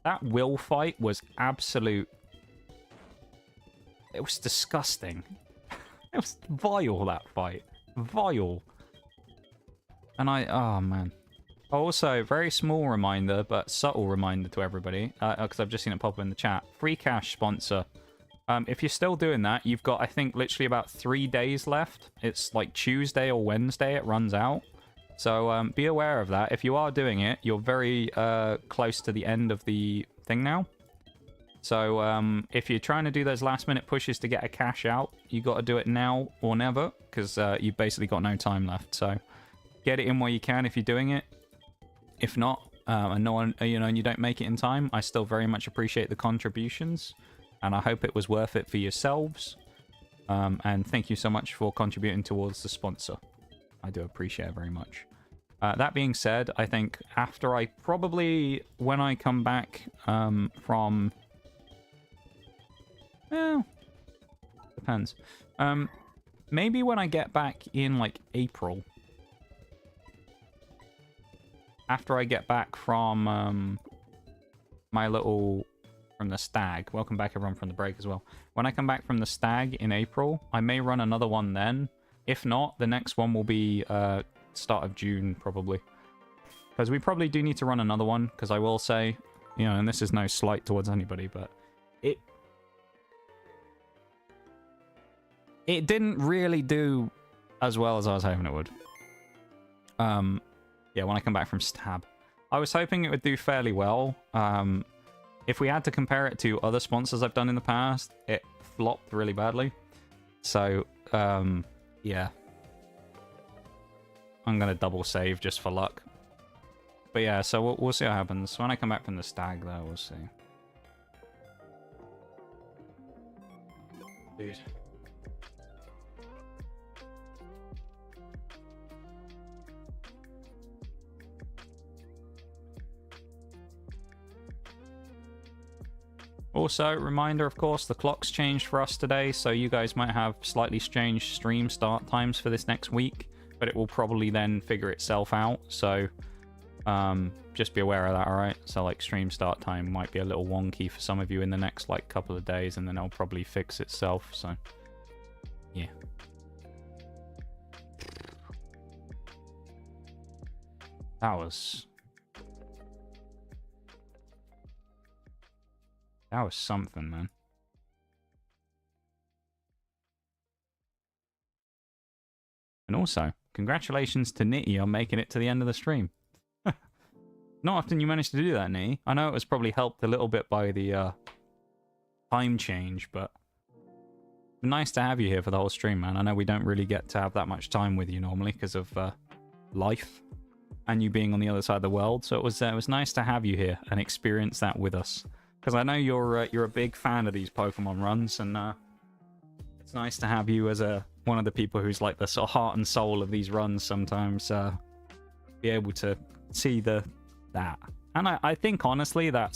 That Will fight was absolute... It was disgusting. It was vile, that fight. Vile. And oh man. Also, very small reminder, but subtle reminder to everybody, because I've just seen it pop up in the chat. Free cash sponsor. If you're still doing that, you've got, I think, literally about 3 days left. It's like Tuesday or Wednesday it runs out. So be aware of that. If you are doing it, you're very close to the end of the thing now. So if you're trying to do those last-minute pushes to get a cash out, you got to do it now or never, because you've basically got no time left. So get it in while you can if you're doing it. If not, and no one, and you don't make it in time, I still very much appreciate the contributions, and I hope it was worth it for yourselves. And thank you so much for contributing towards the sponsor. I do appreciate it very much. That being said, I think after when I come back from... Well, depends. Maybe when I get back in, like, April. After I get back from my little from the stag, welcome back everyone from the break as well. When I come back from the stag in April, I may run another one then. If not, the next one will be start of June probably. Because we probably do need to run another one, because I will say, you know, and this is no slight towards anybody, but it didn't really do as well as I was hoping it would. Yeah, when I come back from Stab. I was hoping it would do fairly well. If we had to compare it to other sponsors I've done in the past, it flopped really badly. So, yeah. I'm going to double save just for luck. But yeah, so we'll see what happens. When I come back from the stag, though, we'll see. Dude. Also, reminder, of course, the clock's changed for us today, so you guys might have slightly strange stream start times for this next week, but it will probably then figure itself out, so just be aware of that, alright? So, like, stream start time might be a little wonky for some of you in the next, like, couple of days, and then it'll probably fix itself, so, yeah. That was something, man. And also, congratulations to Nitty on making it to the end of the stream. Not often you manage to do that, Nitty. I know it was probably helped a little bit by the time change, but nice to have you here for the whole stream, man. I know we don't really get to have that much time with you normally because of life and you being on the other side of the world. So it was nice to have you here and experience that with us. Because I know you're a big fan of these Pokemon runs, and it's nice to have you as one of the people who's like the sort of heart and soul of these runs sometimes, be able to see that. And I think, honestly, that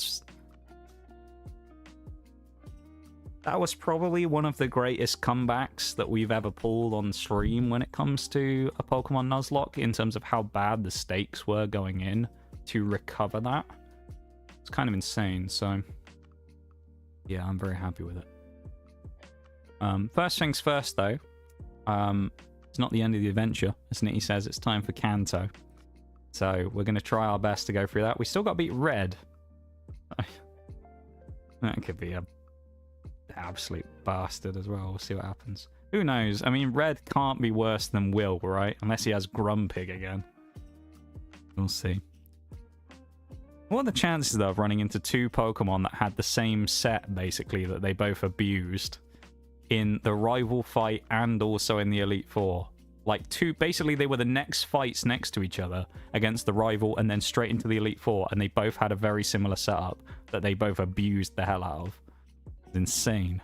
was probably one of the greatest comebacks that we've ever pulled on stream when it comes to a Pokemon Nuzlocke, in terms of how bad the stakes were going in to recover that. It's kind of insane, so yeah, I'm very happy with it. First things first, though, it's not the end of the adventure. As Nitty says, it's time for Kanto. So we're going to try our best to go through that. We still got to beat Red. That could be a absolute bastard as well. We'll see what happens. Who knows? I mean, Red can't be worse than Will, right? Unless he has Grumpig again. We'll see. What are the chances, though, of running into two Pokemon that had the same set, basically, that they both abused in the rival fight and also in the Elite Four? Like, basically, they were the next fights next to each other against the rival and then straight into the Elite Four, and they both had a very similar setup that they both abused the hell out of. It's insane.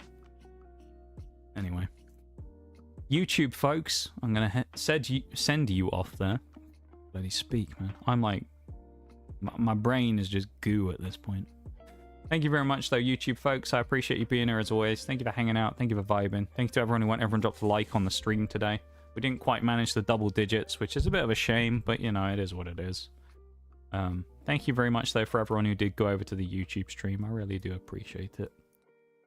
Anyway. YouTube, folks, I'm going to send you off there. Let me speak, man. I'm like... My brain is just goo at this point. Thank you very much, though, YouTube folks. I appreciate you being here as always. Thank you for hanging out. Thank you for vibing. Thank you to everyone who went. Everyone dropped a like on the stream today. We didn't quite manage the double digits, which is a bit of a shame, but, you know, it is what it is. Thank you very much, though, for everyone who did go over to the YouTube stream. I really do appreciate it.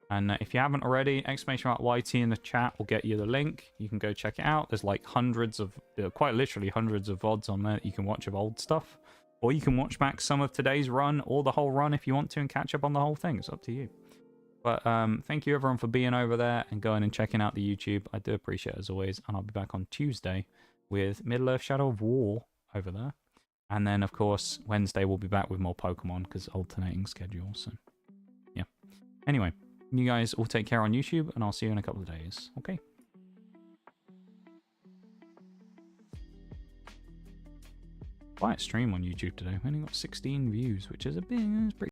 And if you haven't already, !YT in the chat will get you the link. You can go check it out. There's like hundreds of, quite literally hundreds of VODs on there that you can watch of old stuff. Or you can watch back some of today's run, or the whole run if you want to, and catch up on the whole thing. It's up to you. But thank you, everyone, for being over there and going and checking out the YouTube. I do appreciate it, as always. And I'll be back on Tuesday with Middle-earth Shadow of War over there. And then, of course, Wednesday we'll be back with more Pokemon, because alternating schedule. So, yeah. Anyway, you guys all take care on YouTube, and I'll see you in a couple of days. Okay? Quiet stream on YouTube today. We only got 16 views, which is a bit...